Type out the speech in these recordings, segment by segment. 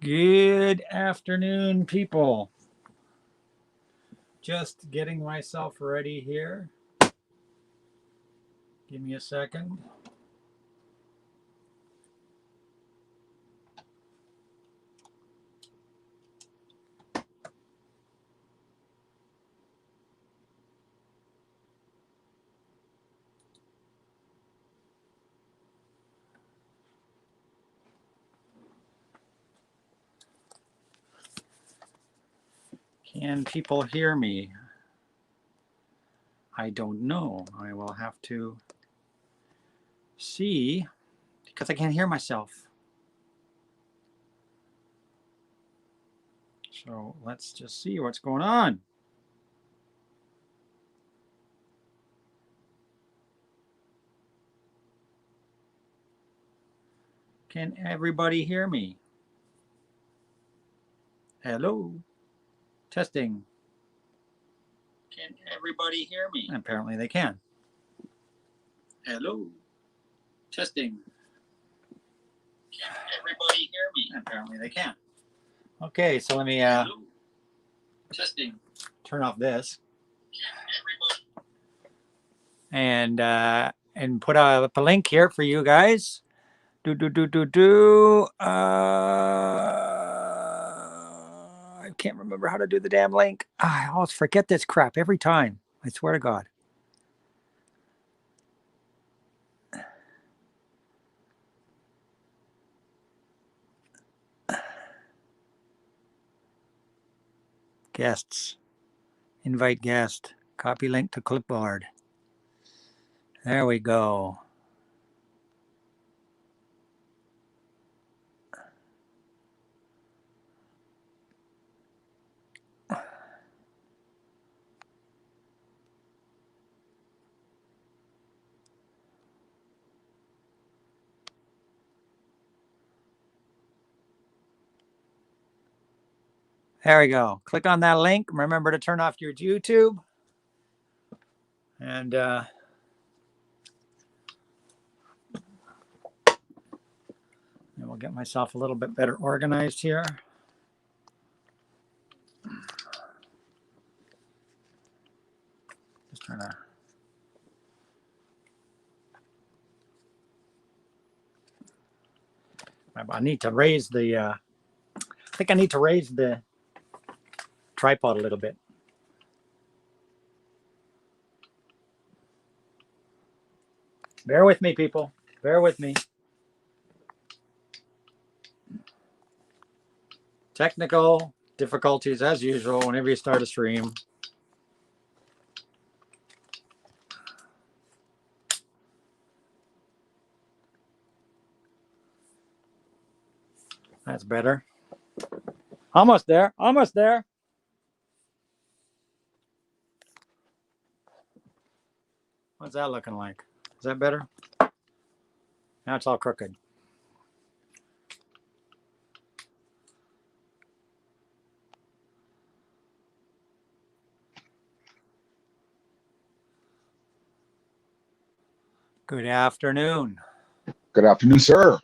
Good afternoon, people. Just getting myself ready here. Give me a second. Can people hear me? I don't know. I will have to see because I can't hear myself. So let's just see what's going on. Can everybody hear me? Hello? Testing. Can everybody hear me? Apparently they can. Hello? Testing. Can everybody hear me? Apparently they can. Okay, so let me testing. Turn off this. And put up a link here for you guys. I can't remember how to do the damn link. I always forget this crap every time. I swear to God. Guests. Invite guest. Copy link to clipboard. There we go. There we go. Click on that link. Remember to turn off your YouTube. And we'll get myself a little bit better organized here. Just trying to. I need to raise the. I think I need to raise the tripod a little bit. Bear with me, people. Bear with me. Technical difficulties as usual whenever you start a stream. That's better. Almost there. Almost there. What's that looking like? Is that better? Now it's all crooked. Good afternoon. Good afternoon, sir.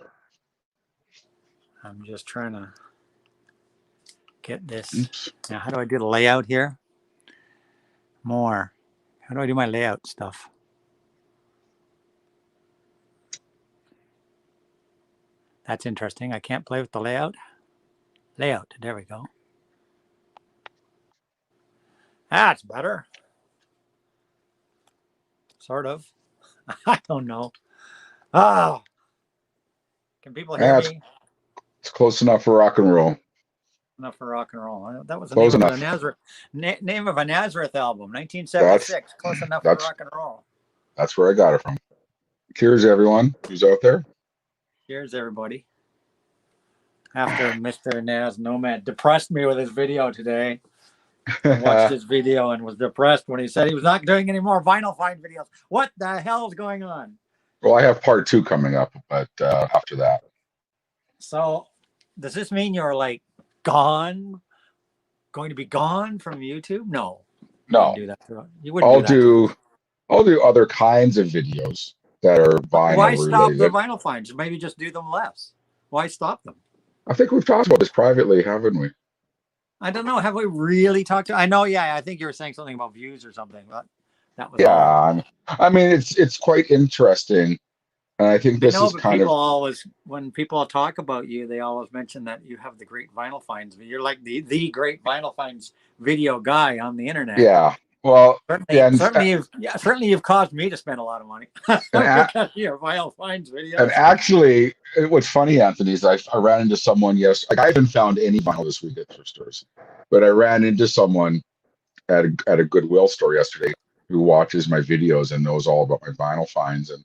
I'm just trying to get this. Oops. Now, how do I do the layout here? More. How do I do my layout stuff? That's interesting. I can't play with the layout. Layout. There we go. That's better. Sort of. I don't know. Oh. Can people hear me? It's close enough for rock and roll. Enough for rock and roll. That was the name of a Nazareth album, 1976. Close enough for rock and roll. That's where I got it from. Cheers, everyone who's out there. Cheers, everybody. After Mr. Nazz Nomad depressed me with his video today. I watched his video and was depressed when he said he was not doing any more Vinyl Find videos. What the hell is going on? Well, I have part 2 coming up, but after that. So, does this mean you're like gone? Going to be gone from YouTube? No. No. You wouldn't do that. I'll do other kinds of videos that are vinyl related. Why stop the Vinyl Finds? Maybe just do them less. Why stop them? I think we've talked about this privately, haven't we? I don't know. Have we really talked to? I know. Yeah, I think you were saying something about views or something, but that was all. Yeah. I mean, it's quite interesting, and I think I this know, is but kind people of always, when people talk about you, they always mention that you have the great vinyl finds. You're like the great vinyl finds video guy on the internet. yeah. Well, yeah, Certainly you've caused me to spend a lot of money and because of your vinyl finds and videos. actually, what's funny, Anthony, is I ran into someone. Yes, like I haven't found any vinyl this week at thrift stores, but I ran into someone at a Goodwill store yesterday who watches my videos and knows all about my vinyl finds, and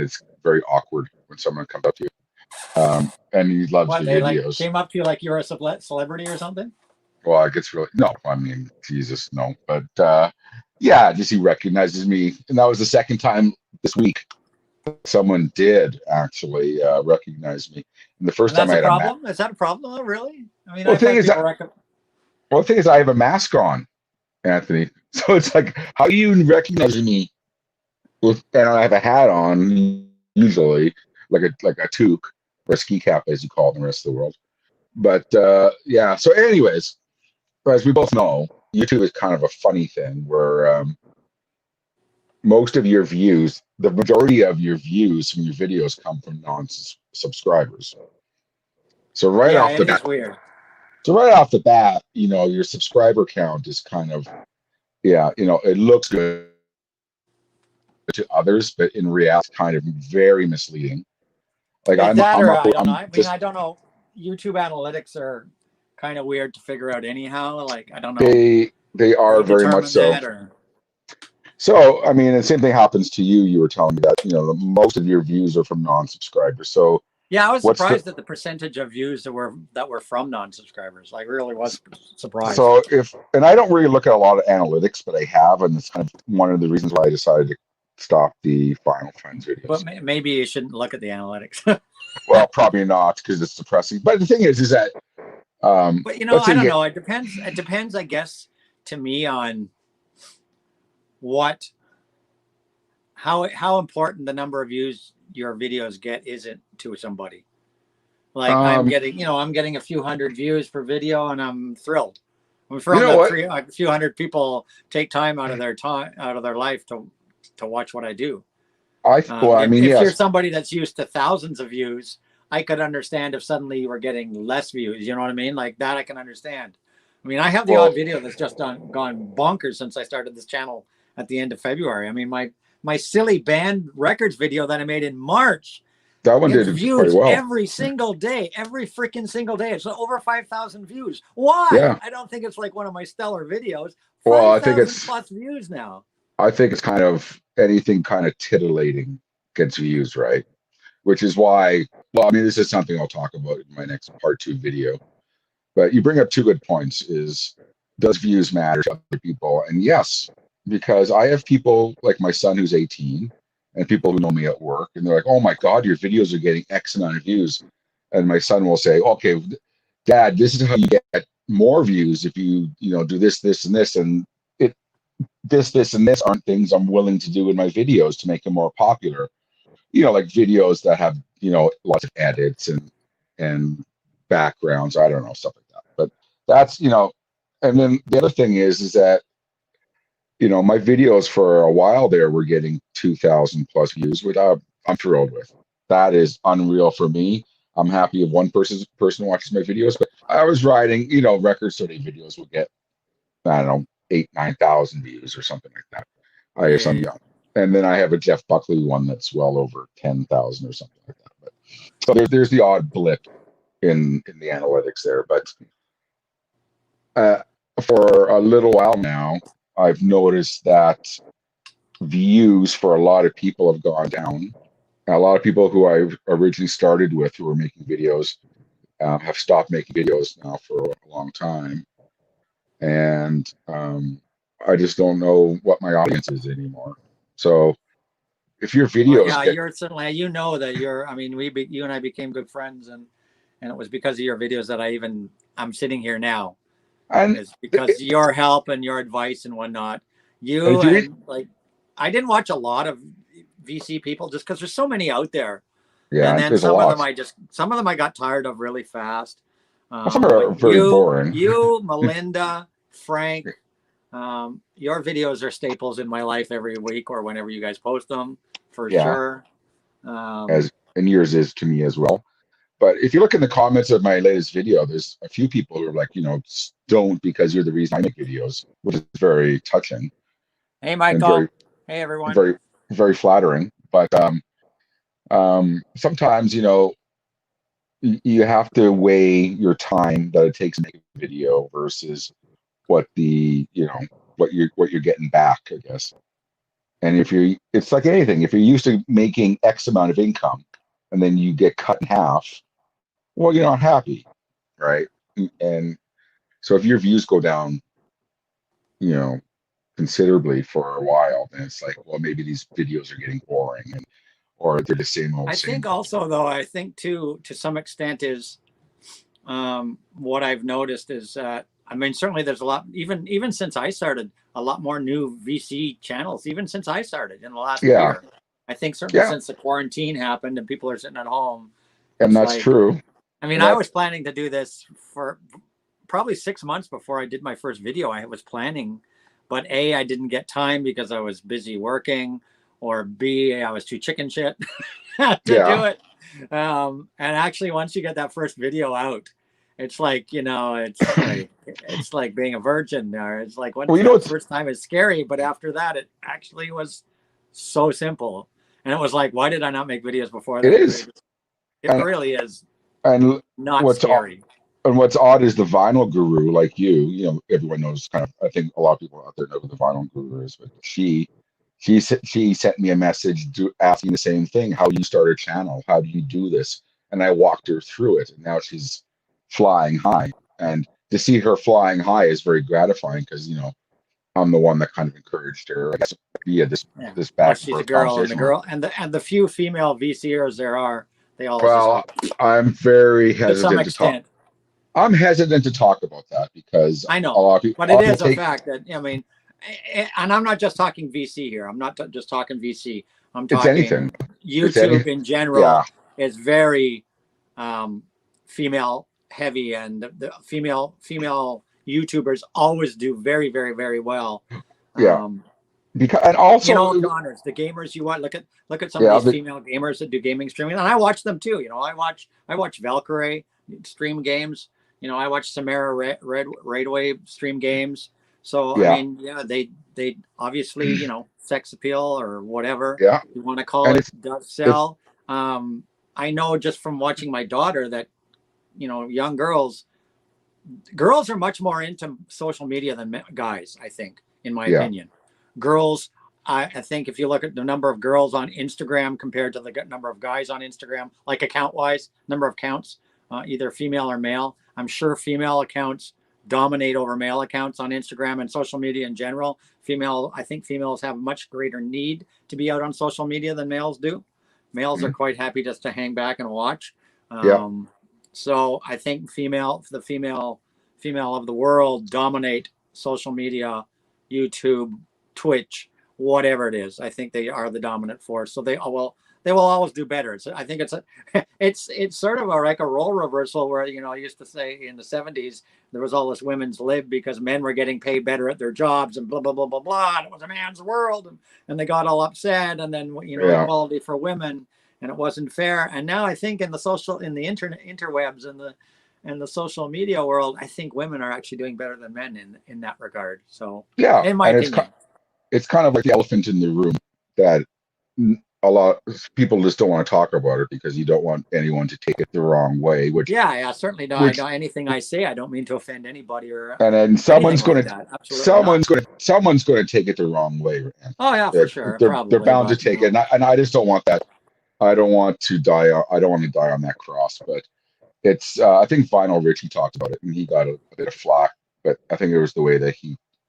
it's very awkward when someone comes up to you, and he loves What, your they like videos. came up to you like you're a celebrity or something? Well, it gets really no. I mean, Jesus, no. But yeah, just he recognizes me, and that was the second time this week someone did actually recognize me. And the first And time that's I a had a mask. problem? Is that a problem though, really? I mean, Well, the I've thing had is people that recommend. well, the thing is I have a mask on, Anthony. So it's like, how do you recognize me with? And I have a hat on, usually like a toque or a ski cap, as you call it in the rest of the world. But yeah. So, anyways, as we both know, YouTube is kind of a funny thing where most of your views, the majority of your views from your videos come from non-subscribers. So right Yeah, off it the is bat, weird. your subscriber count is kind of, yeah, it looks good to others, but in reality, it's kind of very misleading. Like Is that, or I don't know. I'm I mean, just I don't know. YouTube analytics are kind of weird to figure out anyhow. Like, I don't know they are who very much determined so. that, or So, I mean, the same thing happens to you. You were telling me that, most of your views are from non-subscribers. So yeah, I was what's the surprised at the percentage of views that were from non-subscribers. Like, really was surprised. So and I don't really look at a lot of analytics, but I have, and it's kind of one of the reasons why I decided to stop the Final Friends But videos. maybe you shouldn't look at the analytics. Well, probably not because it's depressing. But the thing is that But let's say I you don't get know. It depends. It depends, I guess, to me on what how important the number of views your videos get isn't to somebody. Like, um, I'm getting a few hundred views per video, and I'm thrilled. I'm you thrilled know that what? a few hundred people take time out of their life to watch what I do. Well, I mean, If you're yes, somebody that's used to thousands of views, I could understand if suddenly you were getting less views. You know what I mean? Like that, I can understand. I mean, I have the well, odd video that's just gone bonkers since I started this channel at the end of February. I mean, my silly band records video that I made in March that one gets did quite views well. every single day, every freaking single day. It's over 5,000 views. Why? Yeah. I don't think it's like one of my stellar videos. Well, 5,000 plus views now. I think it's kind of anything kind of titillating gets views, right? Which is why. Well, I mean, this is something I'll talk about in my next part 2 video. But you bring up 2 good points. Does views matter to other people? And yes, because I have people like my son who's 18 and people who know me at work, and they're like, "Oh my God, your videos are getting X amount of views." And my son will say, "Okay, Dad, this is how you get more views if you do this, this, and this, and it this, and this aren't things I'm willing to do in my videos to make them more popular. Like videos that have lots of edits and backgrounds. I don't know, stuff like that. But that's and then the other thing is that my videos for a while there were getting 2,000 plus views, which I'm thrilled with. That is unreal for me. I'm happy if one person watches my videos, but I was riding, record study videos will get, I don't know, 8,000-9,000 views or something like that. I have some, Yeah. and then I have a Jeff Buckley one that's well over 10,000 or something like that. But so there's the odd blip in the analytics there, but for a little while now, I've noticed that views for a lot of people have gone down. A lot of people who I originally started with who were making videos have stopped making videos now for a long time. And I just don't know what my audience is anymore. So if your Well, videos yeah, get, you're certainly, that you're, I mean, you and I became good friends, and it was because of your videos that I'm sitting here now. and It's because your help and your advice and whatnot. if you read, I didn't watch a lot of VC people just because there's so many out there. Yeah, And then there's a lot. some of them I got tired of really fast. Some are But very boring. Melinda, Frank, your videos are staples in my life every week or whenever you guys post them, for Yeah, sure. as and yours is to me as well. But if you look in the comments of my latest video, there's a few people who are like, don't because you're the reason I make videos, which is very touching Hey, and Michael. Hey, everyone. very, very flattering. But sometimes, you have to weigh your time that it takes to make a video versus what what you're getting back, I guess. And it's like anything. If you're used to making X amount of income and then you get cut in half, well, you're not happy, right? And so if your views go down, you know, considerably for a while, then it's like, well, maybe these videos are getting boring or they're the same old, I same think old. also, though, I think too, to some extent, is what I've noticed is I mean, certainly there's a lot, even since I started, a lot more new VC channels, even since I started in the last Yeah, year. I think certainly yeah, since the quarantine happened and people are sitting at home, and it's that's like, true. I mean, And I that, was planning to do this for probably 6 months before I did my first video. I was planning, but A, I didn't get time because I was busy working, or B, I was too chicken shit to do yeah. it. And actually, once you get that first video out, it's like, it's like being a virgin, or it's like once Well, that first time is scary, but after that, it actually was so simple. And it was like, why did I not make videos before it that? is. It And really is and not what's scary. and what's odd is the vinyl guru, like everyone knows kind of. I think a lot of people out there know who the vinyl guru is, but she sent me a message asking the same thing. How do you start a channel? How do you do this? And I walked her through it, and now she's flying high. And to see her flying high is very gratifying because I'm the one that kind of encouraged her, I guess, via Yeah. this Well, back and she's a forth girl, and the conversation. girl and the few female VCers there are, they always just Well, go I'm very to some hesitant to talk. extent. I'm hesitant to talk about that because I a know, lot of people, but a it lot of people is a take fact that, I mean, and I'm not just talking VC here. I'm not just talking VC. I'm it's talking anything. It's any YouTube in Yeah, general is very um, female heavy, and the female YouTubers always do very, very, very well. yeah. Um, Because and in all also genres, the gamers you want, look at some of yeah, these female gamers that do gaming streaming, and I watch them too. I watch Valkyrie stream games. I watch Samara Red Raidway stream games. So I yeah, mean, yeah, they obviously, sex appeal or whatever yeah. you want to call And it it's does it's sell. I know just from watching my daughter that young girls are much more into social media than guys, I think, in my yeah. opinion. Girls, I think if you look at the number of girls on Instagram compared to the number of guys on Instagram, like account wise, number of accounts, either female or male, I'm sure female accounts dominate over male accounts on Instagram and social media in general. I think females have a much greater need to be out on social media than males do. Males are Mhm. quite happy just to hang back and watch. Yeah. Um, so I think the female of the world dominate social media, YouTube, Twitch, whatever it is. I think they are the dominant force. So they will always do better. I think it's sort of like a role reversal where I used to say in the 70s there was all this women's lib because men were getting paid better at their jobs and blah blah blah blah blah. And it was a man's world, and they got all upset. And then Yeah. equality for women, and it wasn't fair. And now I think in the internet interwebs and the social media world, I think women are actually doing better than men in that regard. So, Yeah. in my And opinion. it's kind of like the elephant in the room that a lot of people just don't want to talk about it because you don't want anyone to take it the wrong way, Yeah, certainly. No, I which don't. Anything I say, I don't mean to offend anybody or and then anything like that. Absolutely not. someone's going to take it the wrong way. Man. Oh yeah, for sure, They're probably. bound to But take it, and I just don't want that. I don't want to die. I don't want to die on that cross. But it's I think Vinyl Richie talked about it, and he got a bit of flack. But I think it was the way that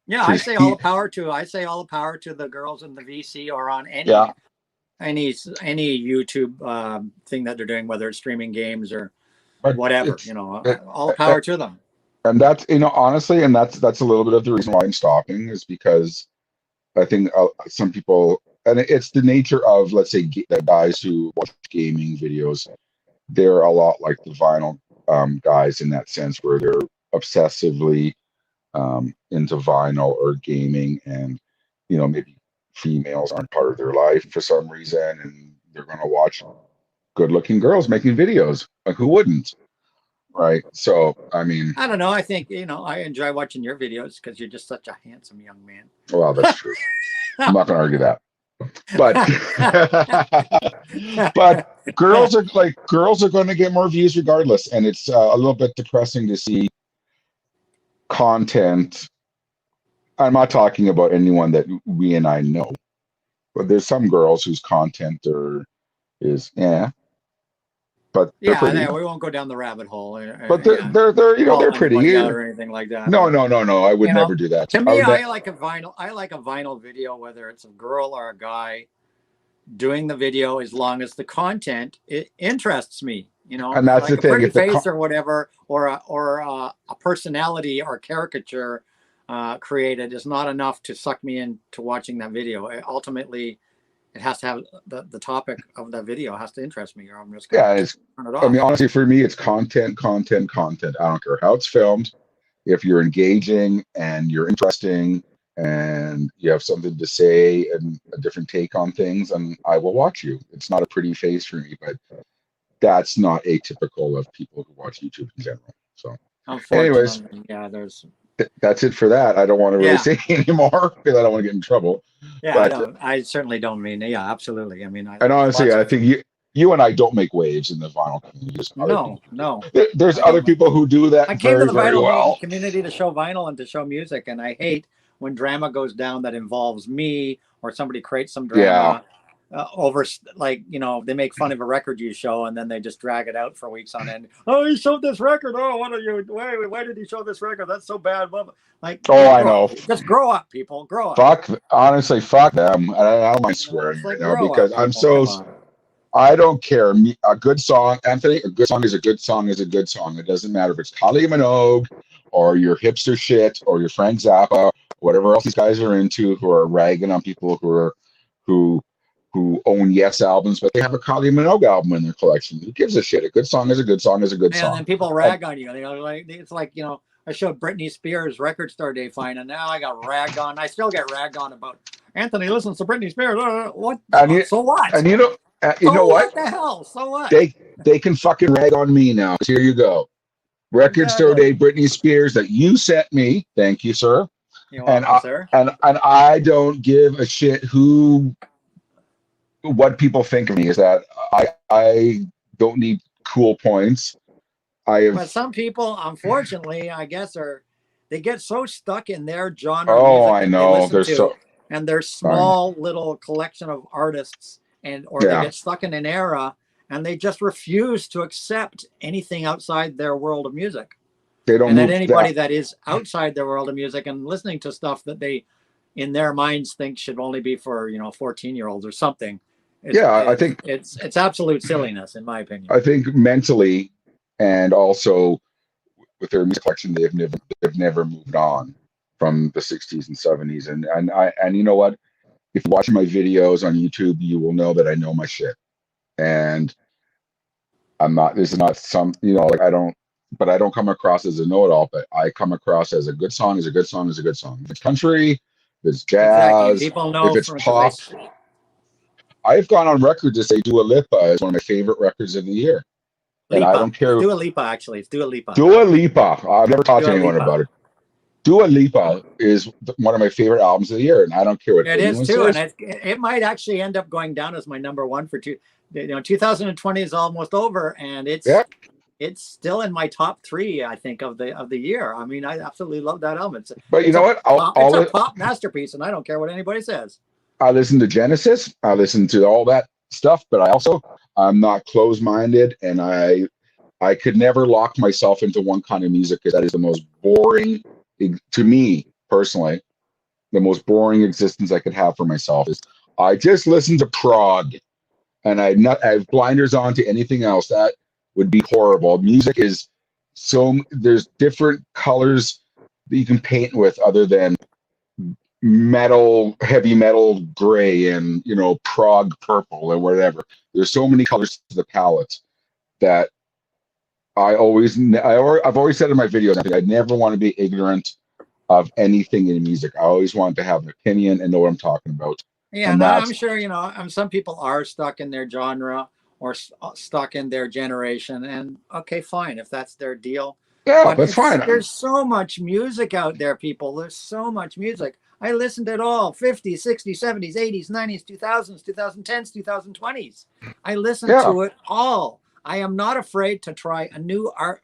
yeah, I say all the power to. I say all the power to the girls in the VC or on yeah. any YouTube thing that they're doing, whether it's streaming games or But whatever. it's All the power to them. and that's honestly, and that's a little bit of the reason why I'm stopping is because I think some people and it's the nature of, let's say, the guys who watch gaming videos. They're a lot like the vinyl guys in that sense, where they're obsessively into vinyl or gaming, and maybe females aren't part of their life for some reason, and they're going to watch good-looking girls making videos. Like, who wouldn't? Right. So, I mean, I don't know. I think, I enjoy watching your videos because you're just such a handsome young man. well, that's true. I'm not going to argue that. But girls are going to get more views regardless. And it's a little bit depressing to see content. I'm not talking about anyone that we and I know, but there's some girls whose content is but they're pretty. Yeah, we won't go down the rabbit hole. But they're they're pretty. Or anything like that. No. I would never do that. To me, I like a vinyl video, whether it's a girl or a guy doing the video, as long as the content interests me. And that's like the thing. A pretty face or whatever, or a personality or caricature created is not enough to suck me into watching that video. Ultimately, it has to have the topic of that video has to interest me, or I'm just going to turn it off. I mean, honestly, for me, it's content. I don't care how it's filmed. If you're engaging and you're interesting and you have something to say and a different take on things, and I will watch you. It's not a pretty face for me, but that's not atypical of people who watch YouTube in general. So, anyways, that's it for that. I don't want to really say anymore because I don't want to get in trouble. Yeah, but, I certainly don't mean. Yeah, absolutely. I mean, and honestly, I think you and I don't make waves in the vinyl community. No. There's other people who do that. I came to the vinyl community to show vinyl and to show music, and I hate when drama goes down that involves me or somebody creates some drama over, like, they make fun of a record you show and then they just drag it out for weeks on end. Oh, he showed this record. Oh, what are you? Why did he show this record? That's so bad. Like, I know. Just grow up, people. Grow up. Fuck them. I don't mind swearing right now because I'm so. I don't care. A good song, Anthony. A good song is a good song is a good song. It doesn't matter if it's Kylie Minogue or your hipster shit or your Frank Zappa, whatever else these guys are into, who are ragging on people who own Yes albums, but they have a Kylie Minogue album in their collection. Who gives a shit? A good song is a good song is a good song. And then people rag on you. It's like I showed Britney Spears Record Store Day Fine, and now I got ragged on. I still get ragged on about Anthony listens to Britney Spears. What? So what? And you know what? What the hell? So what? They can fucking rag on me now. Here you go. Record Store Day Britney Spears that you sent me. Thank you, sir. You're welcome, sir. And I don't give a shit what people think of me. Is that I don't need cool points. But some people, unfortunately, I guess, they get so stuck in their genre. Oh, I know. And their small little collection of artists, or they get stuck in an era, and they just refuse to accept anything outside their world of music. They don't. And then anybody that is outside their world of music and listening to stuff that they, in their minds, think should only be for 14-year-olds or something. I think it's absolute silliness, in my opinion. I think mentally, and also with their music collection, they've never moved on from the 60s and 70s. And you know what? If you watch my videos on YouTube, you will know that I know my shit. And this is not some, I don't come across as a know-it-all, but I come across as a good song is a good song is a good song. If it's country, if it's jazz, people know if it's pop. I've gone on record to say Dua Lipa is one of my favorite records of the year. And I don't care. Dua Lipa, actually. It's Dua Lipa. Dua Lipa. I've never talked to anyone about it. Dua Lipa is one of my favorite albums of the year, and I don't care what anyone says. It is too, and it might actually end up going down as my number one for 2020 is almost over, and it's still in my top 3, I think, of the year. I mean, I absolutely love that album. But you know what? It's a pop masterpiece, and I don't care what anybody says. I listen to Genesis. I listen to all that stuff, but I'm not closed-minded, and I could never lock myself into one kind of music because that is the most boring, to me personally, the most boring existence I could have for myself is I just listen to prog, and I have blinders on to anything else. That would be horrible. Music is there's different colors that you can paint with other than metal, heavy metal gray and, you know, prog purple or whatever. There's so many colors to the palette that I've always said in my videos, I never want to be ignorant of anything in music. I always want to have an opinion and know what I'm talking about. Yeah, And and I'm that's, sure, some people are stuck in their genre or stuck in their generation, and okay, fine, if that's their deal. yeah, But that's fine. there's so much music out there, people. There's so much music. I listened to it all, 50s, 60s, 70s, 80s, 90s, 2000s, 2010s, 2020s. I listened Yeah. to it all. I am not afraid to try a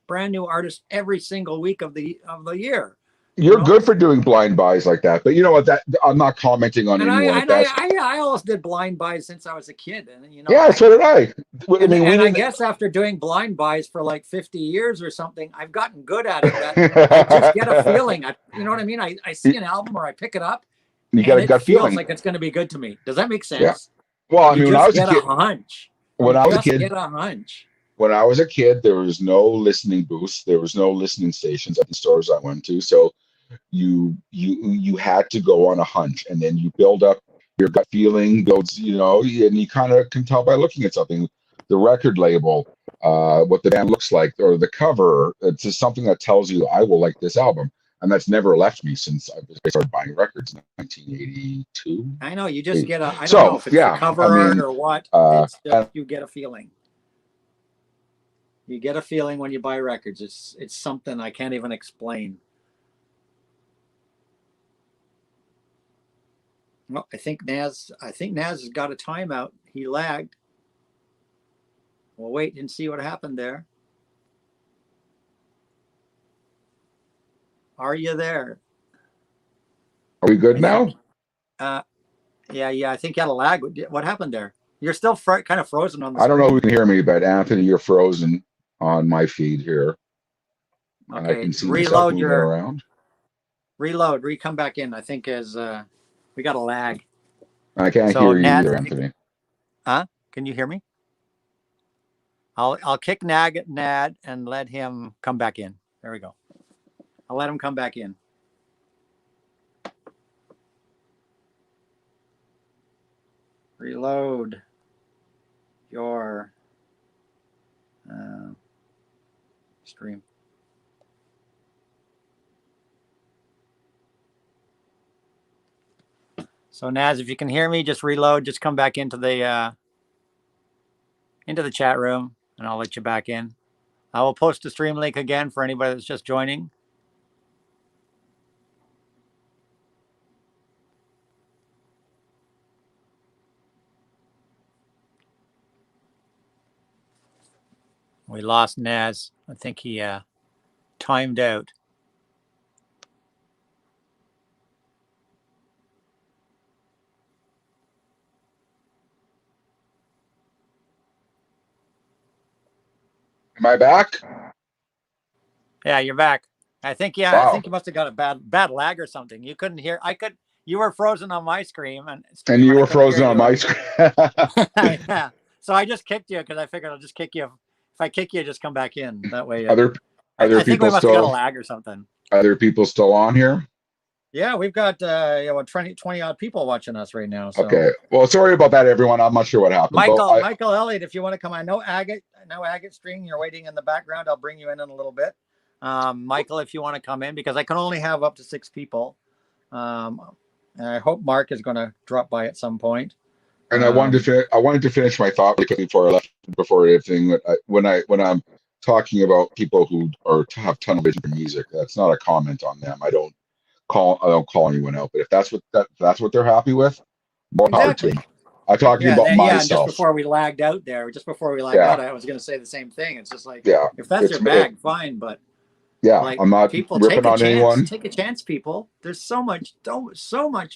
brand new artist every single week of the year. You You're know, good for doing blind buys like that. But you know what? That I'm not commenting on and anyone. If that's I always did blind buys since I was a kid, and yeah, so did I. I mean, we and I didn't. guess after doing blind buys for like 50 years or something, I've gotten good at it. That I just get a feeling. You know what I mean? I see an album or I pick it up, You got and a it gut feels feeling. like it's going to be good to me. Does that make Yeah. sense? Well, I You mean, when I just was a get a kid, hunch. when You I was a just kid, get a hunch. when I was a kid, there was no listening booths. There was no listening stations at the stores I went to. So you had to go on a hunch, and then you build up your gut feeling builds, you know, and you kind of can tell by looking at something, the record label, what the band looks like, or the cover. It's just something that tells you I will like this album, and that's never left me since I started buying records in 1982. I know you just get a. I don't know So if it's the yeah, I cover art mean, or what. It's just and you get a feeling. You get a feeling when you buy records. It's something I can't even explain. Well, I think Nazz has got a timeout. He lagged. We'll wait and see what happened there. Are you there? are we good I think. now? Yeah. I think you had a lag. What happened there? You're still kind of frozen on the I don't know who screen. can hear me, but Anthony, you're frozen on my feed here, and I Okay, can see myself moving around. come back in. I think as we got a lag. I can't So hear you Nazz, either, Anthony. can you hear me? I'll kick Nad and let him come back in. There we go. I'll let him come back in. Reload your stream. So Nazz, if you can hear me, just reload. Just come back into the chat room, and I'll let you back in. I will post the stream link again for anybody that's just joining. We lost Nazz. I think he timed out. Am I back? Yeah, you're back. I think I Wow. think you must have got a bad lag or something. You couldn't hear. You were frozen on my screen And you and I were couldn't hear frozen on you. my screen. Yeah. So I just kicked you because I figured I'll just kick you. If I kick you, just come back in. That way. Other I think we people must have got a still lag or something. other people still on here? Yeah, we've got 20 odd people watching us right now. So. Okay. Well, sorry about that, everyone. I'm not sure what happened. Michael Elliott, if you want to come, I know Agate String. You're waiting in the background. I'll bring you in a little bit. Michael, if you want to come in, because I can only have up to 6 people. And I hope Mark is going to drop by at some point. And I wanted to finish my thought before I left, before everything. When I'm talking about people who have tunnel vision for music, that's not a comment on them. I don't call anyone out. But if that's what they're happy with, more power to them. I'm talking about myself. Just before we lagged out, I was going to say the same thing. It's just like, if that's your bag, fine. But like, I'm not people ripping on anyone. Take a chance, people. There's so much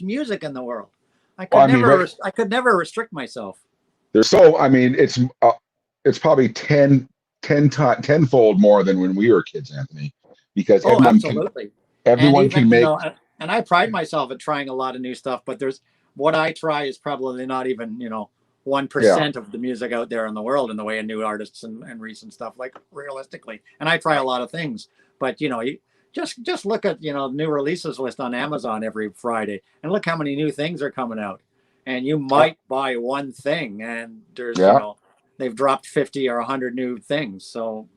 music in the world. I could never restrict myself. It's probably tenfold more than when we were kids, Anthony, because everyone can make. And I pride myself at trying a lot of new stuff, but what I try is probably not even 1% of the music out there in the world in the way of new artists and recent stuff, like realistically. And I try a lot of things, but just look at, you know, new releases list on Amazon every Friday, and look how many new things are coming out. And you might buy one thing, and there's, you Yeah. know, they've dropped 50 or 100 new things. So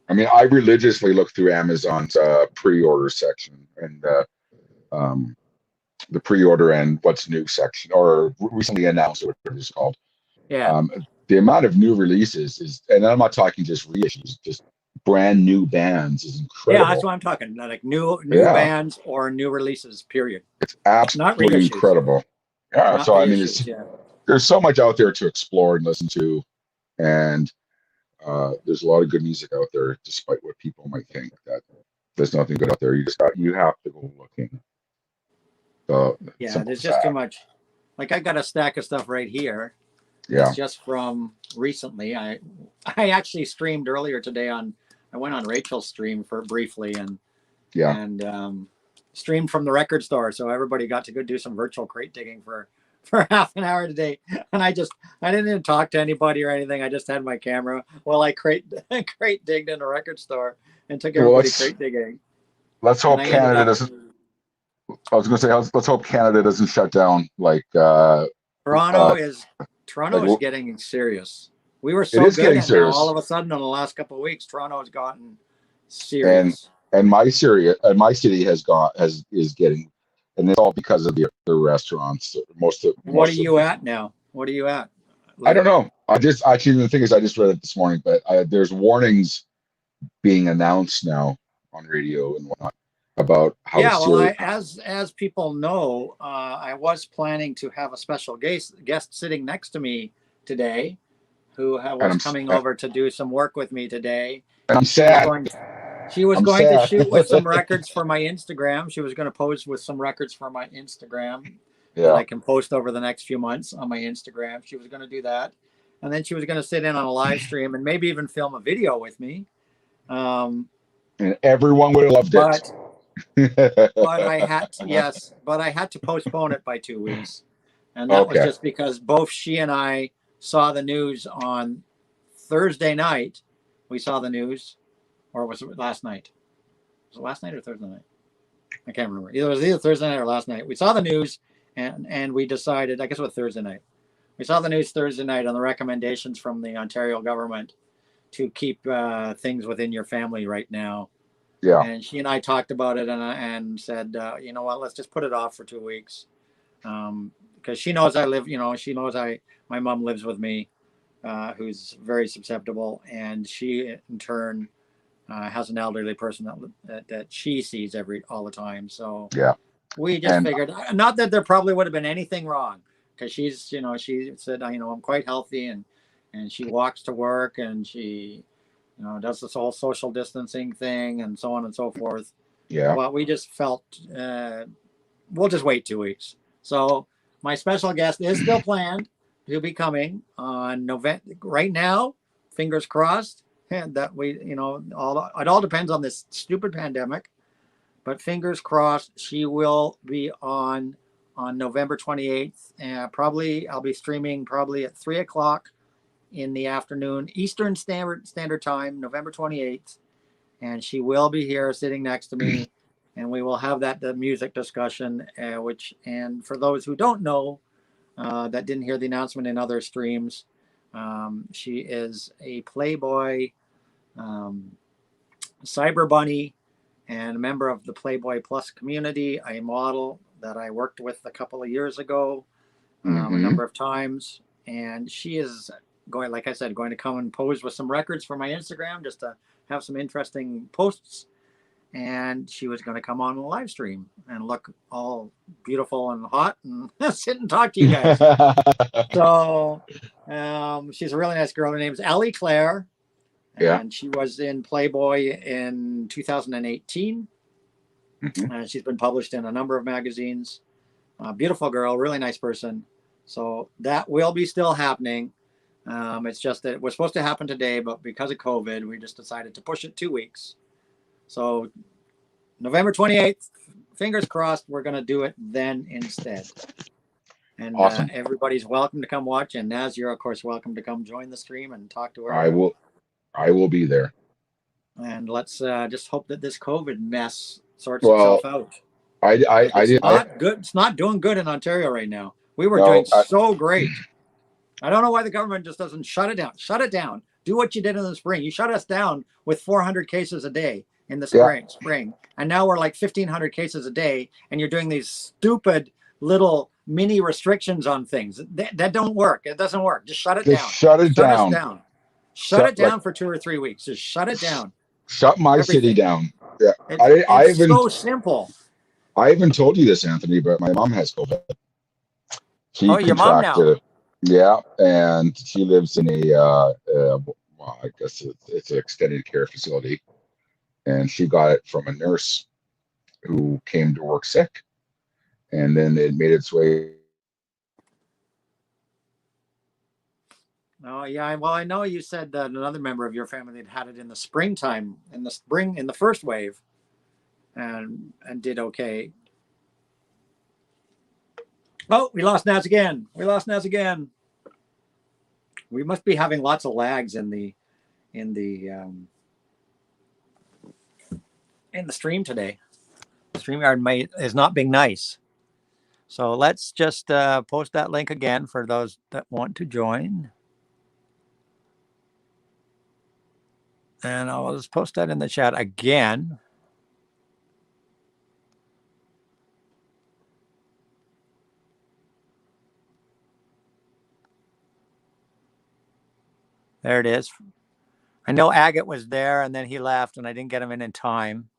I mean, I religiously look through Amazon's pre-order section and um, the pre-order and what's new section, or recently announced, or whatever it's called. yeah, The amount of new releases is, and I'm not talking just reissues, just brand new bands is yeah, incredible. that's what I'm talking. Like new Yeah. bands or new releases. Period. It's Not absolutely reissues. incredible. Yeah. Not So I mean, reissues. Yeah. there's so much out there to explore and listen to, and there's a lot of good music out there, despite what people might think that there's nothing good out there. You have to go looking. So Yeah, simple there's as just that. too much. Like I got a stack of stuff right here. Yeah. It's just from recently. I actually streamed earlier today on. I went on Rachel's stream for briefly and streamed from the record store, so everybody got to go do some virtual crate digging for half an hour today. And I didn't even talk to anybody or anything. I just had my camera while I crate digged in a record store and took everybody crate digging. Let's hope Canada doesn't. I was going to say, let's hope Canada doesn't shut down. Like Toronto is getting serious. We were so good, and now all of a sudden, in the last couple of weeks, Toronto has gotten serious. And my city is getting, and it's all because of the restaurants. What are you at now? What are you at? I don't know. The thing is, I just read it this morning, but there's warnings being announced now on radio and whatnot about how serious. As people know, I was planning to have a special guest sitting next to me today, who was coming over to do some work with me today. And I'm sad. She was going to shoot with some records for my Instagram. She was going to pose with some records for my Instagram that I can post over the next few months on my Instagram. She was going to do that. And then she was going to sit in on a live stream and maybe even film a video with me. And everyone would have loved it. But I had to postpone it by 2 weeks. And that was just because both she and I saw the news on Thursday night. We saw the news. Or was it last night? Was it last night or Thursday night? I can't remember. It was either Thursday night or last night. We saw the news and we decided, I guess it was Thursday night. We saw the news Thursday night on the recommendations from the Ontario government to keep things within your family right now. Yeah. And she and I talked about it and said, you know what, let's just put it off for 2 weeks. Because she knows I live, she knows my mom lives with me, who's very susceptible. And she in turn has an elderly person that she sees all the time. So we just figured, not that there probably would have been anything wrong, because she said, I'm quite healthy and she walks to work and she, does this whole social distancing thing and so on and so forth. Yeah. But we just felt we'll just wait 2 weeks. So my special guest is still planned to be coming on November. Right now, fingers crossed. And that it all depends on this stupid pandemic, but fingers crossed she will be on November 28th. Probably I'll be streaming probably at 3:00 in the afternoon, Eastern Standard Time, November 28th. And she will be here sitting next to me, and we will have the music discussion, and for those who don't know, that didn't hear the announcement in other streams, she is a Playboy cyber bunny and a member of the Playboy Plus community, a model that I worked with a couple of years ago, a number of times. And she is going to come and pose with some records for my Instagram just to have some interesting posts. And she was going to come on a live stream and look all beautiful and hot and sit and talk to you guys. So she's a really nice girl. Her name's Allie Claire. And she was in Playboy in 2018. She's been published in a number of magazines. Beautiful girl, really nice person. So that will be still happening. It's just that it was supposed to happen today, but because of COVID, we just decided to push it 2 weeks. So November 28th, fingers crossed, we're going to do it then instead. And awesome. Everybody's welcome to come watch. And Nazz, you're, of course, welcome to come join the stream and talk to her. I will be there. And let's just hope that this COVID mess sorts Well, itself out. I It's did. not good. It's not doing good in Ontario right now. We were No, doing so great. I don't know why the government just doesn't shut it down. Shut it down. Do what you did in the spring. You shut us down with 400 cases a day in the spring. And now we're like 1,500 cases a day. And you're doing these stupid little mini restrictions on things. That don't work. It doesn't work. Just shut it just down. shut it Shut us down. down. Shut it down for 2 or 3 weeks. Just shut it down. Shut my city down. Yeah, It's so simple. I even told you this, Anthony, but my mom has COVID. She your mom now? it. Yeah, and she lives in a well, I guess it's an extended care facility, and she got it from a nurse who came to work sick, and then it made its way. Oh yeah, well I know you said that another member of your family had it in the springtime, in the first wave, and did okay. Oh, we lost Nazz again. We lost Nazz again. We must be having lots of lags in the stream today. StreamYard is not being nice. So let's just post that link again for those that want to join. And I'll just post that in the chat again. There it is. I know Agate was there and then he left and I didn't get him in time.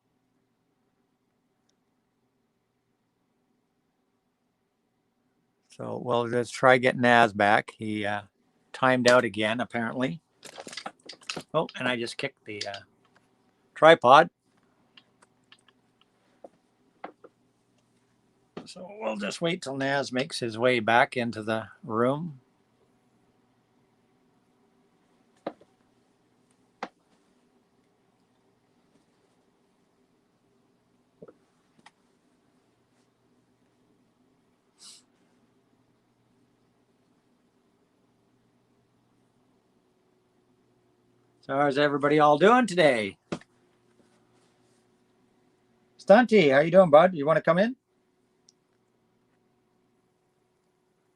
So we'll just try getting Nazz back. He timed out again, apparently. Oh, and I just kicked the tripod. So we'll just wait till Nazz makes his way back into the room. So how's everybody all doing today? Stunty, how you doing, bud? You want to come in?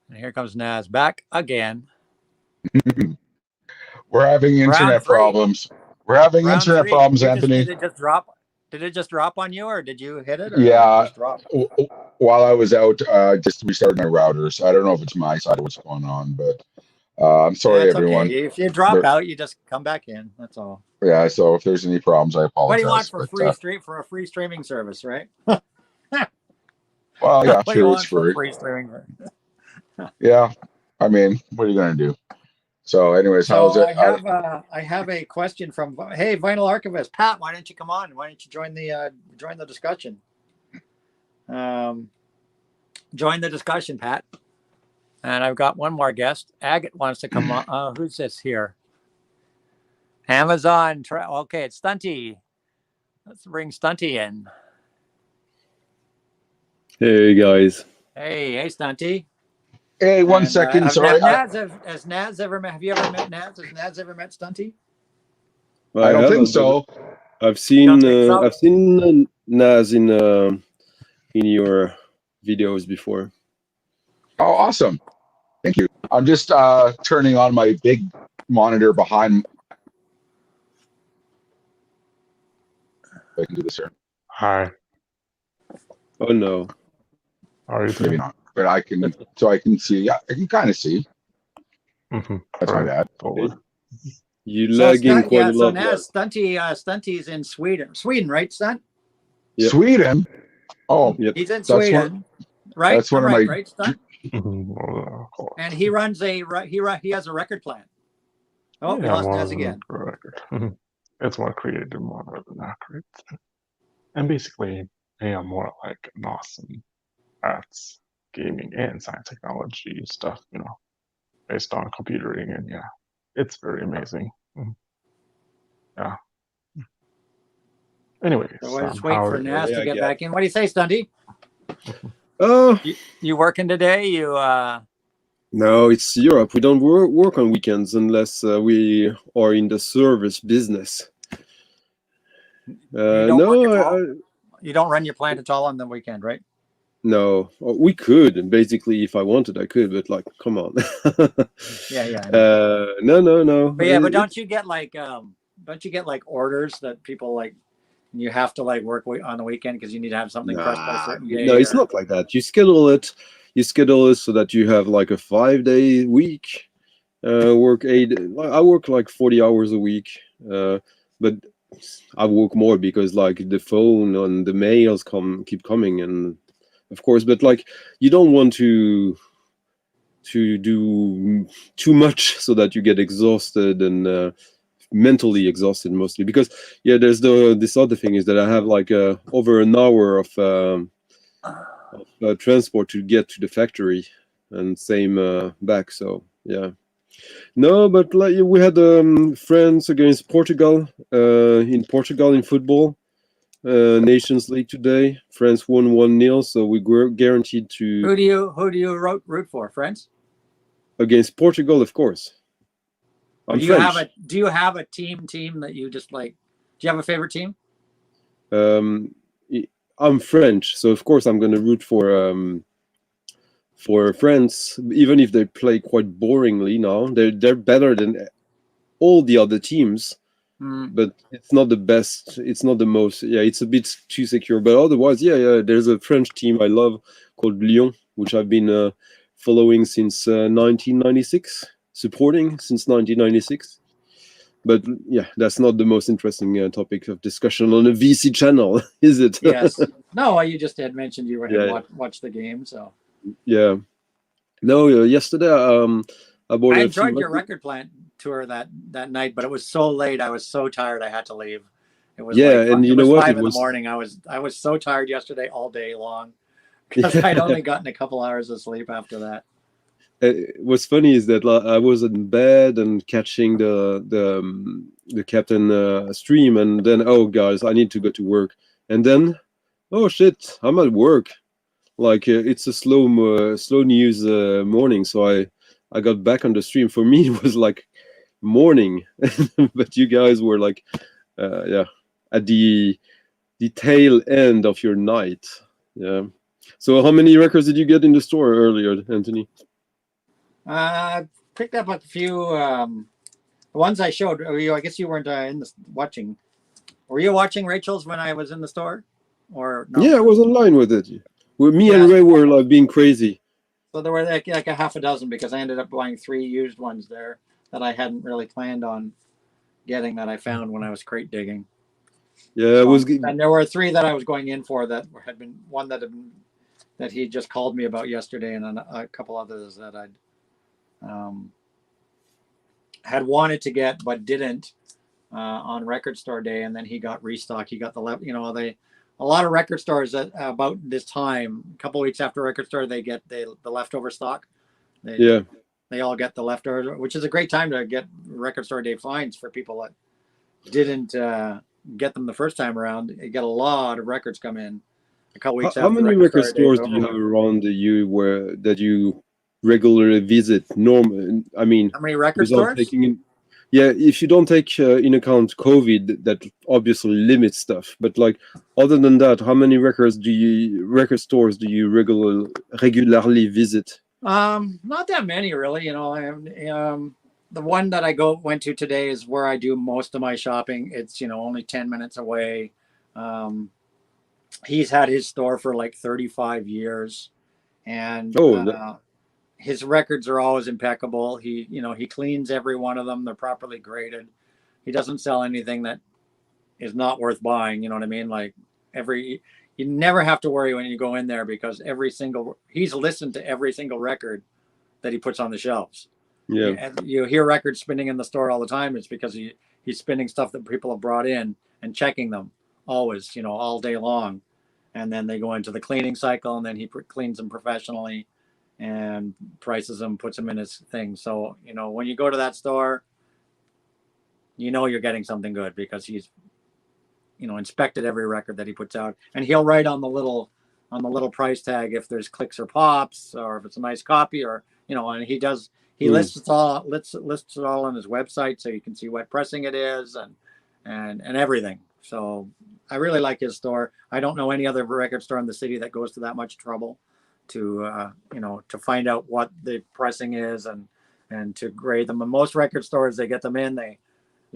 And here comes Nazz back again. We're having internet problems. We're having internet problems, Anthony. Did it just drop? Did it just drop on you, or did you hit it? Or yeah. It just dropped? While I was out, just restarted my router, so I don't know if it's my side or what's going on, but I'm sorry, everyone. Okay. If you drop out, you just come back in. That's all. Yeah. So if there's any problems, I apologize. What do you want for a free streaming service, right? Well, yeah, sure, it's free. Free streaming. Yeah. I mean, what are you going to do? So anyways, how's it? I have a question from, hey, Vinyl Archivist. Pat, why don't you come on? Why don't you join the discussion? Join the discussion, Pat. And I've got one more guest. Agate wants to come on. Who's this here? Amazon. Okay, it's Stunty. Let's bring Stunty in. Hey, guys. Hey, Stunty. Hey, one second. Sorry. Has Nazz ever met? Have you ever met Nazz? Has Nazz ever met Stunty? I don't think so. I've seen Nazz in your videos before. Oh, awesome! Thank you. I'm just turning on my big monitor behind. I can do this here. Hi. Oh no. Maybe not, but I can. So I can see. Yeah, I can kind of see. That's my bad. You lagging quite a lot. So Nazz, Stunty's in Sweden. Sweden, right, Stunt? Yep. Sweden. Oh, yep. He's in Sweden, right? That's one of my right, Stunt. And he runs he has a record plant. Oh, we lost Nazz again. It's more creative, more than accurate, and basically, they are more like an awesome arts, gaming, and science technology stuff. You know, based on computering, and yeah, it's very amazing. Yeah. Anyways, so let's wait for Nazz to get back in. What do you say, Stunty? Oh, you working today? No, it's Europe. We don't work on weekends unless we are in the service business. You You don't run your plant at all on the weekend, right? No, we could, and basically, if I wanted, I could, but like, come on. Yeah. No. But yeah, but don't you get like orders that people like? You have to like work on the weekend because you need to have something pressed by a certain day. No, it's not like that. You schedule it. You schedule it so that you have like a 5-day week. Work 8. I work like 40 hours a week, but I work more because like the phone and the mails keep coming, and of course, but like you don't want to do too much so that you get exhausted and mentally exhausted mostly, because there's this other thing is that I have like over an hour of transport to get to the factory, and same back. So yeah. No, but like we had France against Portugal in football, Nations League today. France won 1-0, so we were guaranteed to. Who do you root for, France? Against Portugal, of course. I'm do French. You have a team that you just like? Do you have a favorite team? I'm French, so of course I'm going to root for France, even if they play quite boringly now. They're better than all the other teams, but it's not the best. It's not the most. Yeah, it's a bit too secure. But otherwise, there's a French team I love called Lyon, which I've been following since 1996, supporting since 1996. But yeah, that's not the most interesting topic of discussion on a VC channel, is it? Yes. No, you just had mentioned you were going to watch the game, so. Yeah. No, yesterday I bought. I enjoyed your record plant tour that night, but it was so late. I was so tired. I had to leave. It was and you know what? 5 in the morning. I was so tired yesterday all day long because I'd only gotten a couple hours of sleep after that. What's funny is that I was in bed and catching the captain stream, and then guys, I need to go to work, and then shit, I'm at work. Like it's a slow news morning, so I got back on the stream. For me, it was like morning, but you guys were like, at the tail end of your night. Yeah. So how many records did you get in the store earlier, Anthony? I picked up a few. The ones I showed. I guess you weren't watching. Were you watching Rachel's when I was in the store, or no? Yeah, I was online with it. Me and Ray were like being crazy. So there were like a half a dozen because I ended up buying 3 used ones there that I hadn't really planned on getting that I found when I was crate digging. Yeah, it was. And there were 3 that I was going in for that had been one that he just called me about yesterday, and a couple others that I'd had wanted to get but didn't on record store day, and then he got restock. He got a lot of record stores at about this time, a couple of weeks after record store, they get the leftover stock. They all get the leftover, which is a great time to get record store day finds for people that didn't get them the first time around. You get a lot of records come in a couple weeks after. How many record stores do you have around you that you regularly visit? I mean, how many record stores? If you don't take in account COVID, that obviously limits stuff. But like, other than that, how many record stores do you regularly visit? Not that many, really. The one that I went to today is where I do most of my shopping. It's only 10 minutes away. He's had his store for like 35 years, and his records are always impeccable. He cleans every one of them. They're properly graded. He doesn't sell anything that is not worth buying. You know what I mean? Like you never have to worry when you go in there because he's listened to every single record that he puts on the shelves. Yeah. And you hear records spinning in the store all the time. It's because he's spinning stuff that people have brought in and checking them always, all day long. And then they go into the cleaning cycle, and then he cleans them professionally and prices them, puts them in his thing. So, when you go to that store, you're getting something good because he's, inspected every record that he puts out, and he'll write on the little price tag if there's clicks or pops, or if it's a nice copy, or, and he lists it all on his website so you can see what pressing it is and everything. So I really like his store. I don't know any other record store in the city that goes to that much trouble to to find out what the pressing is and to grade them. And most record stores, they get them in, they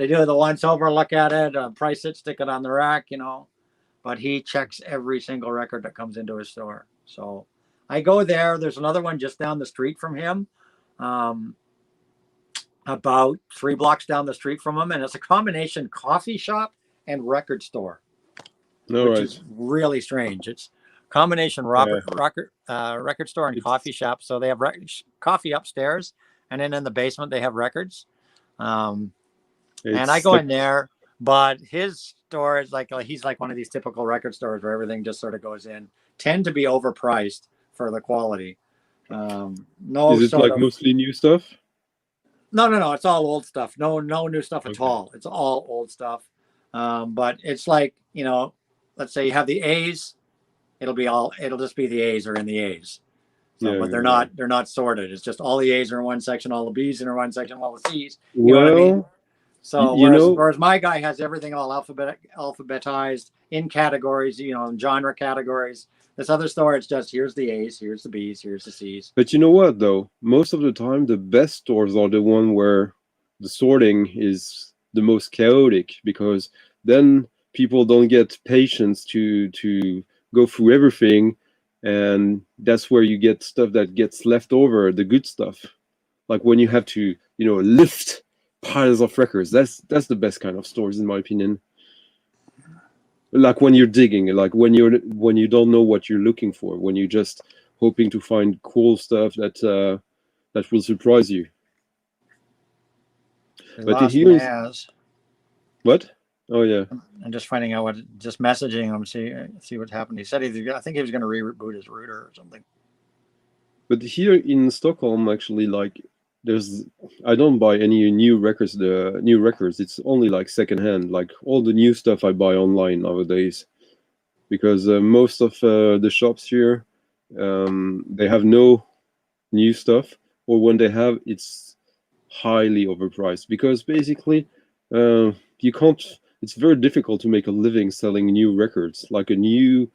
do the once over, look at it, price it, stick it on the rack, but he checks every single record that comes into his store. So I go there. There's another one just down the street from him, about 3 blocks down the street from him, and it's a combination coffee shop and record store, which is really strange. It's combination record store and coffee shop. So they have coffee upstairs, and then in the basement they have records. And I go in there, but his store is he's like one of these typical record stores where everything just sort of goes in. Tend to be overpriced for the quality. No, is it like mostly new stuff? No. It's all old stuff. No new stuff at all. It's all old stuff. But it's like, let's say you have the A's, it'll just be the A's are in the A's. So, but they're not sorted. It's just all the A's are in one section, all the B's are in one section, all the C's. You know what I mean? So whereas my guy has everything all alphabetized in categories, in genre categories. This other store, it's just here's the A's, here's the B's, here's the C's. But you know what though? Most of the time, the best stores are the one where the sorting is the most chaotic, because then people don't get patience to go through everything, and that's where you get stuff that gets left over, the good stuff. Like when you have to, lift piles of records. That's the best kind of stores, in my opinion. Like when you're digging, like when you don't know what you're looking for, when you're just hoping to find cool stuff that will surprise you. But here's what? Oh yeah. I'm just finding out just messaging him, see what happened. He said I think he was going to reboot his router or something. But here in Stockholm, actually, I don't buy any new records. The new records, it's only like secondhand. Like all the new stuff I buy online nowadays, because most of the shops here, they have no new stuff, or when they have, it's highly overpriced. Because basically, you can't. It's very difficult to make a living selling new records, like only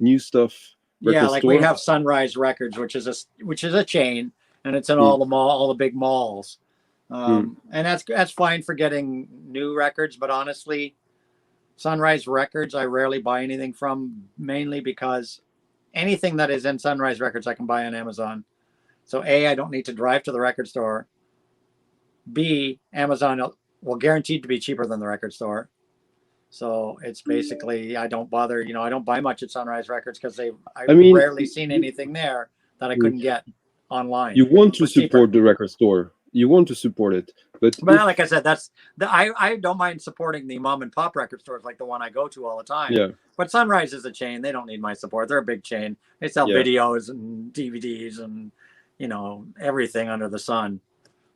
new stuff. Yeah, like we have Sunrise Records, which is a chain, and it's in all the big malls, and that's fine for getting new records. But honestly, Sunrise Records, I rarely buy anything from, mainly because anything that is in Sunrise Records I can buy on Amazon. So A, I don't need to drive to the record store. B, Amazon will guaranteed to be cheaper than the record store. So it's basically, I don't bother, I don't buy much at Sunrise Records because I've rarely seen anything there that I couldn't get online. You want to support the record store. You want to support it. But like I said, I don't mind supporting the mom and pop record stores like the one I go to all the time. Yeah. But Sunrise is a chain. They don't need my support. They're a big chain. They sell videos and DVDs and, everything under the sun.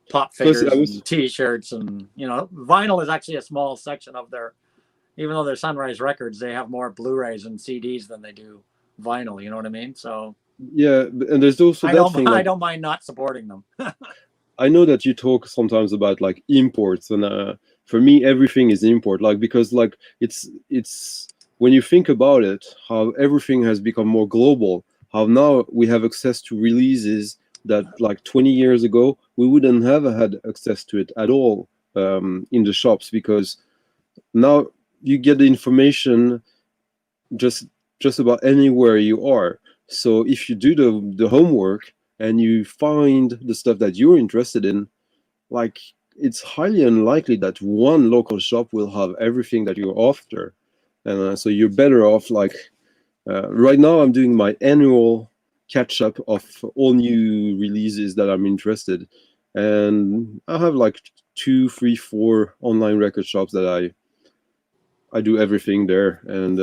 Pop figures and T-shirts and, vinyl is actually a small section of their, even though they're Sunrise Records, they have more Blu-rays and CDs than they do vinyl. You know what I mean? So yeah, and there's also I don't mind not supporting them. I know that you talk sometimes about like imports, and for me everything is import. Because it's when you think about it, how everything has become more global. How now we have access to releases that like 20 years ago we wouldn't have had access to it at all in the shops, because now you get the information just about anywhere you are. So if you do the homework and you find the stuff that you're interested in, like it's highly unlikely that one local shop will have everything that you're after, and so you're better off. Right now I'm doing my annual catch up of all new releases that I'm interested, and I have like 2, 3, 4 online record shops that I do everything there, and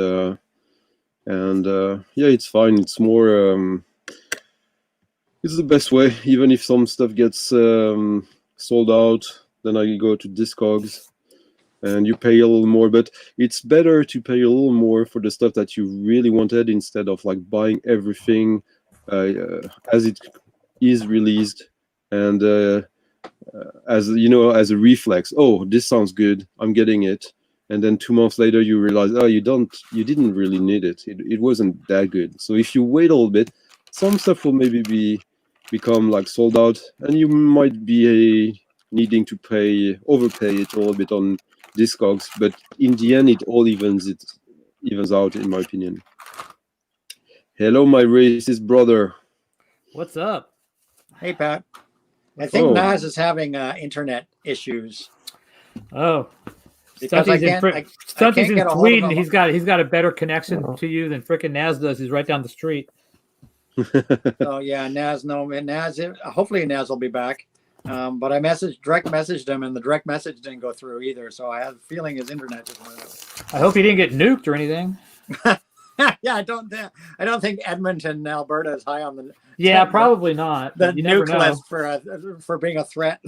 yeah, it's fine. It's more it's the best way. Even if some stuff gets sold out, then I go to Discogs and you pay a little more, but it's better to pay a little more for the stuff that you really wanted, instead of like buying everything as it is released, and as a reflex, oh, this sounds good, I'm getting it, and then 2 months later you realize, oh, you didn't really need it. It wasn't that good. So if you wait a little bit, some stuff will maybe become like sold out, and you might be needing to overpay it a little bit on Discogs, but in the end it all evens out, in my opinion. Hello, my racist brother. What's up? Hey, Pat. I think Oh. Nazz is having internet issues. Oh, Because Stunty's I in can't get a hold of Sweden. him. He's got a better connection to you than frickin' Nazz does. He's right down the street. So yeah, Nazz Nomad. Hopefully Nazz will be back. But I direct messaged him, and the direct message didn't go through either. So I have a feeling his internet just went out. I hope he didn't get nuked or anything. Yeah, I don't think Edmonton, Alberta, is high on the Probably not. the but you never nuke know. list for being a threat.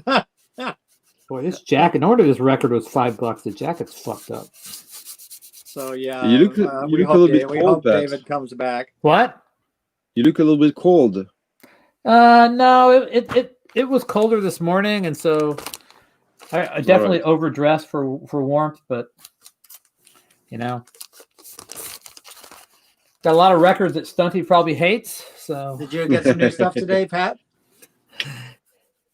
Boy, this jacket. No wonder this record was $5. The jacket's fucked up. So yeah, You look a little bit we cold, hope Pat. David comes back. What? You look a little bit cold. No, it was colder this morning, and so I definitely overdressed for warmth, but you know, got a lot of records that Stunty probably hates. So Did you get some new stuff today, Pat?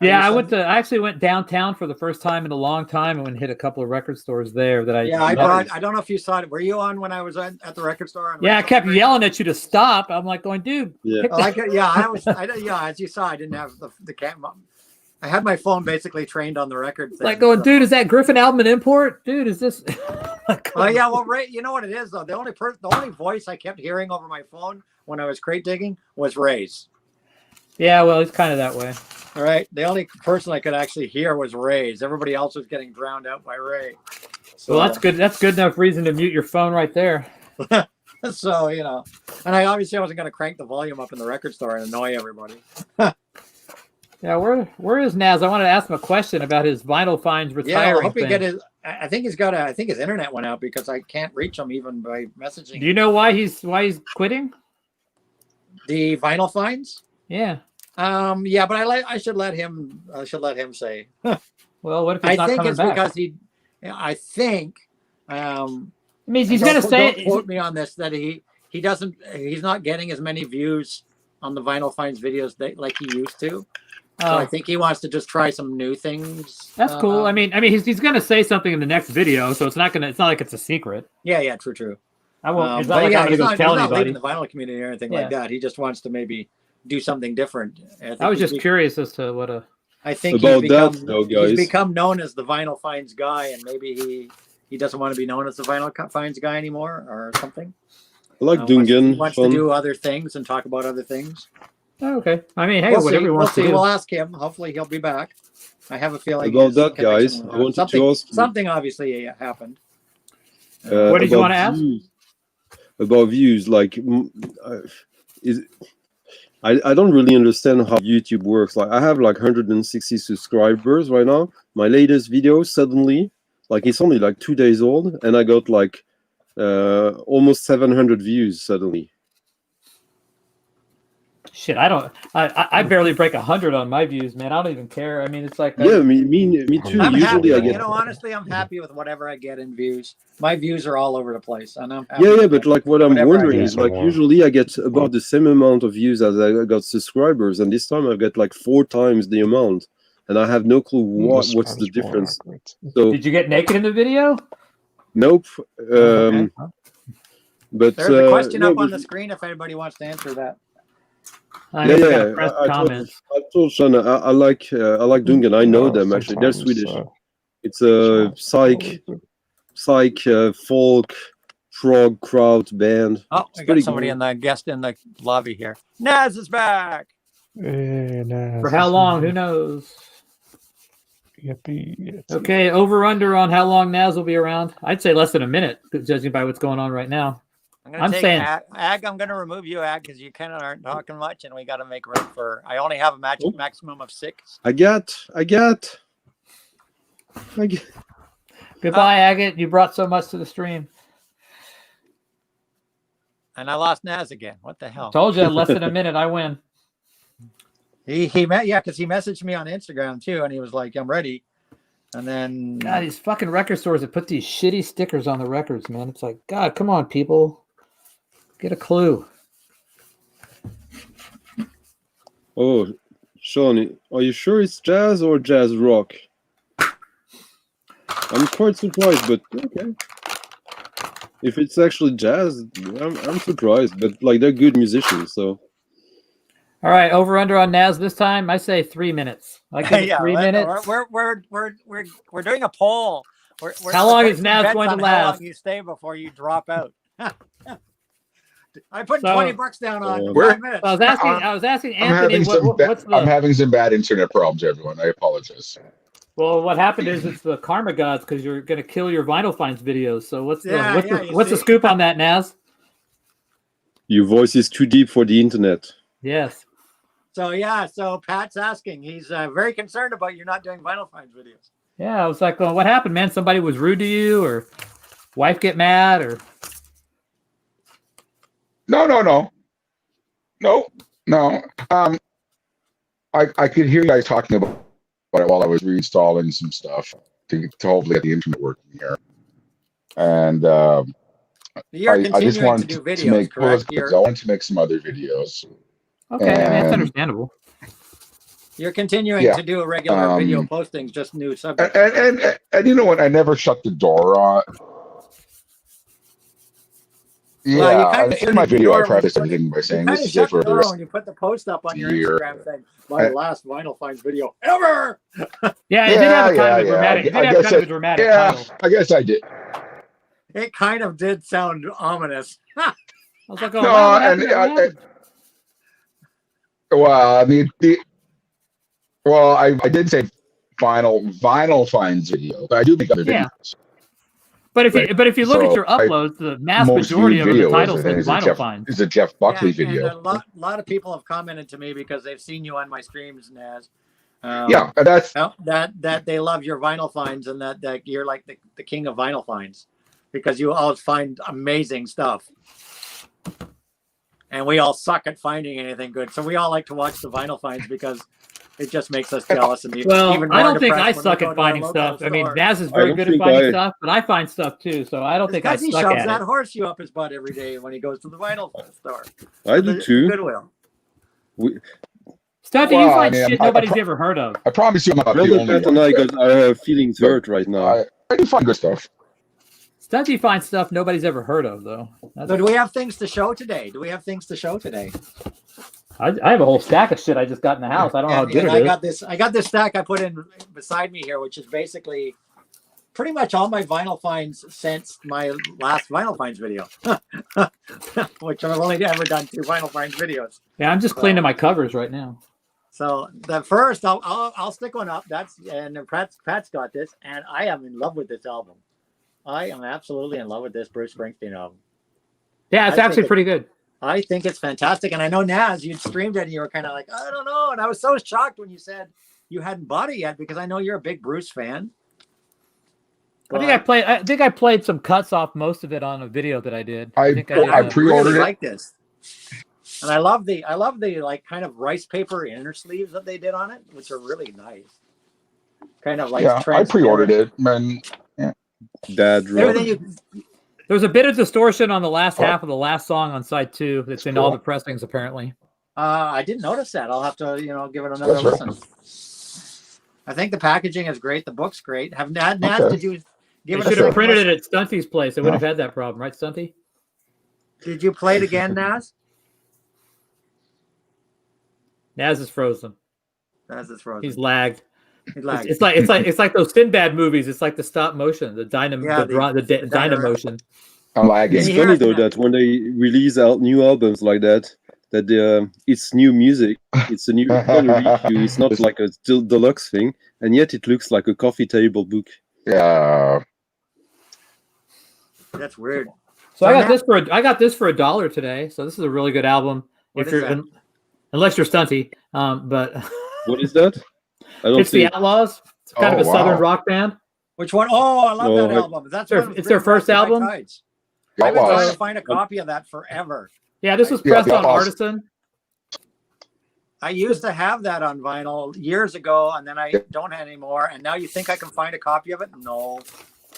yeah, I actually went downtown for the first time in a long time and hit a couple of record stores there that I I don't know if you saw it. Were you on when I was at the record store? I kept yelling at you to stop. I'm like going, dude. Yeah. As you saw, I didn't have the camera. I had my phone basically trained on the record thing. Like going, dude, is that Griffin album an import? Dude, is this? Oh yeah, well, Ray, you know what it is though. The only voice I kept hearing over my phone when I was crate digging was Ray's. Yeah, well, it's kind of that way. All right, the only person I could actually hear was Ray's. Everybody else was getting drowned out by Ray. So, Well, that's good. That's good enough reason to mute your phone right there. So you know, and I wasn't going to crank the volume up in the record store and annoy everybody. Yeah, where is Nazz? I wanted to ask him a question about his vinyl finds Yeah, retiring I hope he thing. get his. I think his internet went out because I can't reach him even by messaging. Do you know why he's quitting? The vinyl finds? Yeah. Yeah, but I should let him say. Well, what if he's I not think coming it's back? because I think. I mean, he's going to say. Don't quote me on this. That he's not getting as many views on the vinyl finds videos like he used to. So I think he wants to just try some new things. That's cool. I mean, he's going to say something in the next video, so it's not like it's a secret. Yeah, true. I won't. It's not But like yeah, I'm he's going to not, go tell he's not anybody. leaving the vinyl community or anything like that. He just wants to maybe do something different. I was just curious as to what a. I think About he's guys. become known as the vinyl finds guy, and maybe he doesn't want to be known as the vinyl finds guy anymore, or something. I like Dungan. He wants to do other things and talk about other things. Oh, okay. I mean, hey, We'll whatever see. he wants to do. We'll ask him. Hopefully, he'll be back. I have a feeling. About his that, guys, connection I wanted something, to ask you. something obviously happened. What did you want to ask? About views, like, I don't really understand how YouTube works. Like, I have like 160 subscribers right now. My latest video suddenly, like, it's only like 2 days old, and I got like almost 700 views suddenly. Shit, I barely break 100 on my views, man. I don't even care. I mean, it's like Yeah, me too. I'm happy. Usually I get. Honestly, I'm happy with whatever I get in views. My views are all over the place, and I'm happy Yeah, but like what I'm whatever I wondering get. is like usually I get about the same amount of views as I got subscribers, and this time I get like 4 times the amount, and I have no clue what's the difference. So Did you get naked in the video? nope. Okay. But There's a question no, up on but- the screen if anybody wants to answer that. I just gotta yeah. press I comments. told Sean I like Dungan. I know them actually. They're Swedish. It's a psych folk prog crowd band. Oh, It's I got pretty somebody good. in the guest in the lobby here. Nazz is back. For how long? Who knows? Yippee. Okay, over under on how long Nazz will be around. I'd say less than a minute, judging by what's going on right now. I'm saying Ag. I'm going to remove you, Ag, because you kind of aren't talking much, and we got to make room for. I only have a maximum of 6. I get. Goodbye, Agate. You brought so much to the stream. And I lost Nazz again. What the hell? Told you, less than a minute, I win. He met, yeah, because he messaged me on Instagram too, and he was like, "I'm ready," And then God, these fucking record stores that put these shitty stickers on the records, man. It's like, God, come on, people. Get a clue. Oh, Sean, are you sure it's jazz or jazz rock? I'm quite surprised, but okay. If it's actually jazz, I'm surprised. But like, they're good musicians, so. All right, over under on Nazz this time. I say 3 minutes. I give it 3 minutes. We're doing a poll. How long is placing Nazz bets going to on last? How long you stay before you drop out? I put So- $20 down on Where- 5 minutes. I was asking I'm Anthony, having what's the? I'm having some bad internet problems, everyone. I apologize. Well, what happened is it's the karma gods because you're going to kill your Vinyl Finds videos. So what's the Yeah, what's the see? scoop on that, Nazz? Your voice is too deep for the internet. Yes. So Pat's asking. He's very concerned about you not doing Vinyl Finds videos. Yeah, I was like, well, what happened, man? Somebody was rude to you, or wife get mad, or No. I could hear you guys talking about it while I was reinstalling some stuff to hopefully get the internet working here. And You're I continuing just wanted to do to videos, make correct? I wanted to make some other videos. okay, I mean, that's And- understandable. You're continuing Yeah, to do a regular video postings, just new subjects. And you know what? I never shut the door on. Yeah, Well, you kinda in shut my the video, door I when prefaced you put everything by You saying kind this of is shut it for the the door rest when you put the post up on your year. Instagram saying, my last Vinyl Finds video ever. Yeah, it did have a kind of a dramatic. It did I have guess kind of a dramatic Yeah, title. I guess I did. It kind of did sound ominous. I was like, oh, No, wow, what and happened? well, I mean, I did say vinyl finds video, but I do make other Yeah. videos. But if you look at So, your uploads, the mass Most majority viewed of the video title is says a Vinyl Jeff, Finds. is a Jeff Buckley And video. a lot of people have commented to me because they've seen you on my streams, Naz. Yeah, and that's That they love your Vinyl Finds and that you're like the king of Vinyl Finds because you always find amazing stuff. And we all suck at finding anything good. So we all like to watch the Vinyl Finds because it just makes us jealous. And Well, even I more don't think I depressed when we suck go at to our finding local stuff. I mean, store. Naz is I very don't good at think finding I- stuff, but I find stuff too. So I don't think I Because he suck shoves at that it. horseshoe up his butt every day when he goes to the vinyl store. I do The too. Goodwill. Stuff that you Well, find I mean, shit I nobody's pro- ever heard of. I promise you, I'm not the Brother only Pat and one. I got feelings hurt right now. I do find good stuff. Stuff you find stuff nobody's ever heard of, though. That's- So do we have things to show today? I have a whole stack of shit I just got in the house. I don't know how good And it I is. got this stack I put in beside me here, which is basically pretty much all my Vinyl Finds since my last Vinyl Finds video, which I've only ever done 2 Vinyl Finds videos. Yeah, I'm just cleaning my covers right now. So the first, I'll stick one up. And Pat's got this, and I am in love with this album. I am absolutely in love with this Bruce Springsteen album. Yeah, it's I actually think pretty good. I think it's fantastic. And I know, Naz, you'd streamed it and you were kind of like, I don't know. And I was so shocked when you said you hadn't bought it yet because I know you're a big Bruce fan. I think I played some cuts off most of it on a video that I did. I think did I a- pre-ordered really it. like this. And I love the like kind of rice paper inner sleeves that they did on it, which are really nice. Kind of like Yeah, I pre-ordered it, and Dad rock. Everything you There was a bit of distortion on the last half of the last song on side 2. That's in all the pressings, apparently. I didn't notice that. I'll have to, give it another That's right. listen. I think the packaging is great. The book's great. Naz, Okay. did you give They it a should have second printed listen? it at Stunty's place. They wouldn't have had that problem, right, Stunty? Did you play it again, Naz? Naz is frozen. Naz is frozen. He's lagged. He's lagging. It's like those Sinbad movies. It's like the stop motion, the dynamotion. I'm lagging. It's Yeah. funny though that when they release out new albums like that it's new music, it's a new issue. It's not like a deluxe thing, and yet it looks like a coffee table book. Yeah, That's weird. So I got this for $1 today. So this is a really good album. What If is you're that? unless you're Stunty, but What is that? I don't it's see the Outlaws. It's kind of a southern rock band. Which one? Oh, I love Oh, that I- album. That's It's one with it's their first Red album? Tides. I've been Outlaws. trying to find a copy of that forever. Yeah, this was Yeah, pressed the on Outlaws. Artisan. I used to have that on vinyl years ago, and then I don't anymore. And now you think I can find a copy of it? No.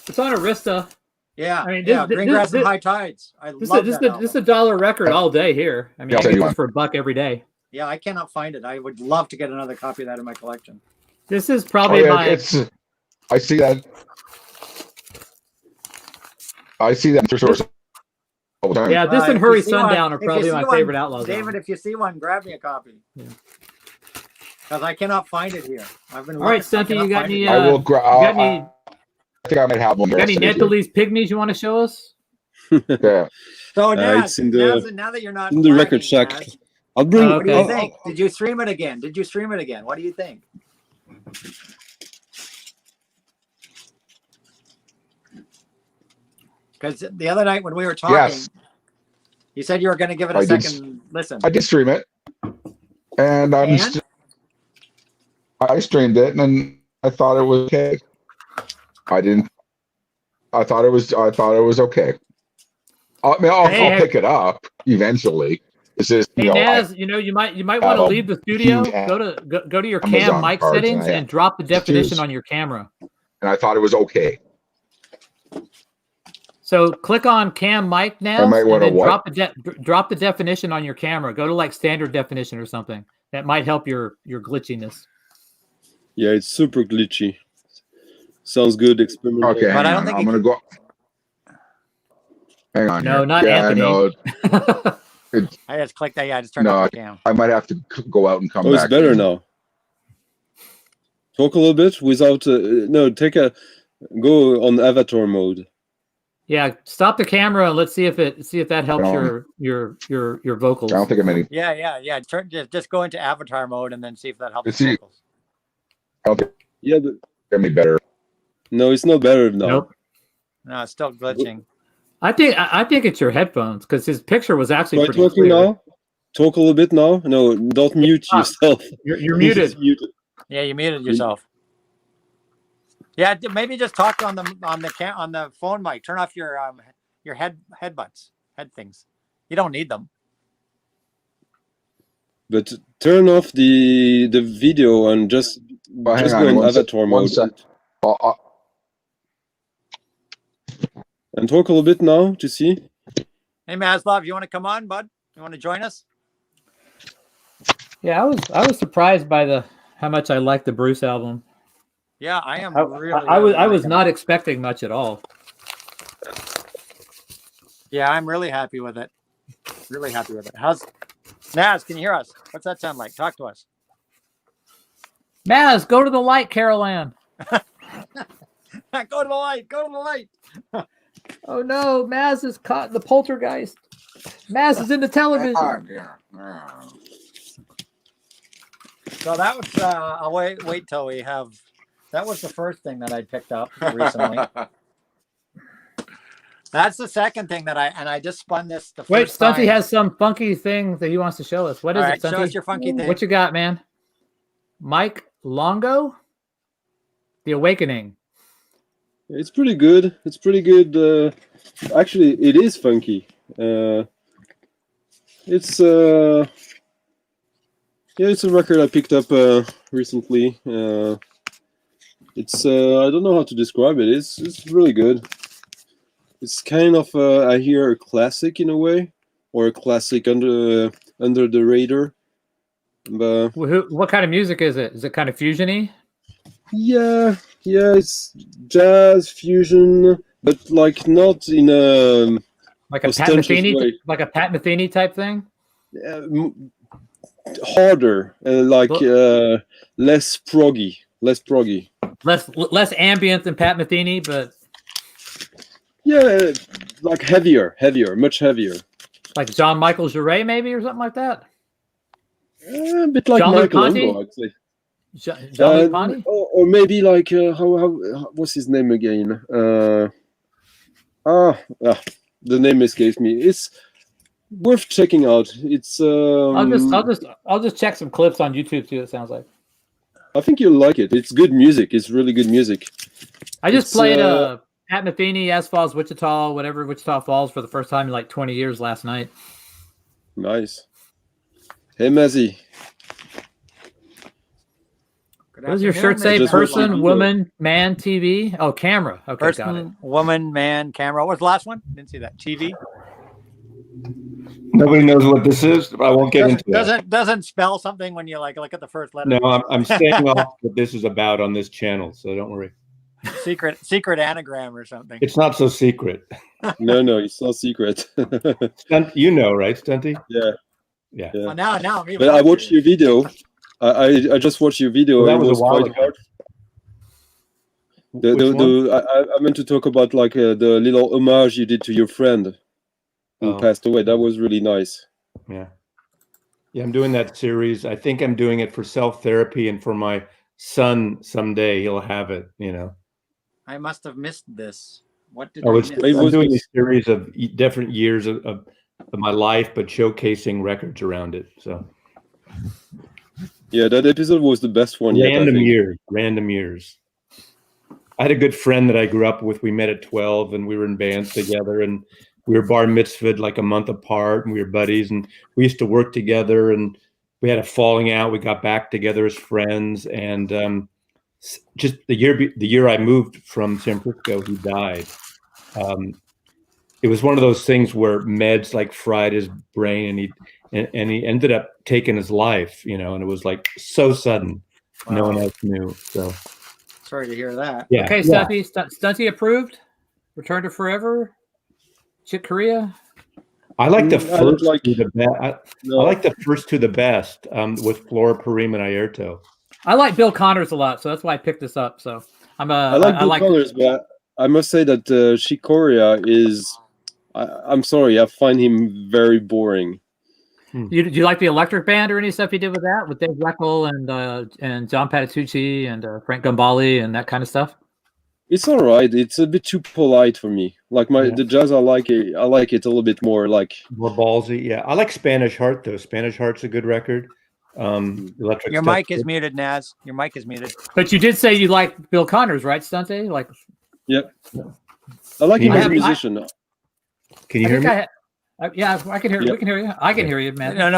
It's on Arista. Yeah, I mean, Green Grass and High Tides. I love that album. This is a $1 record all day here. I mean, I get this for $1 every day. Yeah, I cannot find it. I would love to get another copy of that in my collection. This is probably my. I see that. I see that for sure. All the time. Yeah, this and Hurry Sundown are probably my favorite Outlaws. David, if you see one, grab me a copy. Because I cannot find it here. I've been. All right, Stunty, you got any? I will grab. I think I might have one. Got any Netflix Pygmies you want to show us? Yeah. So now that you're not in the record shack, I'll bring. What do you think? Did you stream it again? What do you think? Because the other night when we were talking, you said you were going to give it a second listen. I did stream it, and I streamed it, and I thought it was okay. I thought it was okay. I mean, I'll pick it up eventually. It's just, Nazz, you might want to leave the studio, go to your cam mic settings and drop the definition on your camera. And I thought it was okay. So click on cam mic now, and then drop the definition on your camera. Go to like standard definition or something. That might help your glitchiness. Yeah, it's super glitchy. Sounds good. Experimental. Okay, but I don't think I'm gonna go. Hang on. No, here. not Anthony. No. I just clicked that. Yeah, I just turned off the cam. I might have to go out and come back. Oh, it's better now. Talk a little bit without. Go on avatar mode. Yeah, stop the camera and let's see if that helps your vocals. I don't think I'm any. Yeah. Just go into avatar mode and then see if that helps. Vocals. I don't think. Yeah, but any better. No, it's not better now. Nope. No, it's still glitching. I think it's your headphones because his picture was actually pretty talking clear. Now. Talk a little bit now. No, don't mute yourself. You're muted. Yeah, you muted yourself. Yeah, maybe just talk on the phone mic. Turn off your head things. You don't need them. But turn off the video and just go in avatar mode. And talk a little bit now to see. Hey, Maslov, you want to come on, bud? You want to join us? Yeah, I was surprised by how much I liked the Bruce album. Yeah, I am. I was not expecting much at all. Yeah, I'm really happy with it. Really happy with it. How's Nazz? Can you hear us? What's that sound like? Talk to us. Nazz, go to the light, Carol Ann. Go to the light. Go to the light. Oh no, Maz is caught in the poltergeist. Maz is in the television. So that was I'll wait till we have. That was the first thing that I picked up recently. That's the second thing that I just spun this. Wait, Stunty has some funky thing that he wants to show us. What is it, Stunty? Show us your funky thing. What you got, man? Mike Longo, The Awakening. It's pretty good. Actually, it is funky. It's a record I picked up recently. It's I don't know how to describe it. It's really good. It's kind of I hear a classic in a way, or a classic under the radar. But what kind of music is it? Is it kind of fusion-y? Yeah, it's jazz fusion, but like not in a like a Pat Metheny type thing. Harder, less proggy, less ambient than Pat Metheny, but yeah, like heavier, much heavier. Like Jean-Michel Jarre, maybe, or something like that. A bit like Michael Longo, I'd say. Or maybe like how what's his name again? The name escapes me. It's worth checking out. It's I'll just check some clips on YouTube, see what it sounds like. I think you'll like it. It's good music. It's really good music. I just played Pat Metheny, As Falls Wichita, whatever Wichita Falls for the first time in like 20 years last night. Nice. Hey Mazzy. Good What does your afternoon, shirt say? Mr. Just watched Person, the video. woman, man, TV. Oh, camera. Okay, got it. Person, woman, man, camera. What was the last one? Didn't see that. TV. Nobody knows what this is. I won't get into that. Doesn't spell something when you like look at the first letter. No, I'm staying off what this is about on this channel, so don't worry. Secret anagram or something. It's not so secret. No, it's not secret. Stunt, you know, right, Stunty? Yeah. Yeah. Well, now I'm even. But I watched your video. I just watched your video. Well, that it was a while quite ago. hard. Which one? I meant to talk about like the little homage you did to your friend who Oh. passed away. That was really nice. Yeah. Yeah, I'm doing that series. I think I'm doing it for self-therapy and for my son someday. He'll have it, you know. I must have missed this. What did Oh, I it's, miss? It I'm was- doing a series of different years of my life, but showcasing records around it. So Yeah, that episode was the best one yet. I think. random years. I had a good friend that I grew up with. We met at 12 and we were in bands together, and we were bar mitzvahed like a month apart, and we were buddies, and we used to work together, and we had a falling out. We got back together as friends, and just the year I moved from San Francisco, he died. It was one of those things where meds like fried his brain, and he ended up taking his life, you know, and it was like so sudden. No one else knew. So Sorry to hear that. yeah. Okay, yeah. Stunty approved. Return to Forever. Chick Corea. I like the I don't first like- to the best. No. I like the first to the best with Flora Purim and Ayrto. I like Bill Connors a lot, so that's why I picked this up. So I'm I like Bill Connors, but I must say that Shikoria is. I'm sorry, I find him very boring. Do you like the Electric Band or any stuff he did with that, with Dave Weckl and John Patitucci and Frank Gambale and that kind of stuff? It's all right. It's a bit too polite for me. Like the jazz, I like it a little bit more. Like More ballsy. Yeah. I like Spanish Heart, though. Spanish Heart's a good record. Electric Your Stuff mic is good. muted, Naz. Your mic is muted. But you did say you like Bill Connors, right, Stunty? Like, I like him I as a have- musician. Can you I hear think me? yeah, I can hear. Yeah. We can hear you. I can hear you, man. No,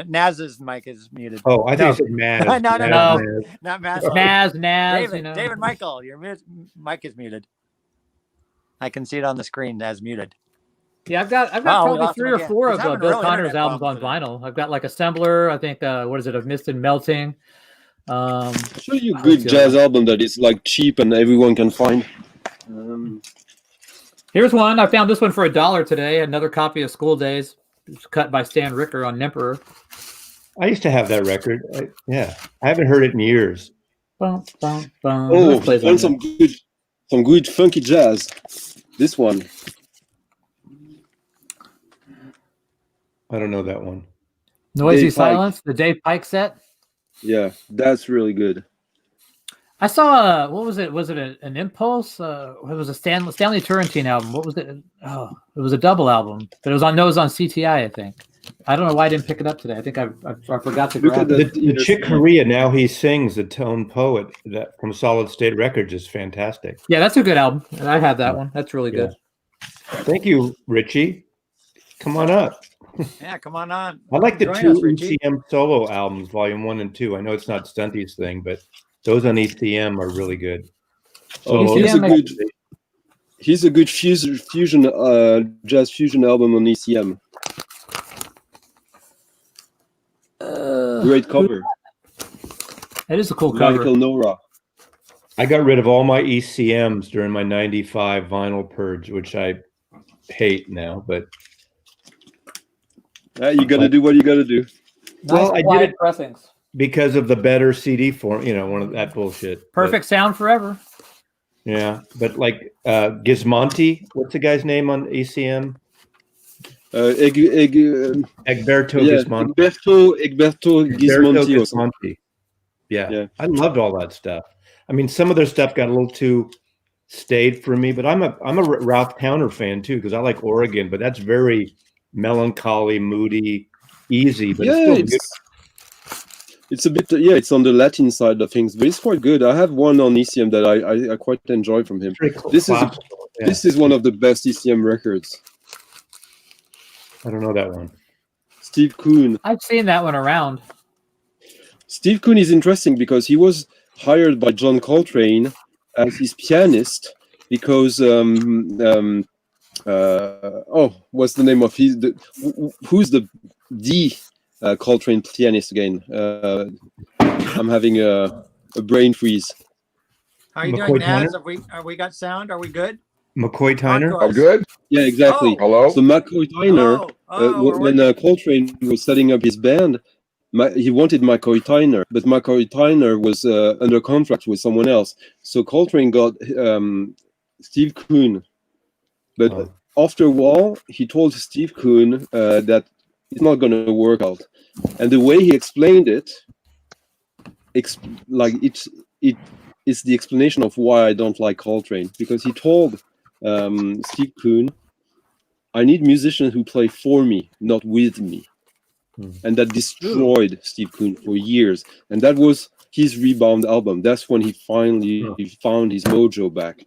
Naz's mic is muted. Oh, I think you said Mad. No, Mad, no. Mad. Not Naz. Naz, David, you know. David Michael, your mic is muted. I can see it on the screen as muted. Yeah, I've got Oh, we probably lost 3 him or again. 4 He's of having Bill real Connors internet albums on problems vinyl. I've got like Assembler. I think what is it? Of Mist and Melting. Show you a good jazz album that is like cheap and everyone can find. Here's one. I found this one for $1 today. Another copy of School Days, cut by Stan Ricker on Emperor. I used to have that record. I haven't heard it in years. Bum, bum, bum. Oh, Let's play and some good funky jazz. This one. I don't know that one. Noisy Dave Pike. Silence, the Dave Pike set. Yeah, that's really good. I saw what was it? Was it an Impulse? It was a Stanley Turrentine album. What was it? Oh, it was a double album, but it was on CTI, I think. I don't know why I didn't pick it up today. I think I forgot to Look at grab it. the- The Chick Corea, Now He Sings, the Tone Poet that from Solid State Records is fantastic. Yeah, that's a good album. I have that one. That's really good. Thank you, Richie. Come on up. Yeah, come on. I like the Join 2 us, Richie. ECM solo albums, Volume 1 and 2. I know it's not Stunty's thing, but those on ECM are really good. Oh, ECM he's a good fusion jazz fusion album on ECM. Great cover. It is a cool cover. Michael Nora. I got rid of all my ECMs during my 95 vinyl purge, which I hate now, but You gotta do what you gotta do. Well, I did quiet it- pressings. because of the better CD form, one of that bullshit. Perfect sound forever. But, yeah, but like Gismonti, what's the guy's name on ECM? Egberto Gismonti. Egberto Gismonti. or something. Gismonti. Yeah. Yeah. I loved all that stuff. I mean, some of their stuff got a little too staid for me, but I'm a Ralph Towner fan too because I like Oregon, but that's very melancholy, moody, easy, but Yeah, it's still good. it's a bit. Yeah, it's on the Latin side of things, but it's quite good. I have one on ECM that I quite enjoy from him. Very This is classical, yeah. This is one of the best ECM records. I don't know that one. Steve Kuhn. I've seen that one around. Steve Kuhn is interesting because he was hired by John Coltrane as his pianist because what's the name of who's the Coltrane pianist again? I'm having a brain freeze. How are you McCoy doing, Naz? Tyner? Have we got sound? Are we good? McCoy Tyner. Marcos. I'm good. Yeah, exactly. Oh. Hello. So McCoy Tyner, when Coltrane was setting up his band, he wanted McCoy Tyner, but McCoy Tyner was under contract with someone else. So Coltrane got Steve Kuhn. But after a while, he told Steve Kuhn that it's not going to work out. And the way he explained it, it's the explanation of why I don't like Coltrane. Because he told Steve Kuhn, I need musicians who play for me, not with me. And that destroyed Steve Kuhn for years. And that was his Rebound album. That's when he finally found his mojo back.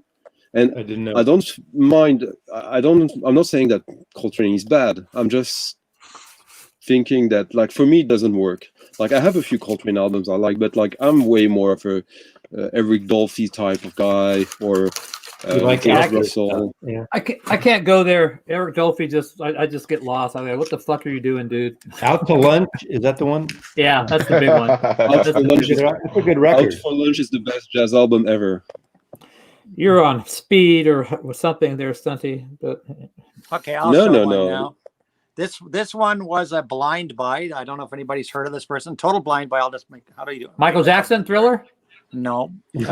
And I didn't know. I don't mind. I'm not saying that Coltrane is bad. I'm just thinking that, like, for me, it doesn't work. Like, I have a few Coltrane albums I like, but like, I'm way more of a Eric Dolphy type of guy, or like George accurate Russell. stuff. Yeah. I can't go there. Eric Dolphy I just get lost. I'm like, what the fuck are you doing, dude? Out to Lunch, is that the one? Yeah, that's the big one. Out for Lunch is, That's a good Out record. for Lunch is the best jazz album ever. You're on speed or something there, Stunty. But Okay, I'll show one now. This one was a blind buy. I don't know if anybody's heard of this person. Total blind buy. I'll just make. How do you do it? Michael Jackson, Thriller. No. It's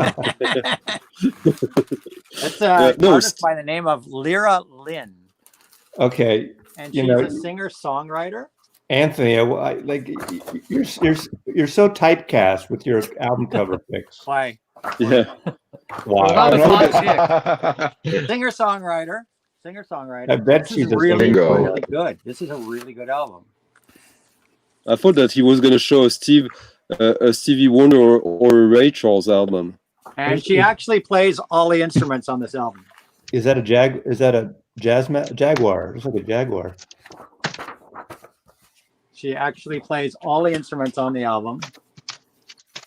an artist by the name of Lyra Lynn, Okay, and You she's know- a singer-songwriter. Anthony, like you're so typecast with your album cover picks. Why? Yeah. Wow. Well, that was hot Singer-songwriter. I bet This she's is a really, Bingo. really good. This is a really good album. I thought that he was going to show a Stevie Wonder or a Ray Charles album. And she actually plays all the instruments on this album. Is that a Jaguar? It's like a Jaguar. She actually plays all the instruments on the album.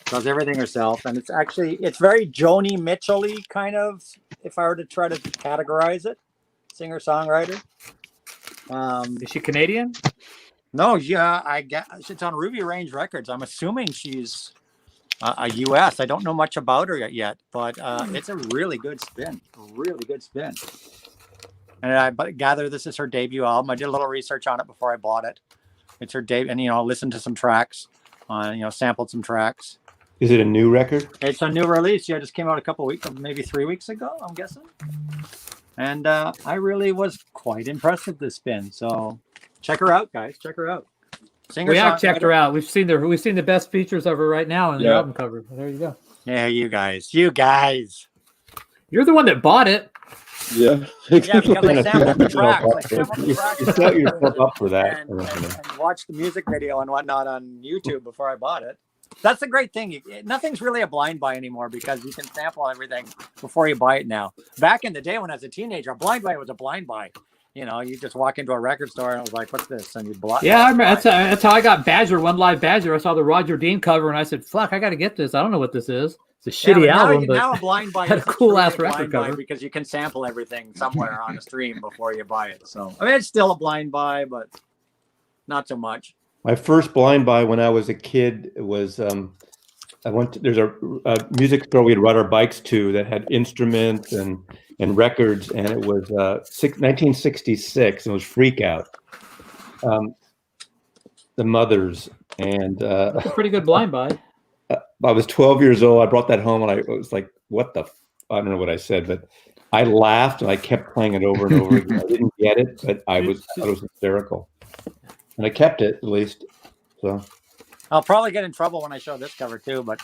Does everything herself. And it's very Joni Mitchell-y kind of, if I were to try to categorize it. Singer-songwriter. Is she Canadian? No, yeah, I guess it's on Ruby Range Records. I'm assuming she's a U.S. I don't know much about her yet, but it's a really good spin. And I gather this is her debut album. I did a little research on it before I bought it. It's her debut, and listened to some tracks, sampled some tracks. Is it a new record? It's a new release. Yeah, it just came out a couple weeks, maybe 3 weeks ago, I'm guessing. And I really was quite impressed with this spin. So check her out, guys. Check her out. We have checked her out. We've seen the best features of her right now in the Yeah. album cover. There you go. Yeah, you guys. You're the one that bought it. Yeah. Yeah, because I sampled the tracks. You set yourself up for that. and watched the music video and whatnot on YouTube before I bought it. That's the great thing. Nothing's really a blind buy anymore because you can sample everything before you buy it now. Back in the day when I was a teenager, a blind buy was a blind buy. You just walk into a record store and it was like, what's this? And you buy. Yeah, I remember. That's how I got Badger, One Live Badger. I saw the Roger Dean cover and I said, fuck, I got to get this. I don't know what this is. It's a shitty album, but now a blind buy had a is cool ass truly a record blind buy cover. because you can sample everything somewhere on a stream before you buy it. So I mean, it's still a blind buy, but not so much. My first blind buy when I was a kid was there's a music store we'd ride our bikes to that had instruments and records, and it was 1966. It was Freak Out. The Mothers, and That's a pretty good blind buy. I was 12 years old. I brought that home, and I was like, "What the?" I don't know what I said, but I laughed and I kept playing it over and over again. I didn't get it, but I thought it was hysterical, and I kept it at least. So I'll probably get in trouble when I show this cover too, but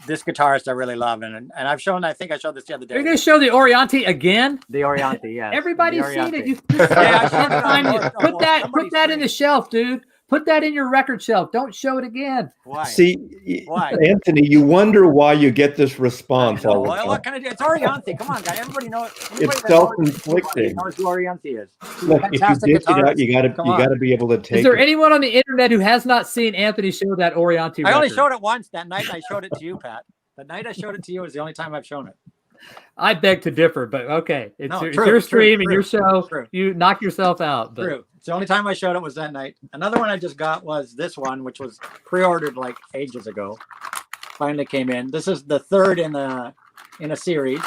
this guitarist I really love, and I think I showed this the other Are you day. going to show the Orianti again? The Orianti, yeah. Everybody's seen it. I showed it on- Put that somebody's in the shelf, dude. Put that in your record shelf. Don't show it again. Why? see, Why? Anthony, you wonder why you get this response all the Well, time. what can I do? It's Orianti. Come on, guys. Everybody knows. It's self-inflicting. Knows who Orianti is. Look, if you Fantastic dish it out, guitarist. you Come on. got to be able to take Is there it. anyone on the internet who has not seen Anthony show that Orianti I only record? showed it once that night. I showed it to you, Pat. The night I showed it to you was the only time I've shown it. I beg to differ, but okay. It's, No, it's true, your true, stream and true, your show. true. You knock yourself out. But True. It's the only time I showed it was that night. Another one I just got was this one, which was pre-ordered like ages ago. Finally came in. This is the third in a series.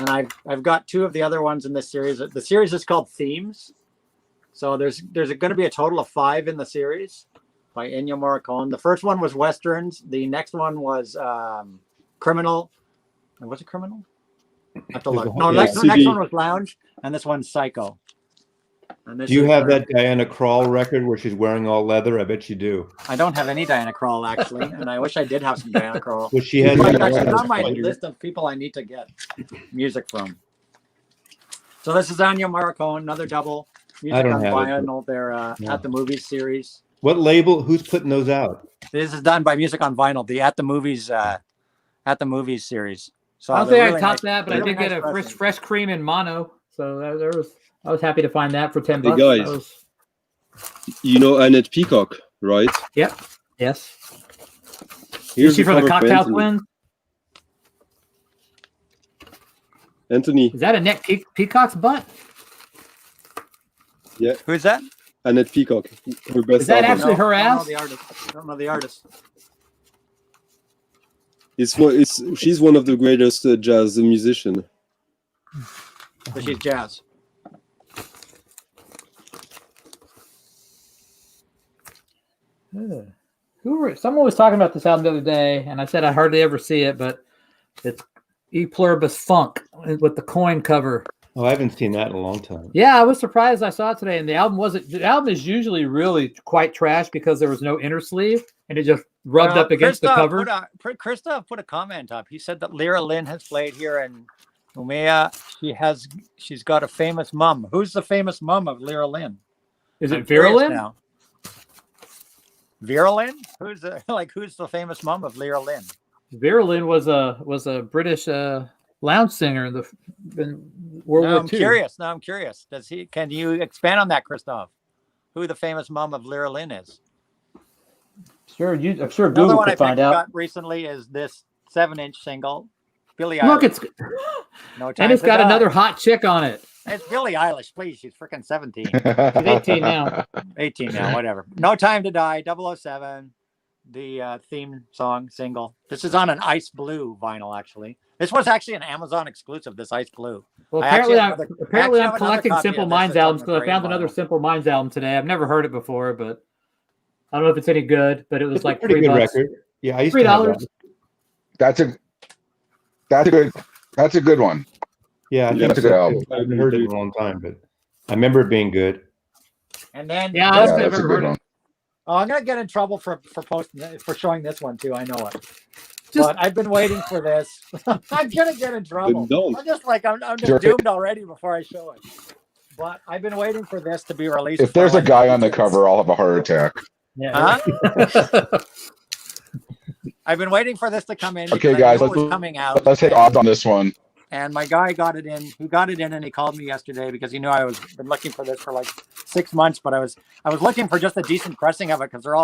And I've got two of the other ones in this series. The series is called Themes. So there's going to be a total of 5 in the series by Ennio Morricone. The first one was Westerns. The next one was Criminal. Was it Criminal? I have to look. No, the next one was Lounge, and this one's Psycho. And this Do you have that Diana Krall record where she's wearing all leather? I bet you do. I don't have any Diana Krall, actually, and I wish I did have some Diana Krall. Well, she has. She's on my list of people I need to get music from. So this is Ennio Morricone, another double. Music on Vinyl. They're At the Movies series. What label? Who's putting those out? This is done by Music on Vinyl. The At the Movies series. So I don't think really I topped that, but I did get a fresh cream in mono. So I was happy to find that for $10. Hey guys, you know Annette Peacock, right? Yep. Yes. Here's Is she from the cover for Cocktail Anthony. Twins? Anthony. Is that Annette Peacock's butt? Yeah. Who's that? Annette Peacock. Her best Is that album. actually her I ass? don't know the artist. She's one of the greatest jazz musicians. But she's jazz. Someone was talking about this album the other day, and I said I hardly ever see it, but it's E Pluribus Funk with the coin cover. Oh, I haven't seen that in a long time. Yeah, I was surprised I saw it today, and the album is usually really quite trash because there was no inner sleeve, and it just rubbed up against the cover. Christoph put a comment up. He said that Lyra Lynn has played here in Umea. She's got a famous mum. Who's the famous mum of Lyra Lynn? Is it Vera Lynn? Now. Vera Lynn? Who's the famous mum of Lyra Lynn? Vera Lynn was a British lounge singer in World War II. Now I'm curious. Can you expand on that, Christoph? Who the famous mum of Lyra Lynn is? Sure, I'm sure Another Google one I could find out. got recently is this 7-inch single. Billie Look, Eilish. it's got another hot chick on it. It's Billie Eilish, please. She's freaking 17. She's 18 now. 18 now, whatever. No Time to Die, 007, the theme song single. This is on an ice blue vinyl, actually. This was actually an Amazon exclusive, this ice blue. Well, I apparently actually I'm have collecting another copy Simple of this Minds that's on albums the because I gray found another vinyl. Simple Minds album today. I've never heard it before, but I don't know if it's any good, but it was It's like a pretty $3. good record. Yeah, I used to have $3. that. That's a good one. Yeah, I think That's a good album. I haven't heard it in a long time, but I remember it being good. And then Yeah, I Yeah, never that's a heard good it. one. oh, I'm gonna get in trouble for showing this one too. I know it. Just- But I've been waiting for this. I'm gonna get in trouble. don't. I'm just Sure. doomed already before I show it. But I've been waiting for this to be released. If there's for a guy on the cover, I'll have a heart attack. Yeah. Huh? I've been waiting for this to come in. Okay, because I guys, knew it was coming out. Let's take odds on this one. And my guy got it in. He got it in, and he called me yesterday because he knew I was been looking for this for like 6 months. But I was looking for just a decent pressing of it because they're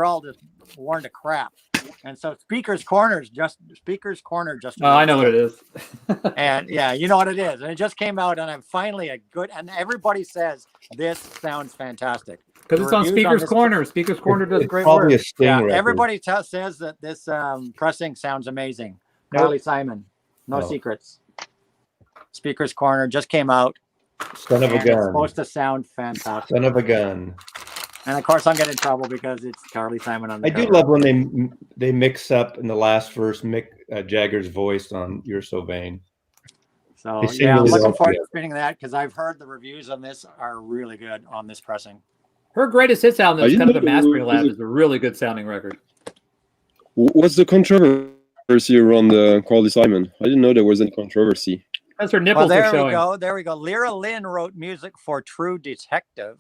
all just worn to crap. And so Speaker's Corner just. Oh, I know what it is. And yeah, you know what it is. And it just came out, and I'm finally and everybody says this sounds fantastic. Because it's on Reviews Speaker's this- Corner. Speaker's Corner does It's great probably work. a Sting record. Everybody says that this pressing sounds amazing. Carly Simon, No Oh. Secrets. Speaker's Corner just came out. Son of a and it's gun. supposed to sound fantastic. Son of a gun. And of course, I'm getting in trouble because it's Carly Simon on the I do cover. love when they mix up in the last verse Mick Jagger's voice on "You're So Vain." So They seem yeah, I'm really looking well forward to together. spinning that because I've heard the reviews on this are really good on this pressing. Her greatest hits album I is didn't kind of the know there Mastering was Lab a- is a really good sounding record. What's the controversy around Carly Simon? I didn't know there was any controversy. Because her Well, nipples are there we showing. go. There we go. Lyra Lynn wrote music for True Detective.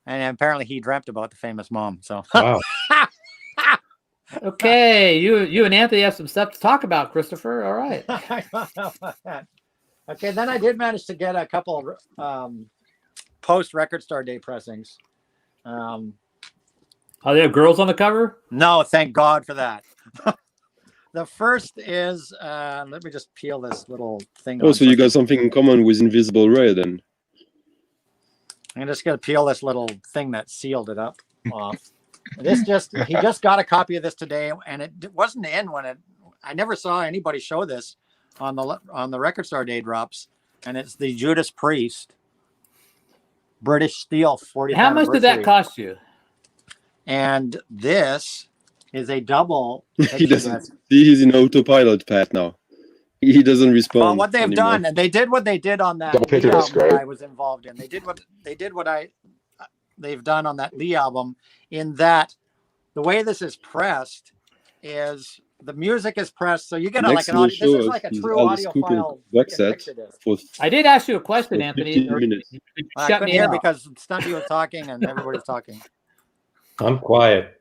And apparently he dreamt about the famous mom. So Wow. Okay, you and Anthony have some stuff to talk about, Christopher. All right. Okay, then I did manage to get a couple post Record Store Day pressings. Oh, they have girls on the cover? No, thank God for that. The first is, let me just peel this little thing. Oh, so you got something in common with Invisible Ray then? I'm just going to peel this little thing that sealed it up off. He just got a copy of this today, and it wasn't in when I never saw anybody show this on the Record Store Day drops, and it's the Judas Priest British Steel 40th How much did that anniversary. cost you? And this is a double. He doesn't. He's in autopilot, Pat. Now he doesn't respond. Well, what they've anymore. done, and they did what they did on that Double picture Lee disc, album that right? I was involved in. They've done on that Lee album, in that the way this is pressed is the music is pressed, so you get Next like an audio. we'll This is show like a us true Alice audiophile Cooper wax set picture disc. for I did ask you a question, for Anthony. 15 minutes. You I shut couldn't me hear out. because Stunty was talking and everybody's talking. I'm quiet.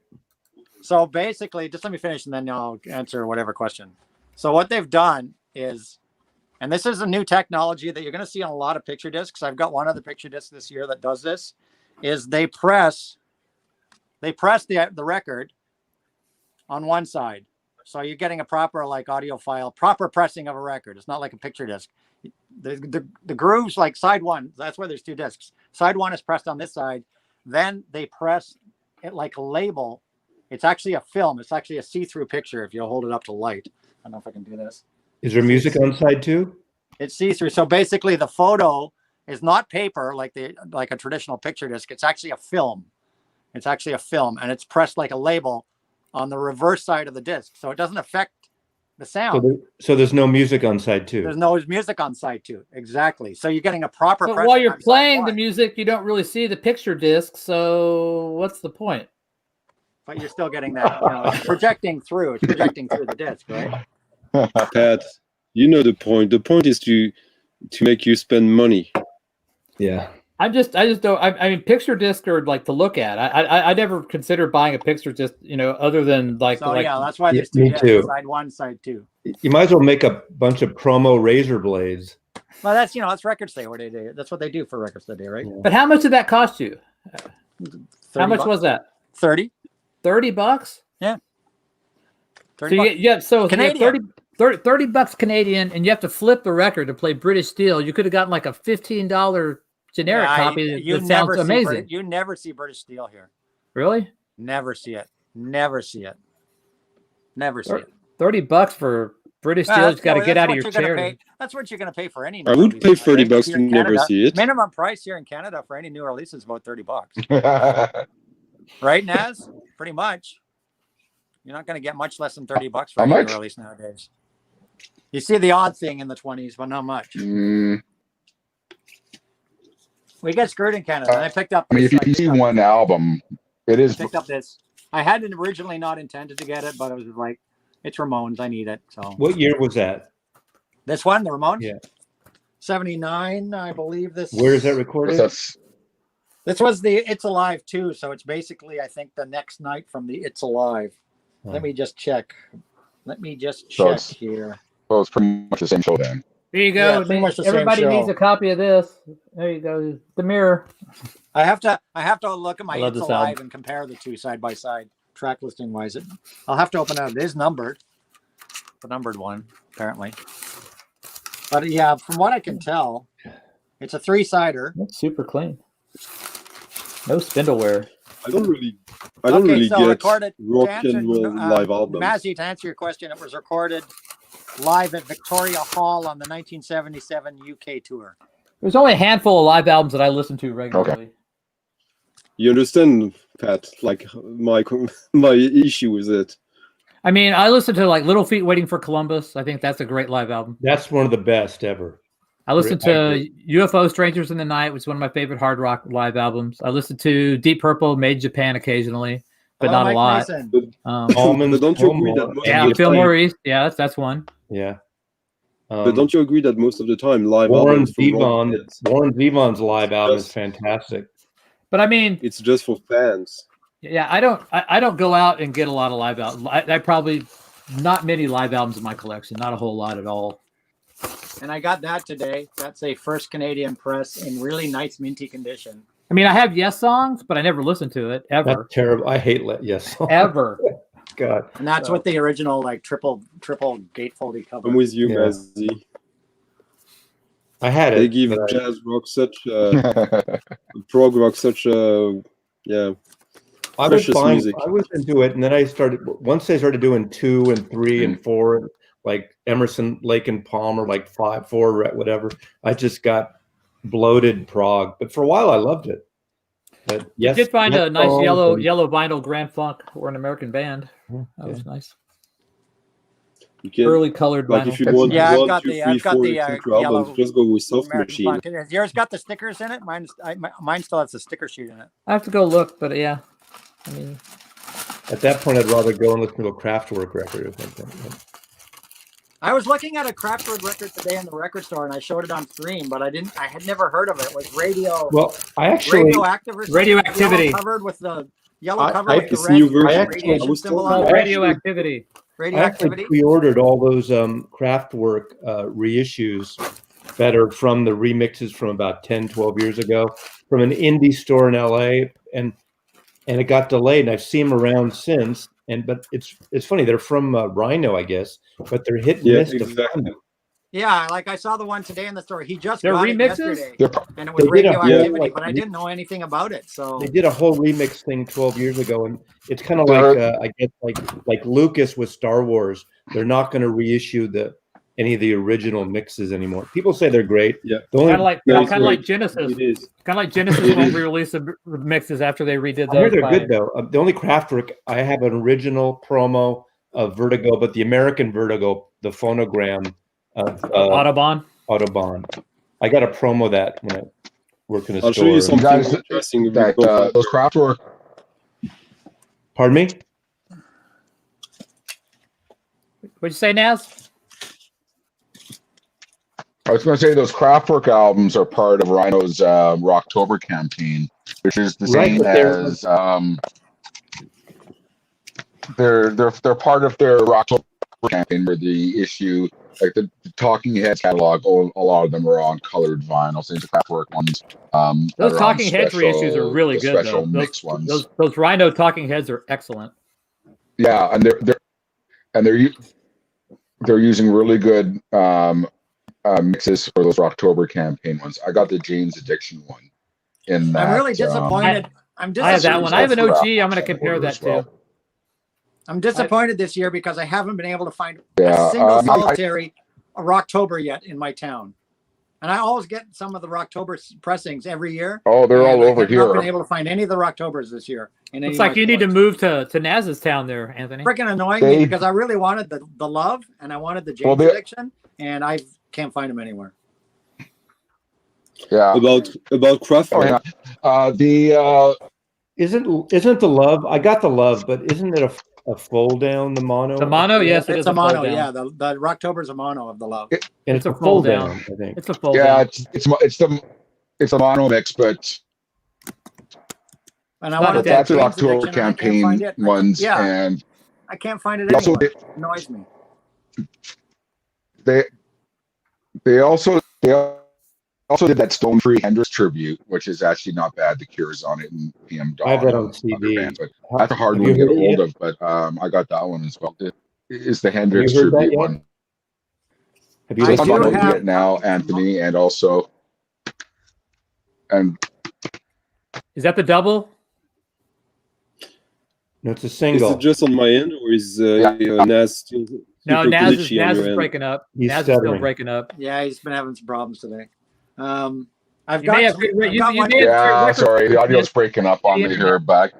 So basically, just let me finish and then I'll answer whatever question. So what they've done is, and this is a new technology that you're going to see on a lot of picture discs. I've got one other picture disc this year that does this. Is they press the record on one side, so you're getting a proper like audiophile, proper pressing of a record. It's not like a picture disc. The grooves, like side one, that's why there's two discs. Side one is pressed on this side, then they press it like a label. It's actually a film. It's actually a see-through picture if you hold it up to light. I don't know if I can do this. Is there music on side too? It's see-through. So basically the photo is not paper like a traditional picture disc. It's actually a film. It's actually a film, and it's pressed like a label on the reverse side of the disc. So it doesn't affect the sound. So there's no music on side two. There's no music on side two. Exactly. So you're getting a proper But pressing while you're on side playing the one, music, you don't really see the picture disc. So what's the point? but you're still getting that, it's projecting through. It's projecting through the disc, right? Pat, you know the point. The point is to make you spend money. Yeah. I just don't. I mean, picture discs are like to look at. I never considered buying a picture disc, other than like. So like, yeah, that's why there's Me two discs, too. side one, side two. You might as well make a bunch of promo razor blades. Well, that's that's Records Day. What they do. That's what they do for Records Day, right? But how much did that cost you? How much was that? 30. $30? Yeah. So you get Canadian. 30 bucks Canadian, and you have to flip the record to play British Steel. You could have gotten like a $15 generic copy that sounds amazing. You never see British Steel here. Really? Never see it. Never see it. Never see it. $30 for British Steel. You got to get out of your chair. That's what you're going to pay for any. I would pay $30 to never see it. Minimum price here in Canada for any new release is about $30. Right, Nazz? Pretty much. You're not going to get much less than $30 for any new release nowadays. You see the odd thing in the 20s, but not much. We get screwed in Canada. And I picked up. I mean, if you see one album, it is. Picked up this. I hadn't originally not intended to get it, but I was like, it's Ramones. I need it. So. What year was that? This one, the Ramones? Yeah. 79, I believe. Where is that recorded? This was the It's Alive 2, so it's basically, I think, the next night from the It's Alive. Let me just check. Here. Well, it's pretty much the same show then. There you go. Yeah, pretty much the same Everybody show. needs a copy of this. There you go. The mirror. I have to look at my I love It's this Alive album. and compare the two side by side, track listing wise. I'll have to open it. It is numbered. The numbered one, apparently. But yeah, from what I can tell, it's a 3-sider. That's super clean. No spindle wear. I don't really get recorded, rock and roll live albums. Mazzy, to answer your question, it was recorded live at Victoria Hall on the 1977 UK tour. There's only a handful of live albums that I listen to regularly. Okay. You understand, Pat? Like my issue with it. I mean, I listen to like Little Feat Waiting for Columbus. I think that's a great live album. That's one of the best ever. I listened to UFO Strangers in the Night, which is one of my favorite hard rock live albums. I listened to Deep Purple, Made in Japan occasionally, but not Mike a lot. Mason. Almonds, But don't you agree that most Yeah, of the Phil time, Maurice. Yeah, that's one. Yeah. but don't you agree that most of the time live Warren albums from rock Zevon's live album is Yes. fantastic. But I mean, it's just for fans. yeah, I don't go out and get a lot of live albums. I probably not many live albums in my collection, not a whole lot at all. And I got that today. That's a first Canadian press in really nice minty condition. I mean, I have Yes songs, but I never listened to it ever. That's terrible. I hate Yes. Ever. God. And that's what the original like triple gatefoldy cover. I'm with you, Yeah. Mazzy. I had it. They give but jazz rock such prog rock such yeah. I was precious fine. music. I was into it, and then I started. Once they started doing 2 and 3 and 4, like Emerson, Lake and Palmer, like 5, 4, whatever. I just got bloated prog. But for a while, I loved it. But You yes, did find Yes a nice songs yellow and- vinyl Grand Funk or an American band. That was nice. You can, Early colored like vinyl. if you want Yeah, I've 1, got 2, the 3, I've got 4, the etc. albums, yellow just go with Soft American Machine. Funk. Has yours got the stickers in it? Mine still has the sticker sheet in it. I have to go look, but yeah. I mean, At that point, I'd rather go and listen to a Kraftwerk record or something. I was looking at a Kraftwerk record today in the record store, and I showed it on stream, but I had never heard of it. It was Well, I actually radioactive or something? Radioactivity. Yellow covered with the yellow cover I- with the it's red new version. radiation I was symbol talking on called it. about- radioactivity. I actually Radioactivity. pre-ordered all those Kraftwerk reissues that are from the remixes from about 10, 12 years ago from an indie store in LA, and it got delayed, and I've seen them around since. But it's funny, they're from Rhino, I guess, but they're hit and Yeah, miss to exactly. find them. Yeah, like I saw the one today in the store. He just They're got it remixes? yesterday, and it was They did a radioactivity, whole, but I didn't know anything about it. So They did a whole remix thing 12 years ago, and it's kind of like I guess like Lucas with Star Wars. They're not going to reissue any of the original mixes anymore. People say they're great. Yeah. The only, Kind of like No, it's kind of like great. Genesis. It is. Kind of like Genesis It won't is. re-release the mixes after they redid I hear those. they're by- good though. The only Kraftwerk, I have an original promo of Vertigo, but the American Vertigo, the phonogram of Autobahn. Autobahn. I got a promo that when I work in a I'll store. show you something guys, interesting. that those Kraftwerk. Pardon me? What'd you say, Naz? I was going to say those Kraftwerk albums are part of Rhino's Rocktober campaign, which is the Right, same but they're- as they're part of their Rocktober campaign, where the issue, like the Talking Heads catalog, a lot of them are on colored vinyl. Same as the Kraftwerk ones. that Those are on Talking Heads reissues are really the good, special though. mix ones. Those Rhino Talking Heads are excellent. Yeah, and they're using really good mixes for those Rocktober campaign ones. I got the Jane's Addiction one in that. I'm really disappointed. I'm I have that disappointed. one. I have an That's OG. Kraftwerk I'm going to compare order that as well. to. I'm disappointed this year because I haven't been able to find Yeah, a single I- solitary Rocktober yet in my town. And I always get some of the Rocktober pressings every year. Oh, they're all and over I have not been here. able to find any of the Rocktobers this year. In Looks like you need to move to Naz's town there, Anthony. Freaking annoying They- me because I really wanted the love and I wanted the James Well, they- Addiction, and I can't find them anywhere. Yeah. About Kraftwerk. Oh, yeah. Isn't the love? I got the love, but isn't it a fold down the mono? The mono, yes, it It's is a mono, fold down. yeah. The Rocktober's a mono of the love. And It's it's a a fold fold down. down. I think. It's a fold Yeah, down. it's a mono mix, but And I Not wanted a that's that the James October Addiction, and I can't campaign find it. ones, Yeah, and I can't find it they also anywhere. did, It annoys me. they also did that Stone Free Hendrix tribute, which is actually not bad. The Cure's on it and PM Dawn. I have that on and CD. other bands, but that's a hard Have one to you get a heard it hold of. But I got that one as well. It is the Hendrix heard that tribute yet? one. Have you I So listened I'm do on to it? have- it now, Anthony, and also Is that the double? No, it's a Is single. it just on my end, or is Naz still No, super Naz glitchy on is your end? breaking up. He's Naz is still stuttering. breaking up. Yeah, he's been having some problems today. I've You got, may have- I've you- got you one. may have- yeah, record- sorry, the audio's breaking up on me here, back.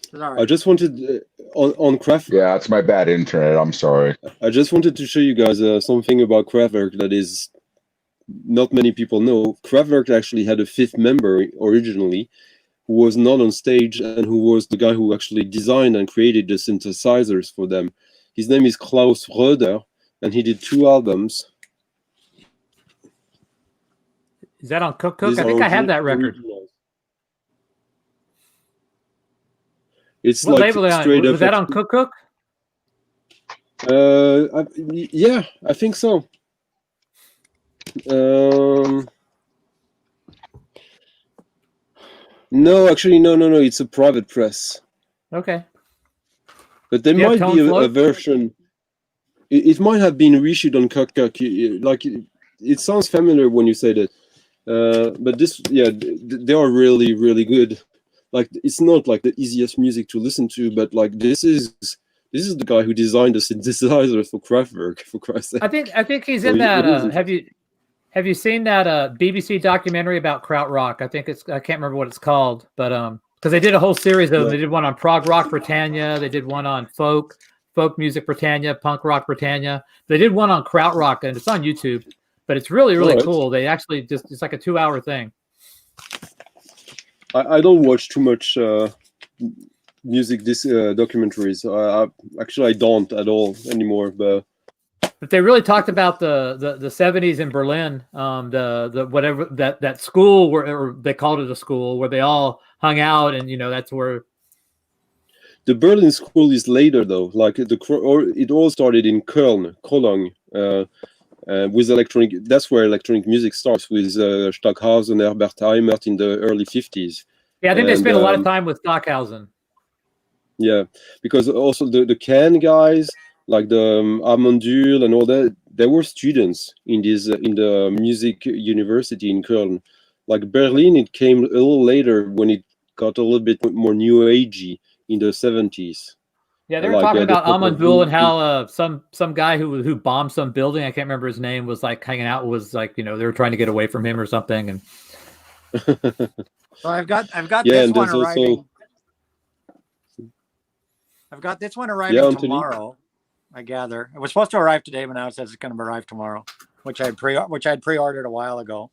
It's all I right. just wanted on Kraftwerk. Yeah, it's my bad internet. I'm sorry. I just wanted to show you guys something about Kraftwerk that is not many people know. Kraftwerk actually had a fifth member originally, who was not on stage and who was the guy who actually designed and created the synthesizers for them. His name is Klaus Röder, and he did 2 albums. Is that on Cook Cook? These I think are I have that record. originals. It's What like label are they straight on? up. Was that on Cook Cook? Yeah, I think so. No, actually, no. It's a private press. Okay. But there Do you have might Tone be a Float? version. It might have been reissued on Kakak. Like it sounds familiar when you say that. But this, yeah, they are really, really good. Like it's not like the easiest music to listen to, but like this is the guy who designed the synthesizer for Kraftwerk. For Christ's sake. I think he's So in that. it is Have you seen that BBC documentary about krautrock? I think I can't remember what it's called, but because they did a whole series of them. Yeah. They did one on prog rock Britannia. They did one on folk music Britannia, punk rock Britannia. They did one on krautrock, and it's on YouTube. But it's really, really Alright. cool. They actually it's like a 2-hour thing. I don't watch too much music documentaries. I don't at all anymore. But they really talked about the 70s in Berlin, the whatever that school or they called it a school where they all hung out, and that's where the Berlin school is later though. Like it all started in Cologne. With electronic, that's where electronic music starts with Stockhausen, Herbert Heimert in the early 50s. Yeah, I think they spent a lot of time with Stockhausen. Yeah, because also the Can guys, like the Armandul and all that, they were students in the music university in Köln. Like Berlin, it came a little later when it got a little bit more new agey in the 70s. Yeah, they were talking about Armandul and how some guy who bombed some building, I can't remember his name, was like hanging out, was like, they were trying to get away from him or something. And so I've got this one arriving. I've got this one arriving tomorrow. I gather it was supposed to arrive today, but now it says it's going to arrive tomorrow, which I'd pre-ordered a while ago.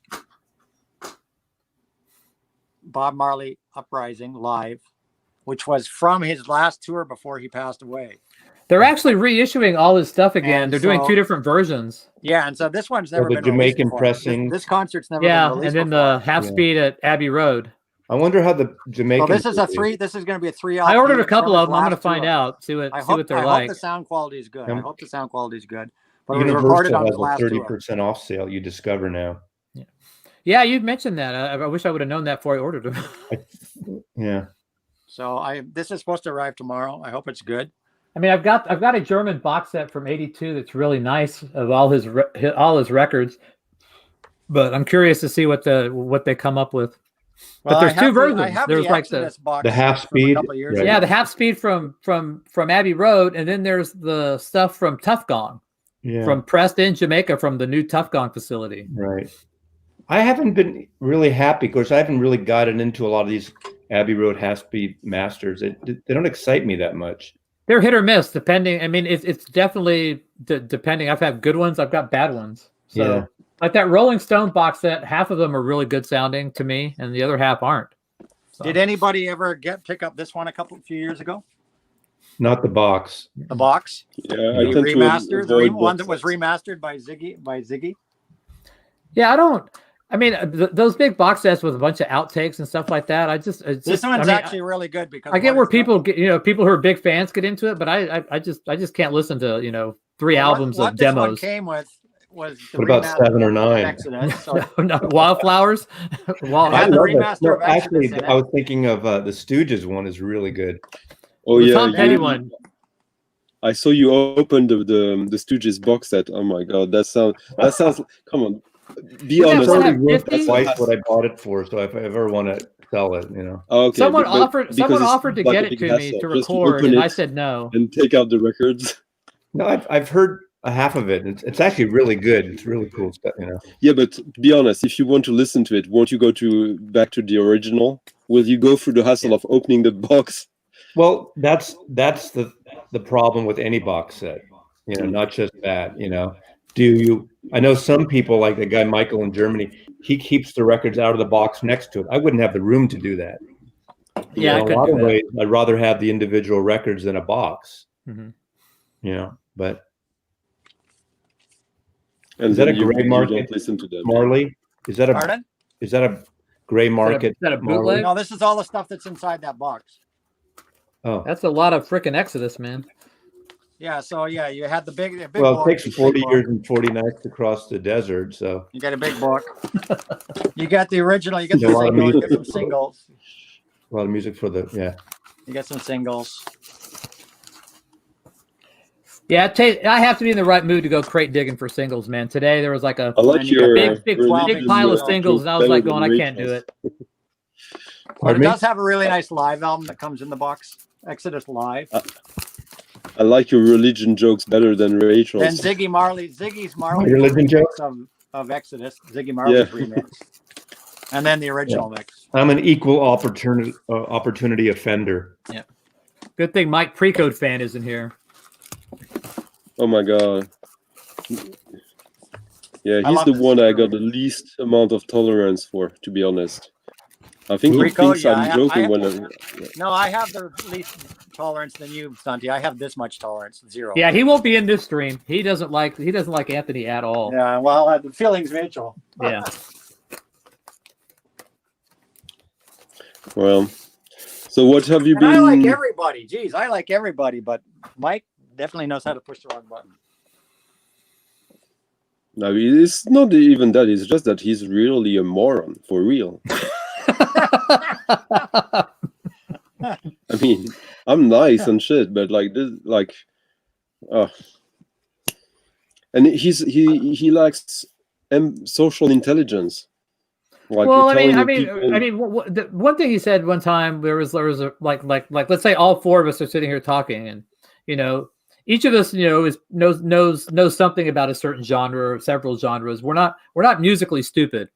Bob Marley Uprising live, which was from his last tour before he passed away. They're actually reissuing all his stuff again. And they're doing 2 different versions. Yeah, and so this one's never been Jamaican released pressing. This concert's never been released. And then the half speed at Abbey Road. I wonder how the Jamaican. Well, this is going to be a 3 I ordered a couple of them. I'm going to find out. See what they're like. I hope the sound quality is good. I hope the sound quality is good. But Universal it was recorded on the last 30% off sale. You discover now. Yeah, you'd mentioned that. I wish I would have known that before I ordered them. Yeah. So this is supposed to arrive tomorrow. I hope it's good. I mean, I've got a German box set from '82 that's really nice of all his records, but I'm curious to see what they come up with. But there's 2 versions. There's like the half speed. Right. Yeah, the half speed from Abbey Road, and then there's the stuff from Tough Gong, from pressed in Jamaica from the new Tough Gong facility. Right. I haven't been really happy because I haven't really gotten into a lot of these Abbey Road half-speed masters. They don't excite me that much. They're hit or miss, depending. I mean, it's definitely depending. I've had good ones. I've got bad ones. So, like that Rolling Stone box set, half of them are really good sounding to me, and the other half aren't. So. Did anybody ever pick up this one a few years ago? Not the box. The box? Yeah, I tend remastered. The one that was remastered by Ziggy. Yeah, I mean, those big box sets with a bunch of outtakes and stuff like that. This one's actually really good because I get where people get, people who are big fans get into it, but I just can't listen to 3 albums of demos. What this one came with was what about 7 or 9? Exodus, so. No, Wildflowers. Actually, I was thinking of the Stooges one is really good. Oh the yeah, Tom Petty one. I saw you open the Stooges box set. Oh my god, that sounds. Come on. Be honest. That's twice what I bought it for. So if I ever want to sell it, Okay, someone offered to get it to me to record, and I said no. And take out the records. No, I've heard a half of it. It's actually really good. It's really cool stuff, Yeah, but be honest, if you want to listen to it, won't you go back to the original? Will you go through the hassle of opening the box? Well, that's the problem with any box set. Not just that. I know some people, like the guy Michael in Germany, he keeps the records out of the box next to it. I wouldn't have the room to do that. Yeah, in a lot of ways, I'd rather have the individual records in a box. Mm-hmm. But and is that a gray market? Don't listen to them. Marley? Is that a gray market? Is that a bootleg? No, this is all the stuff that's inside that box. Oh, that's a lot of freaking Exodus, man. Yeah, so you had the big well, book, it takes 40 years and 40 nights to cross the desert, so you got a big book. You got the original, you got the single, you got some singles. A lot of music for the You got some singles. Yeah, I have to be in the right mood to go crate digging for singles, man. Today there was like a I like And you your big religion pile of joke singles, and I was better like than going, I can't do Rachel's. it. But Pardon it me? does have a really nice live album that comes in the box. Exodus Live. I like your religion jokes better than Then Rachel's. Ziggy's Marley's religion remix of Exodus. Ziggy Marley's Yeah. remix. And then the original mix. I'm an equal opportunity offender. Good thing Mike Precode fan isn't here. Oh my god. Yeah, I he's love the this one I story. got the least amount of tolerance for, to be honest. I think he Rico, thinks I'm joking when I'm... No, I have the least tolerance than you, Santi. I have this much tolerance, 0. Yeah, he won't be in this stream. He doesn't like Anthony at all. Yeah, well, the feelings mutual. Yeah. Well, so what have you And I like been... everybody. Jeez, I like everybody, but Mike definitely knows how to push the wrong button. No, it's not even that. It's just that he's really a moron, for real. I mean, I'm nice and shit, but like this, like, and he lacks social intelligence. Like, Well, you're telling the one thing he said one time, there was a, like let's say all four of us are sitting here talking, and each of us knows something about a certain genre or several genres. We're not musically stupid.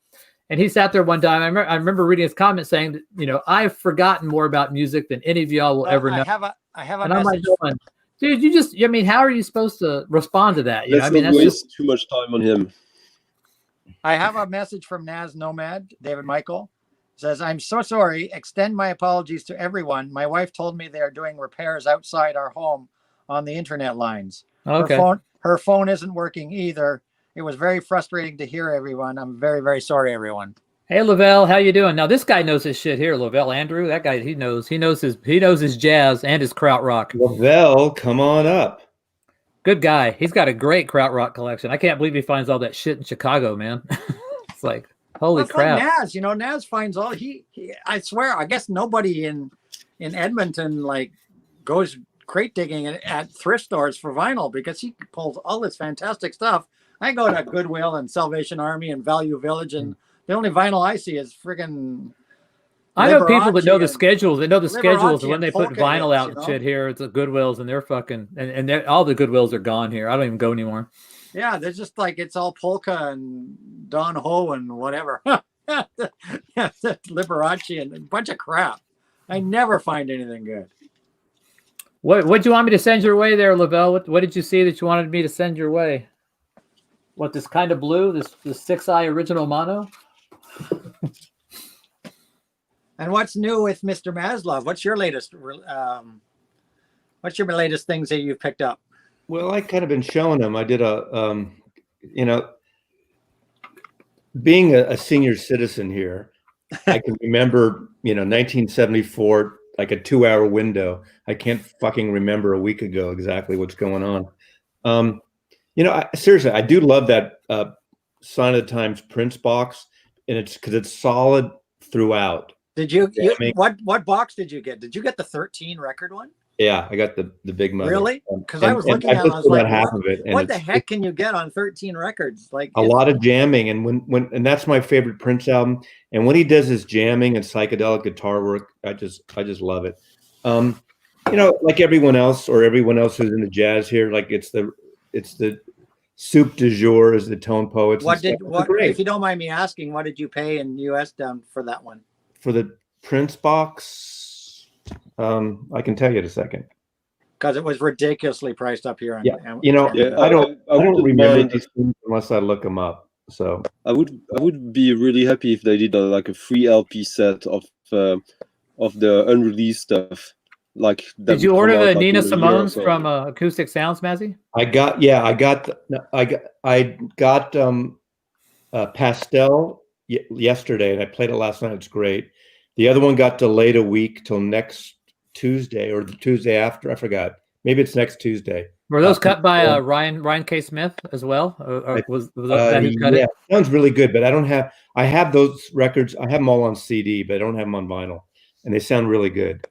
And he sat there one time. I remember reading his comment saying that, I've forgotten more about music than any of y'all will ever know. I have a and I'm like, message. dude, how are you supposed to respond to that? let's not waste too much time on him. I have a message from Nazz Nomad, David Michael. Says, I'm so sorry. Extend my apologies to everyone. My wife told me they are doing repairs outside our home on the internet lines. Okay. Her phone isn't working either. It was very frustrating to hear everyone. I'm very, very sorry, everyone. Hey, Lavelle, how you doing? Now, this guy knows his shit here, Lavelle Andrew. That guy, he knows his jazz and his krautrock. Lavelle, come on up. Good guy. He's got a great krautrock collection. I can't believe he finds all that shit in Chicago, man. It's like, holy crap. Nazz, Nazz finds all he I swear, I guess nobody in Edmonton like goes crate digging at thrift stores for vinyl, because he pulls all this fantastic stuff. I go to Goodwill and Salvation Army and Value Village, and the only vinyl I see is friggin' I know people that know the schedules. They know the schedules Liberace when they and put polka vinyl hits, out and shit here. It's the Goodwills, and they're fucking and all the Goodwills are gone here. I don't even go anymore. Yeah, they're just like, it's all polka and Don Ho and whatever. Liberace and a bunch of crap. I never find anything good. What do you want me to send your way there, Lavelle? What did you see that you wanted me to send your way? What, this kind of blue? This 6i original mono? And what's new with Mr. Maslov? What's your latest things that you've picked up? Well, I kind of been showing him. I did being a senior citizen here, I can remember, 1974, like a 2-hour window. I can't fucking remember a week ago exactly what's going on. Seriously, I do love that Sign of the Times Prince box, and it's because it's solid throughout. Did you what box did you get? Did you get the 13 record one? Yeah, I got the big mother. Really? Because I was looking at it, I was like, what the heck can you get on 13 records? Like a lot of jamming, and that's my favorite Prince album. And when he does his jamming and psychedelic guitar work, I just love it. Like everyone else who's into jazz here, like it's the soup du jour is the tone poets. If you don't mind me asking, what did you pay in US down for that one? For the Prince box, I can tell you in a second. Because it was ridiculously priced up here. I don't remember these things unless I look them up. So I would be really happy if they did a free LP set of the unreleased stuff. Like, did you order the Nina Simone's from Acoustic Sounds, Mazzy? I got Pastel yesterday, and I played it last night. It's great. The other one got delayed a week till next Tuesday or the Tuesday after. I forgot. Maybe it's next Tuesday. Were those cut by Ryan K. Smith as well? Or was that who cut it? Sounds really good, but I have those records. I have them all on CD, but I don't have them on vinyl. and they sound really good.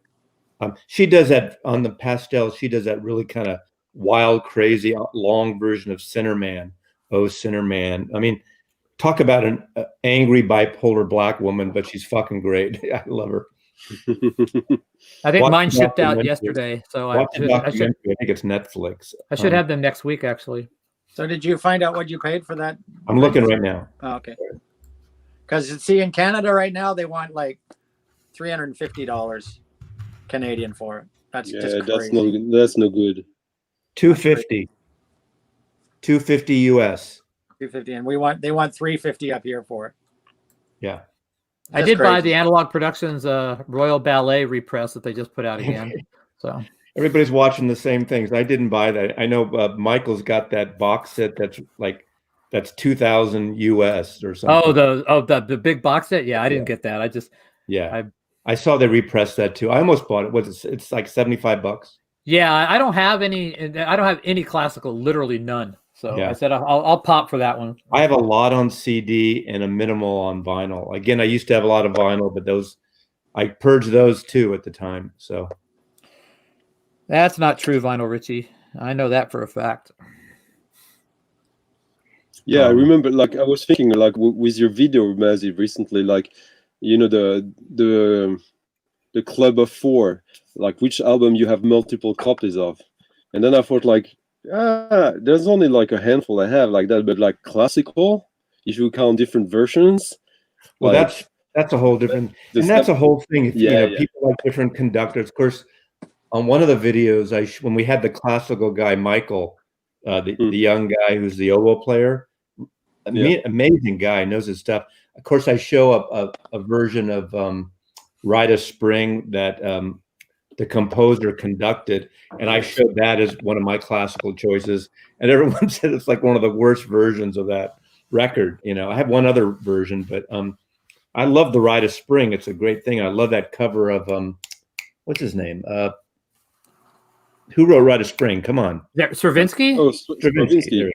She does that on the pastels. She does that really kind of wild, crazy, long version of Sinner Man. Oh, Sinner Man. I mean, talk about an angry bipolar black woman, but she's fucking great. I love her. I think Watch mine the shipped out documentary. yesterday, so Watch the I should documentary. I think it's Netflix. I should have them next week, actually. So did you find out what you paid for that? I'm looking right now. Oh, okay. Because see, in Canada right now, they want like $350 Canadian for it. That's just crazy. That's no good. 250. 250 US. 250, and they want 350 up here for it. Yeah. I did buy the Analog Productions Royal Ballet repress that they just put out again. So everybody's watching the same things. I didn't buy that. I know Michael's got that box set that's 2,000 US or something. The big box set. Yeah, I didn't get that. I saw they repressed that too. I almost bought it. It's like $75. Yeah, I don't have any classical, literally none. So I said I'll pop for that one. I have a lot on CD and a minimal on vinyl. Again, I used to have a lot of vinyl, but I purged those too at the time. So that's not true, Vinyl Richie. I know that for a fact. Yeah, I remember. Like I was thinking, like with your video, Mazzy, recently, like the Club of Four, like which album you have multiple copies of, and then I thought like. There's only like a handful I have like that, but like classical, if you count different versions. Well, like, that's a whole different, and that's a whole thing. People like different conductors. Of course, on one of the videos, when we had the classical guy Michael, the young guy who's the oboe player, amazing guy, knows his stuff. Of course, I show a version of Rite of Spring that the composer conducted, and I showed that as one of my classical choices, and everyone said it's like one of the worst versions of that record. I have one other version, but I love the Rite of Spring. It's a great thing. I love that cover of what's his name? Who wrote Rite of Spring? Come on, Stravinsky. Oh, Stravinsky.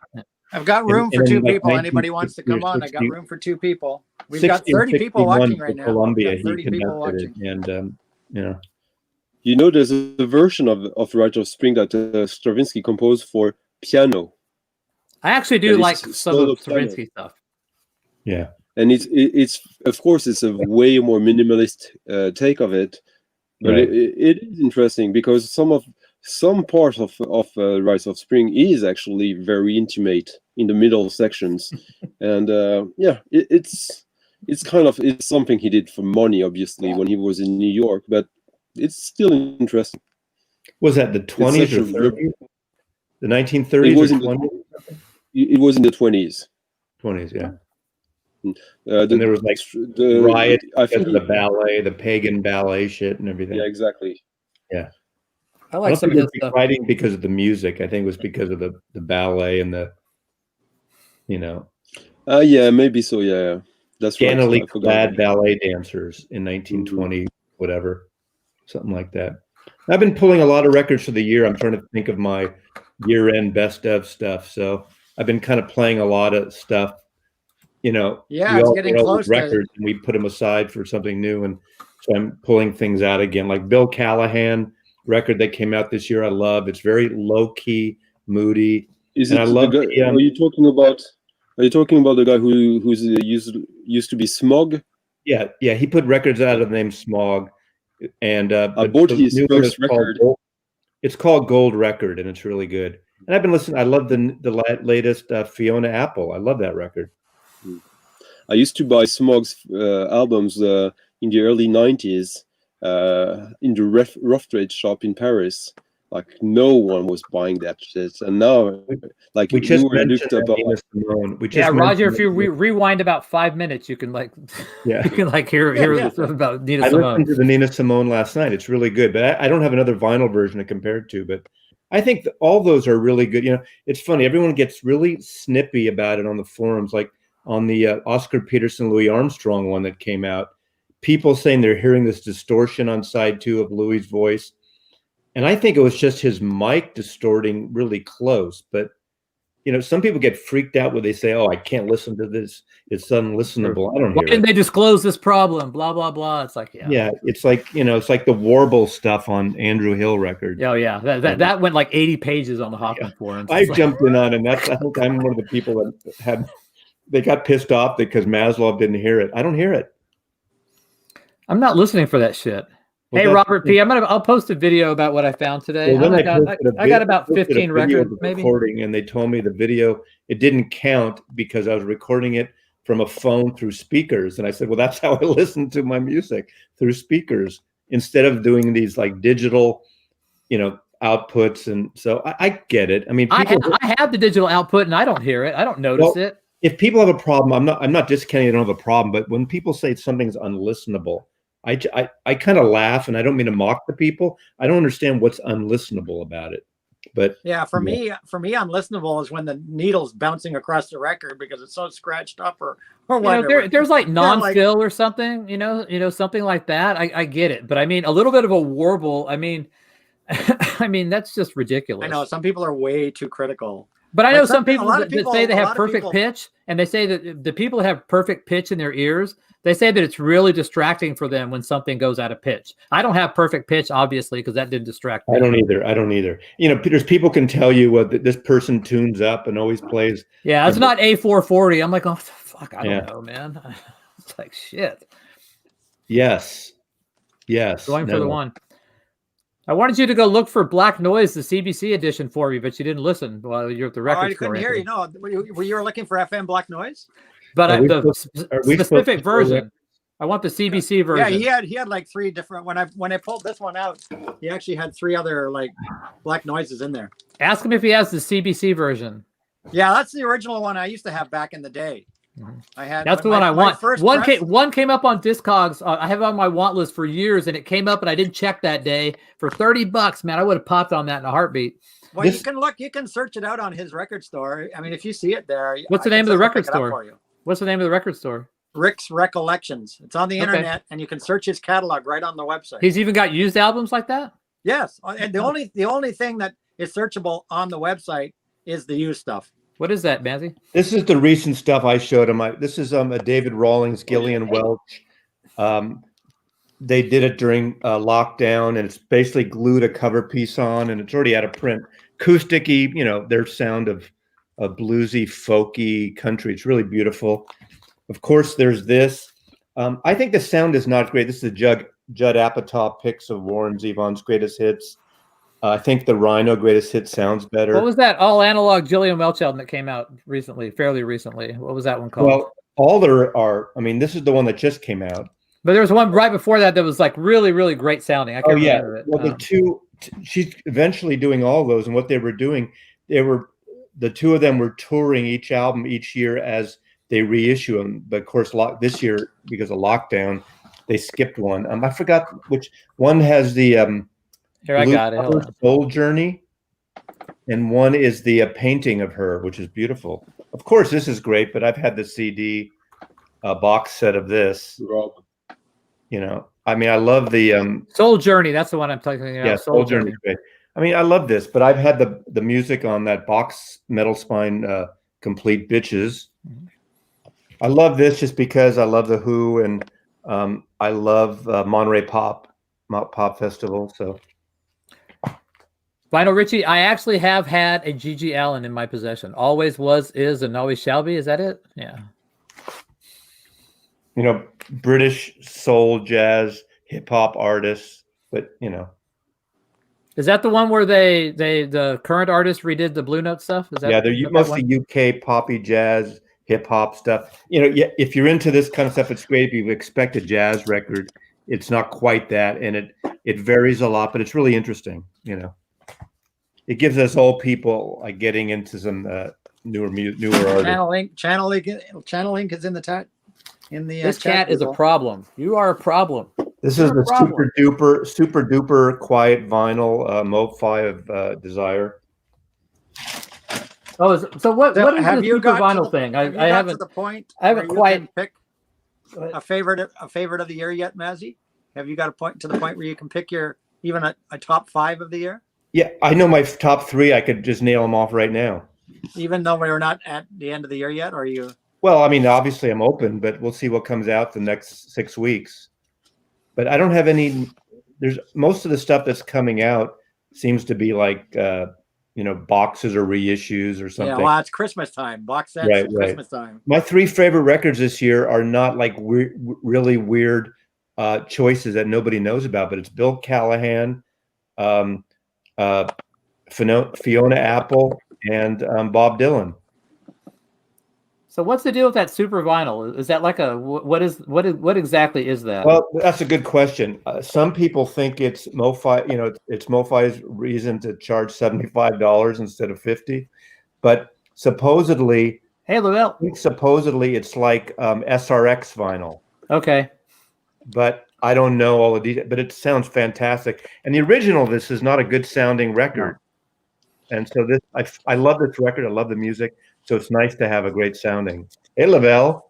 I've got room for two people. Anybody wants to come on? I got room for two people. We've got 30 people watching right now. Columbia, 30 people watching, and there's a version of Rite of Spring that Stravinsky composed for piano. I actually do like some of Stravinsky stuff. Yeah, and it's of course it's a way more minimalist take of it, but it is interesting because some parts of Rite of Spring is actually very intimate in the middle sections, and it's something he did for money, obviously, when he was in New York, but. It's still interesting. Was that the 20s or 30s? The 1930s it was or 20s? It was in the 20s. 20s, yeah. And there was like the riot because of the ballet, the pagan ballet shit and everything. Yeah, exactly. Yeah. I like some of this stuff. Writing because of the music. I think it was because of the ballet and the, yeah, maybe so. Yeah. That's right. Scantily clad ballet dancers in 1920, whatever. Something like that. I've been pulling a lot of records for the year. I'm trying to think of my year-end best of stuff. So I've been kind of playing a lot of stuff. Yeah, it's getting close. Records, and we put them aside for something new, and so I'm pulling things out again. Like Bill Callahan record that came out this year. I love. It's very low-key, moody. I love. Are you talking about the guy who's used to be Smog? Yeah. He put records out of the name Smog. And I bought his first record. It's called Gold Record, and it's really good. And I've been listening. I love the latest Fiona Apple. I love that record. I used to buy Smog's albums in the early 90s in the rough trade shop in Paris. Like no one was buying that shit, and now like we just mentioned Nina Simone. Roger, if you rewind about 5 minutes, you can you can hear about Nina Simone. I listened to the Nina Simone last night. It's really good, but I don't have another vinyl version to compare it to. But I think all those are really good. It's funny. Everyone gets really snippy about it on the forums, like on the Oscar Peterson, Louis Armstrong one that came out. People saying they're hearing this distortion on side 2 of Louis' voice. And I think it was just his mic distorting really close, but some people get freaked out when they say, "Oh, I can't listen to this. It's unlistenable." I don't Why hear didn't it. they disclose this problem? Blah blah blah. It's like, Yeah, it's like it's like the Warble stuff on Andrew Hill record. Oh yeah, that went like 80 pages on the Hoffman forums. I It's like, jumped in on, and I think I'm one of the people that they got pissed off because Maslov didn't hear it. I don't hear it. I'm not listening for that shit. Well, Hey, that's Robert the P. I'll post a video about what I found today. Well, then I got about 15 records, maybe. Recording, and they told me the video, it didn't count because I was recording it from a phone through speakers. And I said, well, that's how I listen to my music, through speakers, instead of doing these like digital, outputs. And so I get it. I mean, I have the digital output and I don't hear it. I don't notice it. If people have a problem, I'm not discounting they don't have a problem, but when people say something's unlistenable, I kind of laugh, and I don't mean to mock the people. I don't understand what's unlistenable about it. But yeah, for me, unlistenable is when the needle's bouncing across the record because it's so scratched up or whatever. There's like non-fill or something, something like that. I get it, but I mean, a little bit of a warble. I mean, that's just ridiculous. I know some people are way too critical. But I know some people that say they have perfect pitch, and they say that the people that have perfect pitch in their ears, they say that it's really distracting for them when something goes out of pitch. I don't have perfect pitch, obviously, because that didn't distract me. I don't either. There's people can tell you what this person tunes up and always plays. Yeah, it's not A440. I'm like, oh, fuck, I don't know, man. It's like, shit. Yes. Going for the one. I wanted you to go look for Black Noise, the CBC edition for me, but you didn't listen while you're at the record store. I couldn't hear you. No, were you looking for FM Black Noise? But the specific version. I want the CBC version. Yeah, he had like 3 different. When I pulled this one out, he actually had 3 other like Black Noises in there. Ask him if he has the CBC version. Yeah, that's the original one I used to have back in the day. I had. That's the one I want. One came up on Discogs. I have it on my want list for years, and it came up, and I didn't check that day for $30. Man, I would have popped on that in a heartbeat. Well, you can look. You can search it out on his record store. I mean, if you see it there. What's the name of the record store? What's the name of the record store? Rick's Recollections. It's on the internet, and you can search his catalog right on the website. He's even got used albums like that. Yes, and the only thing that is searchable on the website is the used stuff. What is that, Mazzy? This is the recent stuff I showed him. This is a David Rawlings, Gillian Welch. They did it during lockdown, and it's basically glued a cover piece on, and it's already out of print. Acousticy, their sound of bluesy, folky country. It's really beautiful. Of course, there's this. I think the sound is not great. This is the Judd Apatow picks of Warren Zevon's greatest hits. I think the Rhino greatest hit sounds better. What was that all analog Gillian Welch album that came out fairly recently? What was that one called? Well, all there are. I mean, this is the one that just came out. But there was one right before that was like really, really great sounding. I can't remember it. Well, she's eventually doing all those, and what they were doing, the 2 of them were touring each album each year as they reissue them. But of course, this year because of lockdown, they skipped one. I forgot which one has the. Here, I got it. Soul Journey, and one is the painting of her, which is beautiful. Of course, this is great, but I've had the CD box set of this. I mean, I love the Soul Journey. That's the one I'm talking about. Yeah, Soul Journey is great. I mean, I love this, but I've had the music on that box, Metal Spine, Complete Bitches. I love this just because I love the Who, and I love Monterey Pop Festival. So. Vinyl Richie, I actually have had a G.G. Allin in my possession. Always was, is, and always shall be. Is that it? Yeah. British soul, jazz, hip hop artists, but Is that the one where the current artists redid the Blue Note stuff? Is that? Yeah, they're mostly UK poppy, jazz, hip hop stuff. If you're into this kind of stuff, it's great. If you expect a jazz record, it's not quite that, and it varies a lot, but it's really interesting. It gives us old people getting into some newer artists. Channel link is in the chat. This cat is a problem. You are a problem. This is the super duper quiet vinyl Mo-Fi of Desire. Oh, so what is the super vinyl thing? I haven't. To the point I haven't quite pick a favorite of the year yet, Mazzy. Have you got a point to the point where you can pick even a top 5 of the year? Yeah, I know my top 3. I could just nail them off right now. even though we're not at the end of the year yet? Or are you? Well, I mean, obviously I'm open, but we'll see what comes out the next 6 weeks. But I don't have any. There's most of the stuff that's coming out seems to be like boxes or reissues or something. Yeah, well, it's Christmas time. Box sets, Right. Christmas time. My 3 favorite records this year are not like really weird choices that nobody knows about, but it's Bill Callahan, Fiona Apple, and Bob Dylan. So what's the deal with that super vinyl? Is that like what exactly is that? Well, that's a good question. Some people think it's MoFi, it's MoFi's reason to charge $75 instead of $50, but supposedly, hey, Lavelle. Supposedly it's like SRX vinyl. Okay. But I don't know all the details, but it sounds fantastic. And the original, this is not a good sounding record. No. And so I love this record. I love the music. So it's nice to have a great sounding. Hey, Lavelle.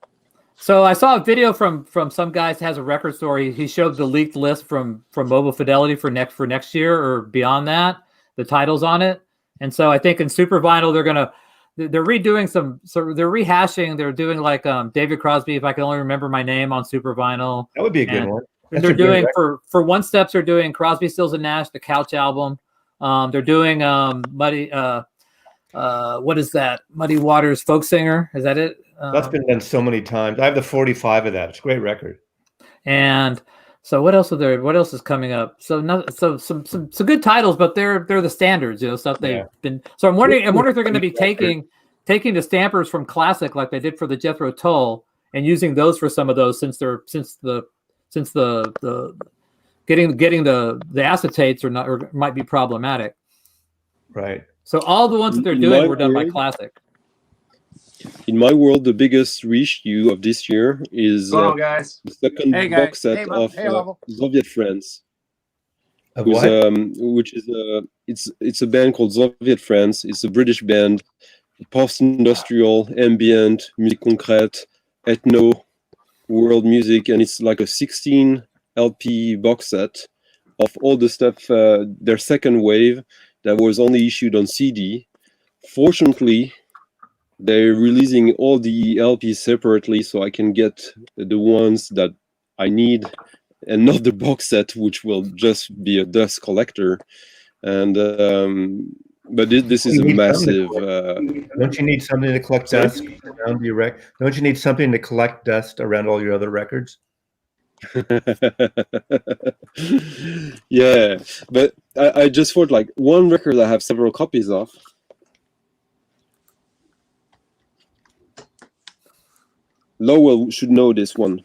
So I saw a video from some guy who has a record store. He showed the leaked list from Mobile Fidelity for next year or beyond that, the titles on it. And so I think in Super Vinyl they're redoing they're rehashing. They're doing like David Crosby, If I Can Only Remember My Name, on Super Vinyl. That would be a good one. They're doing for One Steps. They're doing Crosby, Stills and Nash, the Couch album. They're doing Muddy. What is that? Muddy Waters Folk Singer. Is that it? That's been done so many times. I have the 45 of that. It's a great record. And so what else are there? What else is coming up? So some good titles, but they're the standards, stuff they've been. So I'm wondering if they're going to be taking the stampers from Classic like they did for the Jethro Tull and using those for some of those since the getting the acetates or might be problematic. Right. So all the ones that they're doing were done by Classic. In my world, the biggest reissue of this year is the second box set of Soviet Friends. Which is it's a band called Soviet Friends. It's a British band, post-industrial, ambient, musique concrète, ethno, world music, and it's like a 16 LP box set of all the stuff. Their second wave that was only issued on CD. Fortunately, they're releasing all the LPs separately, so I can get the ones that I need and not the box set, which will just be a dust collector. And but this is a massive. Don't you need something to collect dust around your record? Don't you need something to collect dust around all your other records? Yeah, but I just thought like one record I have several copies of. Lowell should know this one.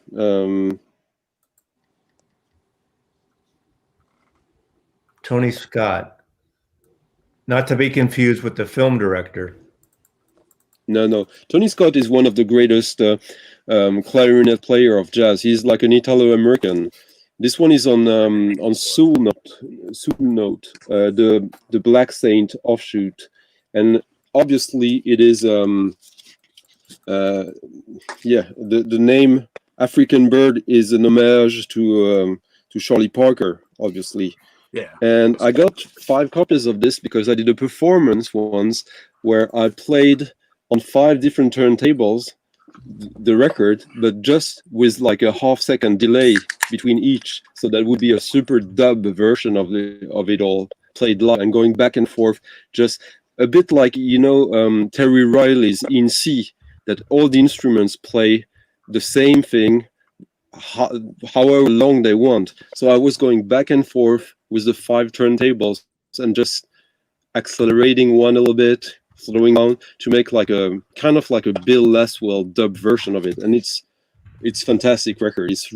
Tony Scott, not to be confused with the film director. No. Tony Scott is one of the greatest clarinet player of jazz. He's like an Italo-American. This one is on Soul Note, the Black Saint offshoot, and obviously it is the name African Bird is an homage to Charlie Parker, obviously. Yeah. And I got 5 copies of this because I did a performance once where I played on 5 different turntables the record, but just with like a half-second delay between each, so that would be a super dub version of it all played live and going back and forth, just a bit like Terry Riley's In C, that all the instruments play the same thing however long they want. So I was going back and forth with the 5 turntables and just accelerating one a little bit, slowing down to make like a kind of like a Bill Laswell dub version of it. And it's fantastic record. It's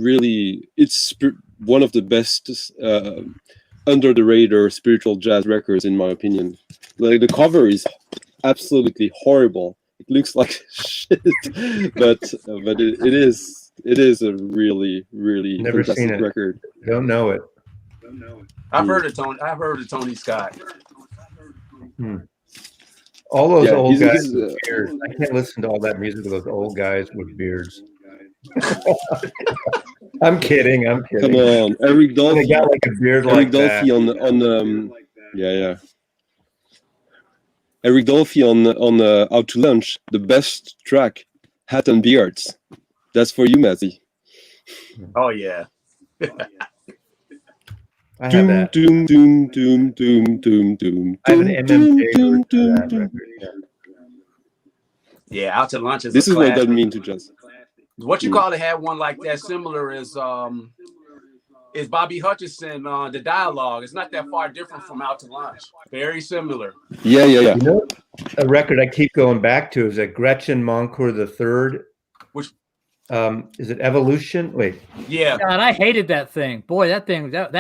one of the best under the radar spiritual jazz records in my opinion. Like the cover is absolutely horrible. It looks like shit, but it is a really Never fantastic seen it. record. Don't know it. I've heard of Tony Scott. All those old guys with beards. I can't listen to all that music with those old guys with beards. I'm kidding. Come on, Eric Dolphy. They got like a beard like that. On yeah. Eric Dolphy on Out to Lunch, the best track, Hat and Beards. That's for you, Matty. Oh yeah. I have that. Doom, doom, doom, doom, doom, doom, I have an doom, MMJ doom, version of that doom, record. doom. Yeah, Out to Lunch is This a is what classic. that means to jazz. What you call it had one like that similar is Bobby Hutcherson, the dialogue. It's not that far different from Out to Lunch. Very similar. Yeah. You know, a record I keep going back to is a Gretchen Moncour III. Which is it Evolution? Wait. Yeah. God, I hated that thing. Boy, that thing that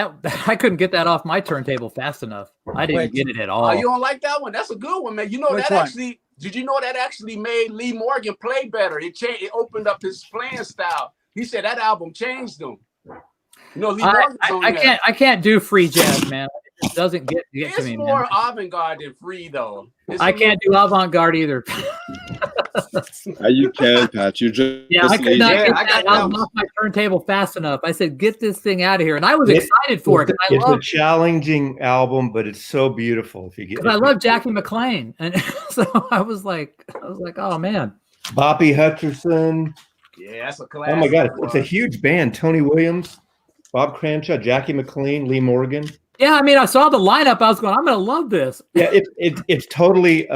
I couldn't get that off my turntable fast enough. I didn't get it at all. Oh, you don't like that one? That's a good one, man. You know Which that one? actually. Did you know that actually made Lee Morgan play better? It changed. It opened up his playing style. He said that album changed him. You know, Lee Morgan's on that. I can't do free jazz, man. It just doesn't get to It's me, more man. avant-garde than free, though. I can't do avant-garde either. You can, Pat. You just Yeah, I could not Yeah, get I got that album off my turntable fast enough. I said, "Get this thing out of here," and I was excited for it because I It's love a challenging album, but it's so beautiful. If you get, I love Jackie McLean, and so I was like, "Oh man." Bobby Hutcherson. Yeah, that's a classic. Oh my God, it's a huge band. Tony Williams, Bob Cranshaw, Jackie McLean, Lee Morgan. Yeah, I mean, I saw the lineup. I was going, "I'm going to love this." Yeah, it's totally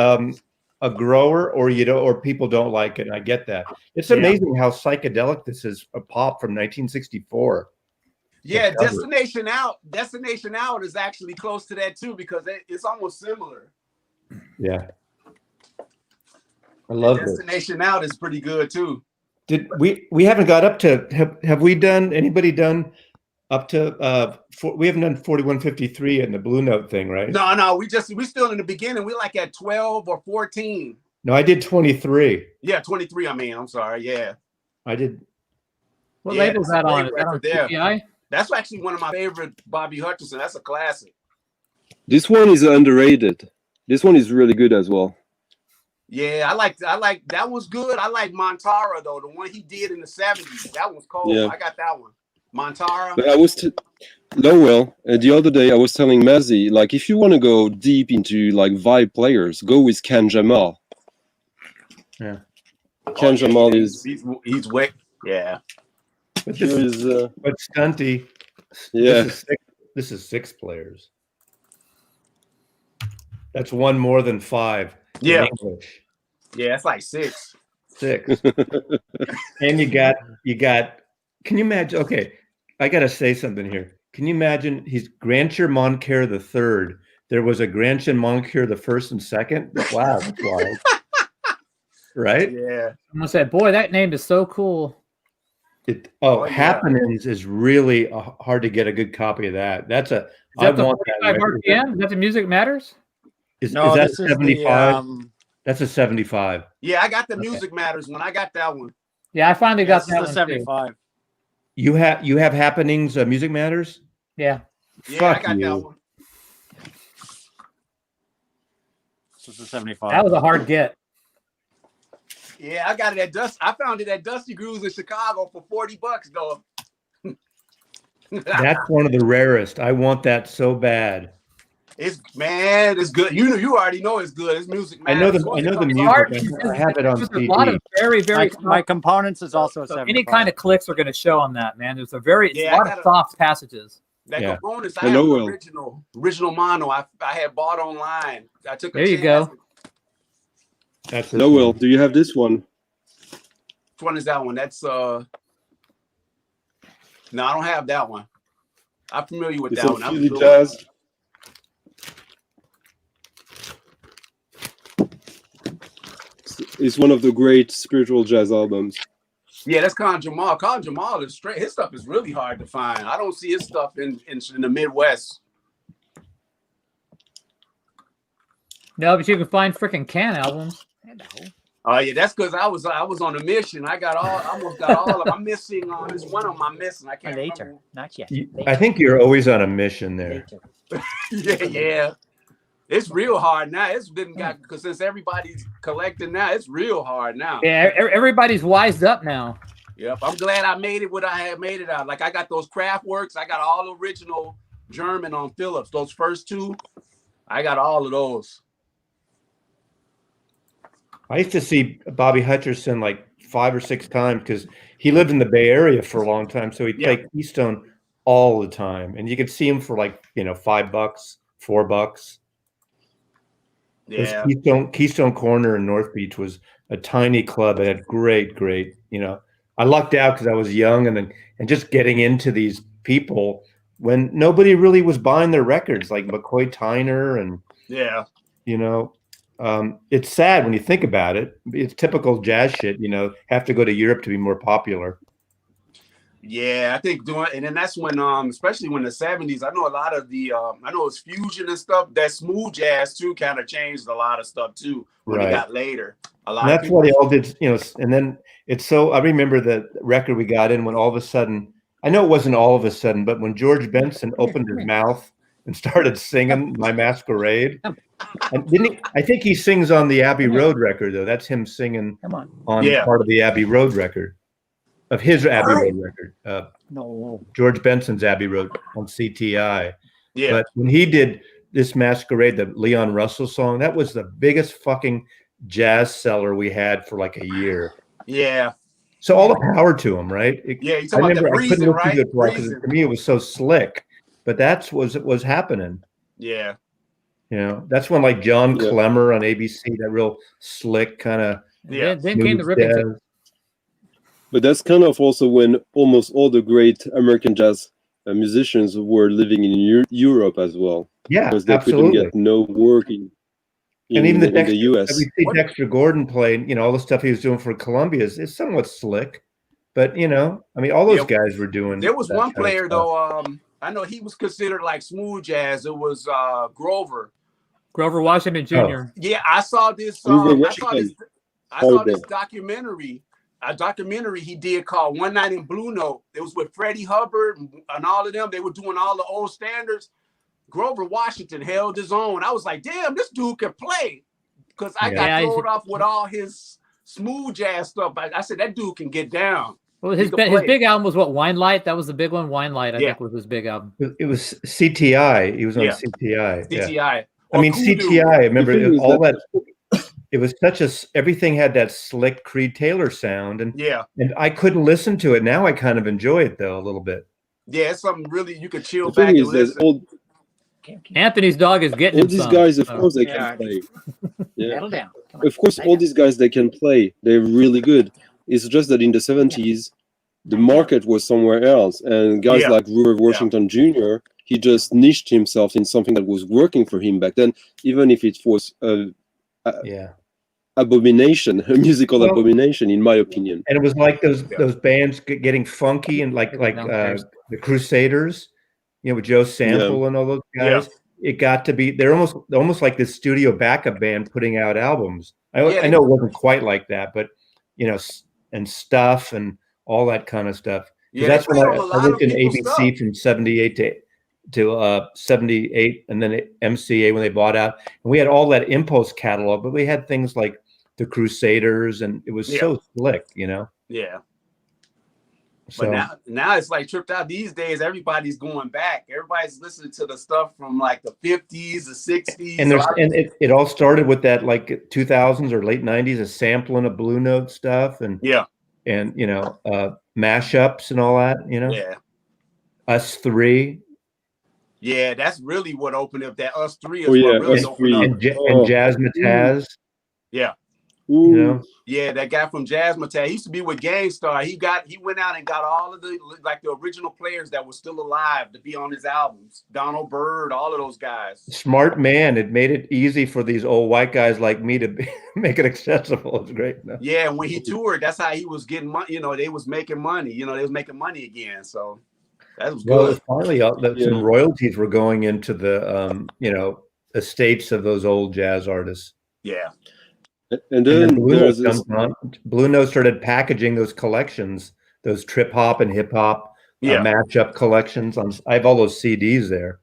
a grower, or people don't like it. And I get that. It's amazing how psychedelic this is. A pop from 1964. Yeah, Destination Out. Destination Out is actually close to that too because it's almost similar. Yeah, I love it. Destination Out is pretty good too. Did we haven't got up to have we done anybody done up to we haven't done 4153 in the Blue Note thing, right? No, we still in the beginning. We're like at 12 or 14. No, I did 23. Yeah, 23. I mean, I'm sorry. Yeah. I did. What Yeah, label is that that's a on? Is great that on record there. CPI? That's actually one of my favorite Bobby Hutcherson. That's a classic. This one is underrated. This one is really good as well. Yeah, I like that was good. I like Montara though, the one he did in the 70s. That was cold. Yeah. I got that one. Montara. But I was Lowell, the other day I was telling Mazzy, like if you want to go deep into like vibe players, go with Ken Jamal. Yeah. Ken Jamal is he's wet. Yeah. But this is but Stunty. Yeah. This is 6 players. That's one more than 5. Yeah. In English. Yeah, it's like 6. 6. And you got. Can you imagine? Okay, I got to say something here. Can you imagine? He's Grancher Moncure the third. There was a Grancher Moncure the first and second. Wow, that's wild. Right? Yeah. I'm gonna say, boy, that name is so cool. Happenings is really hard to get a good copy of that. That's a. Is that I the want 45 that record. RPM? Is that the Music Matters? Is No, that this is 75? That's a 75. Yeah, I got the Music Matters one. I got that one. Yeah, I finally got This that is one. the 75. You have Happenings. Music Matters. Yeah. Yeah, Fuck I got you. that one. This is the 75. That was a hard get. Yeah, I got it at Dusty. I found it at Dusty Grooves in Chicago for $40 though. That's one of the rarest. I want that so bad. It's good. You already know it's good. It's Music I know Matters. the Hard. music. I have it on There's a lot of CD. very, very My components is also a so 75. any kind of clicks are going to show on that, man. There's a lot I of soft passages. That Yeah. components, I Hello, have Will. original mono. I had bought online. I took a There you chance. go. That's Lowell, do you have this one? Which one is that one? That's no, I don't have that one. I'm familiar with It's that on one. Philly Jazz. It's one of the great spiritual jazz albums. Yeah, that's Colin Jamal. Colin Jamal is straight. His stuff is really hard to find. I don't see his stuff in the Midwest. No, but you can find freaking Can albums. Oh yeah, that's because I was on a mission. I almost got all of them. I'm missing this one of them I'm missing. I can't Later. remember. Not yet. I think you're always on a mission there. Yeah. It's real hard now. It's been because since everybody's collecting now, it's real hard now. Yeah, everybody's wised up now. Yep. I'm glad I made it what I had made it out. Like I got those craft works. I got all original German on Phillips. Those first two, I got all of those. I used to see Bobby Hutcherson like 5 or 6 times because he lived in the Bay Area for a long time. So he'd Yeah. play Keystone all the time. And you could see him for like, $5, $4. This Yeah. Keystone Corner in North Beach was a tiny club. It had great, I lucked out because I was young and just getting into these people when nobody really was buying their records, like McCoy Tyner and Yeah. it's sad when you think about it. It's typical jazz shit, have to go to Europe to be more popular. Yeah, I think and then that's when especially when the 70s, I know a lot of the I know it's fusion and stuff, that smooth jazz too kind of changed a lot of stuff too when it got later. And that's what they all did, and then I remember the record we got in when all of a sudden, I know it wasn't all of a sudden, but when George Benson opened his mouth and started singing My Masquerade, and I think he sings on the Abbey Road record though. That's him singing on part of the Abbey Road record. Of his Abbey Road record, George Benson's Abbey Road on CTI. Yeah. But when he did this Masquerade, the Leon Russell song, that was the biggest fucking jazz seller we had for like a year. Yeah. So all the power to him, right? Yeah, you talking about the breezing, right? Because to me it was so slick, but that's what was happening. Yeah. That's when like John Clemmer on ABC, that real slick kind of. Yeah. Then came the ripping. But that's kind of also when almost all the great American jazz musicians were living in Europe as well. Yeah, because they couldn't get no work in even the US. We see Dexter Gordon playing, all the stuff he was doing for Columbia is somewhat slick. But, all those guys were doing. There was one player, though, I know he was considered like smooth jazz. It was Grover. Grover Washington Jr. Oh. Yeah, I saw this documentary. A documentary he did called One Night in Blue Note. It was with Freddie Hubbard and all of them. They were doing all the old standards. Grover Washington held his own. I was like, damn, this dude can play. Because I got thrown off with all his smooth jazz stuff. I said, that dude can get down. Well, his big album was what? Wine Light? That was the big one? Wine Light, I think, was his big album. It was CTI. He was on CTI. CTI. Yeah. I mean, CTI, remember, all that... It was everything had that slick Creed Taylor sound, and I couldn't listen to it. Now I kind of enjoy it though a little bit. Yeah, it's something really you could chill back and listen. Anthony's dog is getting all these guys. Of course, they can play. Settle down. Of course, all these guys they can play. They're really good. It's just that in the 70s, the market was somewhere else, and guys like Grover Washington Jr. He just niched himself in something that was working for him back then, even if it was abomination, a musical abomination, in my opinion. And it was like those bands getting funky and like the Crusaders, with Joe Sample and all those guys. It got to be they're almost like this studio backup band putting out albums. I know it wasn't quite like that, but and Stuff and all that kind of stuff. Yeah, that's when I worked in ABC from 78 to 78, and then MCA when they bought out, and we had all that Impulse catalog, but we had things like the Crusaders, and it was so slick, Yeah. So, but now it's like tripped out. These days, everybody's going back. Everybody's listening to the stuff from like the 50s, the 60s. And it all started with that like 2000s or late 90s, a sampling of Blue Note stuff, and mashups and all that. Us Three. Yeah, that's really what opened up that Us Three. And Jazzmatazz. Yeah. Yeah, that guy from Jazzmatazz. He used to be with Gangstar. He went out and got all of the original players that were still alive to be on his albums. Donald Byrd, all of those guys. Smart man. It made it easy for these old white guys like me to make it accessible. It's great. Yeah, and when he toured, that's how he was getting money. They was making money. They was making money again. So that was good. Finally, some royalties were going into the estates of those old jazz artists. Yeah. And then Blue Note started packaging those collections, those trip hop and hip hop matchup collections. I have all those CDs there.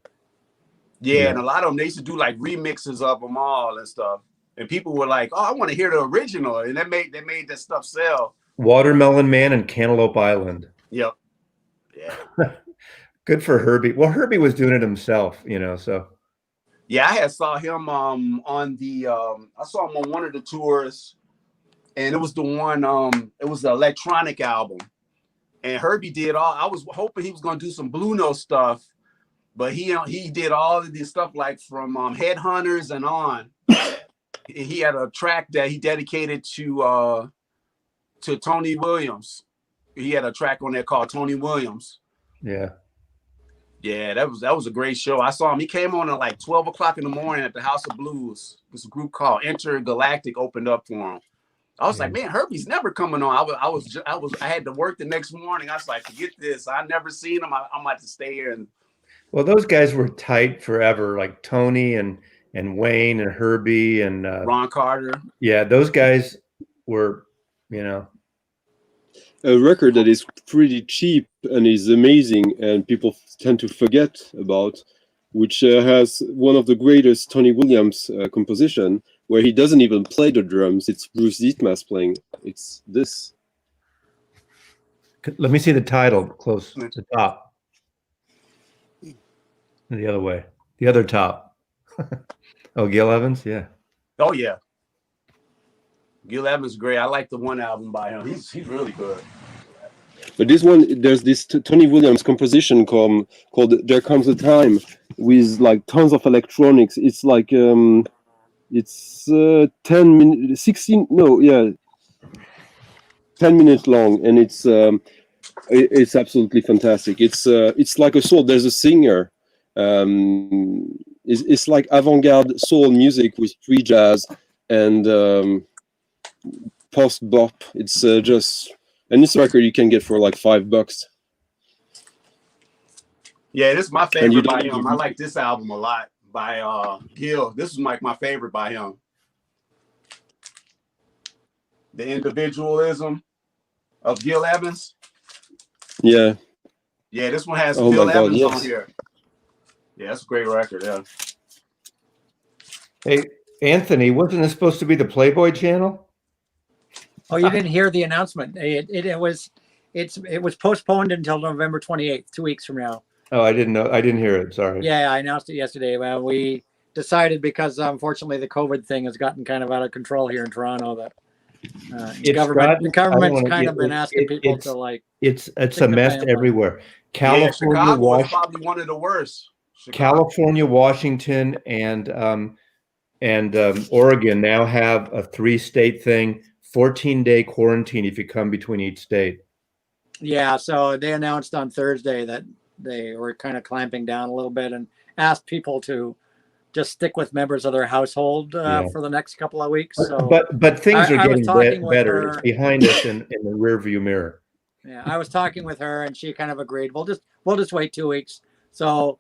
Yeah, and a lot of them, they used to do like remixes of them all and stuff. And people were like, "Oh, I want to hear the original," and they made that stuff sell. Watermelon Man and Cantaloupe Island. Yep. Yeah. Good for Herbie. Well, Herbie was doing it himself, so. Yeah, I saw him on the I saw him on one of the tours and it was the one. It was the electronic album, and Herbie did all. I was hoping he was gonna do some Blue Note stuff, but he did all of this stuff like from Headhunters and on. He had a track that he dedicated to Tony Williams. He had a track on there called Tony Williams. Yeah. Yeah, that was a great show. I saw him. He came on at like 12 o'clock in the morning at the House of Blues. This group called Intergalactic opened up for him. I was like, man, Herbie's never coming on. I had to work the next morning. I was like, forget this. I never seen him. I'm about to stay here. And Well, those guys were tight forever, like Tony and Wayne and Herbie and Ron Carter. Yeah, those guys were, you know. A record that is pretty cheap and is amazing, and people tend to forget about, which has one of the greatest Tony Williams composition, where he doesn't even play the drums. It's Bruce Dietmar playing. It's this. Let me see the title close to the top. The other way. The other top. Oh, Gil Evans? Yeah. Oh, yeah. Gil Evans is great. I like the one album by him. He's really good. But this one, there's this Tony Williams composition called "There Comes a Time" with like tons of electronics. It's like it's 10 minutes, 16. No, yeah, 10 minutes long, and it's absolutely fantastic. It's like a soul. There's a singer. It's like avant-garde soul music with free jazz and post bop. It's just. And this record you can get for like $5. Yeah, this is my favorite by him. I like this album a lot by Gil. This is like my favorite by him. The individualism of Gil Evans. Yeah. Yeah, this one has Oh Gil my God, Evans yes. on here. Yeah, that's a great record. Yeah. Hey, Anthony, wasn't this supposed to be the Playboy channel? Oh, you didn't hear the announcement. It was postponed until November 28th, 2 weeks from now. Oh, I didn't know. I didn't hear it. Sorry. Yeah, I announced it yesterday. Well, we decided because unfortunately the COVID thing has gotten kind of out of control here in Toronto that the government's kind of been asking people to like. It's a mess everywhere. California, Chicago is probably one of the worst. California, Washington, and Oregon now have a 3-state thing. 14-day quarantine if you come between each state. Yeah, so they announced on Thursday that they were kind of clamping down a little bit and asked people to just stick with members of their household for the next couple of weeks. So, but things are getting better. Her. It's behind us in the rearview mirror. Yeah, I was talking with her and she kind of agreed. We'll just wait 2 weeks. So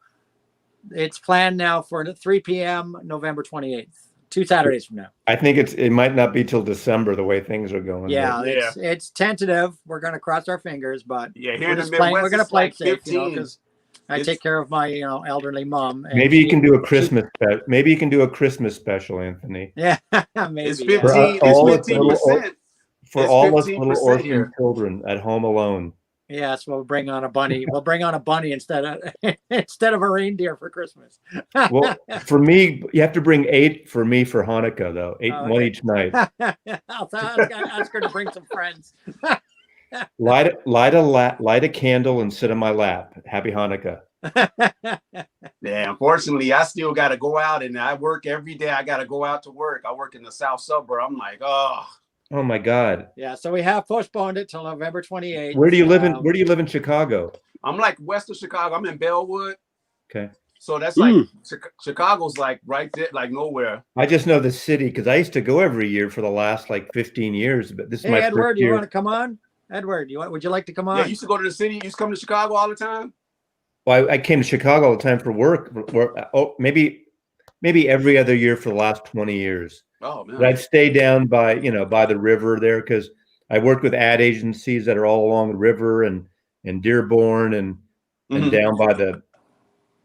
it's planned now for 3 p.m. November 28th. 2 Saturdays from now. I think it might not be till December the way things are going. Yeah, it's tentative. We're going to cross our fingers, but yeah, here in the Midwest, we're going to play it safe, 15. because I take care of my elderly mom. Maybe you can do a Christmas. Maybe you can do a Christmas special, Anthony. Yeah, maybe. It's 15%. For all us little orphan children at home alone. Yes, we'll bring on a bunny. We'll bring on a bunny instead of a reindeer for Christmas. Well, for me, you have to bring 8 for me for Hanukkah, though. 8, one each night. I'll ask her to bring some friends. Light a candle and sit on my lap. Happy Hanukkah. Yeah, unfortunately, I still got to go out, and I work every day. I got to go out to work. I work in the South Suburb. I'm like, oh my God. Yeah, so we have postponed it till November 28th. Where do you live in Chicago? I'm like west of Chicago. I'm in Bellwood. Okay. So that's like Chicago's like right there, like nowhere. I just know the city because I used to go every year for the last like 15 years. But this is my Edward, first year. you want to come on? Edward, would you like to come on? Yeah, you used to go to the city. You used to come to Chicago all the time. Well, I came to Chicago all the time for work. Maybe every other year for the last 20 years. Oh man! But I'd stay down by the river there because I worked with ad agencies that are all along the river and Dearborn and down by the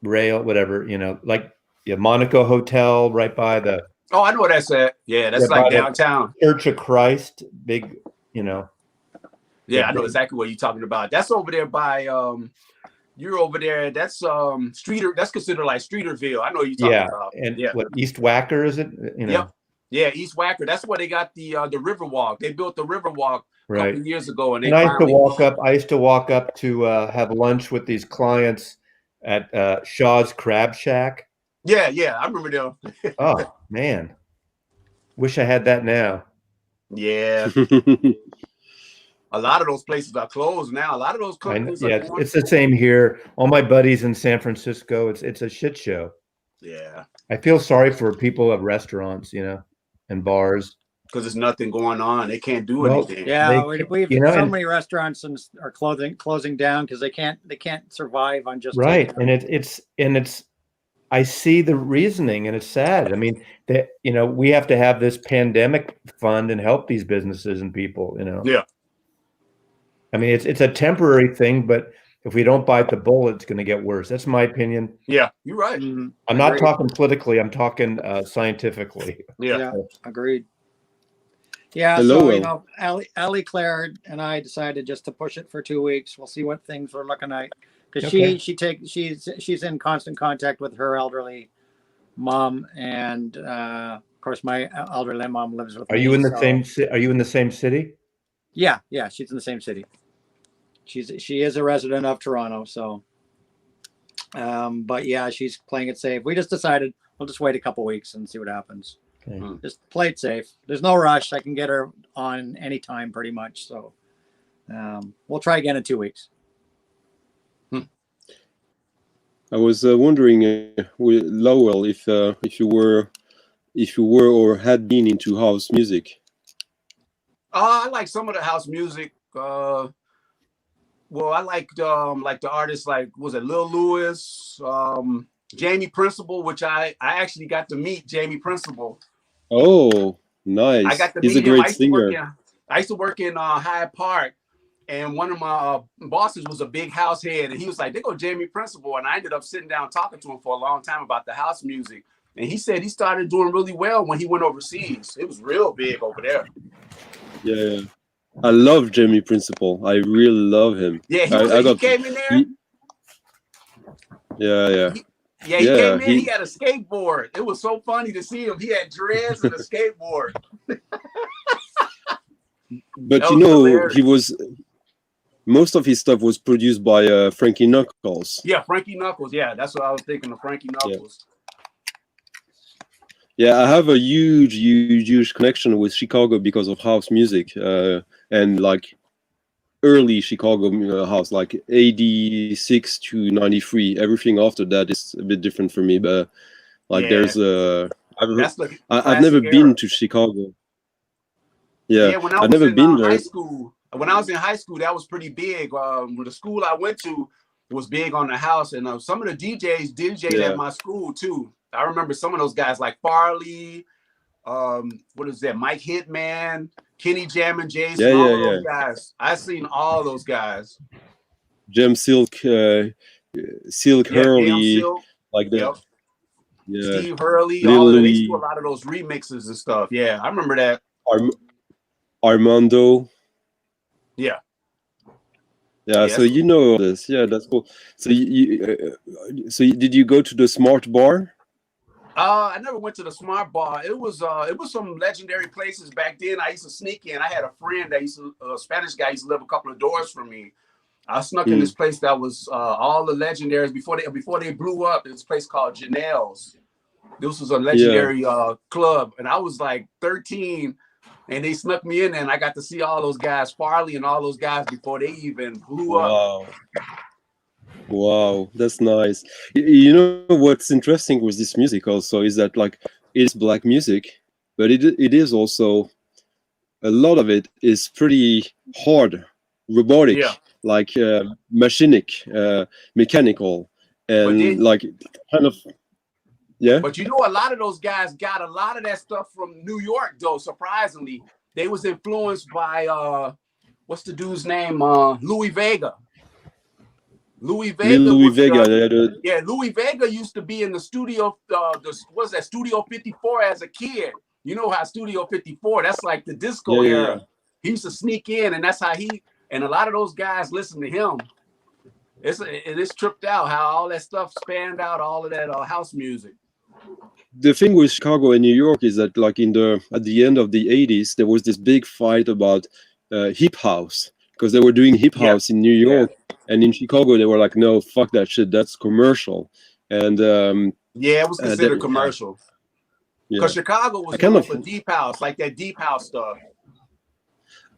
rail, whatever, like the Monaco Hotel right by the. Oh, I know what that's at. Yeah, that's like downtown. Church of Christ, big, Yeah, I know exactly what you're talking about. That's over there by you're over there. That's Streeter. That's considered like Streeterville. I know you're talking about. And what East Wacker is it? Yep. Yeah, East Wacker. That's where they got the Riverwalk. They built the Riverwalk a Right. couple years ago, and they And I finally. used to walk up to have lunch with these clients at Shaw's Crab Shack. Yeah, I remember them. Oh man, wish I had that now. Yeah, a lot of those places are closed now. A lot of those companies are going. It's the same here. All my buddies in San Francisco, it's a shit show. Yeah, I feel sorry for people at restaurants, and bars. because there's nothing going on. They can't do Well, anything. Yeah, They- we've you know, so and- many restaurants are closing down because they can't survive on just Right, taking- and it's I see the reasoning, and it's sad. I mean, that we have to have this pandemic fund and help these businesses and people. Yeah. I mean, it's a temporary thing, but if we don't bite the bullet, it's going to get worse. That's my opinion. Yeah, you're right. Mhm. I'm not Agreed. talking politically. I'm talking scientifically. Yeah. Agreed. Yeah, Hello, so Ali Claire and I decided just to push it for 2 weeks. We'll see what things we're looking at because Okay. she's in constant contact with her elderly mom, and of course my elderly mom lives with Are me. you in the so- same? Are you in the same city? Yeah, she's in the same city. She is a resident of Toronto, so. But yeah, she's playing it safe. We just decided we'll just wait a couple weeks and see what happens. Okay. Just play it safe. There's no rush. I can get her on anytime, pretty much. So, we'll try again in 2 weeks. I was wondering, with Lowell, if you were or had been into house music. I like some of the house music. Well, I liked the artists was it Lil Louis, Jamie Principle, which I actually got to meet Jamie Principle. Oh, nice. I got to He's a meet him. great I used to work in Hyde Park, and one of my bosses was a big house head, and he was like, "There go Jamie Principle," and I ended up sitting down talking to him for a long time about the house music, and he said he started doing really well when he went overseas. It was real big over there. Yeah. I love Jamie Principle. I really love him. Yeah, he came in there. Yeah. He came in. he- He had a skateboard. It was so funny to see him. He had dreads and a skateboard. But That was hilarious. Most of his stuff was produced by Frankie Knuckles. Yeah, Frankie Knuckles. Yeah, that's what I was thinking of, Frankie Knuckles. Yeah, I have a huge connection with Chicago because of house music, and early Chicago house, like 86 to 93. Everything after that is a bit different for me, but Yeah. there's That's the I've never classic been era. to Chicago. Yeah, when I I've was never in been there. high school. When I was in high school, that was pretty big. The school I went to was big on the house, and some of the DJs DJ'd Yeah. at my school too. I remember some of those guys like Farley, what is that? Mike Hitman, Kenny Jam and Jason, Yeah, all yeah, of those guys. I've seen all those guys. Gem Silk, Silk Yeah, Hurley, Damn Silk, like that. yep. Yeah, Steve Hurley, Lil all of them. They used to do Louis. a lot of those remixes and stuff. Yeah, I remember that. Armando. Yeah. Yeah, Yeah, so you know all this. Yeah, that's cool. So did you go to the Smart Bar? I never went to the Smart Bar. It was some legendary places back then. I used to sneak in. I had a friend that a Spanish guy used to live a couple of doors from me. I snuck in this place that was all the legendaries before they blew up. This place called Janelle's. This was a legendary club, and I was like 13, and they snuck me in there, and I got to see all those guys, Farley and all those guys, before they even blew up. Wow, that's nice. You know what's interesting with this music also is that it's black music, but it is also a lot of it is pretty hard, robotic, machinic, mechanical, and kind of. Yeah. But you know, a lot of those guys got a lot of that stuff from New York, though. Surprisingly, they was influenced by what's the dude's name? Louis Vega. Louis Vega. Louis Vega. Louis Vega used to be in the studio. What's that? Studio 54 as a kid. You know how Studio 54? That's like the disco era. He used to sneak in, and that's how and a lot of those guys listen to him. It's tripped out how all that stuff spanned out all of that house music. the thing with Chicago and New York is that, like, at the end of the 80s, there was this big fight about hip house, because they were doing hip house in New York, and in Chicago they were like, no, fuck that shit, that's commercial. And it was considered commercial. Because Chicago was known for deep house, like that deep house stuff.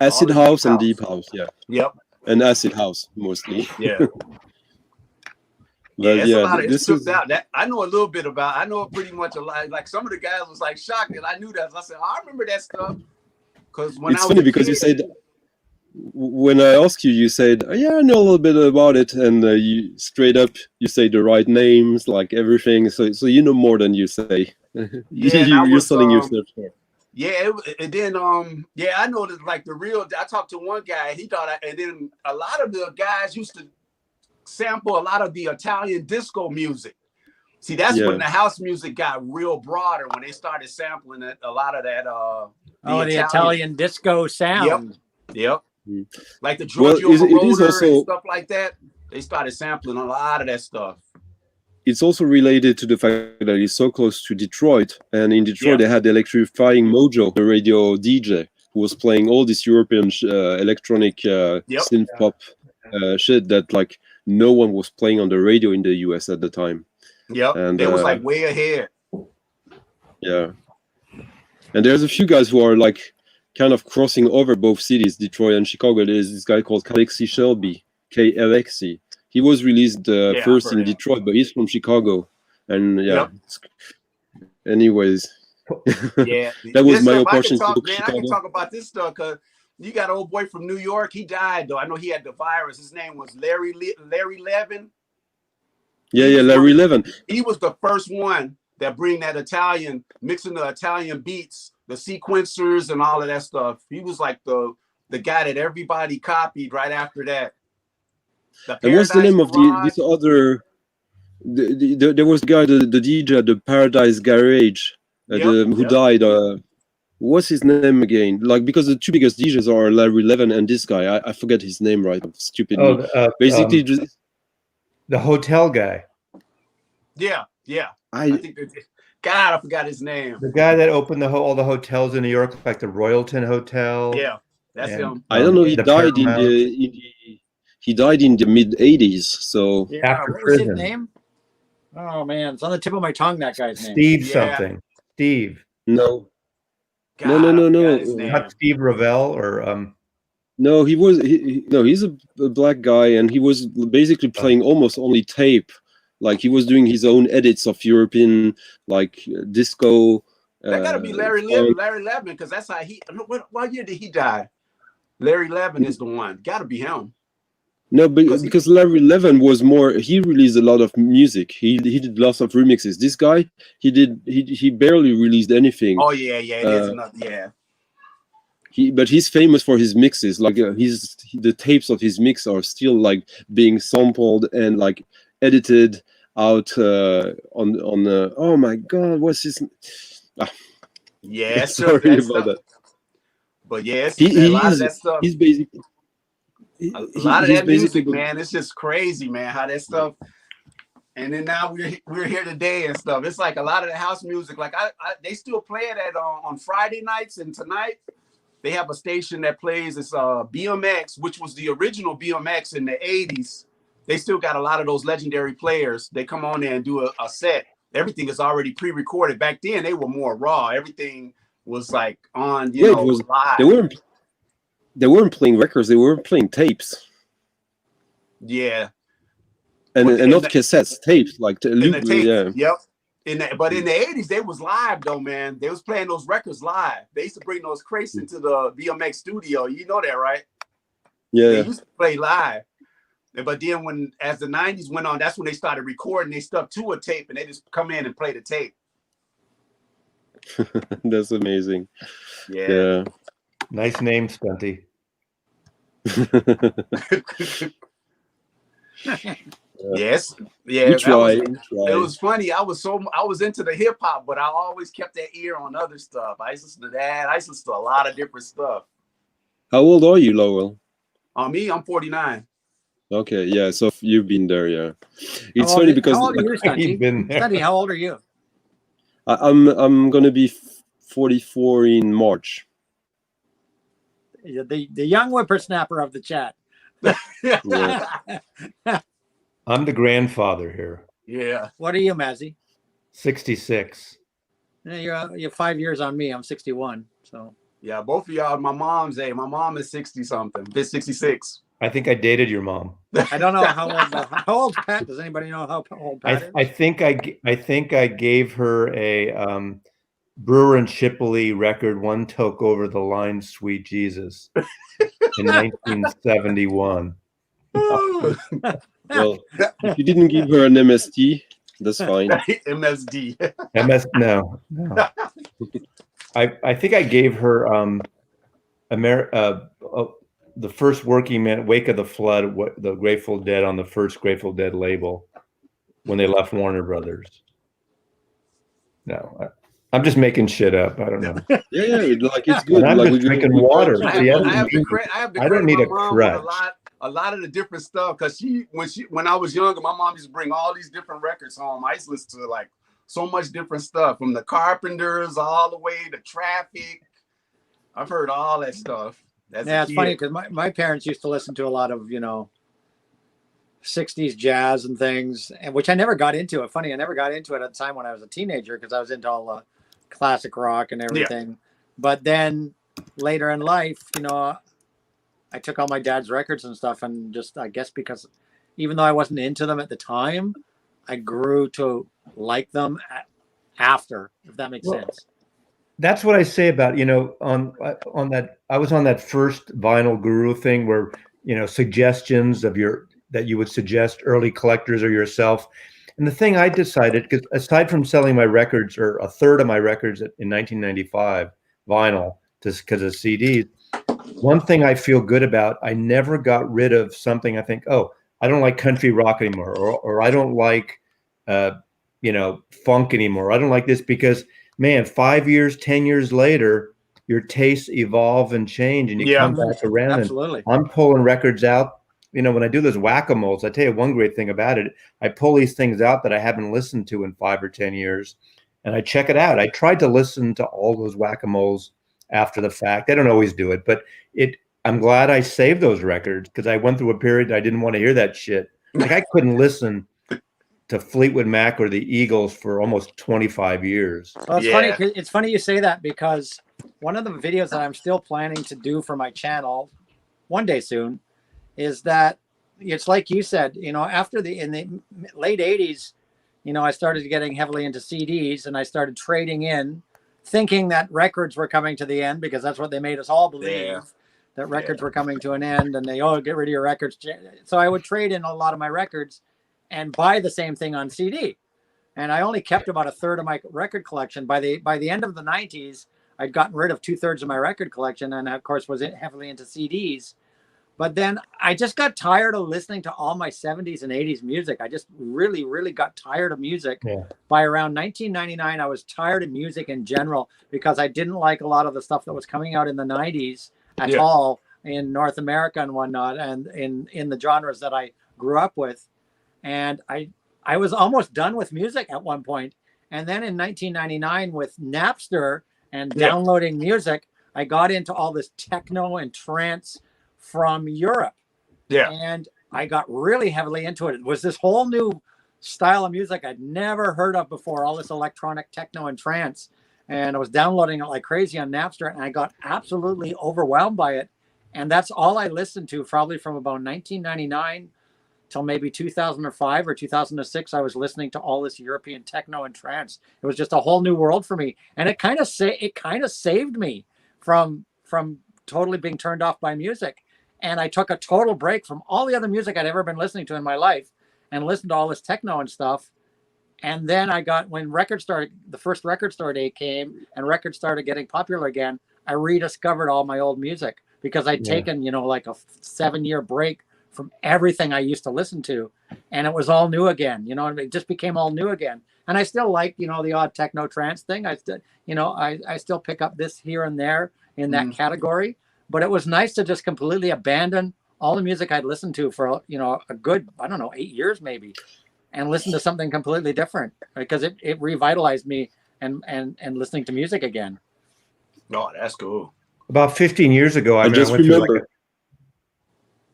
Acid house and deep house, Yep. And acid house mostly. Yeah. But it's a lot of, it's stripped out. That I know a little bit about. I know pretty much a lot. Like some of the guys was like shocked that I knew that. I said, I remember that stuff. Because when it's funny because you said, when I asked you, you said, oh, yeah, I know a little bit about it, and you straight up you say the right names, like everything. So you know more than you say. You're selling yourself short. Yeah, and then I know that, like, the real. I talked to one guy. He thought, and then a lot of the guys used to sample a lot of the Italian disco music. See, that's when the house music got real broader, when they started sampling it, a lot of that. The Italian disco sound. Yep. Like the Giorgio Moroder and stuff like that. They started sampling a lot of that stuff. It's also related to the fact that it's so close to Detroit, and in Detroit they had the Electrifying Mojo, the radio DJ, who was playing all this European electronic synth pop shit that, like, no one was playing on the radio in the US at the time. Yep, and it was like way ahead. Yeah, and there's a few guys who are like kind of crossing over both cities, Detroit and Chicago. There's this guy called Alexi Shelby, KLXC. He was released first in Detroit, but he's from Chicago. And anyways, that was my opportunity to Chicago. I can talk about this stuff because you got an old boy from New York. He died though. I know he had the virus. His name was Larry Levin. Larry Levin. He was the first one that bring that Italian, mixing the Italian beats, the sequencers and all of that stuff. He was like the guy that everybody copied right after that. And what's the name of this other? There was the guy, the DJ at the Paradise Garage, who died. What's his name again? Like, because the two biggest DJs are Larry Levin and this guy. I forget his name right. Stupidly. Basically, the hotel guy. Yeah. I think God, I forgot his name. The guy that opened all the hotels in New York, like the Royalton Hotel. Yeah, that's him. I don't know. He died he died in the mid '80s. So after what was his name? Oh man, it's on the tip of my tongue. That guy's name. Steve something. Steve. No. God, No. Not Steve Ravel or No, he's a black guy, and he was basically playing almost only tape. Like, he was doing his own edits of European, like, disco. That gotta be Larry Levin, because that's how he. What year did he die? Larry Levin is the one. Gotta be him. No, because Larry Levin was more. He released a lot of music. He did lots of remixes. This guy, he barely released anything. Oh yeah, it is another, yeah. But he's famous for his mixes. Like, the tapes of his mix are still, like, being sampled and, like, edited out on oh my god, what's his sorry about that. But yes, a lot of that stuff. He's basically a lot of that music, man. It's just crazy, man, how that stuff. And then now we're here today and stuff. It's like a lot of the house music, like they still play it on Friday nights, and tonight they have a station that plays this BMX, which was the original BMX in the 80s. They still got a lot of those legendary players. They come on there and do a set. Everything is already pre-recorded. Back then, they were more raw. Everything was like on, live. They weren't playing records. They were playing tapes. Yeah. And not cassettes, tapes. Like, tapes. Yeah. Yep. But in the 80s, they was live, though, man. They was playing those records live. They used to bring those crates into the BMX studio. You know that, right? Yeah. They used to play live. But then as the 90s went on, that's when they started recording. They stuck to a tape, and they just come in and play the tape. That's amazing. Yeah. Nice name, Stunty. Yes. Yeah. It was funny. I was into the hip hop, but I always kept that ear on other stuff. I used to listen to that. I used to listen to a lot of different stuff. How old are you, Lowell? Me, I'm 49. Okay, yeah, so you've been there, yeah. It's funny because how old are you, Stunty? Stunty, how old are you? I'm gonna be 44 in March. The young whippersnapper of the chat. Yeah. I'm the grandfather here. Yeah. What are you, Mazzy? 66. You're 5 years on me. I'm 61. So Yeah, both of y'all, my mom's age. My mom is 60 something. It's 66. I think I dated your mom. I don't know how old's Pat. Does anybody know how old Pat is? I think I gave her a Brewer and Shipley record, One Toke Over the Line, Sweet Jesus, in 1971. Well, if you didn't give her an MST, that's fine. MSD. No. I think I gave her the first Working Man, Wake of the Flood, the Grateful Dead on the first Grateful Dead label when they left Warner Brothers. No, I'm just making shit up. I don't know. Yeah, like it's good. And I'm like just drinking water. I See, have to credit need my a mom crutch. with a lot of the different stuff because when I was younger, my mom used to bring all these different records home. I used to listen to like so much different stuff from the Carpenters all the way to Traffic. I've heard all that stuff. It's funny because my parents used to listen to a lot of 60s jazz and things, and which I never got into. I never got into it at the time when I was a teenager because I was into all the classic rock and everything. Yeah. But then later in life, I took all my dad's records and stuff, and just I guess because even though I wasn't into them at the time, I grew to like them after, if that makes sense. That's what I say about, on that, I was on that first Vinyl Guru thing where, suggestions that you would suggest early collectors or yourself. And the thing I decided, because aside from selling my records, or a third of my records in 1995, vinyl, just because of CDs, one thing I feel good about, I never got rid of something I think, oh, I don't like country rock anymore, or I don't like, funk anymore. I don't like this because, man, 5 years, 10 years later, your tastes evolve and change, and you come back around. Absolutely. And I'm pulling records out. When I do those whack-a-moles, I tell you one great thing about it. I pull these things out that I haven't listened to in 5 or 10 years, and I check it out. I tried to listen to all those whack-a-moles after the fact. I don't always do it, but I'm glad I saved those records because I went through a period I didn't want to hear that shit. Like I couldn't listen to Fleetwood Mac or the Eagles for almost 25 years. Well, it's funny. It's funny you say that because one of the videos that I'm still planning to do for my channel one day soon is that it's like you said, after in the late 80s, I started getting heavily into CDs and I started trading in, thinking that records were coming to the end because that's what they made us all believe, that records were coming to an end, and they get rid of your records. So I would trade in a lot of my records and buy the same thing on CD. And I only kept about a third of my record collection. By the end of the 90s, I'd gotten rid of 2/3 of my record collection, and of course was heavily into CDs. But then I just got tired of listening to all my 70s and 80s music. I just really, really got tired of music. Yeah. By around 1999, I was tired of music in general because I didn't like a lot of the stuff that was coming out in the 90s at all in North America and whatnot, and in the genres that I grew up with. And I was almost done with music at one point. And then in 1999 with Napster and downloading music, I got into all this techno and trance from Europe. And I got really heavily into it. It was this whole new style of music I'd never heard of before, all this electronic techno and trance. And I was downloading it like crazy on Napster, and I got absolutely overwhelmed by it. And that's all I listened to probably from about 1999 till maybe 2005 or 2006. I was listening to all this European techno and trance. It was just a whole new world for me. And it kind of saved me from totally being turned off by music. And I took a total break from all the other music I'd ever been listening to in my life and listened to all this techno and stuff. And then when the first record store day came and records started getting popular again, I rediscovered all my old music because I'd taken, like a 7-year break from everything I used to listen to. And it was all new again, it just became all new again. And I still like, the odd techno trance thing. I still, I still pick up this here and there in that category. But it was nice to just completely abandon all the music I'd listened to for, a good, 8 years maybe, and listen to something completely different because it revitalized me and listening to music again. Oh, that's cool. About 15 years ago, I mean, just went through remember.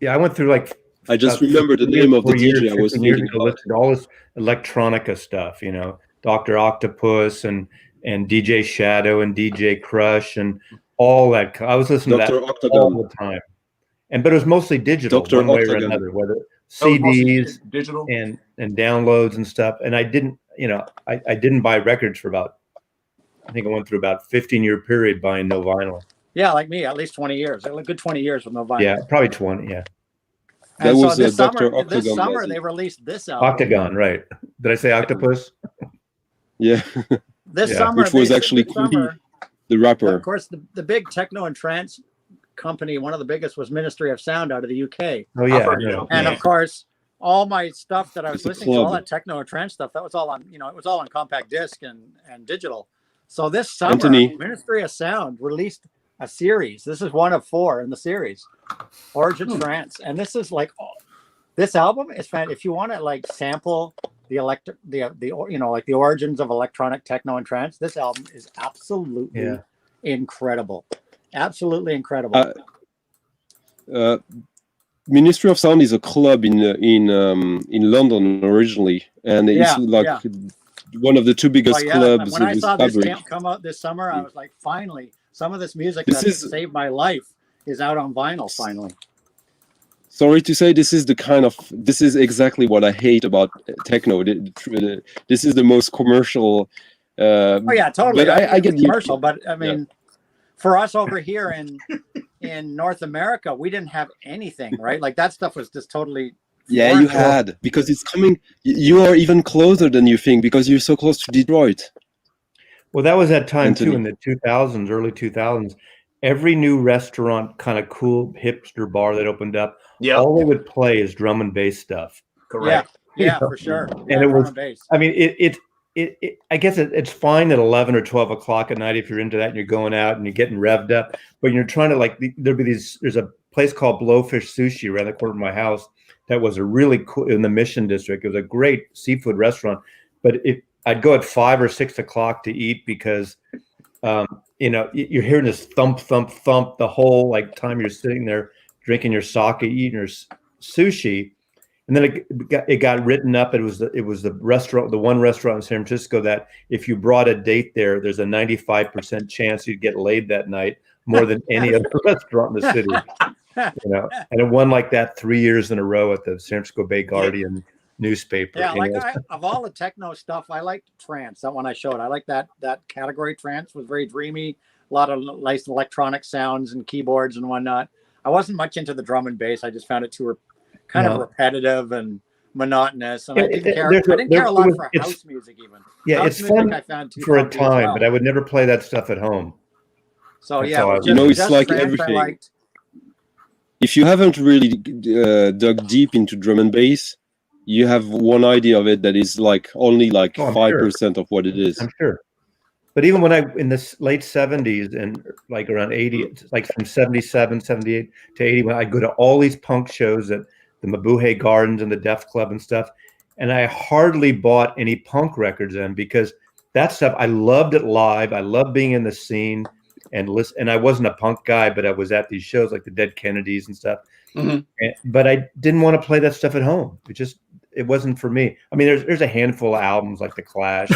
I went through like I just about remember the name of the 4 years, DJ I was 15 years thinking ago, about. listed all this electronica stuff, you know, Dr. Octopus and DJ Shadow and DJ Crush and all that. I was listening Dr. to that Octagon. all the time. But it was mostly digital, Dr. one way or Octagon. another, whether That was mostly CDs digital. and downloads and stuff. And I didn't, you know, I didn't buy records for about, I think I went through about 15-year period buying no vinyl. Yeah, like me, at least 20 years. A good 20 years with no vinyl. Yeah, probably 20. Yeah, That And was so this Dr. summer, Octagon. this summer Nazi. they released this album. Octagon, right? Did I say Octopus? Yeah, This Yeah. summer, which was they- actually this Queen, summer, the but rapper. of course, the big techno and trance company, one of the biggest, was Ministry of Sound out of the UK. Oh yeah, heard I it. know. And of course, all my stuff that I was It's a listening to, all club. that techno and trance stuff, that was all on, you know, it was all on compact disc and digital. So this summer, Anthony. Ministry of Sound released a series. This is one of 4 in the series, Origin Trance, and this is like, this album is fan. If you want to like sample the you know, like the origins of electronic techno and trance, this album is absolutely incredible. Absolutely incredible. Ministry of Sound is a club in London originally, and it's like one of the 2 biggest clubs when I in saw this this fabric. camp come out this summer, I was like, finally, some of this music This that is- saved my life is out on vinyl finally. Sorry to say, this is exactly what I hate about techno. This is the most commercial. Oh yeah, totally. But I get the commercial, but I mean, for us over here in North America, we didn't have anything, right? Like that stuff was just totally. Yeah, foreign you to us. had, because it's coming. You are even closer than you think because you're so close to Detroit. Well, that was that time Anthony. too, in the 2000s, early 2000s. Every new restaurant, kind of cool hipster bar that opened up, Yeah, all they would play is drum and bass stuff. correct. Yeah, for sure. And it was- bass. I mean, I guess it's fine at 11 or 12 o'clock at night if you're into that and you're going out and you're getting revved up, but you're trying to like, there's a place called Blowfish Sushi around the corner of my house that was a really cool, in the Mission District. It was a great seafood restaurant, but I'd go at 5 or 6 o'clock to eat because, you know, you're hearing this thump, thump, thump the whole like time you're sitting there drinking your sake, eating your sushi. And then it got written up. It was the restaurant, the one restaurant in San Francisco that if you brought a date there, there's a 95% chance you'd get laid that night, more than any other restaurant in the city. You know, and it won like that 3 years in a row at the San Francisco Bay Guardian newspaper. Yeah, you like know. of all the techno stuff, I liked trance. That one I showed. I like that category. Trance was very dreamy, a lot of nice electronic sounds and keyboards and whatnot. I wasn't much into the drum and bass. I just found it too kind of repetitive and monotonous, and I didn't care. I didn't care a lot for house music even. Yeah, House it's music fun I found too for a funky as time, well. but I would never play that stuff at home. So That's yeah, all I- just- You know, it's just like trance I everything. liked. If you haven't really dug deep into drum and bass, you have one idea of it that is like only like Oh, I'm 5% of what it is. I'm sure. But even when in the late 70s and like around 80, like from 77, 78 to 80, when I'd go to all these punk shows at the Mabuhay Gardens and the Def Club and stuff, and I hardly bought any punk records then because that stuff, I loved it live. I loved being in the scene and listen. And I wasn't a punk guy, but I was at these shows like the Dead Kennedys and stuff. Mhm. But I didn't want to play that stuff at home. It wasn't for me. I mean, there's a handful of albums like The Clash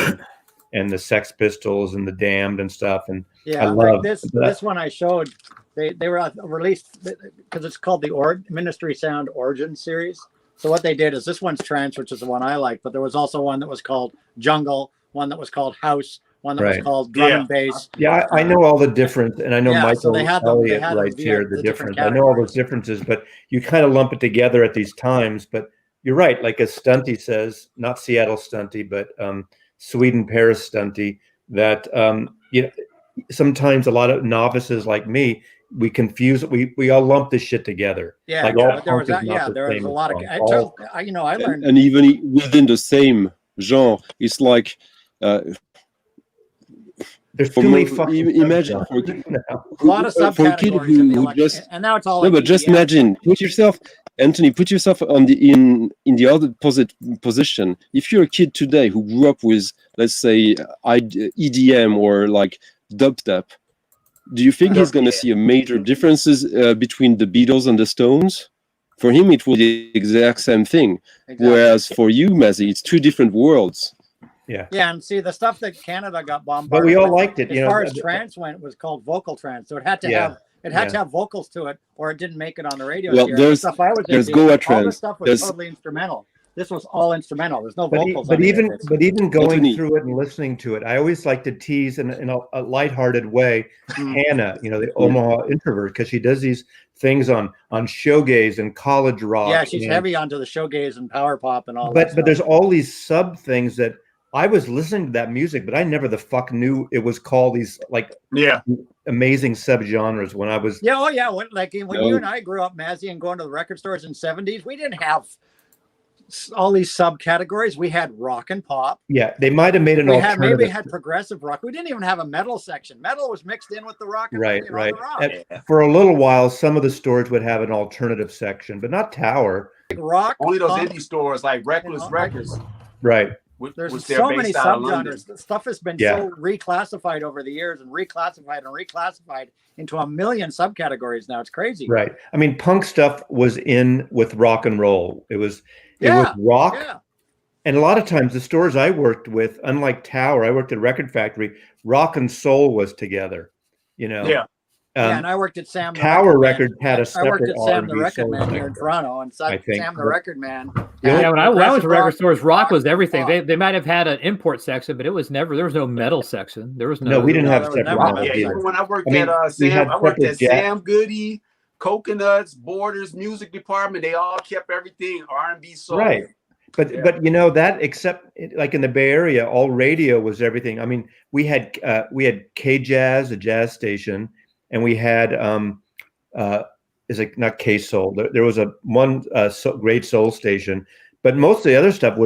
and the Sex Pistols and the Damned and stuff. And Yeah, I like love this one I showed. They were released because it's called the Ministry Sound Origin series. So what they did is this one's trance, which is the one I like, but there was also one that was called Jungle, one that was called House, one that was Right. called Drum and Bass. yeah, I know all the difference, and I know Yeah, so Michael they had them- they Elliott had them writes via here the the different difference. I know all categories. those differences, but you kind of lump it together at these times. But you're right, like as Stunty says, not Seattle Stunty, but Sweden Paris Stunty, that you know, sometimes a lot of novices like me, we all lump this shit together. Yeah, Like yeah, all but there was punk is not the there was same a as lot of. punk. I learned. And even within the same genre, it's like There's for too many mo- fucking imagine stuff for, now. a lot of for a kid subcategories in the who election, just and now it's all. no, like but just EDM. imagine, put yourself Anthony, put yourself on the in the other position. If you're a kid today who grew up with, let's say, EDM or like dubstep, do you think he's going to see a major differences between the Beatles and the Stones? For him, it was the exact same thing. Exactly. Whereas for you, Mazzy, it's two different worlds. Yeah, and see, the stuff that Canada got bombarded, but we all liked it. As far as trance went, was called vocal trance, so it had to have to have vocals to it, or it didn't make it on the radio. Well, there's stuff I was Goa trance. All the stuff was totally instrumental. This was all instrumental. There's no vocals. But even going through it and listening to it, I always like to tease in a lighthearted way Hannah, the Omaha introvert, because she does these things on shoegaze and college rock. Yeah, she's heavy onto the shoegaze and power pop and all. But there's all these sub things that I was listening to that music, but I never the fuck knew it was called these amazing subgenres when I was. Yeah, when you and I grew up, Mazzy, and going to the record stores in the 70s, we didn't have all these subcategories. We had rock and pop. Yeah, they might have made an alternative. Maybe had progressive rock. We didn't even have a metal section. Metal was mixed in with the rock. And right. The rock. For a little while, some of the stores would have an alternative section, but not Tower. Like rock. Only those indie stores like Reckless Records. Right. There's so many subgenres. The stuff has been so reclassified over the years and reclassified into a million subcategories now. It's crazy. Right. I mean, punk stuff was in with rock and roll. It was rock. Yeah. And a lot of times the stores I worked with, unlike Tower, I worked at Record Factory, rock and soul was together, Yeah. And I worked at Sam. Tower Record had a separate I worked at Sam the R&B Record soul Man here in Toronto, and Sam the Record Man. Yeah, when I went to record stores, rock was everything. They might have had an import section, but it was never. There was no metal section. There was no. We didn't have separate rock. metal. Yeah, when I worked at Sam, I worked at Sam Goody, Coconuts, Borders, Music Department. They all kept everything R&B soul. Right. But that, except like in the Bay Area, all radio was everything. I mean, we had K Jazz, a jazz station, and we had is it not K Soul? There was one great soul station, but most of the other stuff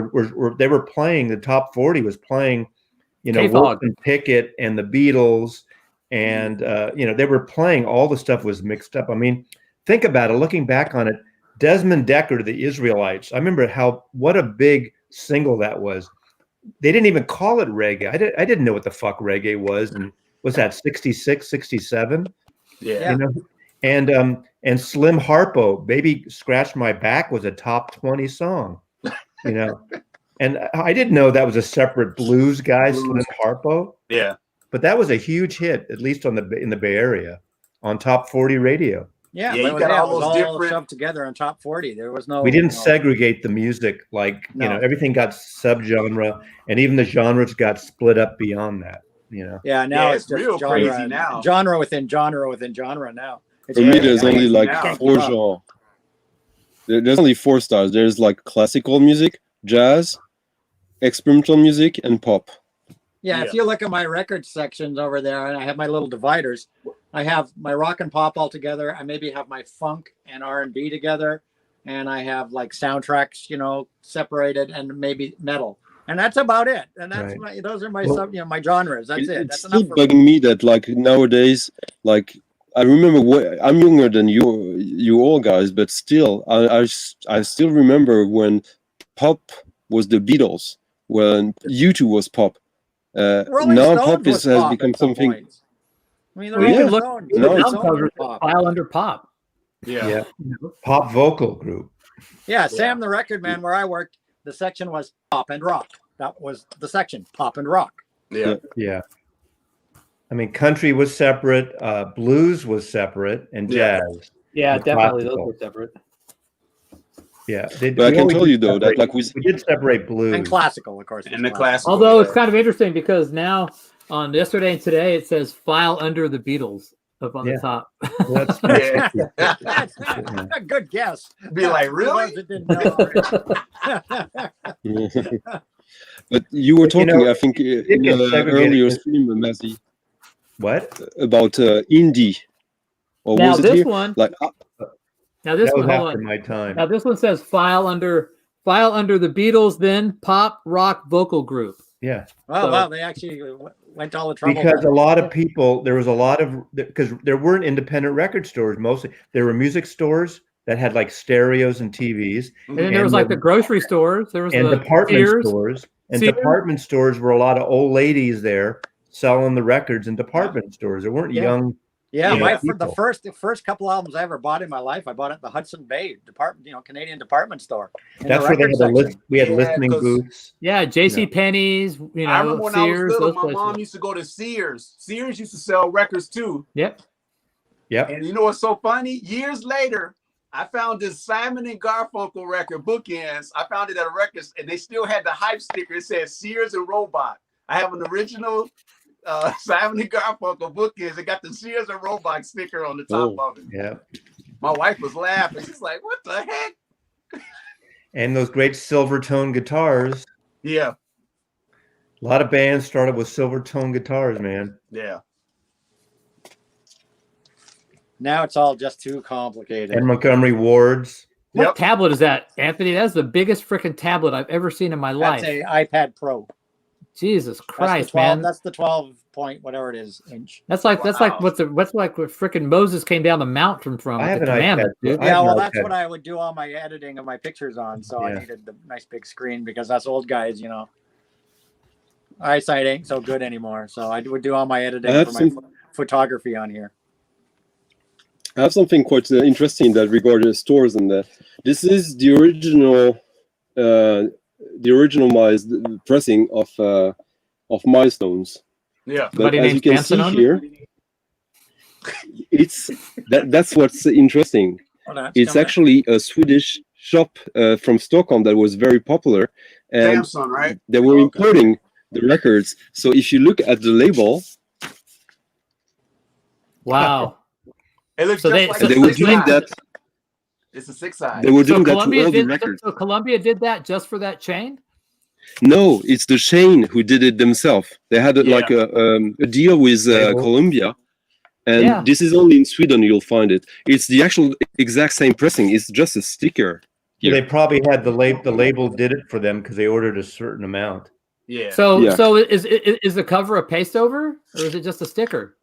they were playing. The top 40 was playing, Wilson Pickett and the Beatles, and they were playing. All the stuff was mixed up. I mean, think about it. Looking back on it. Desmond Decker, the Israelites. I remember what a big single that was. They didn't even call it reggae. I didn't know what the fuck reggae was. And was that 66, 67? Yeah. And Slim Harpo, Baby Scratch My Back was a top 20 song. And I didn't know that was a separate blues guy, Slim Harpo. Yeah. But that was a huge hit, at least in the Bay Area, on top 40 radio. Yeah, you got all those different shoved together on top 40. There was no. We didn't segregate the music everything got subgenre, and even the genres got split up beyond that. Yeah, now it's just real genre, crazy now. Genre within genre within genre now. For me, there's only like 4 genres. There's only 4 styles. There's like classical music, jazz, experimental music, and pop. Yeah, if you look at my record sections over there, and I have my little dividers. I have my rock and pop all together. I maybe have my funk and R&B together, and I have like soundtracks, separated, and maybe metal, and that's about it. And that's those are my my genres. That's it. That's still bugging me that like nowadays, like I remember I'm younger than you all guys, but still, I still remember when pop was the Beatles, when U2 was pop. Now pop has become something. Points. I mean, file under pop. Yeah. Pop vocal group. Yeah, Sam the Record Man, where I worked, the section was pop and rock. That was the section, pop and rock. Yeah. I mean, country was separate, blues was separate, and jazz. Yeah, definitely those were separate. Yeah, but I can tell you though that like we did separate blues and classical, of course. And the classical. Although it's kind of interesting because now on yesterday and today it says file under the Beatles up on the top. Well, that's a good guess. Be like, really? But you were talking, I think, in earlier stream, Mazzy. What about indie? Or now was it this here? one. Like, now this one. After my time. Now this one says file under the Beatles, then pop rock vocal group. Yeah. Oh, wow, they actually went to all the trouble. Because a lot of people, there was a lot of, because there weren't independent record stores mostly. There were music stores, that had like stereos and TVs. And then there was like the grocery stores. There was and the department Sears. stores. And Sears. department stores were a lot of old ladies there selling the records in department stores. There weren't young. Yeah, Yeah, for the people. first couple albums I ever bought in my life, I bought it at the Hudson Bay department, Canadian department store. in the That's where they record had the list. section. We had Yeah, listening 'cause- booths. Yeah, J.C. Penney's. I remember when I was Sears. little, Those my places. mom used to go to Sears. Sears used to sell records too. Yep. Yep. And you know what's so funny? Years later, I found this Simon and Garfunkel record, Bookends. I found it at a record, and they still had the hype sticker. It said Sears and Robot. I have an original Simon and Garfunkel Bookends. It got the Sears and Robot sticker on the top of it. Yeah. My wife was laughing. She's like, "What the heck?" And those great silver tone guitars. Yeah, A lot of bands started with silver tone guitars, man. yeah. Now it's all just too complicated. And Montgomery Wards. What Yep. tablet is that, Anthony? That's the biggest freaking tablet I've ever seen in my life. That's a iPad Pro. Jesus That's Christ, the 12, man! That's the 12 point whatever it is inch. That's like Wow. what freaking Moses came down the mountain from. I with have the an iPad. commandments, dude. I Yeah, have well, an that's iPad. what I would do all my editing of my pictures on. So Yeah. I needed the nice big screen because us old guys, eyesight ain't so good anymore. So I would do all my editing I have for my some- photography on here. I have something quite interesting that regards stores and that. This is the original, pressing of Milestones. Yeah. But Somebody as you named can Samson see on it? here, that's what's interesting. Hold on, It's coming up. actually a Swedish shop from Stockholm that was very popular, and Samsung, right? they were Okay. importing the records. So if you look at the label, Wow. It looks So just they- like so a they were six doing side. that. It's a 6-side. They were So doing that to Columbia all the did. records. So Columbia did that just for that chain. No, it's the Shane who did it themselves. They had like a deal with Label. Columbia, and Yeah. this is only in Sweden you'll find it. It's the actual exact same pressing. It's just a sticker. Well, they probably had the label did it for them because they ordered a certain amount. Yeah. So Yeah. so is the cover a paste over or is it just a sticker?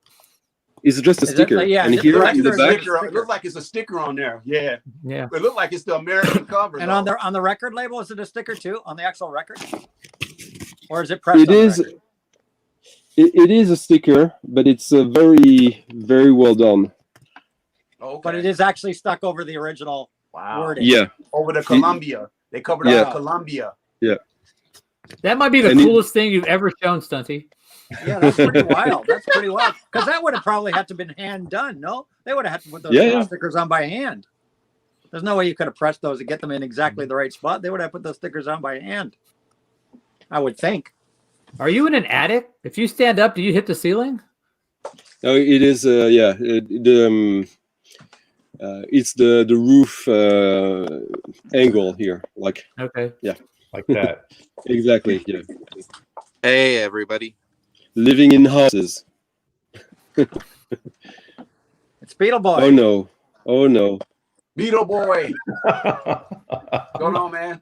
It's just a Is it sticker. like- yeah, and is it here like in the there's back, sticker? It looks like it's a sticker on there. Yeah. Yeah. It looked like it's the American cover. And though. on the record label, is it a sticker too on the actual record, or is it pressed? it on the is. record? It is a sticker, but it's very, very well done. Okay. But it is actually stuck over the original Wow. wording. Yeah, Over the Columbia. They covered Yeah. up Columbia. That might be the And it- coolest thing you've ever shown, Stunty. Yeah, that's pretty wild. That's pretty wild. Because that would have probably had to been hand done. No, they would have had to put those Yeah. stickers on by hand. There's no way you could have pressed those to get them in exactly the right spot. They would have put those stickers on by hand. I would think. Are you in an attic? If you stand up, do you hit the ceiling? no, it is. It's the roof angle here, like Okay. Like that. exactly. Yeah, Hey, everybody. living in houses. It's Beetle Oh Boy. no. Beetle Boy. Going on, man?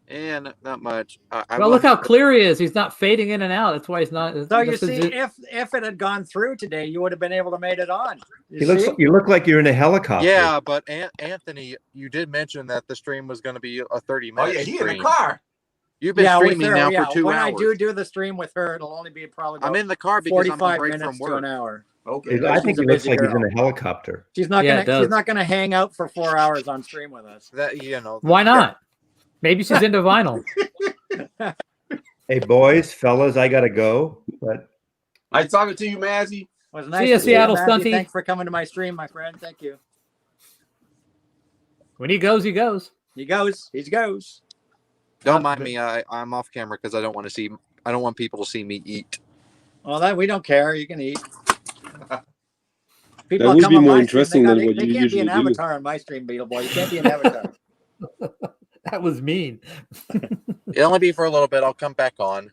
And not much. I Well, will- look how clear he is. He's not fading in and out. That's why he's not. So you that's see, his- if it had gone through today, you would have been able to made it on. You look like you're in a helicopter. Yeah, but Anthony, you did mention that the stream was going to be a 30-minute Oh, yeah. He in stream. the car. You've been with streaming her, now yeah. for 2 when hours. I do the stream with her, it'll only be probably I'm about in the car because I'm on 45 break minutes from to an work. hour. Okay. I think She's a he looks busy like he's in girl. a helicopter. She's not Yeah, it gonna. does. She's not gonna hang out for 4 hours on stream with us. That you know. Why not? Maybe she's into vinyl. Hey, boys, fellas, I gotta go. But Nice talking to you, Mazzy. It was nice ya, to Seattle you, Matthew. Stunty. Thanks for coming to my stream, my friend. Thank you. When he goes, he goes. He goes. He goes. Don't mind me. I'm off camera because I don't want to see. I don't want people to see me eat. Well, that we don't care. You can eat. People That would come be on more my interesting stream, than what they you can't be usually an do. avatar on my stream, Beetle Boy. You can't be an avatar. That was mean. It'll only be for a little bit. I'll come back on.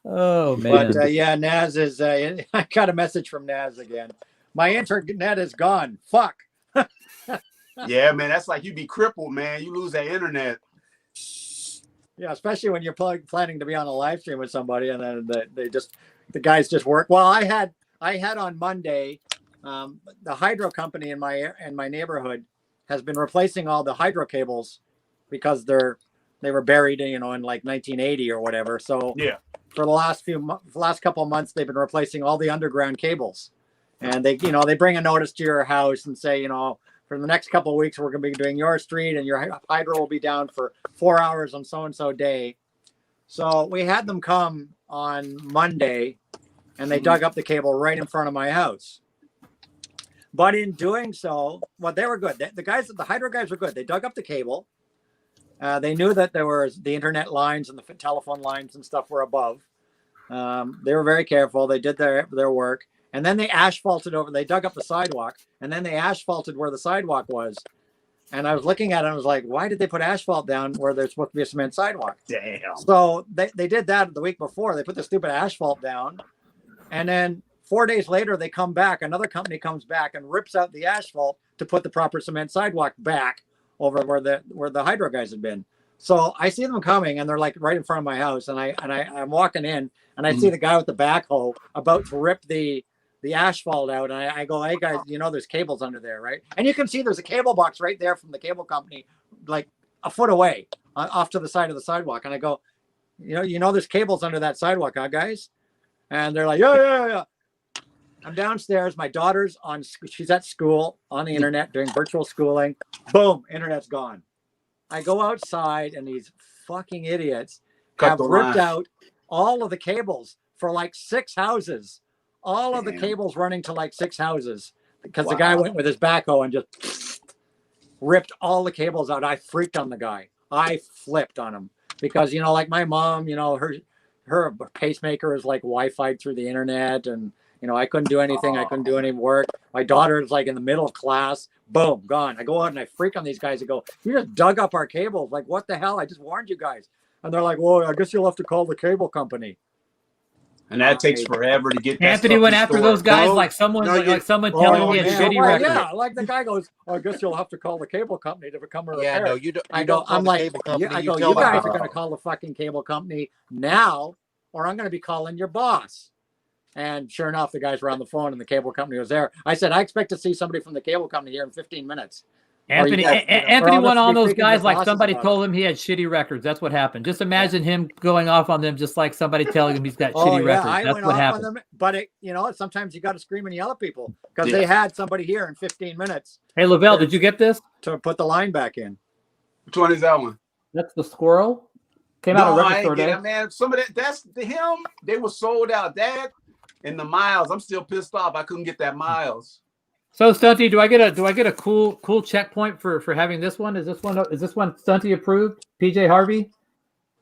Oh man. But yeah, Nazz is. I got a message from Nazz again. My internet is gone. Fuck. Yeah, man. That's like you be crippled, man. You lose that internet. Yeah, especially when you're planning to be on a live stream with somebody, and then the guys just work. Well, I had on Monday the hydro company in my neighborhood has been replacing all the hydro cables because they were buried, in like 1980 or whatever. So Yeah. for the last couple of months, they've been replacing all the underground cables, and they bring a notice to your house and say, for the next couple of weeks, we're going to be doing your street and your hydro will be down for 4 hours on so-and-so day. So we had them come on Monday and they dug up the cable right in front of my house. But in doing so, they were good. The hydro guys were good. They dug up the cable. They knew that there was the internet lines and the telephone lines and stuff were above. They were very careful. They did their work. And then they asphalted over. They dug up the sidewalk, and then they asphalted where the sidewalk was. And I was looking at it and I was like, why did they put asphalt down where there's supposed to be a cement sidewalk? Damn. So they did that the week before. They put the stupid asphalt down. And then 4 days later, they come back. Another company comes back and rips out the asphalt to put the proper cement sidewalk back over where the hydro guys had been. So I see them coming, and they're like right in front of my house. And I'm walking in, and I see the guy with the backhoe about to rip the asphalt out. And I go, hey guys, there's cables under there, right? And you can see there's a cable box right there from the cable company, like a foot away off to the side of the sidewalk. And I go, there's cables under that sidewalk, huh, guys? And they're like, yeah. I'm downstairs. My daughter's she's at school on the internet doing virtual schooling. Boom, internet's gone. I go outside and these fucking idiots have ripped out all of the cables for like 6 houses. All of the cables running to like 6 houses because the guy went with his backhoe and just ripped all the cables out. I freaked on the guy. I flipped on him because, like my mom, her pacemaker is like Wi-Fi through the internet, and, I couldn't do anything. I couldn't do any work. My daughter is like in the middle of class. Boom, gone. I go out and I freak on these guys and go, you just dug up our cables. Like, what the hell? I just warned you guys. And they're like, well, I guess you'll have to call the cable company. And that takes forever to get that. Anthony went after those guys like someone telling him he had shitty records. Yeah, like the guy goes, I guess you'll have to call the cable company to become a repair. Yeah, no, you don't. I'm like, you guys are going to call the fucking cable company now, or I'm going to be calling your boss. And sure enough, the guys were on the phone and the cable company was there. I said, I expect to see somebody from the cable company here in 15 minutes. Anthony went on those guys like somebody told him he had shitty records. That's what happened. Just imagine him going off on them just like somebody telling him he's got shitty records. That's what happened. But sometimes you got to scream and yell at people because they had somebody here in 15 minutes. Hey, Lavelle, did you get this? To put the line back in. Which one is that one? That's the squirrel. Came out of record store day. Man. Some of that's him. They were sold out. That and the miles. I'm still pissed off. I couldn't get that miles. So Stunty, do I get a cool checkpoint for having this one? Is this one Stunty approved? PJ Harvey?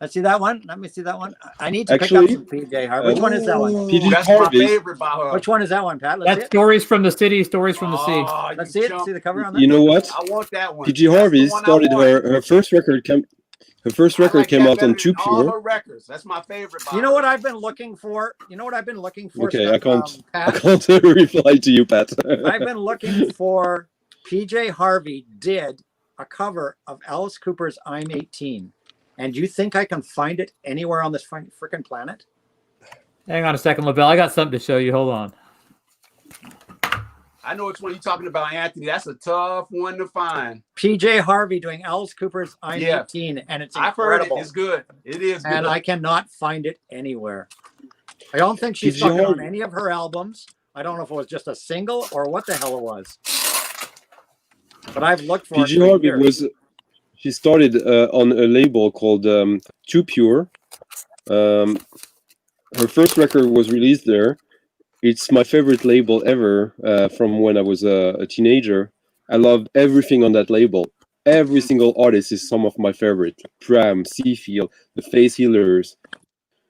Let's see that one. Let me see that one. I need to pick up some PJ Harvey. Which one is that one? PJ That's Harvey. my favorite by her. Which one is that one, Pat? Let's That's Stories from the City, Stories from the Sea. Let's see it. See the cover on that. You know what? I want that one. PJ Harvey started her first record. Her first record came out on Too All Pure. her records. That's my favorite. You know what I've been looking for? Okay, I can't reply to you, Pat. I've been looking for. PJ Harvey did a cover of Alice Cooper's "I'm 18," and you think I can find it anywhere on this freaking planet? Hang on a second, Lavelle. I got something to show you. Hold on. I know which one you're talking about, Anthony. That's a tough one to find. PJ Harvey doing Alice Cooper's "I'm 18," and it's incredible. I've heard it. It's good. It is good. And I cannot find it anywhere. I don't think she's stuck it on any of her albums. I don't know if it was just a single or what the hell it was. But I've looked for PJ Harvey she started on a label called Too Pure. Her first record was released there. It's my favorite label ever from when I was a teenager. I love everything on that label. Every single artist is some of my favorite. Pram, Seafield, The Face Healers,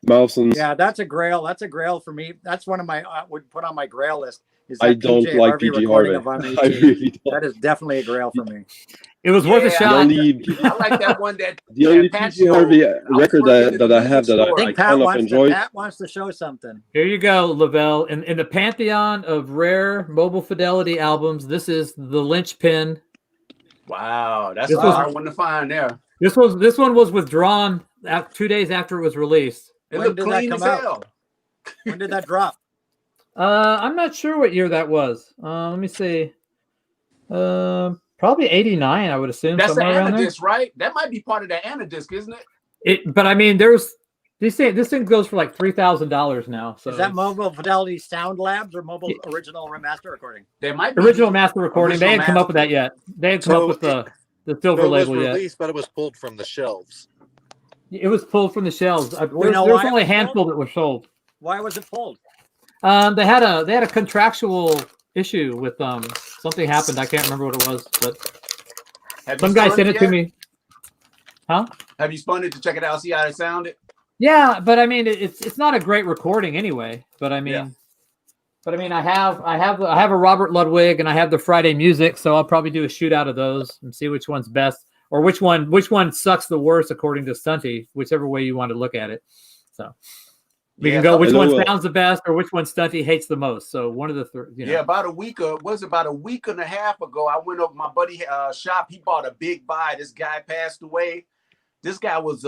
Mouthsons. Yeah, that's a grail. That's a grail for me. That's one of my would put on my grail list. I don't like PJ Harvey. I really don't. That is definitely a grail for me. It was worth a shot. I like that one. The only PJ Harvey record that I have that I kind of enjoy. Pat wants to show something. Here you go, Lavelle. In the pantheon of rare Mobile Fidelity albums, this is the linchpin. Wow, that's a hard one to find there. This one was withdrawn 2 days after it was released. It looked clean as hell. When did that drop? I'm not sure what year that was. Let me see. Probably 89, I would assume. That's the somewhere around there. Anadisc, right? That might be part of the Anadisc, isn't it? But I mean, there's this thing goes for like $3,000 now. So Is that Mobile Fidelity Sound Labs or Mobile Original Master Recording? There might be original master recording? They original hadn't come up with that yet. They hadn't come So up with the silver It was label yet. released, but it was pulled from the shelves. It was pulled from the shelves. There's know there's why only a it was handful that was sold. Why was it pulled? They had a contractual issue with something happened. I can't remember what it was, but Have some you guy spun sent it to yet? me. Huh? Have you spun it to check it out, see how it sounded? Yeah, but I mean, it's not a great recording anyway. But I mean, Yeah. I have a Robert Ludwig and I have the Friday Music, so I'll probably do a shootout of those and see which one's best or which one sucks the worst according to Stunty, whichever way you want to look at it. So we can go which one sounds the best or which one Stunty hates the most. So one of the three. Yeah, about a week and a half ago, I went over my buddy shop. He bought a big buy. This guy passed away. This guy was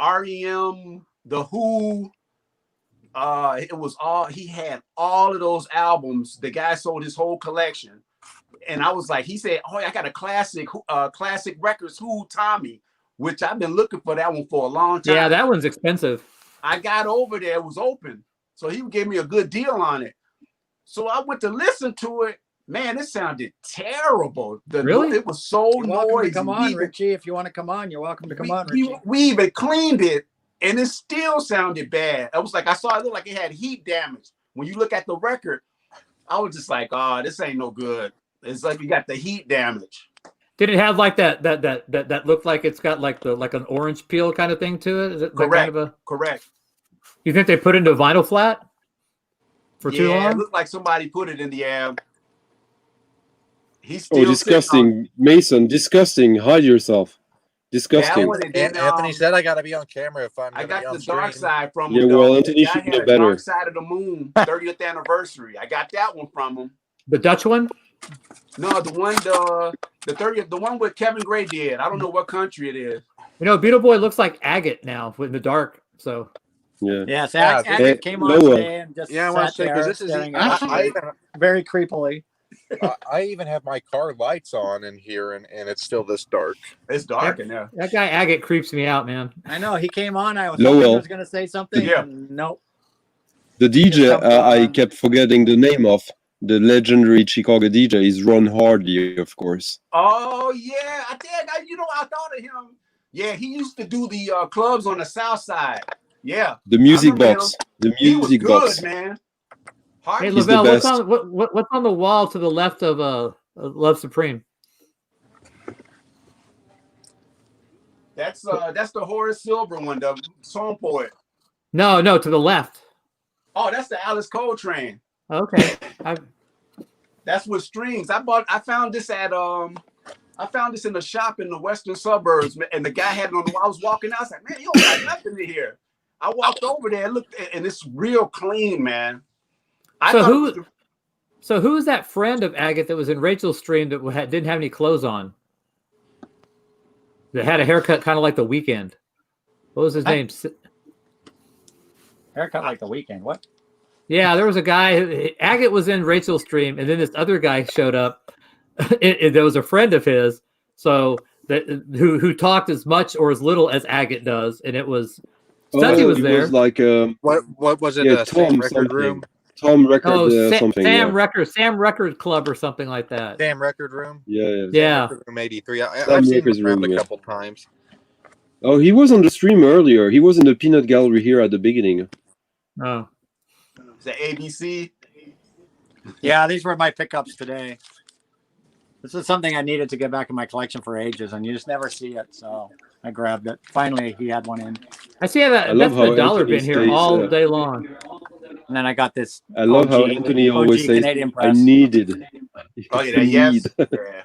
REM, The Who. It was all, he had all of those albums. The guy sold his whole collection. And I was like, he said, oh, I got a classic records, Who, Tommy, which I've been looking for that one for a long time. Yeah, that one's expensive. I got over there, it was open. So he gave me a good deal on it. So I went to listen to it. Man, it sounded terrible. Really? It was so You're welcome noisy. to come on, Richie. If you want to come on, you're welcome to come on, Richie. We even cleaned it, and it still sounded bad. I was like, I saw it looked like it had heat damage. When you look at the record, I was just like, oh, this ain't no good. It's like you got the heat damage. Did it have like that looked like it's got like an orange peel kind of thing to it? Is it Correct. Kind of Correct. You think they put it into vinyl flat for too Yeah, it long? looked like somebody put it in the air. He's still disgusting, Mason. Disgusting. Hide yourself. Disgusting. Anthony said I got to be on camera if I'm. I gonna be got on the dark stream. side from Yeah, him. well, though. Anthony The guy should had know a better. Dark Side of the Moon 30th anniversary. I got that one from him. The Dutch one? No, the 30th, the one with Kevin Gray did. I don't know what country it is. You know, Beetle Boy looks like agate now in the dark. So Yeah. Yes, Yeah, Agate came on Noah. today and just Yeah, I want sat to say there because this is. staring at us very creepily. I even have my car lights on in here, and it's still this dark. It's dark in there. that guy agate creeps me out, man. I know he came on. I was Lowell. hoping he was going to say something. Yeah. And nope. The DJ Just come I on. kept forgetting the name of, the legendary Chicago DJ, is Ron Hardy, of course. Oh yeah, I did. I thought of him. Yeah, he used to do the clubs on the south side. Yeah, The music remember box. him. The he was music good, box. man. Hey, He's the Lavelle, what's best. on what's on the wall to the left of Love Supreme? That's the Horace Silver one, the song poet. No, to the left. Oh, that's the Alice Coltrane. Okay. That's with strings. I found this at in the shop in the western suburbs, and the guy had it on the wall. I was walking out, I was like, man, you don't got nothing in here. I walked over there and looked, and it's real clean, man. So who's that friend of Agate that was in Rachel's stream that didn't have any clothes on? That had a haircut kind of like The Weeknd. What was his name? Haircut like The Weeknd. What? Yeah, there was a guy. Agate was in Rachel's stream, and then this other guy showed up. There was a friend of his, so who talked as much or as little as Agate does, and it was Stunty was it there. was like What was it? yeah, Same Tom record something. room. Tom Record something. Sam Record Club or something like that. Same record room. Yeah. Yeah. Record room 83. I've Sam seen Records him around room, a yeah. couple times. Oh, he was on the stream earlier. He was in the peanut gallery here at the beginning. Oh. The ABC. Yeah, these were my pickups today. This is something I needed to get back in my collection for ages, and you just never see it. So I grabbed it. Finally, he had one in. I see that. I love That's how the dollar Anthony bin here stays, all day long. And then I got this. I love how OG Anthony always says, Canadian I press. needed. Oh yeah, yes. Yeah.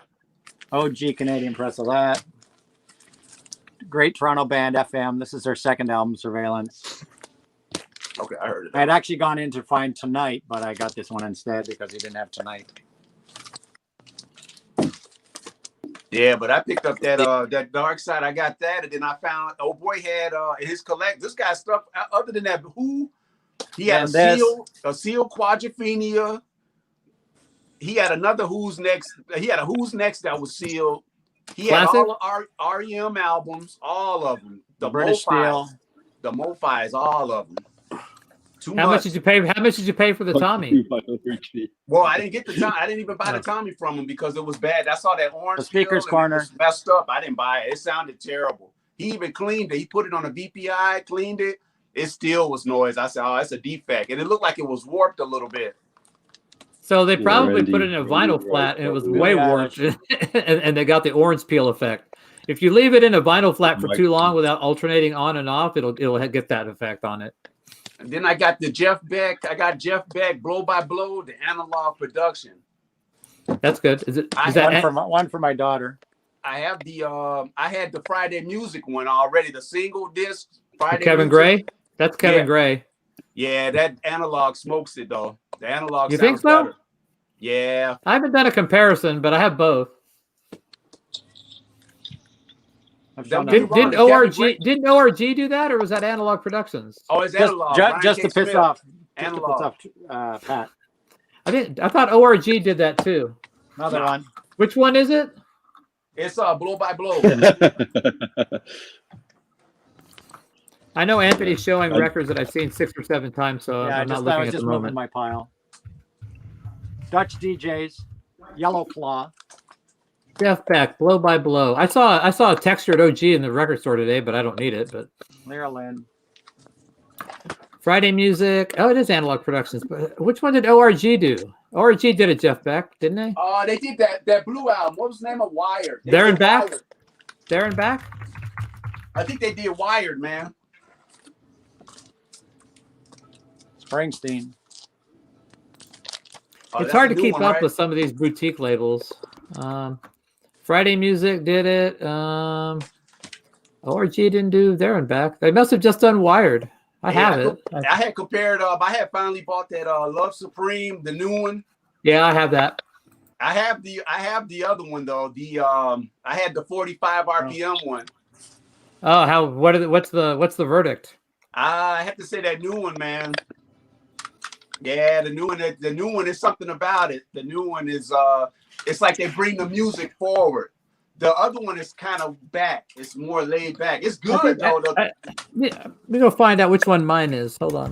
OG Canadian press of that. Great Toronto band, FM. This is their second album, Surveillance. Okay, I heard it. I had actually gone in to find Tonight, but I got this one instead because he didn't have Tonight. Yeah, but I picked up that Dark Side. I got that, and then I found boy had his collect. This guy's stuff other than that Who He had And a seal quadrophenia. He had another Who's Next. He had a Who's Next that was sealed. He had Classic? all of REM albums, all of them. The British Steel. The Mo-Fi's, all of them. How much did you pay? How much did you pay for the Tommy? Well, I didn't get the Tommy. I didn't even buy the Tommy from him because it was bad. I saw that orange. The speaker's peel and it corner. was messed up. I didn't buy it. It sounded terrible. He even cleaned it. He put it on a VPI, cleaned it. It still was noise. I said, "Oh, it's a defect," and it looked like it was warped a little bit. So they probably Randy- put it in a vinyl Randy, flat, and it was probably. way Yeah, warped, and they got the orange peel effect. If you leave it in a vinyl flat for too long without alternating on and off, it'll get that effect on it. And then I got the Jeff Beck. I got Jeff Beck Blow by Blow, the analog production. That's good. Is I that One for my daughter. I have the I had the Friday Music one already, the single disc. Friday Kevin Music. Gray? That's Kevin Yeah. Gray. Yeah, that analog smokes it though. The analog You sounds think so? better. Yeah. I haven't done a comparison, but I have both. I've shown Didn't- them. Didn't Kevin ORG Gray- didn't ORG do that, or was that Analog Productions? Oh, it's Just, analog. ju- Brian just K. to piss Smith. off. Just to Analog. piss off Pat. I thought ORG did that too. Another Nah. one. Which one is it? It's Blow by Blow. I know Anthony's showing records that I've seen 6 or 7 times, so Yeah, I'm not I looking was at just the moving moment. my pile. Dutch DJs, Yellow Claw. Jeff Beck, Blow by Blow. I saw a textured OG in the record store today, but I don't need it. But Lyra Lynn. Friday Music. Oh, it is Analog Productions. But which one did ORG do? ORG did it, Jeff Beck, didn't they? They did that blue album. What was the name of Wired? They There and did Back? Wired. There and Back? I think they did Wired, man. Springsteen. Oh, It's that's hard the to new keep one, up right? with some of these boutique labels. Friday Music did it. ORG didn't do There and Back. They must have just done Wired. I have it. I had compared I had finally bought that Love Supreme, the new one. Yeah, I have that. I have the other one though. I had the 45 RPM one. Oh, what's the verdict? I have to say that new one, man. Yeah, the new one is something about it. The new one is it's like they bring the music forward. The other one is kind of back. It's more laid back. It's good though. Yeah, we're gonna find out which one mine is. Hold on.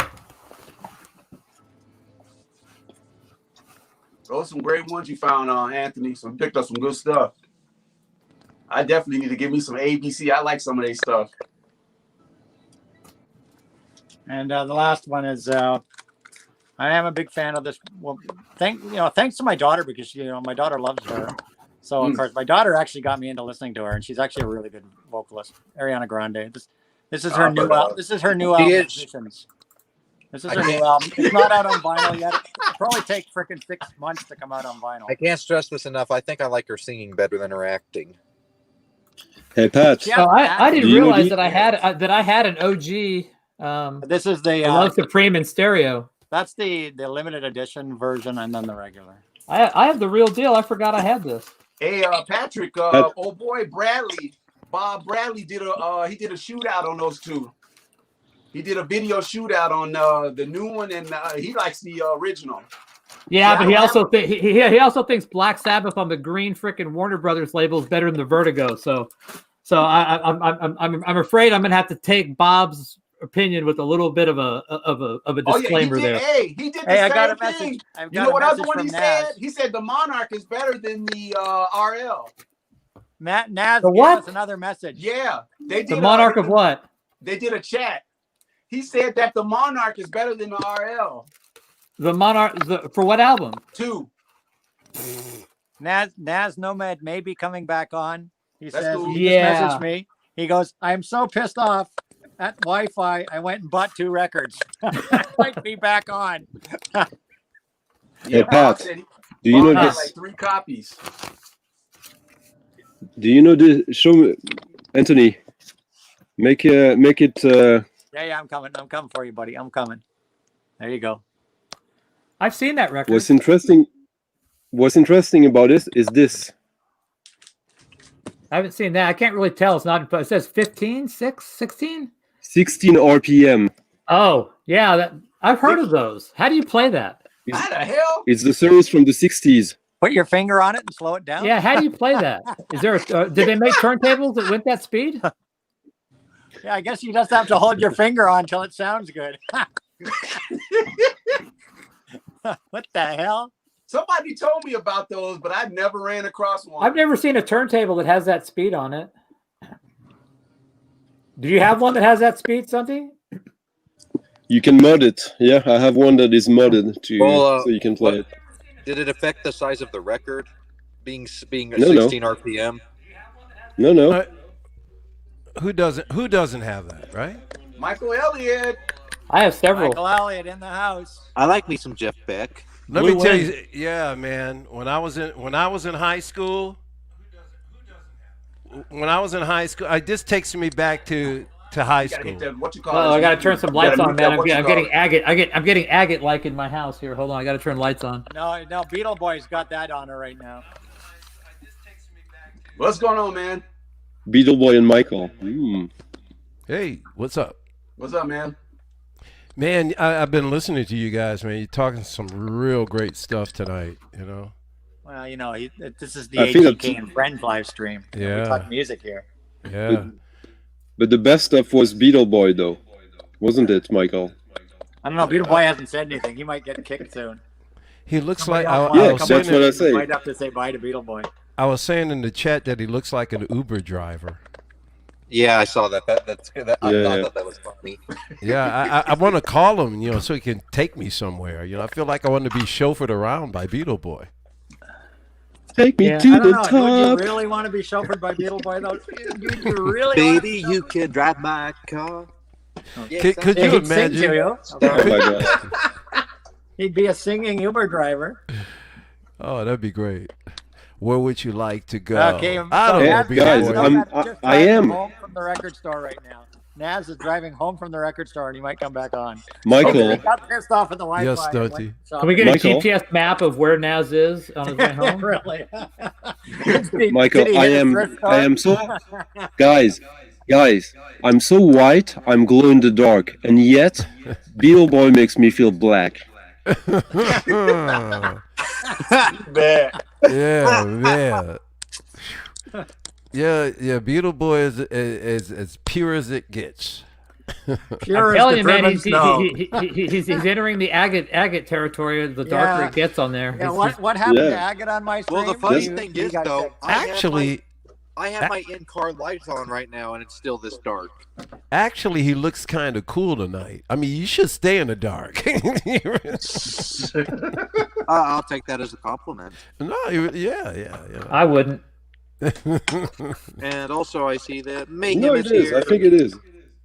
Those are some great ones you found, Anthony. So picked up some good stuff. I definitely need to give me some ABC. I like some of their stuff. And the last one is I am a big fan of this. Well, thanks to my daughter, because my daughter loves her. So of course my daughter actually got me into listening to her, and she's actually a really good vocalist, Ariana Grande. This is her new album. This is her new album. Musicians. This is her new album. It's not out on vinyl yet. It'll probably take freaking 6 months to come out on vinyl. I can't stress this enough. I think I like her singing better than her acting. Hey Pat. Yeah, So I didn't Do you know realize the- that I had an OG. This is the Love Supreme in stereo. that's the limited edition version, and then the regular. I have the real deal. I forgot I had this. Hey, Patrick, old boy Bradley, Bob Bradley did a shootout on those two. He did a video shootout on the new one, and he likes the original. Yeah, Yeah, but he I also he also thinks Black Sabbath on the green frickin' Warner Brothers label is better than the Vertigo. So I'm afraid I'm gonna have to take Bob's opinion with a little bit of a disclaimer he did, there. Hey, he did the Hey, same I got a thing. message. I've You got know a what other message one from he Nazz. said? He said the Monarch is better than the RL. Nazz The gave what? us another message. Yeah, they did The Monarch of what? They did a chat. He said that the Monarch is better than the RL. The Monarch for what album? 2. Nazz Nomad may be coming back on. He That's says cool. he Yeah. just messaged me. He goes, "I'm so pissed off at Wi-Fi. I went and bought 2 records. Might be back on." Hey Bob Pat, said do you know Bob had this? like 3 copies. Do you know this? Show me, Anthony. Make it. Yeah, I'm coming. I'm coming for you, buddy. I'm coming. There you go. I've seen that record. What's interesting about this is this. I haven't seen that. I can't really tell. It's not. It says 15, 6, 16. 16 RPM. Oh, yeah. I've heard of those. How do you play that? How the hell? It's the series from the 60s. Put your finger on it and slow it down. Yeah, how do you play that? Is there? Did they make turntables that went that speed? Yeah, I guess you just have to hold your finger on until it sounds good. What the hell? Somebody told me about those, but I never ran across one. I've never seen a turntable that has that speed on it. Do you have one that has that speed, something? You can mod it. Yeah, I have one that is modded to Well, so you can play it. Did it affect the size of the record? Being at No, no. 16 RPM? No. Who doesn't have that, right? Michael Elliott. I have several. Michael Elliott in the house. I like me some Jeff Beck. Let Blue me tell Wind. you, yeah, man. When I was in high school, this takes me back to high You gotta school. hit the, what you call Oh, it? I gotta turn some You gotta lights on, mute man. that, I'm, what you I'm call getting it. agate. I'm getting agate like in my house here. Hold on, I gotta turn lights on. No, Beetle Boy's got that on her right now. What's going on, man? Beetle Boy and Michael. Hey, what's up? What's up, man? Man, I've been listening to you guys, man. You're talking some real great stuff tonight, you know? Well, you know, this is the I think AGK and Friends live stream. Yeah. We talk music here. Yeah. But the best stuff was Beetle Boy, though. Wasn't it, Michael? I don't know. Beetle Boy hasn't said anything. He might get kicked soon. He looks Somebody like else I wanna was come saying that's what I say. Might have to say bye to Beetle Boy. I was saying in the chat that he looks like an Uber driver. Yeah, I saw that. That's good. I Yeah. thought that was funny. Yeah, I want to call him, you know, so he can take me somewhere. You know, I feel like I want to be chauffeured around by Beetle Boy. Take me Yeah, to I don't the know. Would top. you really want to be chauffeured by Beetle Boy, though? You really Baby, you can drive my car. Yes, Could Yeah, you he'd sing imagine? to you. Oh my god. He'd be a singing Uber driver. Oh, that'd be great. Where would you like to go? Okay, I don't know, Nazz Beetle guys, Boy. Nomad I am. home from the record store right now. Nazz is driving home from the record store, and he might come back on. Michael, He got pissed off at the Wi-Fi. Yes, and Dottie. went Can we get Michael? a GPS map of where Nazz is on his way home? really? Michael, Did he I hit a am thrift store? so guys, I'm so white, I'm glow in the dark, and yet Beetle Boy makes me feel black. Bet. Yeah, man. Yeah, Beetle Boy is as pure as it gets. Pure I'm as telling the you, man, driven snow. he's entering the agate territory. The darker Yeah. it gets on there. Yeah, He's- what happened to Yeah. agate on my stream? Well, the funny You- thing you is, got though, kicked. Actually, I have my in-car lights on right now, and it's still this dark. he looks kind of cool tonight. I mean, you should stay in the dark. I'll take that as a compliment. No, yeah. I wouldn't. And also, I see that Mayhem No, is it is. here. I think it is.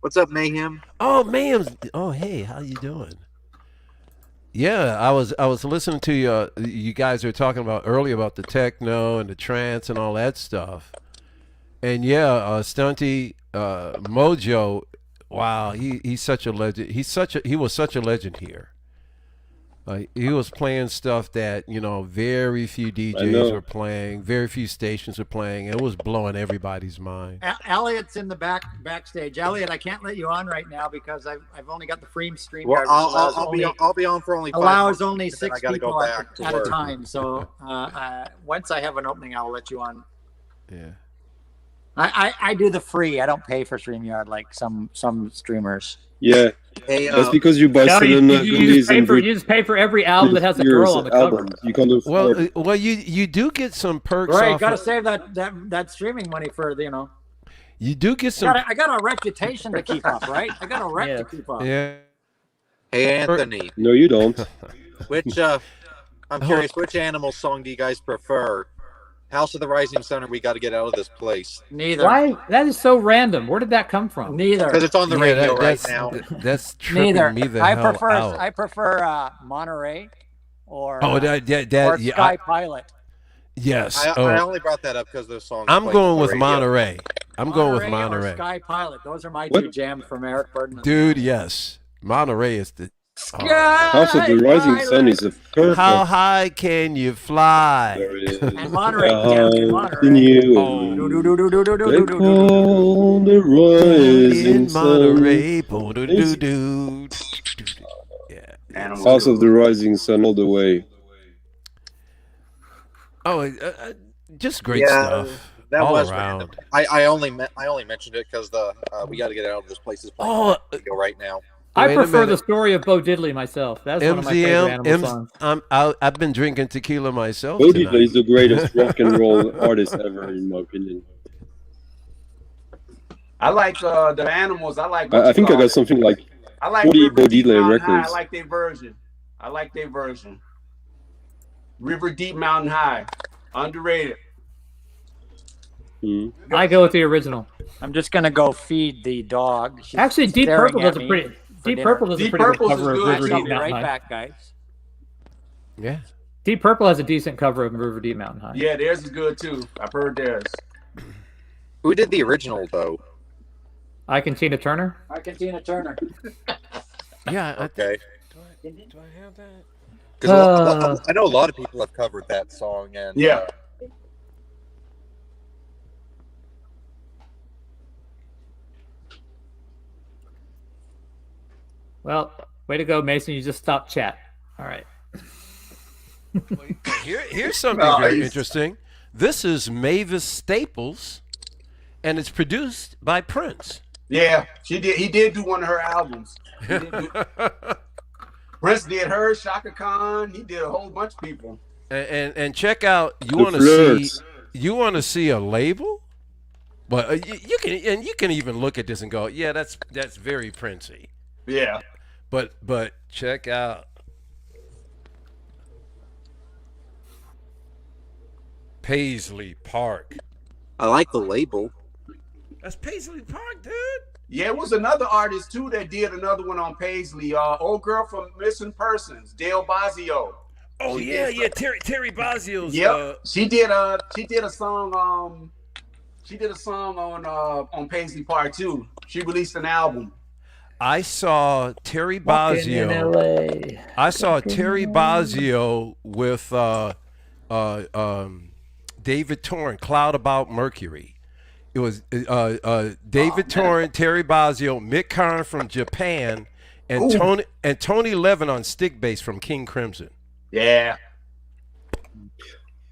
What's up, Mayhem? Oh, man. Oh, hey, how you doing? Yeah, I was listening to you guys were talking about earlier about the techno and the trance and all that stuff. And yeah, Stunty Mojo, wow, he's such a legend. He was such a legend here. He was playing stuff that, you know, very few DJs were playing, very few stations were playing. It was blowing everybody's mind. Elliot's in the backstage. Elliot, I can't let you on right now because I've only got the free stream Well, card. I'll be on for only 5 allows months, only and then 6 I gotta people go back to at a work. time. So once I have an opening, I'll let you on. Yeah. I do the free. I don't pay for StreamYard like some streamers. Yeah, Hey, that's because you buy No, Selena you Gomez and just pay for every album that has a girl on the cover. albums. You can't afford. Well, you do get some perks Right, off. got to save that streaming money for You do get some. I got a reputation to keep up, right? I got a rep Yeah. to keep up. Yeah. hey, Anthony. No, you don't. Which I'm curious, which animal song do you guys prefer? House of the Rising Sun, or We Got to Get Out of This Place? Neither. Why? That is so random. Where did that come from? Neither. Because it's on the Yeah, radio right that's, now. That's tripping Neither. me the I hell prefer out. I prefer Monterey or Oh, or yeah, Sky Pilot. yes. I only brought that up because those songs. I'm played going on the with radio. Monterey. I'm going with Or Monterey. Sky Pilot. Those are my What? two jams from Eric Burden. Dude, yes. Monterey is the. Sky House of the Rising Pilot. Sun is a perfect. How high can you fly? There it is. And Monterey, How yeah, can Monterey. you Do-do-do-do-do-do-do-do-do-do. call the rising In sun? Monterey. Boo-doo-doo-doo. Yeah. Animals. House of the Rising Sun all the way. Oh, just great Yeah, stuff that all was around. random. I only mentioned it because we got to get out of this place. Oh, Go right now. I Wait a prefer the minute. story of Bo Diddley myself. That's one of my favorite animal songs. I've been drinking tequila myself Bo tonight. Diddley is the greatest rock and roll artist ever, in my opinion. I like the Animals. I like. I think I got something like I like 40 River Bo Deep Diddley Mountain High. records. I like their version. River Deep Mountain High, underrated. I go with the original. I'm just gonna go feed the dog. She's Actually, Deep staring Purple at does a me pretty. for Deep dinner. Purple does a Deep pretty good Purple's cover is of good. River I'll Deep be Mountain right High. back, guys. Yeah. Deep Purple has a decent cover of River Deep Mountain High. Yeah, theirs is good too. I've heard theirs. Who did the original though? I Can Tina Turner. I can Tina Turner. Yeah. Okay. Do I have that? Because I know a lot of people have covered that song, and Yeah. Well, way to go, Mason. You just stopped chat. All right. Here's something very interesting. This is Mavis Staples, and it's produced by Prince. Yeah, she did. He did do one of her albums. Prince did her, Shaka Khan. He did a whole bunch of people. And check out. You The want to see? Flirts. You want to see a label? But you can even look at this and go, yeah, that's very Princey. Yeah. But check out Paisley Park. I like the label. That's Paisley Park, dude. Yeah, it was another artist too that did another one on Paisley. Old girl from Missing Persons, Dale Bazio. Oh She yeah, did yeah. Terry Bazio's. Yep. She did a song. She did a song on Paisley Park too. She released an album. I saw Terry Walking in Bazio. LA. I saw Terry Bazio with David Torn, Cloud About Mercury. It was David Torn, Terry Bazio, Mick Karn from Japan, and Tony Levin on stick bass from King Crimson. Yeah.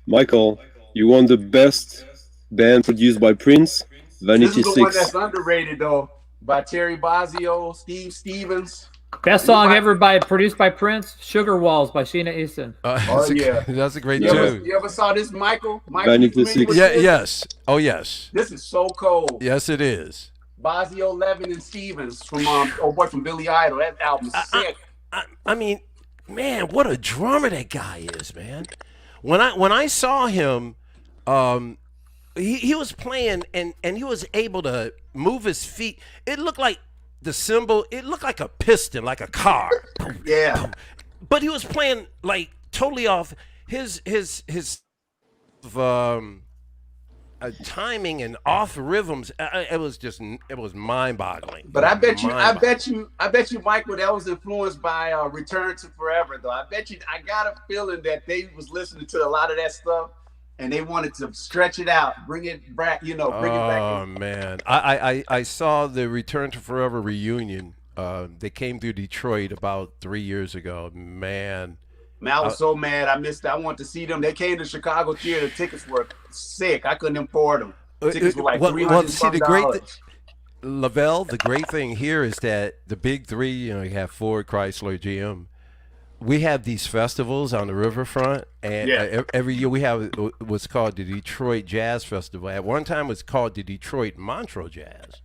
Michael, you want the best band produced by Prince? This Vanity is the one 6. that's underrated though, by Terry Bozzio, Steve Stevens. Best song ever produced by Prince, Sugar Walls by Sheena Easton. Yeah. That's a great You tune. ever saw this, Michael? Vanity you familiar Six. with Yeah, this? yes. Oh, yes. This is so cold. Yes, it is. Bozzio, Levin, and Stevens from from Billy Idol. That album's sick. I mean, man, what a drummer that guy is, man. When I saw him, he was playing and he was able to move his feet. It looked like the cymbal. It looked like a piston, like a car. Yeah. But he was playing like totally off his timing and off rhythms. It was mind-boggling. But I bet you, Michael, that was influenced by Return to Forever, though. I got a feeling that they was listening to a lot of that stuff, and they wanted to stretch it out, bring it back, bring it back. Oh man, I saw the Return to Forever reunion. They came through Detroit about 3 years ago. Man, I was so mad. I missed it. I wanted to see them. They came to Chicago Theater. Tickets were sick. I couldn't afford them. Tickets were like $300. Lavelle, the great thing here is that the big three, you have Ford, Chrysler, GM. We have these festivals on the riverfront, and every year we have what's called the Detroit Jazz Festival. At one time, it was called the Detroit Montreux Jazz.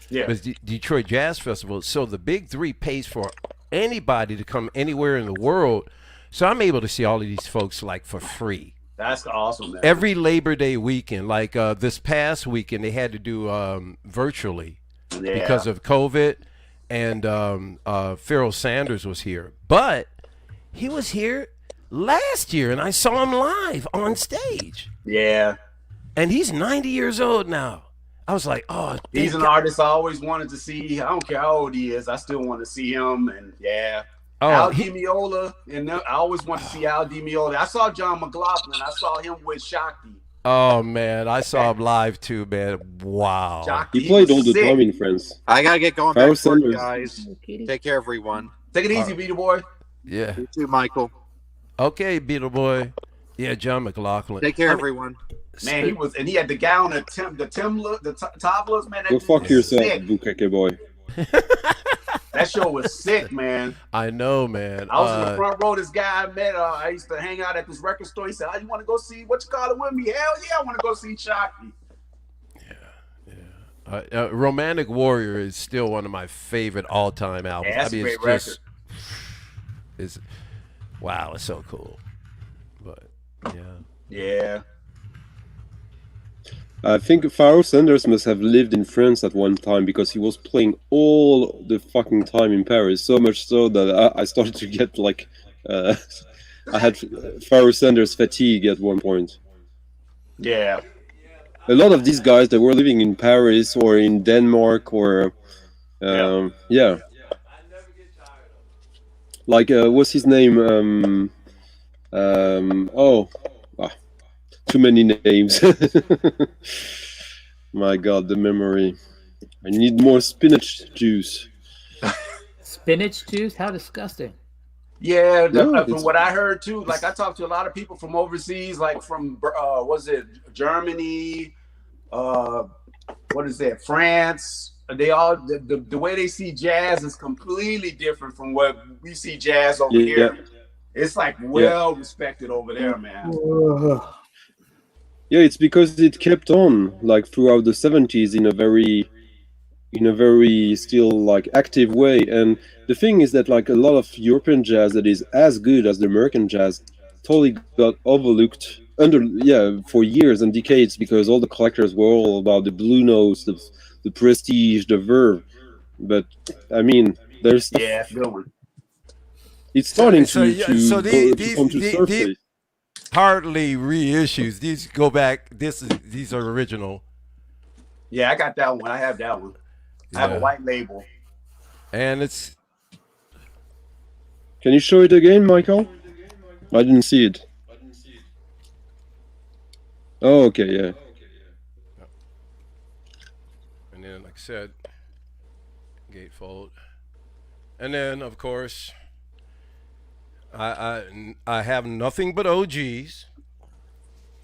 Yeah, it was the Detroit Jazz Festival. So the big three pays for anybody to come anywhere in the world. So I'm able to see all of these folks like for free. That's awesome, man. Every Labor Day weekend, like this past weekend, they had to do virtually because of COVID, and Pharoah Sanders was here, but he was here last year, and I saw him live on stage. Yeah. And he's 90 years old now. I was like, oh. He's an artist I always wanted to see. I don't care how old he is. I still want to see him. And Al Di Meola. And I always want to see Al Di Meola. I saw John McLaughlin. I saw him with Shakti. Oh, man. I saw him live, too, man. Wow. Shakti, He played all the time in France. I got to get going back to work, guys. Take care, everyone. Take it easy, Vita boy. Yeah. You too, Michael. Okay, Beetle Boy. Yeah, John McLaughlin. Take care, everyone. Man, he was, and he had the gown, the topless, man. Go That fuck was yourself, sick. Bukake boy. That show was sick, man. I know, man. I was in the front row. This guy I met, I used to hang out at this record store. He said, "Oh, you want to go see what you call it with me?" Hell yeah, I want to go see Shockey. Romantic Warrior is still one of my favorite all-time albums. Yeah, that's I mean, a it's great just, it's wow, it's so cool. But Yeah. I think Pharoah Sanders must have lived in France at one time because he was playing all the fucking time in Paris. So much so that I started to get like, I had Pharoah Sanders fatigue at one point. Yeah. A lot of these guys that were living in Paris or in Denmark or, yeah. Like, what's his name? Too many names. My God, the memory. I need more spinach juice. Spinach juice? How disgusting. Yeah, No, from what I heard too, like I talked to a lot of people from overseas, like from was it Germany, what is that, France? They all the way they see jazz is completely different from what we see jazz over here. It's like well respected over there, man. Yeah, it's because it kept on like throughout the 70s in a very still like active way. And the thing is that like a lot of European jazz that is as good as the American jazz totally got overlooked for years and decades because all the collectors were all about the blue notes, the prestige, the verve. But I mean, there's good one. It's starting so to come to surface. Hardly reissues. These go back. These are original. Yeah, I got that one. I have that one. I have a white label. And it's. Can you show it again, Michael? I didn't see it. Oh, okay, yeah. And then, like I said, gatefold. And then, of course, I have nothing but OGs.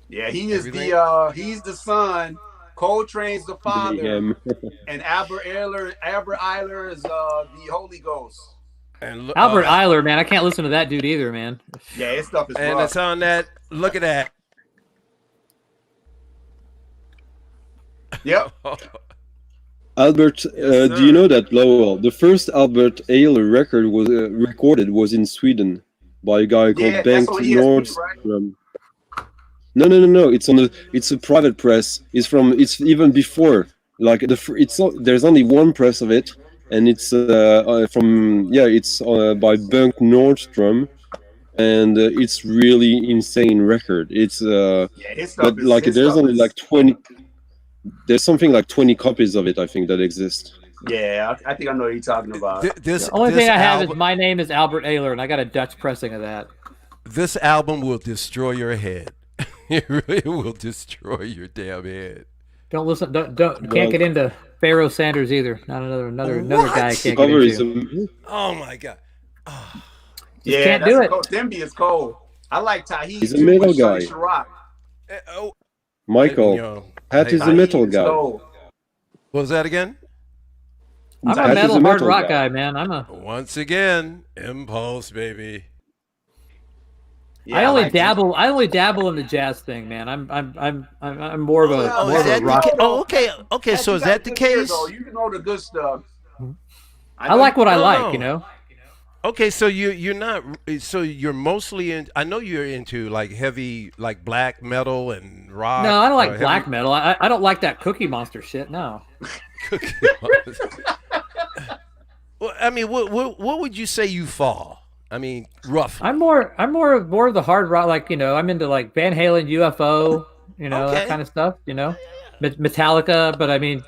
Yeah, he is he's the son. Coltrane's the father, and Albert Eiler is the Holy Ghost. And Albert Eiler, man, I can't listen to that dude either, man. Yeah, his stuff is and rough. It's on that. Look at that. Yep. Albert, do you know that Lowell? The first Albert Eiler record was recorded was in Sweden by a guy called Bengt Nordström. No. It's a private press. It's even before. Like there's only one press of it, and it's by Bengt Nordström, and it's really insane record. It's but like there's only like 20. There's something like 20 copies of it, I think, that exist. Yeah, I think I know what you're talking about. The only thing I have is My Name is Albert Eiler, and I got a Dutch pressing of that. This album will destroy your head. It really will destroy your damn head. Don't listen. Can't get into Pharoah Sanders either. Not another guy I can't get into. Oh my God. Oh. Yeah, can't do it. Demby is cold. I like Tahiti. He's a metal guy. Michael. Pat is a metal guy. What was that again? I'm a metal hard rock guy, man. Once again, Impulse, baby. Yeah, I only dabble in the jazz thing, man. I'm more of a rock. Okay. So is that the case? You can know the good stuff. I like what I like, you know. Okay, so you're not. So you're mostly in. I know you're into like heavy, like black metal and rock. No, I don't like black metal. I don't like that Cookie Monster shit. No. Cookie Monster. Well, I mean, what would you say you fall? I mean, rough. I'm more of the hard rock. Like, you know, I'm into like Van Halen, UFO, you know, that kind of stuff. You know, Metallica. But I mean,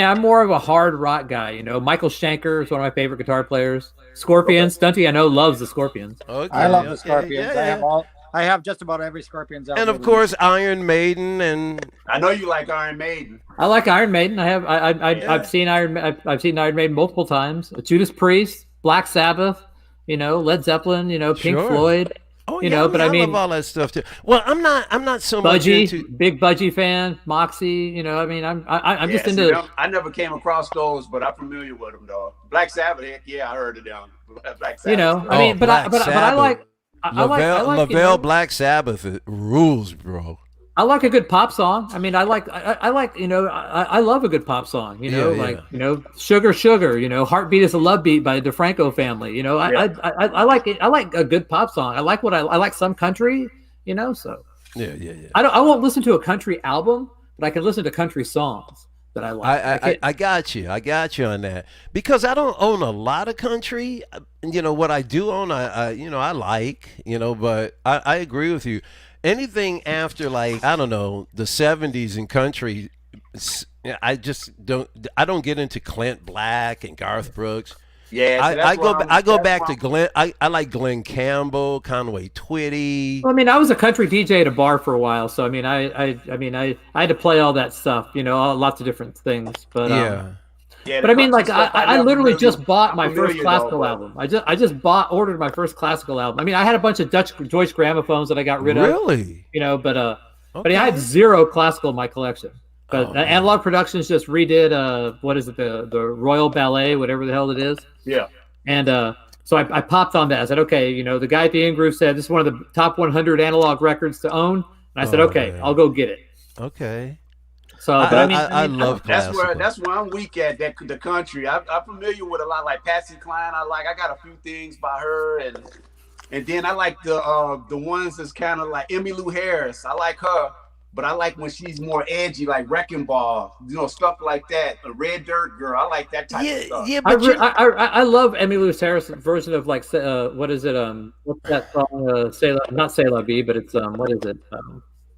I'm more of a hard rock guy. You know, Michael Schenker is one of my favorite guitar players. Scorpions, Stunty, I know, loves the Scorpions. Okay, I love the Scorpions. Yeah. I have just about every Scorpions album. And of course, Iron Maiden, and I know you like Iron Maiden. I like Iron Maiden. I've seen Iron Maiden multiple times. Judas Priest, Black Sabbath, you know, Led Zeppelin, you know, Pink Sure. Floyd. Oh You yeah, know, but I I love mean- all that stuff too. Well, I'm not so much Budgie, into. big Budgie fan, Moxie. You know, I mean, I'm just Yeah, see, into. them, I never came across those, but I'm familiar with them, though. Black Sabbath, heck yeah, I heard of them. Black Sabbath. You know, I Oh, mean, but I Black like. I Lavelle, like you Lavelle know, Black Sabbath rules, bro. I like a good pop song. I mean, I like, you know, I love a good pop song. You know, Yeah, like yeah. you know, Sugar. You know, Heartbeat is a Love Beat by the DeFranco Family. You know, I like it. I like a good pop song. I like I like some country. You know, so Yeah. I won't listen to a country album, but I can listen to country songs that I like. I got you. I got you on that because I don't own a lot of country. You know what I do own, I you know I like, you know, but I agree with you. Anything after like I don't know the '70s in country, I just don't. I don't get into Clint Black and Garth Brooks. Yeah, see, I go back to Glenn. I like Glenn Campbell, Conway Twitty. Well, I mean, I was a country DJ at a bar for a while, so I mean, I had to play all that stuff, you know, lots of different things. But Yeah. Yeah, but the I mean, like, country stuff, I never literally really- just bought my I'm first familiar, classical though, album. I just ordered my first classical album. I mean, I had a bunch of Deutsche gramophones that I got rid of, Really? you know, but I Okay. had zero classical in my collection. But Oh, man. Analog Productions just redid what is it, the Royal Ballet, whatever the hell it is. Yeah. And so I popped on that. I said, okay, you know, the guy at the in-groove said this is one of the top 100 analog records to own. And I said, Oh, okay, man. I'll go get it. Okay. So, but I love classical. That's where I'm weak at. The country. I'm familiar with a lot like Patsy Cline. I got a few things by her, and then I like the ones that's kind of like Emmylou Harris. I like her, but I like when she's more edgy, like Wrecking Ball, you know, stuff like that. A Red Dirt Girl. I like that type of stuff. Yeah, I, but you, I love Emmylou Harris' version of like what is it? What's that song? Not C'est La Vie, but it's what is it?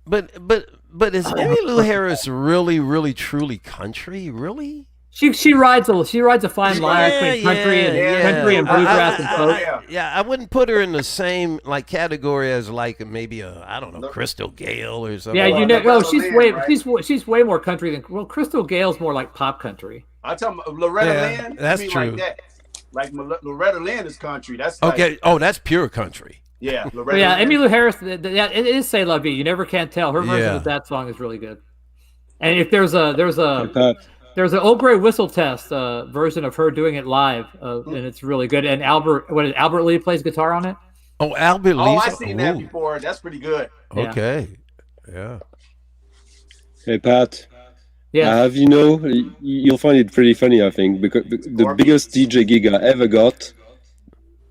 but is Emmylou Harris really truly country? Really? She rides a fine line between country and bluegrass and folk. Yeah, I wouldn't put her in the same like category as like maybe I don't know, Crystal Gale or something. Yeah, you know, Loretta she's Lynn, way right? she's way more country than Crystal Gale's more like pop country. I tell you, Loretta Yeah, Lynn. that's I mean, true. Like that. Like Loretta Lynn is country. That's like, Okay. Oh, that's pure country. Yeah, But Loretta yeah, Lynn. Emmylou Harris. Yeah, it is "C'est La Vie." You never can tell. Her version Yeah. of that song is really good. And if there's an Old Grey Whistle Test version of her doing it live, and it's really good. And Albert Lee plays guitar on it. Oh, Albert Lee. Oh, I've seen that before. That's pretty good. Yeah. Okay. Yeah. Hey Pat, Yeah. have you know? You'll find it pretty funny, I think, because the biggest DJ gig I ever got,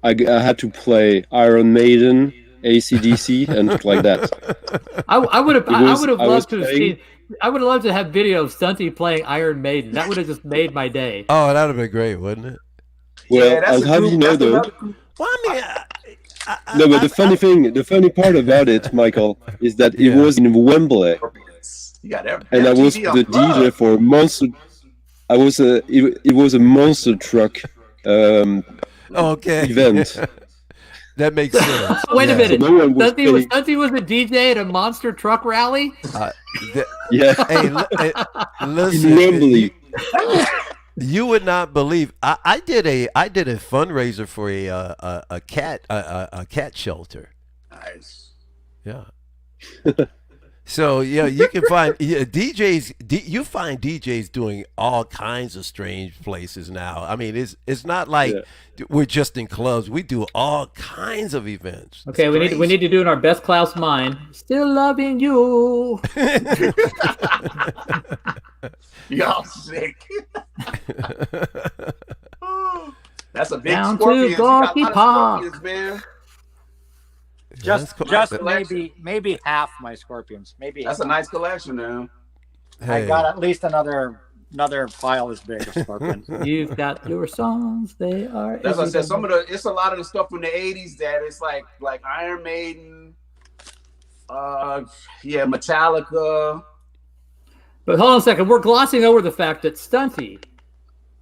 I had to play Iron Maiden, AC/DC, and stuff like that. I would have I was loved to have playing- seen. I would have loved to have video of Stunty playing Iron Maiden. That would have just made my day. Oh, that'd have been great, wouldn't it? Well, Yeah, that's I'll a have group- you know that's though. another group. Well, I mean, No, but the funny part about it, Michael, is that it Yeah. was in Wembley, You got everything. and I was the DJ for a monster. It was a monster truck okay. event. That makes sense. Wait a Yeah. minute. No one was paying. Stunty was a DJ at a monster truck rally. Yeah, Hey, in listen. Wembley. You would not believe. I did a fundraiser for a cat shelter. Nice. Yeah. So yeah, you can find DJs. You find DJs doing all kinds of strange places now. I mean, it's not like we're just in clubs. We do all kinds of events. Okay, It's we need to do in our best Klaus mine. Still loving you. Y'all sick. That's a big Down to Scorpions. You got a Gorky lot of Park. Scorpions, man. Just collection. maybe half my Scorpions. Maybe That's a nice collection now. I got at least another pile this big of Scorpions. You've got your songs. They are. That's what I said. It's a lot of the stuff from the '80s that it's like Iron Maiden, Metallica. But hold on a second. We're glossing over the fact that Stunty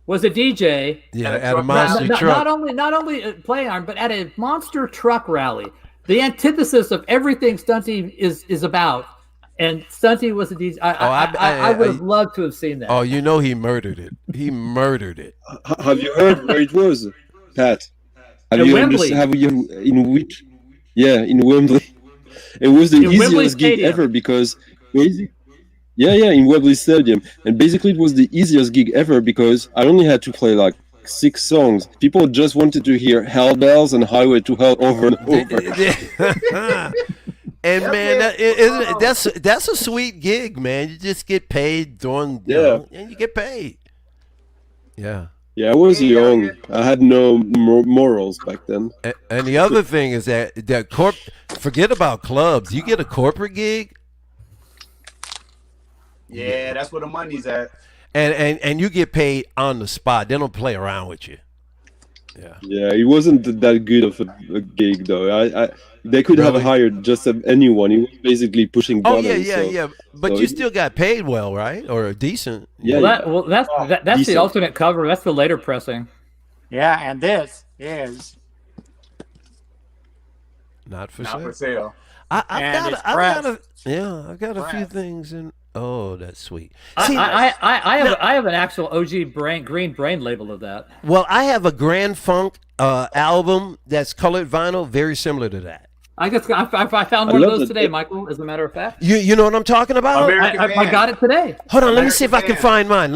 was a DJ. at a monster truck. Not only playing Iron, but at a monster truck rally. The antithesis of everything Stunty is about. And Stunty was a DJ. I would have loved to have seen that. Oh, you know he murdered it. He murdered it. Have you heard where it was, Pat? Have you Wembley. in which? Yeah, in Wembley. It was the In Wembley easiest gig Stadium. ever because in Wembley Stadium, and basically it was the easiest gig ever because I only had to play like 6 songs. People just wanted to hear Hell Bells and Highway to Hell over and over. And man, that's a sweet gig, man. You just get paid doing, and you get paid. Yeah. Yeah, I was young. I had no morals back then. And the other thing is that forget about clubs. You get a corporate gig. Yeah, that's where the money's at. And you get paid on the spot. They don't play around with you. Yeah. Yeah, it wasn't that good of a gig though. They could have hired just anyone. He was basically pushing buttons. Yeah. But you still got paid well, right? Or decent. Yeah. That's the alternate cover. That's the later pressing. Yeah, and this is not for Not sale. for sale. I've got a few things in. Oh, that's sweet. See, I have an actual OG green brain label of that. Well, I have a Grand Funk album that's colored vinyl, very similar to that. I found one of those today, Michael. As a matter of fact, you know what I'm talking about? I got it today. Hold on, let me see if I can find mine.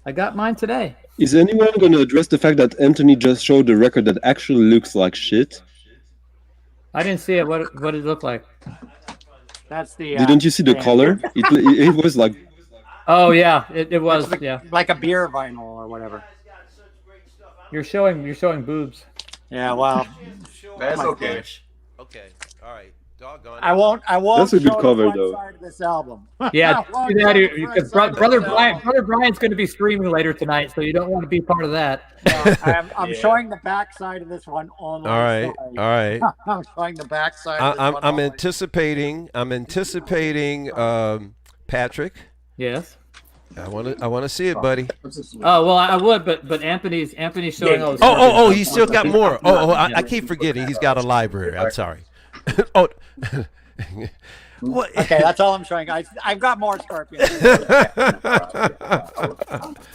I got mine today. Is anyone going to address the fact that Anthony just showed a record that actually looks like shit? I didn't see it. What did it look like? That's the. Didn't you see the color? It was like. Oh yeah, it was like a beer vinyl or whatever. You're showing boobs. Yeah, well, that's okay. Okay, all right. Doggone. I won't. That's a good cover, the front though. side of this album. Yeah, because brother Brian's going to be streaming later tonight, so you don't want to be part of that. No, I'm showing the back side of this one only. All right. I'm showing the back side. I'm anticipating. Patrick. Yes. I want to see it, buddy. Oh well, I would, but Anthony's showing all. Oh, he's still got more. I keep forgetting he's got a library. I'm sorry. Oh. What? Okay, that's all I'm showing. I've got more Scorpions.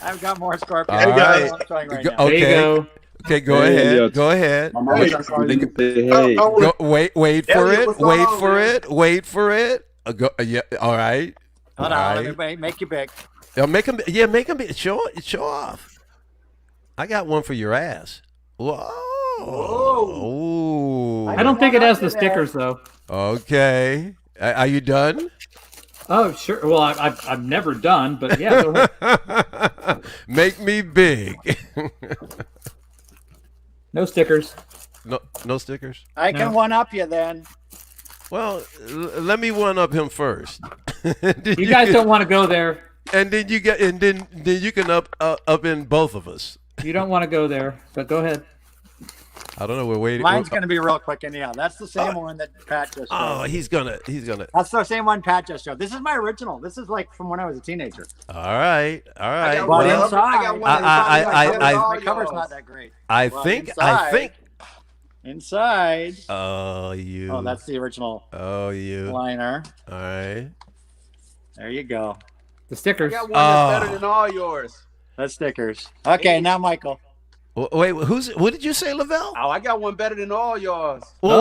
I've got more Scorpions. All right. I'm showing right now. Okay. Okay, go ahead. Go ahead. Wait for it. Yeah. All right. Hold on. Let me make you big. Make them big. Show off. I got one for your ass. Whoa. Ooh. I don't think it has the stickers though. Okay. Are you done? Oh sure. Well, I'm never done, but yeah. Go ahead. Make me big. No stickers. No stickers. I can one up you then. Well, let me one up him first. You guys don't want to go there. And then you can up in both of us. You don't want to go there, but go ahead. I don't know. We're waiting. Mine's going to be real quick anyhow. That's the same one that Pat just showed. Oh, he's gonna. That's the same one Pat just showed. This is my original. This is like from when I was a teenager. All right. But inside, my cover's not that great. I think. Inside. Oh, you. Oh, that's the original. Oh, you. Liner. All right. There you go. The stickers. I got one that's better than all yours. That's stickers. Okay, now Michael. Wait, what did you say, Lavelle? Oh, I got one better than all yours. Wait.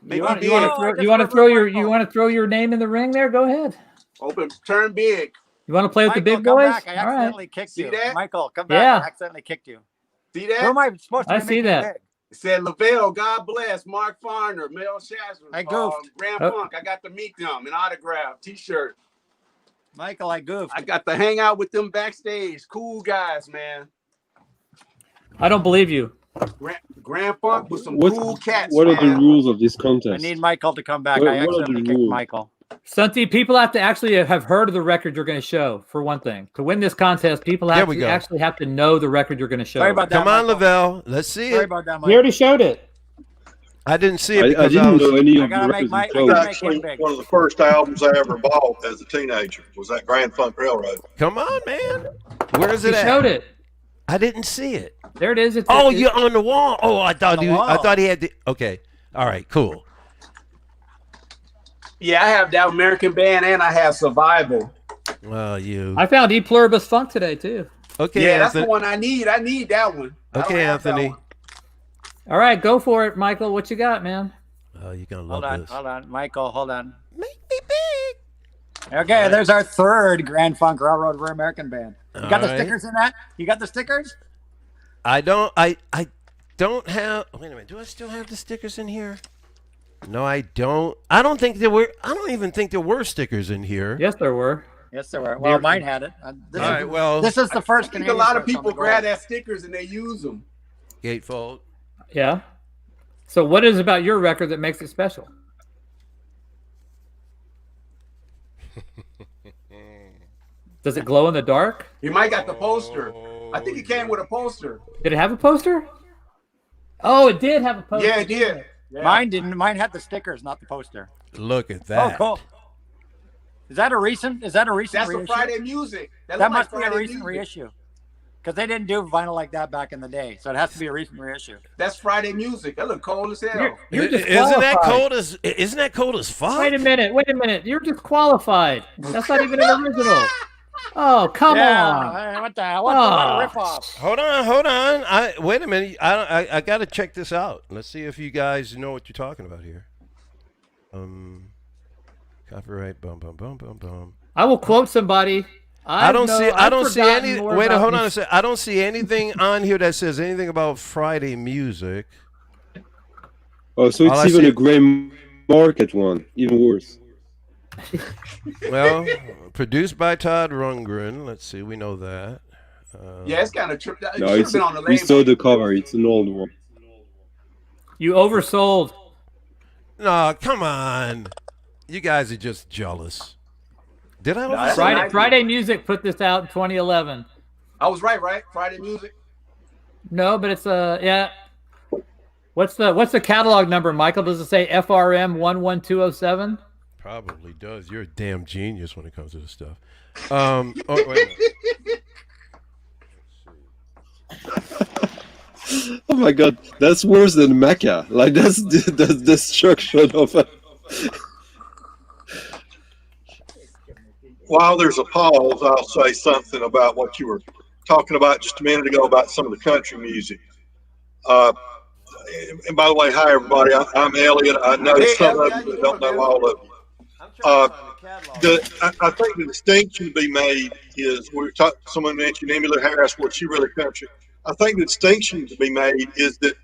You want to throw your name in the ring there? Go ahead. Turn big. You want to play with Michael, the big boys? Back. I accidentally kicked you. That? Michael, come back. Yeah. I accidentally kicked you. See that? Who am I supposed to I see that. big? It said Lavelle, God bless, Mark Farner, Mel Shazza, I goofed. Grand Funk. I got to meet them, an autograph, T-shirt. Michael, I goofed. I got to hang out with them backstage. Cool guys, man. I don't believe you. Grand Funk with some cool cats. What are the rules of this contest? I need Michael to come back. What I accidentally kicked rules? Michael. Stunty, people have to actually have heard of the record you're going to show, for one thing. To win this contest, people have to actually have to know the record you're going to show. Sorry about that, Come on, Michael. Lavelle. Let's see Sorry it. about that, We Michael. already showed it. I didn't see it I because didn't know any of the gotta records. make you my- chose. I Actually, one of the first albums I ever bought as a teenager was that Grand Funk Railroad. Come on, man. Where is He it at? showed it. I didn't see it. There it is. You're on the wall. Oh, I thought he had the. Okay. All right. Cool. Yeah, I have that American Band and I have Survival. Well, you. I found E Pluribus Funk today too. Okay, Yeah, that's the Anthony. one I need. I need that one. I don't Okay, have that Anthony. one. All right, go for it, Michael. What you got, man? Oh, you're gonna Hold love on, this. hold on, Michael. Hold on. Make me big. Okay, All right. there's our third Grand Funk Railroad for American band. You got the All right. stickers in that? You got the stickers? I don't have. Wait a minute. Do I still have the stickers in here? No, I don't. I don't even think there were stickers in here. Yes, there were. Yes, there were. Well, mine had it. All right. Well, This is the first I think a Canadian lot of person on people the grab goal. that stickers and they use them. gatefold. Yeah. So what is it about your record that makes it special? Does it glow in the dark? He might got the poster. I think it came with a poster. Did it have a poster? Oh, it did have a poster. Yeah, it did. Yeah. Mine didn't. Mine had the stickers, not the poster. Look at that. Oh, cool. Is that a recent? Is that a recent That's reissue? the Friday music. That look must like be a Friday recent music. reissue. Because they didn't do vinyl like that back in the day, so it has to be a recent reissue. That's Friday music. That look cold as hell. You're Isn't that disqualified. Isn't that cold as fuck? Wait a minute. You're disqualified. That's not even an original. Oh, come on. What the hell? What a rip-off. Hold on. Wait a minute. I got to check this out. Let's see if you guys know what you're talking about here. Copyright. Bum. I will quote somebody. I don't see any. Wait, hold on a these. second. I don't see anything on here that says anything about Friday music. Oh, so All I it's even see- a gray market one. Even worse. Well, produced by Todd Rundgren. Let's see. We know that. Yeah, it's kind of tripped out. It No, should have it's been on the we label. saw the cover. It's an old one. You oversold. No, come on. You guys are just jealous. Did I? that's oversell? right. Friday Music put this out in 2011. I was right? Friday music. No, but it's yeah. What's the catalog number, Michael? Does it say FRM 11207? Probably does. You're a damn genius when it comes to this stuff. Oh, wait a minute. Oh my god, that's worse than Mecca. Like that's the destruction of a. While there's a pause, I'll say something about what you were talking about just a minute ago about some of the country music. And by the way, hi everybody. I'm Elliot. I know some of you, but don't know all of you. I think the distinction to be made is someone mentioned Emmylou Harris. Well, she really country. I think the distinction to be made is that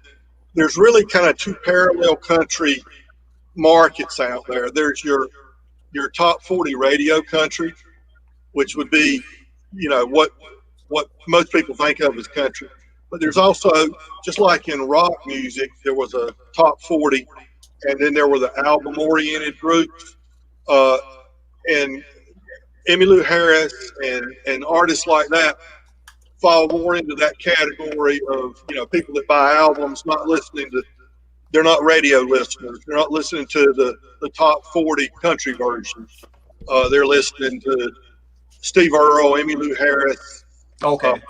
there's really kind of two parallel country markets out there. There's your top 40 radio country, which would be, what most people think of as country. But there's also, just like in rock music, there was a top 40, and then there were the album-oriented groups. And Emmylou Harris and artists like that fall more into that category of, people that buy albums, they're not radio listeners. They're not listening to the top 40 country versions. They're listening to Steve Earle, Emmylou Harris. Okay.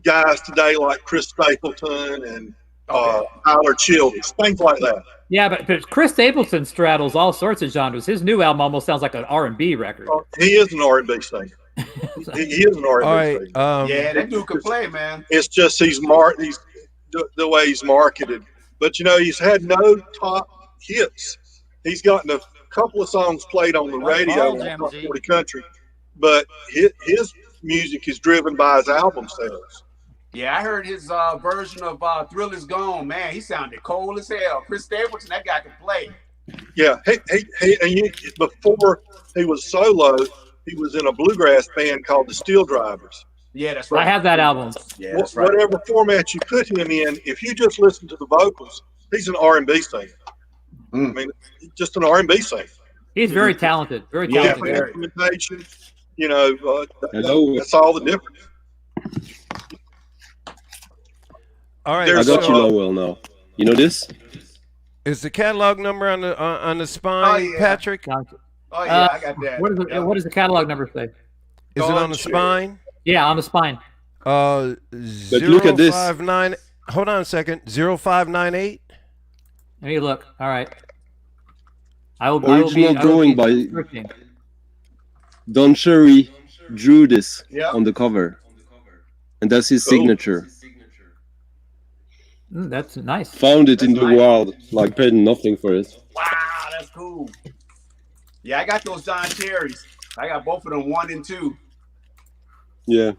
Guys today like Chris Stapleton and Tyler Childers, things like that. Yeah, but Chris Stapleton straddles all sorts of genres. His new album almost sounds like an R&B record. He is an R&B singer. He is an R&B All right. singer. Yeah, that dude can play, man. It's just the way he's marketed. But he's had no top hits. He's gotten a couple of songs played on the radio in top 40 country, but his music is driven by his album sales. Yeah, I heard his version of Thrill Is Gone. Man, he sounded cold as hell. Chris Stapleton, that guy can play. Yeah, before he was solo, he was in a bluegrass band called the Steel Drivers. Yeah, that's right. I have that album. Yeah, that's right. Whatever format you put him in, if you just listen to the vocals, he's an R&B singer. I mean, just an R&B singer. He's very talented. Very talented. Yeah, instrumentation, Hello. that's all the difference. All right. I got so, you, Lowell. Now you know this. Is the catalog number on the spine, yeah. Patrick? Oh, yeah, I got that. What does the catalog number say? Is it on the spine? Yeah, on the spine. look at this. 059. Hold on a second. 0598. Let me look. All right. I will Original be drawing by Don Cherry drew this Yeah. on the cover. and that's his Cool. signature. That's nice. Found it in the nice. wild, like paid nothing for it. Wow, that's cool. Yeah, I got those Don Cherries. I got both of them, 1 and 2. Yeah,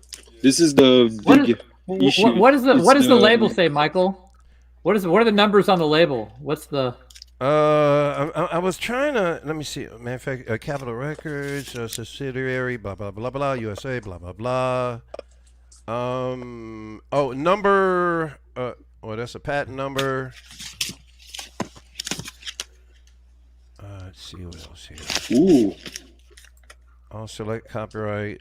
this is the big issue. What does It's the label say, Michael? What are the numbers on the label? What's the? I was trying to, let me see. Manufacturer, Capitol Records, subsidiary, blah blah blah blah, USA, blah blah blah. Oh, number. Oh, that's a patent number. Let's see what else here. Ooh, I'll select copyright.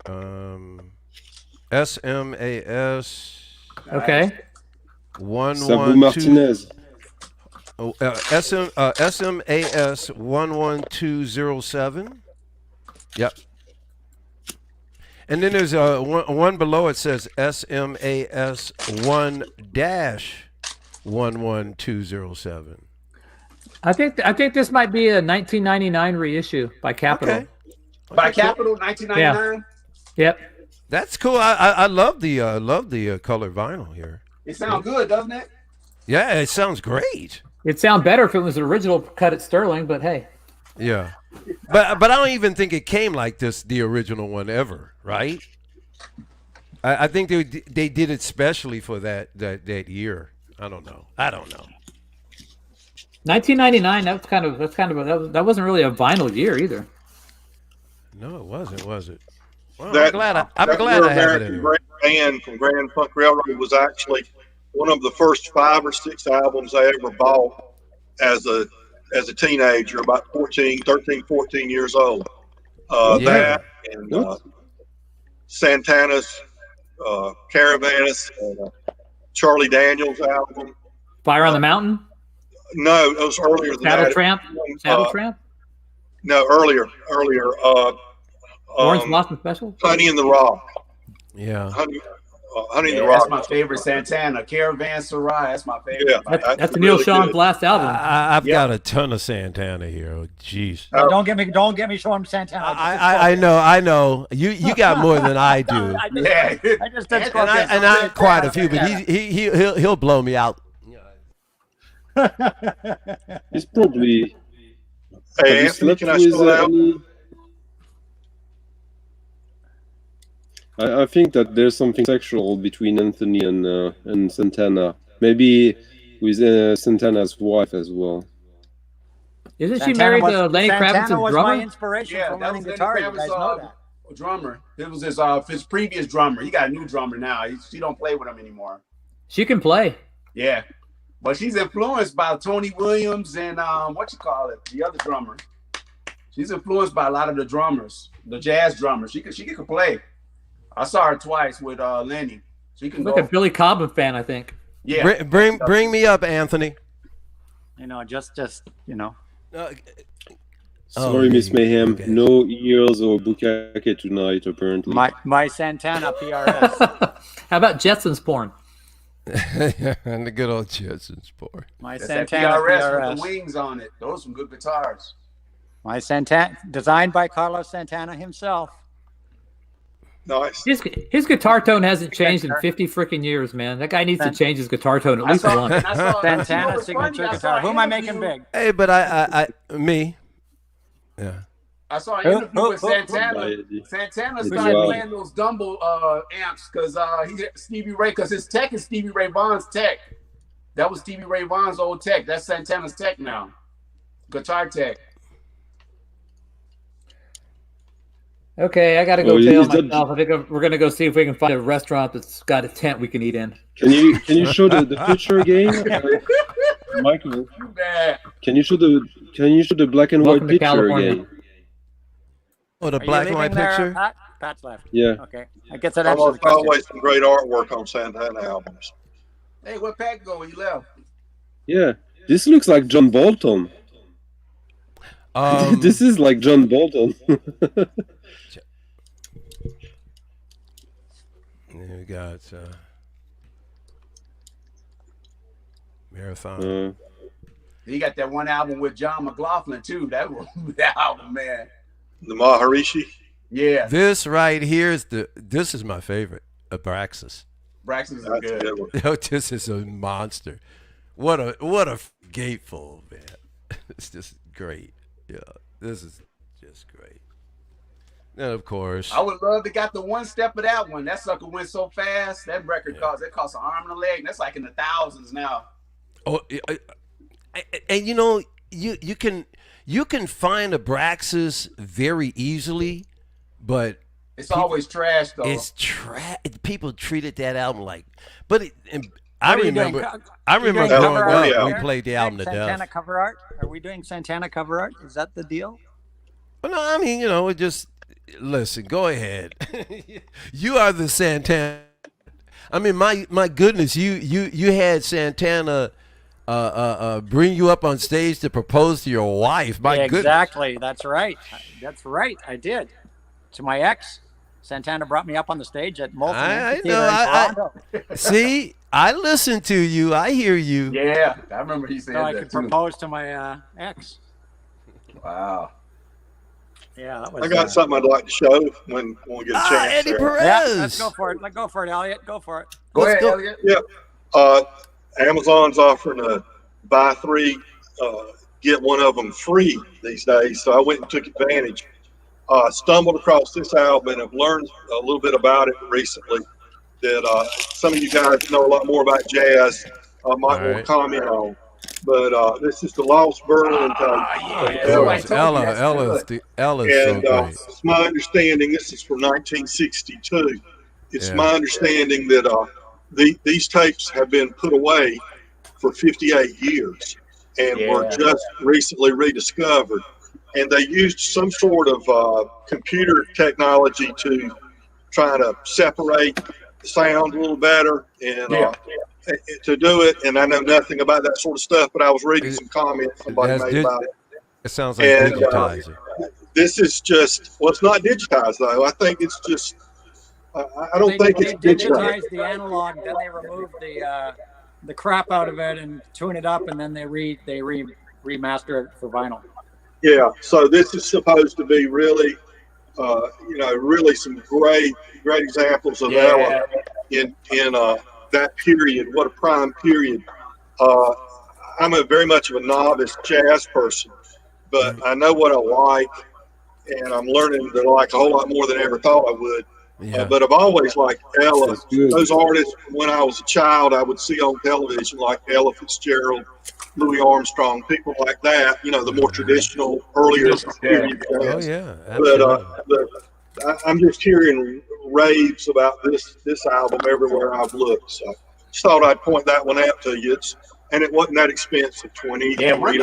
SMAS Okay. Sabu 112. Martinez. Oh, SMAS 11207. Yep. And then there's one below it says SMAS 1-11207. I think this might be a 1999 reissue by Capitol. Okay. By Capitol, 1999. Yep. That's cool. I love the color vinyl here. It sounds good, doesn't it? Yeah, it sounds great. It'd sound better if it was the original cut at Sterling, but hey. Yeah, but I don't even think it came like this, the original one ever, right? I think they did it specially for that year. I don't know. 1999. That wasn't really a vinyl year either. No, it wasn't, was it? Well, That- I'm glad I have Your it American anyway. Grand Band from Grand Funk Railroad was actually one of the first 5 or 6 albums I ever bought as a teenager, about 13, 14 years old. Yeah. That and Santana's Caravanist, Charlie Daniels album. Fire on the Mountain, No, it was earlier than Saddle that. Tramp, No, earlier. Orange Blossom Special. Honey in the Rock. Yeah. Honey in the Yeah, Rock. that's my favorite Santana. Caravan Sarai. That's my favorite. Yeah, That's Neil really Sean's good. last album. I've Yeah. got a ton of Santana here. Oh, jeez. Don't get me showing Santana. I know. You got more than I do. Yeah. I just did And I quite a few, but he'll blow me out. He's probably. Have Hey, you Anthony, slept can I with spell out? any? I think that there's something sexual between Anthony and Santana. Maybe with Santana's wife as well. Isn't she married to Lenny Kravitz's Santana was my drummer? inspiration Yeah, for that learning was guitar. Lenny You guys Kravitz's, know that. drummer. It was his previous drummer. He got a new drummer now. She don't play with him anymore. She can play. Yeah, but she's influenced by Tony Williams and the other drummer. She's influenced by a lot of the drummers, the jazz drummers. She can play. I saw her twice with Lenny. She can She's go. like a Billy Cobham fan, I think. Yeah, Bring me up, Anthony. Just Sorry, yeah, Miss Mayhem. okay. No ears or bukkake tonight, apparently. my Santana PRS. How about Jetson's porn? And the good old Jetsons boy. My that's that Santana PRS with PRS. the wings on it. Those are some good guitars. My Santana, designed by Carlos Santana himself. Nice. His guitar tone hasn't changed in 50 freaking years, man. That guy needs to change his guitar tone at least once. Santana signature guitar. Who am I making big? Hey, but me. Yeah. I saw an interview with Santana. Right. Santana Wow. started playing those Dumble amps because because his tech is Stevie Ray Vaughan's tech. That was Stevie Ray Vaughan's old tech. That's Santana's tech now. Guitar tech. Okay, I gotta go Oh, bail is that- myself. I think we're gonna go see if we can find a restaurant that's got a tent we can eat in. Can you show the picture again, Michael? Too bad. Can you show the black and Welcome to white picture California. again? Oh, the Are you black and white leaving there, picture. Pat? Pat's left. Yeah. Okay. I guess that answers the Almost question. always some great artwork on Santana albums. Hey, where Pat go? He left. Yeah. This looks like John Bolton. This is like John Bolton. We got Marathon. He got that one album with John McLaughlin too. That album, man. The Maharishi. Yeah. This right here is this is my favorite, Abraxas. Braxton's is That's a good. good one. This is a monster. What a gateful, man. It's just great. Yeah, this is just great. And of course, I would love to got the one step of that one. That sucker went so fast. That record cost an arm and a leg. That's like in the thousands now. oh, and you know, you can find Abraxas very easily, but It's always trash though. it's trash. People treated that album like, but I What are you doing? remember You doing growing cover up, art yeah. we here? played the album to Santana death. cover art? Are we doing Santana cover art? Is that the deal? Well, no, I mean, you know, it just listen. Go ahead. You are the Santana. I mean, my goodness, you had Santana bring you up on stage to propose to your wife. My goodness. Exactly. That's right. That's right. I did. To my ex, Santana brought me up on the stage at Molten I Amphitheater know. in Toronto, See, I listen to you. I hear you. Yeah, I remember he said so I that could too. propose to my ex. Wow. Yeah, that was. I got something I'd like to show when we get a chance. Eddie there. Perez. Yeah, let's go for it. Let's go for it, Elliot. Go for it. Go Let's ahead, go. Elliot. Yeah. Amazon's offering a buy three, get one of them free these days. So I went and took advantage. Stumbled across this album and have learned a little bit about it recently that some of you guys know a lot more about jazz might want to right. comment on. But this is the Lost Berlin tape. Yeah, Of somebody course, told me that's Ella's And so great. it's my understanding, this is from 1962. It's Yeah. my understanding that these tapes have been put away for 58 years and were Yeah. just recently rediscovered. And they used some sort of computer technology to try to separate the sound a little better and to do it. And I know nothing about that sort of stuff, but I was reading some comments somebody That's made about it. It sounds like And, digitizer. This is just, well, it's not digitized though. I think it's just, I don't think they it's digitized. digitized the analog, then they removed the crap out of it and tune it up, and then they remaster it for vinyl. Yeah, so this is supposed to be really, really some great examples of Ella in that period. What a prime period. I'm very much of a novice jazz person, but I know what I like, and I'm learning to like a whole lot more than I ever thought I would. Yeah. But I've always liked Ella. That's good. Those artists, when I was a child, I would see on television, like Ella Fitzgerald, Louis Armstrong, people like that. You know, the more traditional, earlier period Oh jazz. yeah. But, Absolutely. I'm just hearing raves about this album everywhere I've looked. So just thought I'd point that one out to you. And it wasn't that expensive, $20. Yeah, one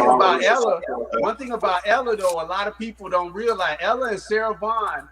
thing about Ella, $1 though, a lot of people don't realize Ella and Sarah Vaughan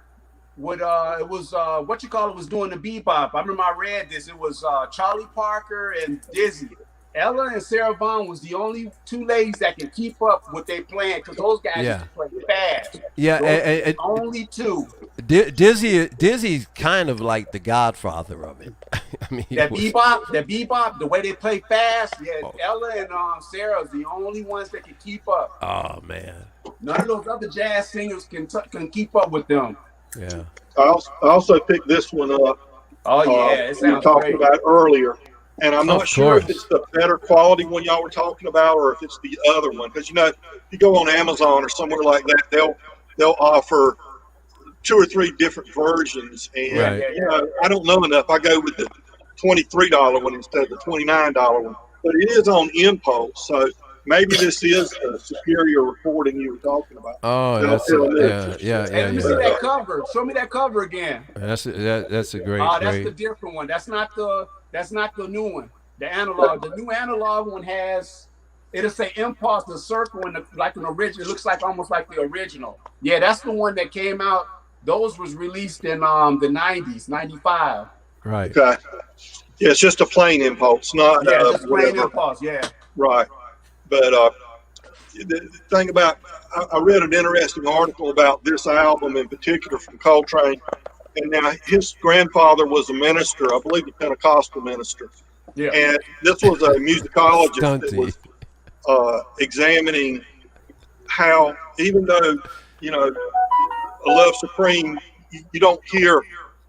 would was doing the bebop. I remember I read this. It was Charlie Parker and Dizzy. Ella and Sarah Vaughan was the only two ladies that can keep up with their playing because those guys used to play fast. Yeah, Those only two. Dizzy's kind of like the godfather of it. I mean, That bebop, the way they play fast. Yeah, Ella and Sarah is the only ones that can keep up. oh man. None of those other jazz singers can keep up with them. Yeah. I also picked this one up. Oh yeah, it we sounds talked great. about earlier. And I'm not Of sure if course. it's the better quality one y'all were talking about or if it's the other one. Because, if you go on Amazon or somewhere like that, they'll offer 2 or 3 different versions. And, Right. I don't know enough. I go with the $23 one instead of the $29 one. But it is on Impulse. So maybe this is the superior recording you were talking about. Oh, They'll that's tell yeah. Hey, let me see that cover. Show me that cover again. That's a great. Oh, that's great. the different one. That's not the new one. The analog. The new analog one it'll say Impulse, the circle, and like an original. It looks like almost like the original. Yeah, that's the one that came out. Those was released in the 90s, 95. Right. Okay. Yeah, it's just a plain Impulse, not Yeah, just plain whatever. Impulse. Yeah. Right. But the thing about, I read an interesting article about this album in particular from Coltrane. And now his grandfather was a minister, I believe a Pentecostal minister. Yeah. And this was a musicologist that Stunty. was examining how, even though, A Love Supreme, you don't hear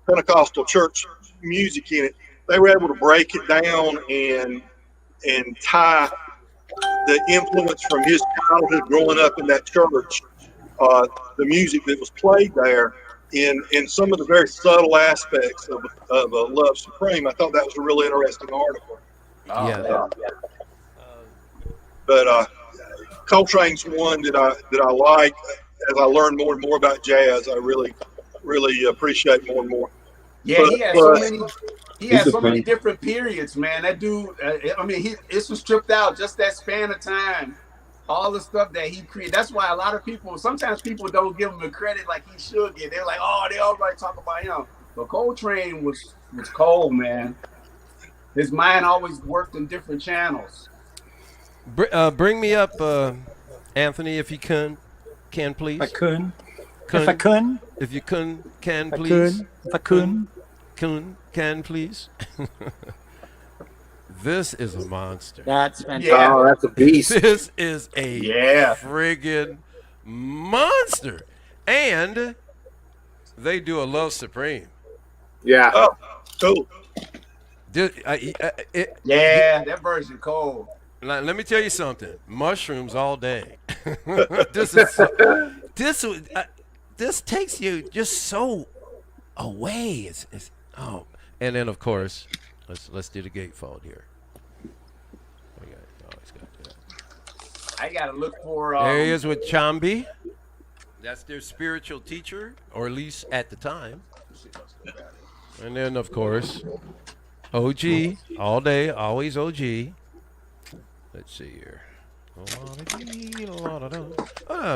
Pentecostal church music in it, they were able to break it down and tie the influence from his childhood growing up in that church, the music that was played there, in some of the very subtle aspects of Love Supreme. I thought that was a really interesting article. Yeah. But Coltrane's one that I like. As I learn more and more about jazz, I really appreciate more and more. Yeah, But- he has but- so many. He He's has a so many fan. different periods, man. That dude. I mean, this was stripped out just that span of time. All the stuff that he created. That's why a lot of people. Sometimes people don't give him the credit like he should get. They're like, oh, they already talk about him. But Coltrane was cold, man. His mind always worked in different channels. Bring me up, Anthony, if you can please. If I could. Kun. If I could. If you can If I please. could. If I could. Can please. This is a monster. That's fantastic. Yeah. Oh, that's a beast. This is a Yeah. friggin' monster. And they do a Love Supreme. Yeah. Oh, cool. Yeah, that version cold. Let me tell you something. Mushrooms all day. This takes you just so away. And then of course, let's do the gatefold here. I gotta look for. There he is with Chambi. That's their spiritual teacher, or at least at the time. And then of course, OG all day, always OG. Let's see here.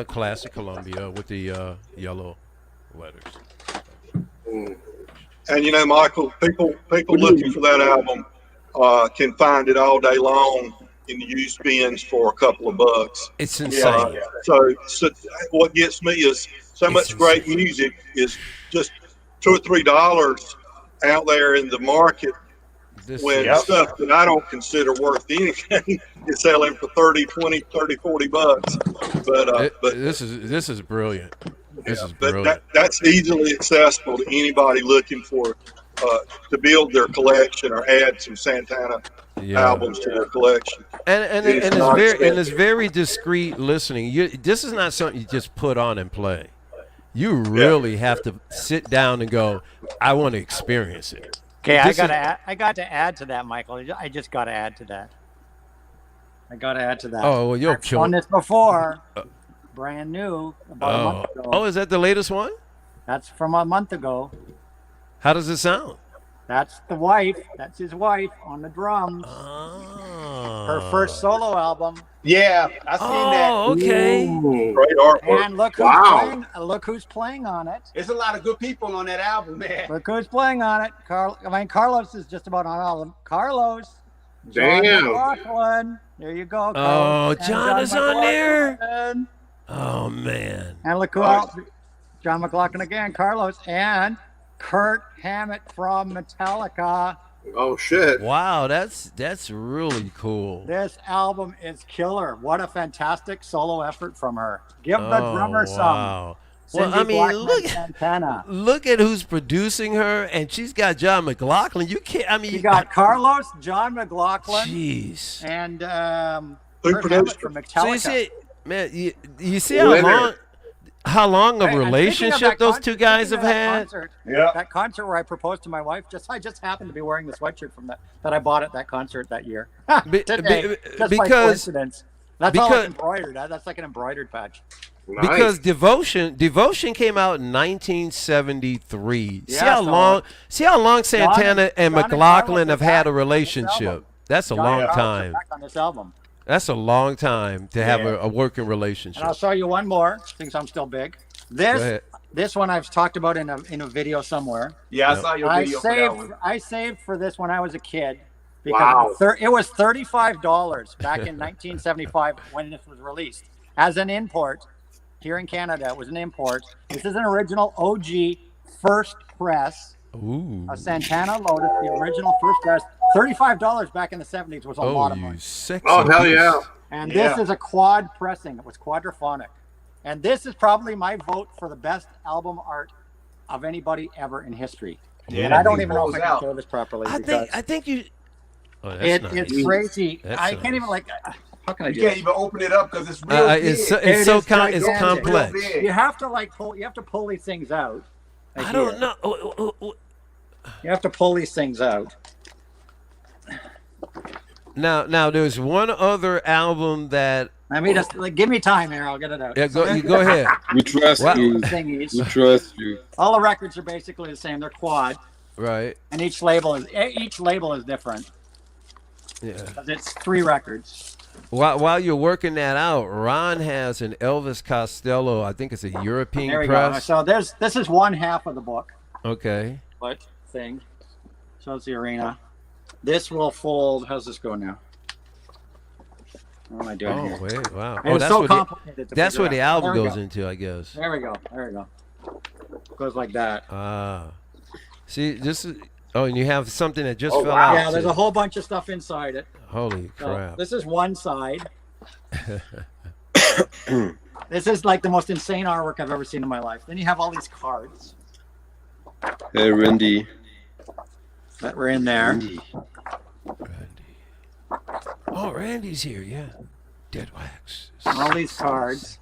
Classic Columbia with the yellow letters. And you know, Michael, people looking for that album can find it all day long in the used bins for a couple of bucks. It's insane. So what gets me is so much great music is just $2 or $3 out there in the market. When stuff that I don't consider worth anything is selling for 30, 20, 30, 40 bucks. But this is brilliant. This is brilliant. That's easily accessible to anybody looking for to build their collection or add some Santana albums to their collection. And it's very discreet listening. This is not something you just put on and play. You really have to sit down and go, I want to experience it. Okay, I got to add to that, Michael. I just got to add to that. Oh, well, you'll I've kill done it. this before. Brand new. About a month ago. Oh, is that the latest one? That's from a month ago. How does it sound? That's the wife. That's his wife on the drums. Oh. Her first solo album. Yeah, I seen that. Oh, okay. Great artwork. And look who's playing on it. There's a lot of good people on that album, man. Look who's playing on it. Carlos is just about on all of them. Carlos. John Damn. McLaughlin. There you go. Oh, Carlos. And John is on there. McLaughlin. Oh, man. And look who else. John McLaughlin again. Carlos and Kurt Hammett from Metallica. Oh shit. Wow, that's really cool. This album is killer. What a fantastic solo effort from her. Give the drummer some. Wow. Well, Cindy I mean, Blackman Santana. look at who's producing her, and she's got John McLaughlin. You can't. I mean, You got Carlos, John McLaughlin, jeez. and Who Kurt produced Hammett from So Metallica. you see, man, you see Leonard. how long of Hey, a and speaking of relationship that those concert- two guys speaking have of that had? concert, Yeah. That concert where I proposed to my wife, I just happened to be wearing the sweatshirt from that I bought at that concert that year. Today, just by coincidence. That's all like embroidered. That's like an embroidered patch. Nice. Because Devotion came out in 1973. Yeah, see how long Santana and John McLaughlin Carlos have had a are back on this relationship. album. That's a John long Carlos are time. back on this album. That's a long time to have a working relationship. And I'll show you one more, since I'm still big. Go ahead. This one I've talked about in a video somewhere. Yeah, I saw your video for that one. I saved for this when I was a kid because it was $35 back in 1975 when this was released as an import here in Canada. It was an import. This is an original OG first press. Ooh. A Santana Lotus, the original first press. $35 back in the 70s was a lot of money. Sexy Oh hell piece. yeah. And this is a quad pressing. It was quadraphonic. And this is probably my vote for the best album art of anybody ever in history. And I don't even know if Rolls I can out. show this properly. I think you. Oh, that's It, nice. it's crazy. That's I can't nice. even like. How can I You do can't this? even open it up because it's real big. It's It so is it's gigantic. complex. Real big. You have to like pull. You have to pull these things out. Like I don't here. know. Oh. You have to pull these things out. Now, there's one other album that. I mean, just like, give me time here. I'll get it out. Yeah, you go ahead. We trust Wow. you. Thingies. We trust you. All the records are basically the same. They're quad, Right. and each label is different. Yeah. 'Cause it's 3 records. While you're working that out, Ron has an Elvis Costello. I think it's a European There we go. press. So this is one half of the book. Okay. What thing? Shows the arena. This will fold. How's this go now? What am I doing here? Oh wait, wow. And Oh, it's that's so what complicated. to that's figure where the out. album There we goes go. into, I guess. There we go. There we go. Goes like that. See, this is. Oh, and you have something that just Oh, fell wow. out. Yeah, there's too. a whole bunch of stuff inside it. Holy So crap! this is one side. This is like the most insane artwork I've ever seen in my life. Then you have all these cards Hey, Randy. that were in there. Randy. Oh, Randy's here. Yeah. Dead wax. All these cards.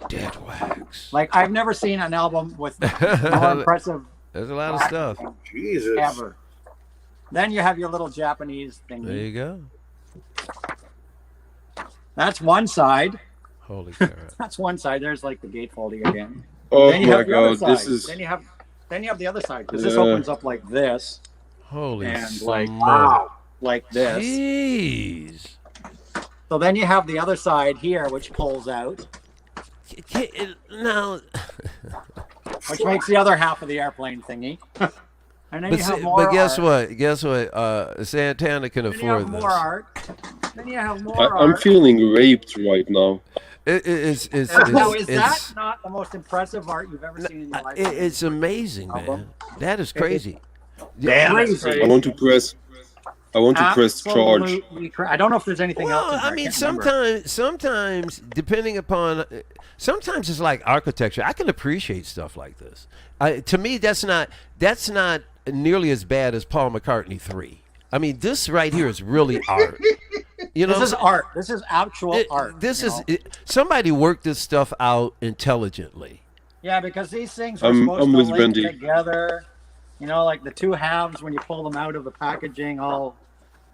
Dead wax. Like I've never seen an album with more impressive There's a lot of stuff. Jesus. ever. Then you have your little Japanese thing. There you go. That's one side. Holy crap! That's one side. There's like the gatefolding again. Oh Then you my have the other God, this side. is. Then you have the other side because this Yeah. opens up like this, Holy And, like, smoke. like this. Jeez. So then you have the other side here, which pulls out, Now, which makes the other half of the airplane thingy. And then but, you have more guess art. what? Guess what? Santana can Then you have afford more this. art. Then you have more I'm art. feeling raped right now. It's Now, is that not the most impressive art you've ever seen in your life? it's amazing, man. That is crazy. Damn, that's crazy. I want to press. I want to press charge. Absolutely I don't know if there's anything else. Well, in there. I mean, can't remember. sometimes, depending upon, sometimes it's like architecture. I can appreciate stuff like this. To me, that's not nearly as bad as Paul McCartney 3. I mean, this right here is really art. You know, This is art. This is actual art. This you is know? somebody worked this stuff out intelligently. Yeah, because these things are I'm supposed to with link Bendy. together. You know, like the two halves when you pull them out of the packaging all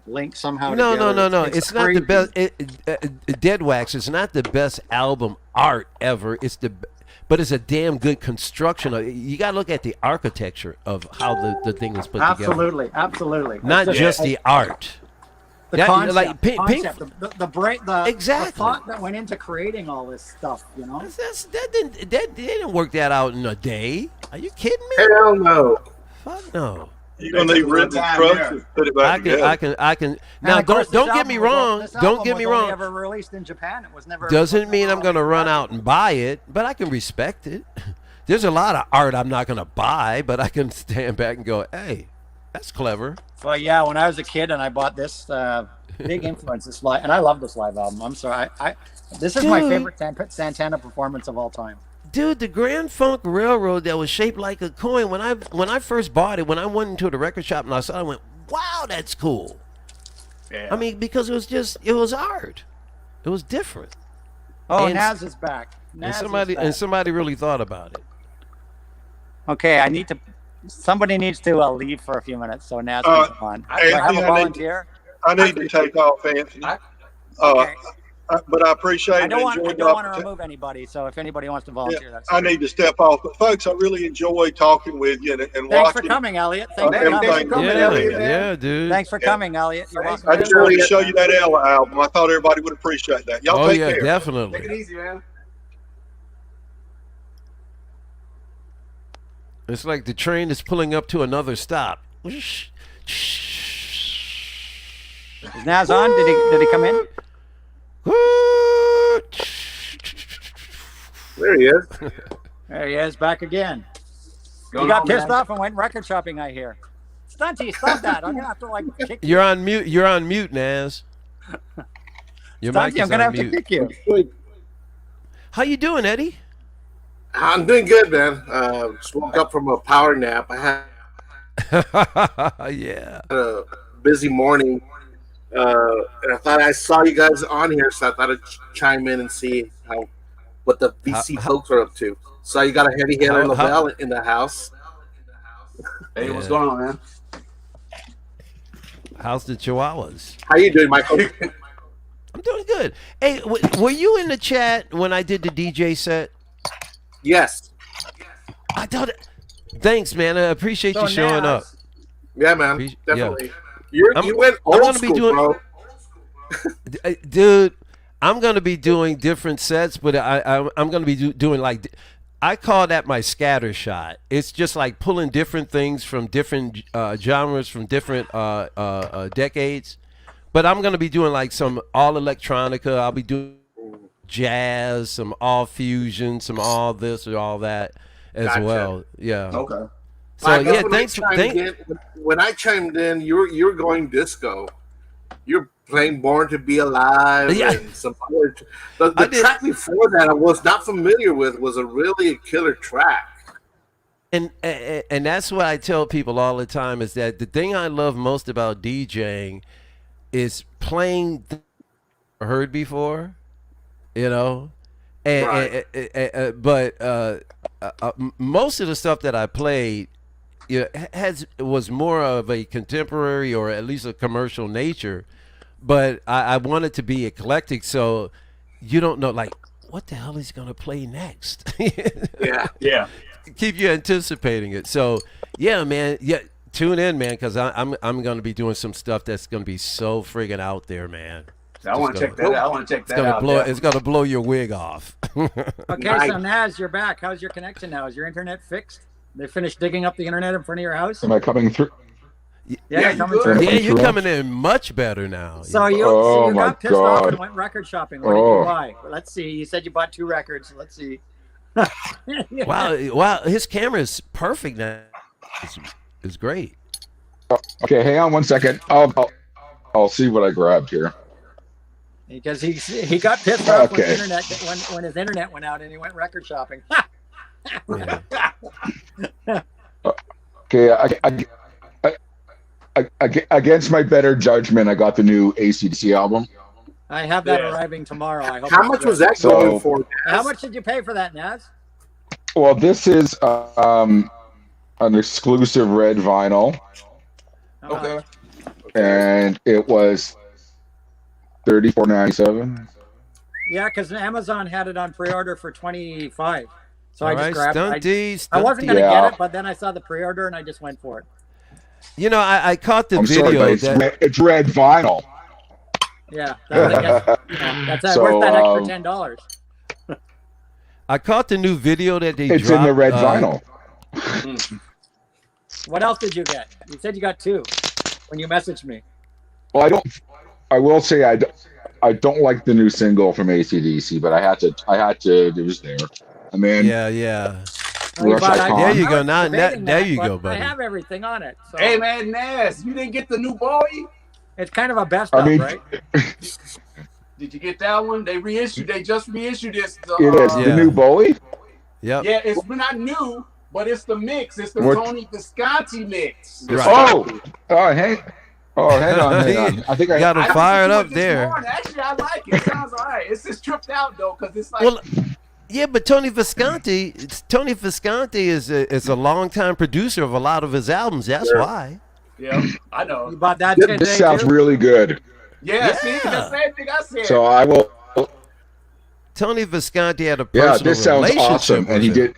link somehow No, together. It's not the crazy. best. Dead Wax is not the best album art ever. But it's a damn good construction. You got to look at the architecture of how the thing was put together. Absolutely. Not It's just the art. the that- concept, like Pink- the Exactly. thought that went into creating all this stuff. You know, They didn't work that out in a day. Are you kidding me? Hell no. Fuck no. You're gonna need written instructions to put it back together. I can. And Now of course, don't this get me album was wrong. this Don't album get was me only wrong. Ever released in Japan, it was never. Doesn't mean I'm gonna run out and buy it, but I can respect it. There's a lot of art I'm not gonna buy, but I can stand back and go, "Hey, that's clever." Well, yeah, when I was a kid and I bought this, big influence this live, and I love this live album. I'm sorry, this is my Dude. favorite Santana performance of all time. Dude, the Grand Funk Railroad that was shaped like a coin. When I first bought it, when I went into the record shop and I saw it, I went, "Wow, that's cool." Yeah. I mean, because it was art. It was different. Oh, and- Nazz is back. And Nazz somebody is back. and somebody really thought about it. Okay, somebody needs to leave for a few minutes, so Nazz Uh, can come on. Do Anthony, I have a I need- volunteer? I need to take off, Anthony. Okay. But I appreciate I and don't want enjoyed the to opportunity. remove anybody, so if anybody wants to volunteer, that's I need to step off. But folks, I really enjoy talking with you and Thanks for watching. coming, Elliot. Thanks for everything. coming. Yeah, dude. Thanks for coming, Elliot. You're welcome. I just wanted to show you that Ella album. I thought everybody would appreciate that. Y'all Oh take yeah, care. definitely. Take it easy, man. It's like the train is pulling up to another stop. Is Nazz on? Did he come in? There he is. There he is, back again. Going You got home, pissed man. off and went record shopping, I hear. Stunty, stop that. I'm gonna have to kick you. You're on mute. You're on mute, Naz. Your mic Stunty, is I'm gonna on have to mute. kick you. How you doing, Eddie? I'm doing good, man. Just woke up from a power nap. I had Yeah. A busy morning, and I thought I saw you guys on here, so I thought I'd chime in and see what the VC folks are up to. So you got a heavy hitter Lavelle in the house. Hey, what's going on, man? How's the Chihuahuas? How you doing, Michael? I'm doing good. Hey, were you in the chat when I did the DJ set? Yes. I thought. Thanks, man. I appreciate you showing up. Yeah, man. Definitely. Yeah. You went old school, bro. Dude, I'm gonna be doing different sets, but I'm gonna be doing like. I call that my scatter shot. It's just like pulling different things from different genres from different decades. But I'm going to be doing like some all electronica. I'll be doing jazz, some all fusion, some all this or all that as well. Yeah. Okay. So yeah, thanks. When I chimed in, you're going disco. You're playing "Born to Be Alive" and some other. The track before that I was not familiar with was a really killer track. And that's what I tell people all the time is that the thing I love most about DJing is playing heard before, you know, but most of the stuff that I played, you know, was more of a contemporary or at least a commercial nature. But I want it to be eclectic, so you don't know like what the hell he's gonna play next. Yeah. Keep you anticipating it. So yeah, man. Yeah, tune in, man, because I'm gonna be doing some stuff that's gonna be so friggin' out there, man. I want to check that out. I want to check that out. It's gonna blow your wig off. Okay, so Nazz, you're back. How's your connection now? Is your internet fixed? They finished digging up the internet in front of your house? Am I coming through? Yeah, you're coming in much better now. So you got pissed off and went record shopping. What did you buy? Let's see. You said you bought 2 records. Let's see. Wow, his camera is perfect now. It's great. Okay, hang on one second. I'll see what I grabbed here. Because he got pissed off when his internet went out and he went record shopping. Okay, against my better judgment, I got the new AC/DC album. I have that arriving tomorrow. I hope. How much was that going for? How much did you pay for that, Nazz? Well, this is an exclusive red vinyl. Okay. And it was $34.97. Yeah, because Amazon had it on pre-order for $25. So I just right, grabbed it. I wasn't going to get it, but then I saw the pre-order and I just went for it. You know, I caught the Sorry, video. it's red vinyl. Yeah, that's worth that extra $10. I caught the new video that they It's dropped. in the red vinyl. What else did you get? You said you got 2 when you messaged me. Well, I will say I don't like the new single from AC/DC, but I had to. It was there. I mean, yeah. There you go. Now there you go, buddy. I have everything on it. So. Hey man, Nazz, you didn't get the new boy? It's kind of a best of, right? Did you get that one? They just reissued this. It is the new Bowie. Yeah. Yeah, it's not new, but it's the mix. It's the Tony Visconti mix. Right. Hang on. I think I got him fired up there. Actually, I like it. It sounds all right. It's just tripped out though, because it's like. Well, yeah, but Tony Visconti is a longtime producer of a lot of his albums. That's why. Yeah, I know. You bought that. This sounds really good. Yeah, see, the same thing I said. So I will. Tony Visconti had a personal this sounds awesome, and he did.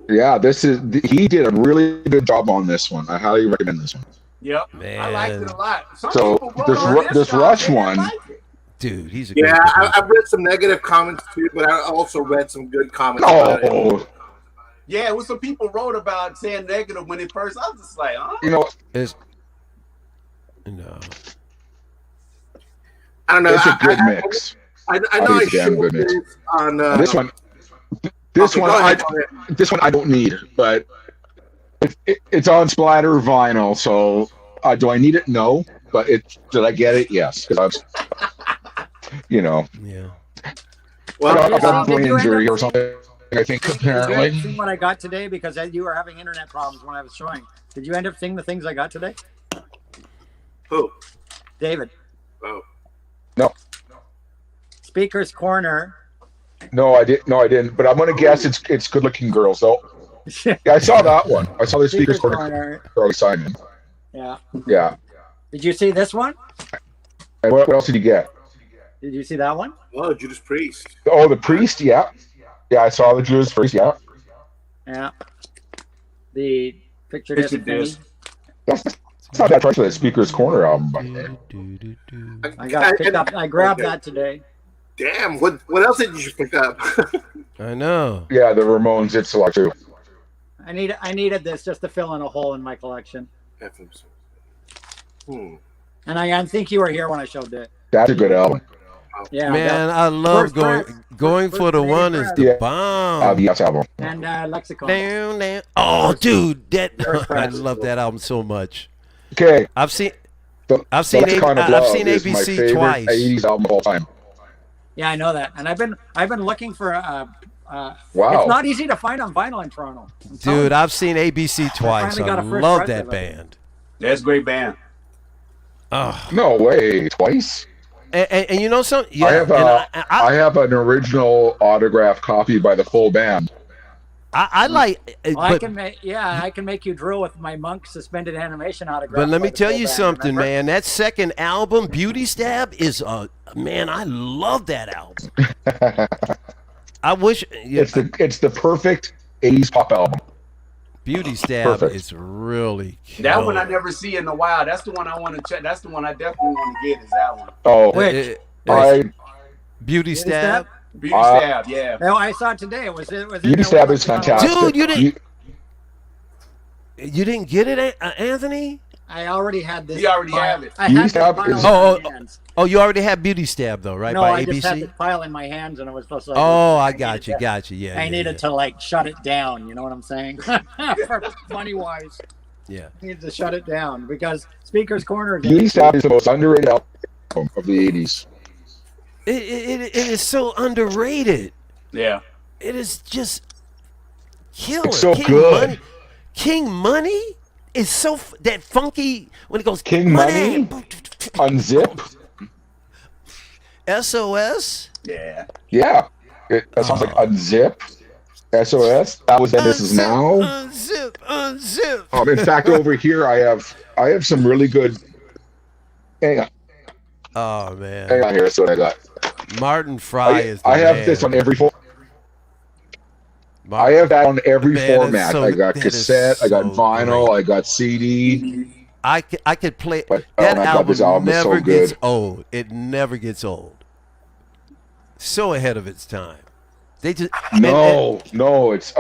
Yeah, he did a really good job on this one. I highly recommend this one. Yep, man. I liked it a lot. So this Rush one. Dude, he's a I've read some negative comments too, but I also read some good comments about it. Yeah, what some people wrote about saying negative when it first. I was just like, huh? You know, no. I don't know. It's a good mix. I know I showed this on this one. This one I don't need, but it's on splatter vinyl. So do I need it? No. But did I get it? Yes, because Yeah. Well, I got a brain injury or something. I think Did you end apparently. up seeing what I got today? Because you were having internet problems when I was showing. Did you end up seeing the things I got today? Who? David. Oh. No. Speaker's Corner. No, I didn't. No, I didn't. But I'm gonna guess it's good-looking girls. So yeah, I saw that one. I saw the Speaker's Corner. Carly Simon. Yeah. Yeah. Did you see this one? And what else did you get? Did you see that one? Oh, Judas Priest. Oh, the Priest. Yeah. Yeah, I saw the Judas Priest. Yeah. Yeah. The picture Picture disc. disc. It's not that price for that Speaker's Corner album, but I grabbed that today. Damn, what else did you pick up? I know. yeah, the Ramones. It's a lot too. I needed this just to fill in a hole in my collection. And I think you were here when I showed it. That's a good album. Yeah, Man, I love going for the one is the bomb. Yes, album. And Lexicon. Down, down. Oh, dude, that I love that album so much. Okay. I've seen I've seen ABC twice. 80s album of all time. Yeah, I know that, and I've been looking for. Wow. It's not easy to find on vinyl in Toronto. Dude, I've seen ABC twice. finally got I a first love press that of it. band. That's a great band. Oh. No way, twice. And you know something? Yeah, I have an original autographed copy by the full band. I like. Well, I can make you drill with my Monk suspended animation autograph. But let me by the tell full you band, something, remember? man. That second album, Beauty Stab, is man. I love that album. I wish It's the perfect 80s pop album. Beauty Stab Perfect. is really cute. That one I never see in a while. That's the one I want to check. That's the one I definitely want to get. Is that one? Oh, Which? Beauty Stab. Beauty Stab, yeah. No, I saw it today. It was Beauty Stab is fantastic. Dude, you didn't get it, Anthony? I already had this. You already have it. I Beauty had Stab the is- file in my hands. Oh, you already had Beauty Stab though, right? No, By I ABC. just had the file in my hands, and it was supposed to. Oh, I got you. Yeah. I needed to like shut it down. You know what I'm saying? For money wise, Yeah. I needed to shut it down because Speaker's Corner. Beauty Stab is the most underrated album of the 80s. It is so underrated. Yeah. It is just killer. It's so King good. Money. King Money is so that funky when it goes King Money, Unzip. SOS. Yeah. Yeah. That sounds like Unzip. SOS. That was then. This is now. Unzip. In fact, over here I have some really good. Hang on. Oh man. Hang on here. That's what I got. Martin Fry is the I have man. this on every I have that on every Man, that's format. so- I got that is cassette, I got so vinyl, great. I got CD. I could play But, that oh my God, album, this album is so never gets good. old. It never gets old. So ahead of its time. They just No, it's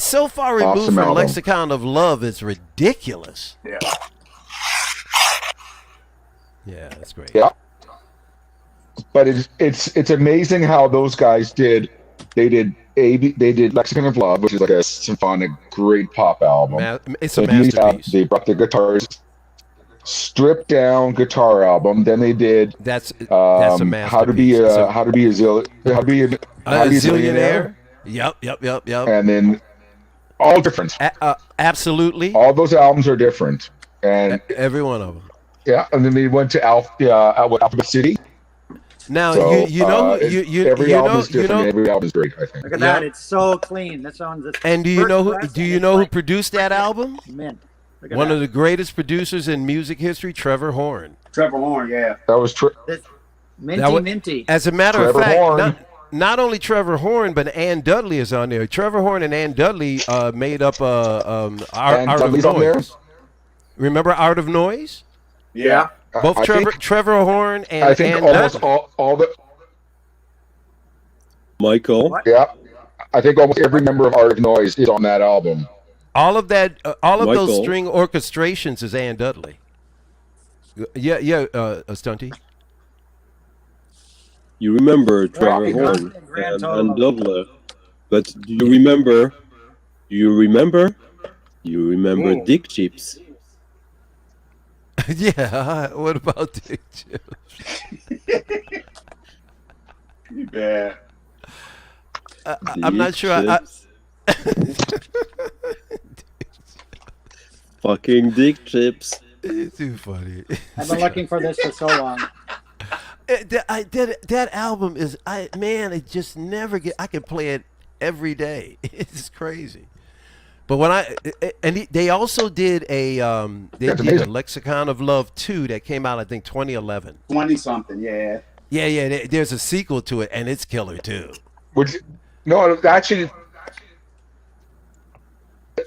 so far removed Awesome from album. Lexicon of Love. It's ridiculous. Yeah. Yeah, that's great. yeah. But it's amazing how those guys did. They did Lexicon of Love, which is like a symphonic, great pop album. It's a They used, masterpiece. they brought the guitars, stripped down guitar album. Then they did That's a masterpiece. how to be a zillionaire. Yep. And then all different. Absolutely. All those albums are different. And Every one of them. yeah, and then they went to Alphabet City. Now So, you know every album is different. Every album is great, I think. Look at that! It's so clean. That sounds. And do you know who produced that album? Mint. Look at One that. of the greatest producers in music history, Trevor Horn. Trevor Horn, yeah. That was Minty. As a matter Trevor of fact, Horn. not only Trevor Horn, but Ann Dudley is on there. Trevor Horn and Ann Dudley made up Art of Dudley's on there? Noise. Remember Art of Noise? Yeah. Both I think- Trevor Horn and I think Ann almost Dudley. all the Michael. yeah. I think almost every member of Art of Noise is on that album. All of that, all of those Michael. string orchestrations is Ann Dudley. Yeah, Stunty. You remember Trevor Rocky Horn Mountain, Grand and Total. Dudley, but do you remember? You remember Ooh. Dick Chips? Yeah. What about Dick Chips? Yeah. I'm not sure. Fucking dick chips. It's too funny. I've been looking for this for so long. That album is, man, it just never get. I can play it every day. It's crazy. But when they also did a Lexicon of Love 2 that came out, I think 2011. 20-something, yeah. Yeah. There's a sequel to it, and it's killer too. No, actually,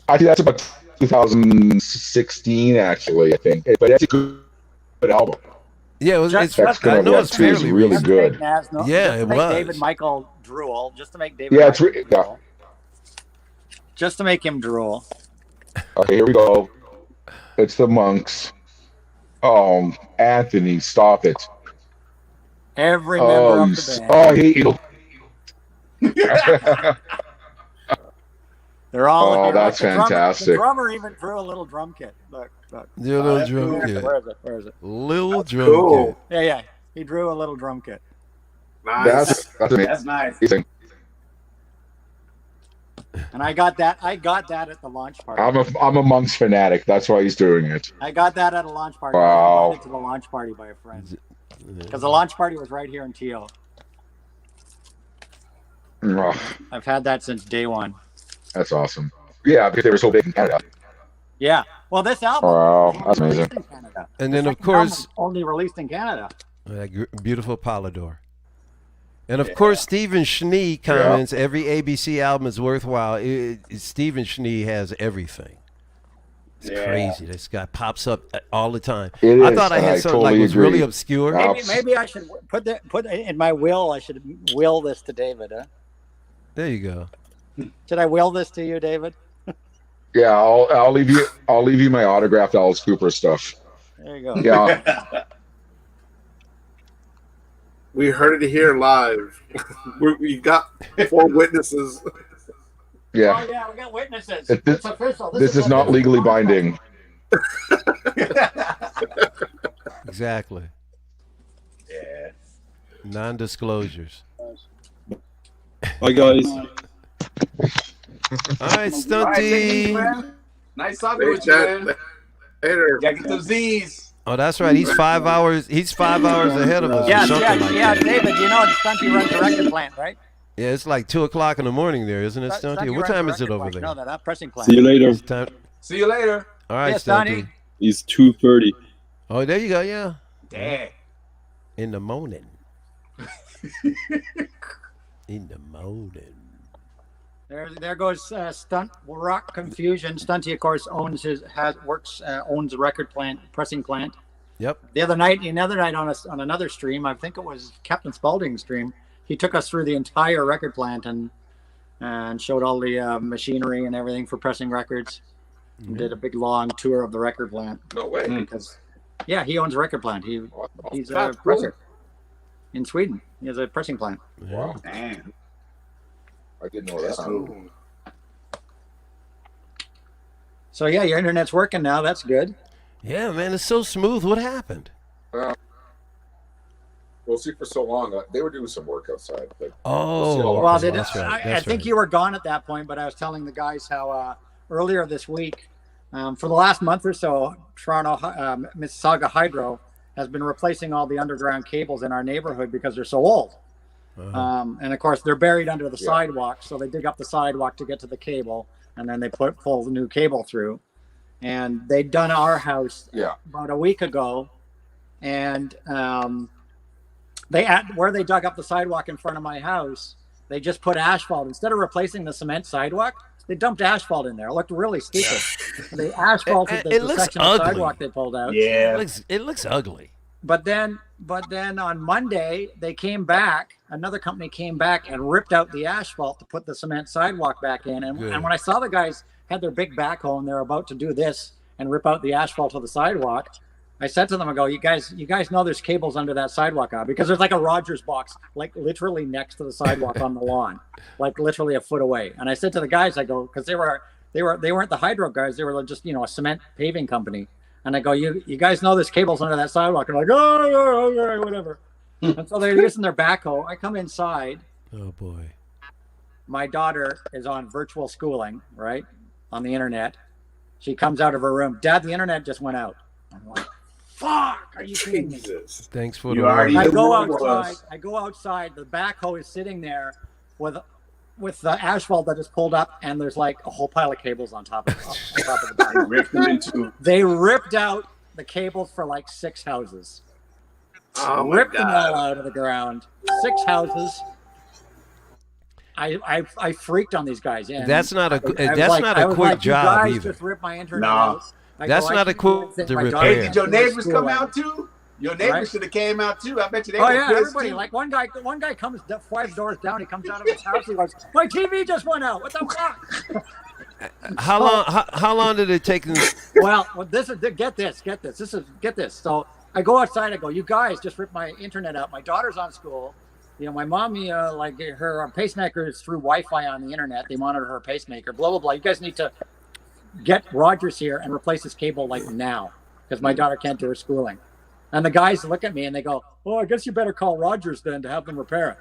that's about 2016. Actually, I think, but it's a good album. Yeah, it's really good. Yeah, it was. David Michael drool, just to make David. Drool. Just to make him drool. Okay, here we go. It's the Monks. Oh, Anthony, stop it. Every member of the band. Oh, I hate you. They're all. Oh, that's fantastic. The drummer even drew a little drum kit. Look. The little drum kit. Where is it? Little drum kit. Yeah. He drew a little drum kit. Nice. That's nice. And I got that at the launch party. I'm a Monks fanatic. That's why he's doing it. I got that at a launch party. Wow. I was invited to the launch party by a friend. Because the launch party was right here in Teal. I've had that since day one. That's awesome. Yeah, because they were so big in Canada. Yeah. Well, this album. Wow, that's amazing. And then, of course, only released in Canada. Beautiful Polydor. And of course, Stephen Schnee comments every ABC album is worthwhile. Stephen Schnee has everything. It's crazy. This guy pops up all the time. I thought I had something totally was really obscure. Maybe I should put in my will. I should will this to David. Huh? There you go. Should I will this to you, David? Yeah, I'll leave you my autographed Alice Cooper stuff. There you go. Yeah. We heard it here live. We got 4 witnesses. Yeah. Oh yeah, we got witnesses. It's official. This is not legally binding. Exactly. Yeah. Non-disclosures. Bye, guys. All right, Stunty. Nice talking with you, man. Later. Gotta get those Z's. Oh, that's right. He's 5 hours. He's 5 hours ahead of us. Yeah, that. David. You know Stunty runs the record plant, right? Yeah, it's like 2 o'clock in the morning there, isn't it, Stunty? What time is it over there? No, that pressing plant. See you later. See you later. All right, Stunty. It's 2:30. Oh, there you go. Yeah. Dang. In the morning. In the morning. There goes Stunt Rock Confusion. Stunty, of course, owns a record plant, pressing plant. Yep. The other night on another stream, I think it was Captain Spaulding's stream, he took us through the entire record plant and showed all the machinery and everything for pressing records. Mm-hmm. And did a big long tour of the record plant. No way. Because he owns a record plant. He's a presser in Sweden. He has a pressing plant. Wow. Damn. I didn't know that. So yeah, your internet's working now. That's good. Yeah, man, it's so smooth. What happened? We'll see. For so long, they were doing some work outside. But I think you were gone at that point. But I was telling the guys how earlier this week, for the last month or so, Toronto Mississauga Hydro has been replacing all the underground cables in our neighborhood because they're so old. And of course, they're buried under the sidewalk, so they dig up the sidewalk to get to the cable, and then they pull the new cable through. And they'd done our house about a week ago, and where they dug up the sidewalk in front of my house, they just put asphalt instead of replacing the cement sidewalk. They dumped asphalt in there. It looked really stupid. They asphalted the section of sidewalk they pulled out. Yeah, it looks ugly. But then on Monday, they came back. Another company came back and ripped out the asphalt to put the cement sidewalk back in. And when I saw the guys had their big backhoe and they're about to do this and rip out the asphalt of the sidewalk, I said to them, I go, you guys know there's cables under that sidewalk now, because there's like a Rogers box, like literally next to the sidewalk on the lawn, like literally a foot away. And I said to the guys, I go, because they weren't the hydro guys, they were just, a cement paving company. And I go, you guys know there's cables under that sidewalk. And they're like, oh, whatever. And so they're using their backhoe. I come inside. Oh boy. my daughter is on virtual schooling, right, on the internet. She comes out of her room. Dad, the internet just went out. I'm like, fuck, are you kidding me? Jesus. Thanks for You the already warning. I go knew it outside. was. I go outside. The backhoe is sitting there with the asphalt that is pulled up, and there's like a whole pile of cables on top of the backhoe. Ripped them into. They ripped out the cables for like 6 houses. Oh my Ripped them all God. out of the ground. 6 houses. I freaked on these guys. And That's not a I was that's like- not I a was quick like, you job guys either. just ripped my internet Nah. out. I That's go, not I a can't quick even think to my repair. daughter Hey, Yeah. did your went through neighbors come schooling. out too? Your neighbors Right. should have came out too. I bet you they Oh were yeah, pissed everybody. too. Like one guy comes 5 doors down. He comes out of his house. He goes, "My TV just went out. What the fuck?" How long did it take them? Well, this is get this. Get this. So I go outside. I go, "You guys just ripped my internet out. My daughter's on school. You know, my mommy, like her pacemaker is through Wi-Fi on the internet. They monitor her pacemaker. Blah blah blah. You guys need to get Rogers here and replace this cable like now because my daughter can't do her schooling." And the guys look at me and they go, "Oh, I guess you better call Rogers then to have them repair it."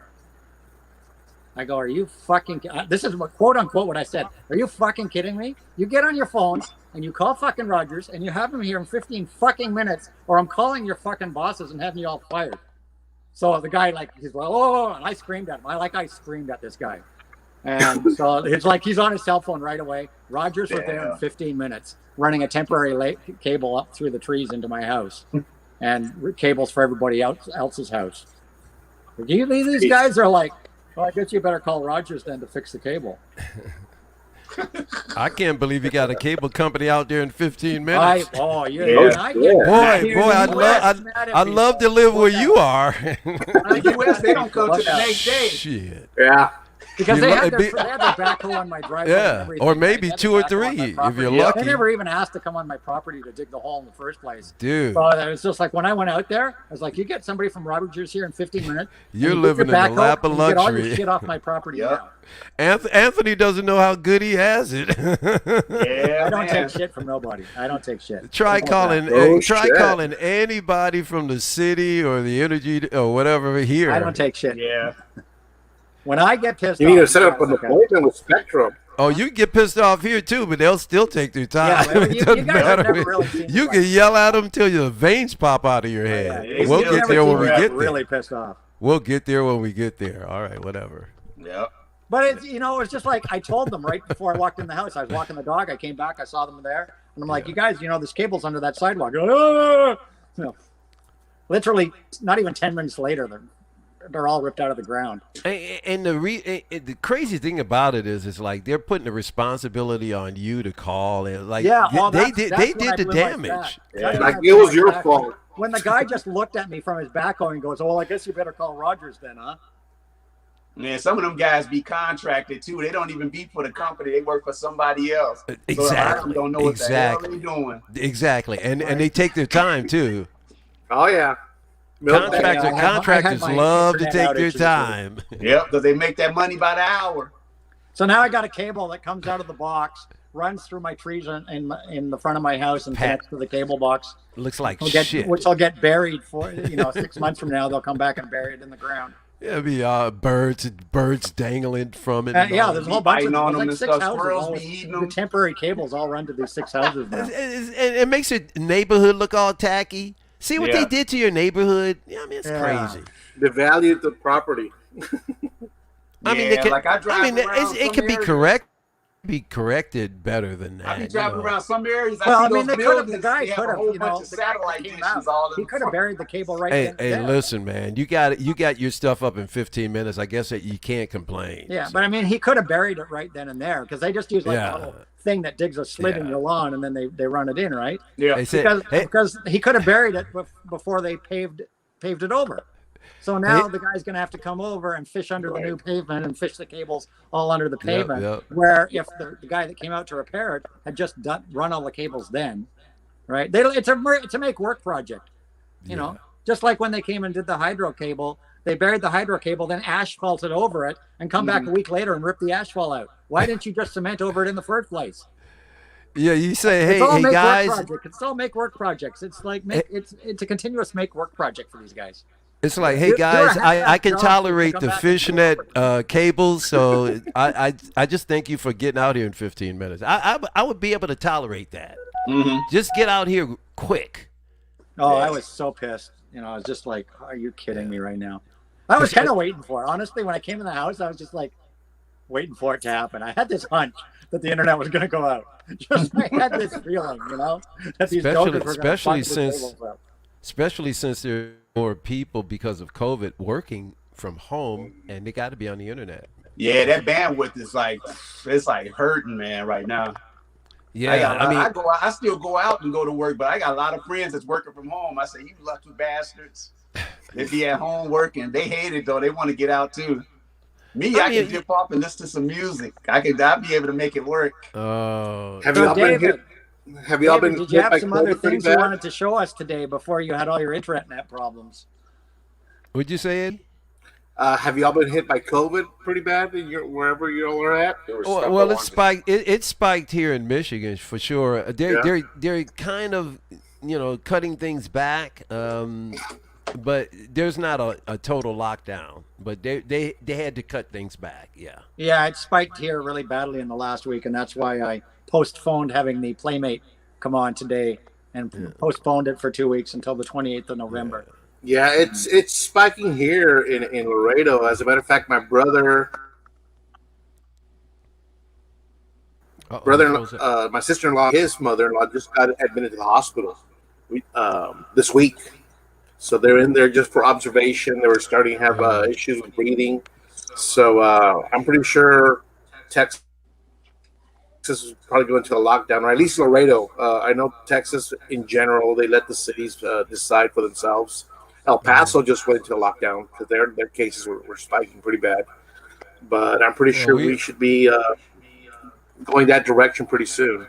I go, "Are you fucking?" This is what quote unquote what I said. "Are you fucking kidding me? You get on your phone and you call fucking Rogers and you have them here in 15 fucking minutes, or I'm calling your fucking bosses and having you all fired." So the guy he's like, "Oh," and I screamed at him. I screamed at this guy, and so it's like he's on his cell phone right away. Rogers was there in 15 minutes, running a temporary cable up through the trees into my house, and cables for everybody else's house. These guys are like, "Well, I guess you better call Rogers then to fix the cable." I can't believe you got a cable company out there in 15 minutes. I Yeah. I'd love to live where you are. The U.S. they don't come to the next day. Shit. Yeah. Because You they lo- had, be- they had their backhoe on my driveway. Yeah, and everything. or They maybe had 2 their or backhoe on 3 my if property. you're Yeah. lucky. They never even asked to come on my property to dig the hole in the first place. Dude, So it was just like when I went out there, I was like, "You get somebody from Rogers here in 15 minutes. and You're you get living your in the backhoe, lap of and you get all your luxury." shit off my property Yep. now." Anthony doesn't know how good he has it. Yeah, I don't man. take shit from nobody. I don't take shit. Try Simple as calling that. Oh, try shit. calling anybody from the city or the energy or whatever here. I don't take shit. Yeah. When I get pissed You off, need to set up you an gotta look at it. appointment with Spectrum. Oh, you get pissed off here too, but they'll still take their time. Yeah, but It you doesn't guys have matter. never really seen You me can like yell at them till your veins pop out of your head. yeah. We'll You've get never there when seen we me get there. really pissed off. We'll get there when we get there. All right, whatever. Yep. But it's it's just like I told them right before I walked in the house. I was walking the dog. I came back. I saw them there, and I'm like, "You guys, this cable's under that sidewalk." Literally, not even 10 minutes later, they're all ripped out of the ground. And the crazy thing about it is, it's like they're putting the responsibility on you to call and like Yeah, they did the damage. That's Like when I it blew was my your back. fault. When the guy just looked at me from his backhoe and goes, "Oh, well, I guess you better call Rogers then, huh?" Man, some of them guys be contracted too. They don't even be for the company. They work for somebody else. So a lot of them Exactly. don't know what the hell Exactly. they doing. Exactly. And they take their time too. Oh yeah. Contractors my love to internet take their outage time. Yep, because they make that money by the hour. So now I got a cable that comes out of the box, runs through my trees in the front of my house, and connects to the cable box. Looks like Which will get buried for 6 months from now. They'll come back and bury it in the ground. Yeah, it'd be birds dangling from it. Yeah, there's a whole bunch of biting on them. them There's and like 6 stuff. houses. Squirrels All be eating the them. temporary cables all run to these 6 houses now. It makes your neighborhood look all tacky. See what they Yeah. did to your neighborhood? Yeah, I mean, it's Yeah. crazy. The value of the property. I mean, Yeah, like I drive around it some could be areas. corrected better than that. I be you driving know. around some areas. I Well, see I mean, those they could have. The buildings, guy they have could a have. whole bunch of The guy that satellite came dishes out, all in he could have buried the cable right Hey, then. hey, there. listen, man. You got your stuff up in 15 minutes. I guess that you can't complain. Yeah, but I mean, he could have buried it right then and there because they just use like Yeah. a little thing that digs a slit in Yeah. your lawn and then they run it in, right? Yeah. They said, Because he could have buried it before they paved it over. So now the guy's going to have to come over and fish under the new pavement and fish the cables all under the pavement. yep. Where if the guy that came out to repair it had just run all the cables then, right? It's a make work project, you know. Just like when they came and did the hydro cable, they buried the hydro cable, then asphalted over it, and come back a week later and rip the asphalt out. Why didn't you just cement over it in the first place? Yeah, you say, It's all hey make guys. work project. It's all make work projects. It's like it's a continuous make work project for these guys. It's like, hey You're guys, a half-ass I can job, tolerate come the back and fishnet cables, so I just thank you for getting out here in 15 minutes. I would be able to tolerate that. Mm-hmm. Just get out here quick. Oh, I was so pissed. You know, I was just like, are you kidding me right now? I was kind of waiting for it. Honestly, when I came in the house, I was just like waiting for it to happen. I had this hunch that the internet was going to go out. Just I had this feeling, you know, that these jokers were going to fuck the tables up. Especially since there are more people because of COVID working from home, and they got to be on the internet. Yeah, that bandwidth is like, it's like hurting, man, right now. Yeah, I mean, I still go out and go to work, but I got a lot of friends that's working from home. I say, you lucky bastards. They be at home working. They hate it though. They want to get out too. Me, I can dip off and listen to some music. I'll be able to make it work. Oh, Have y'all been hit? Have y'all been? Did you have some other COVID pretty things you bad? wanted to show us today before you had all your internet problems? What'd you say, Ed? Have y'all been hit by COVID pretty bad in wherever you all are at? Well, it spiked. It spiked here in Michigan for sure. They're kind of, you know, cutting things back. But there's not a total lockdown. But they had to cut things back. Yeah. Yeah, it spiked here really badly in the last week, and that's why I postponed having the Playmate come on today and postponed it for 2 weeks until the 28th of November. Yeah, it's spiking here in Laredo. As a matter of fact, my my sister-in-law, his mother-in-law just got admitted to the hospital this week. So they're in there just for observation. They were starting to have issues with breathing. So I'm pretty sure Texas is probably going to a lockdown, or at least Laredo. I know Texas in general, they let the cities decide for themselves. El Paso just went into a lockdown because their cases were spiking pretty bad. But I'm pretty sure we should be going that direction pretty soon.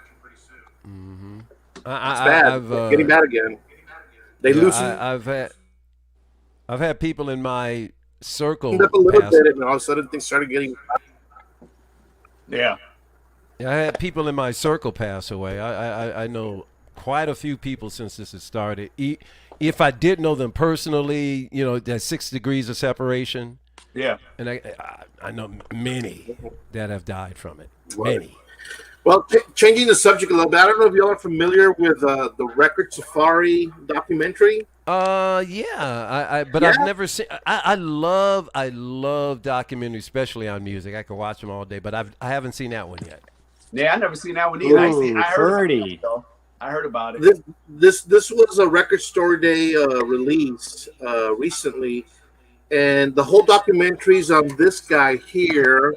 Mm-hmm. It's bad. Getting bad again. They loosen. I've had people in my circle up a little bit, and all of a sudden things started getting. Yeah. I had people in my circle pass away. I know quite a few people since this has started. If I did know them personally, you know, there's 6 degrees of separation. Yeah. And I know many that have died from it. Many. Well, changing the subject a little bit, I don't know if y'all are familiar with the Record Safari documentary. Yeah, but I've never seen. I love documentaries, especially on music. I could watch them all day, but I haven't seen that one yet. Yeah, I never seen that one either. I heard about it. This was a Record Store Day release recently, and the whole documentary's on this guy here.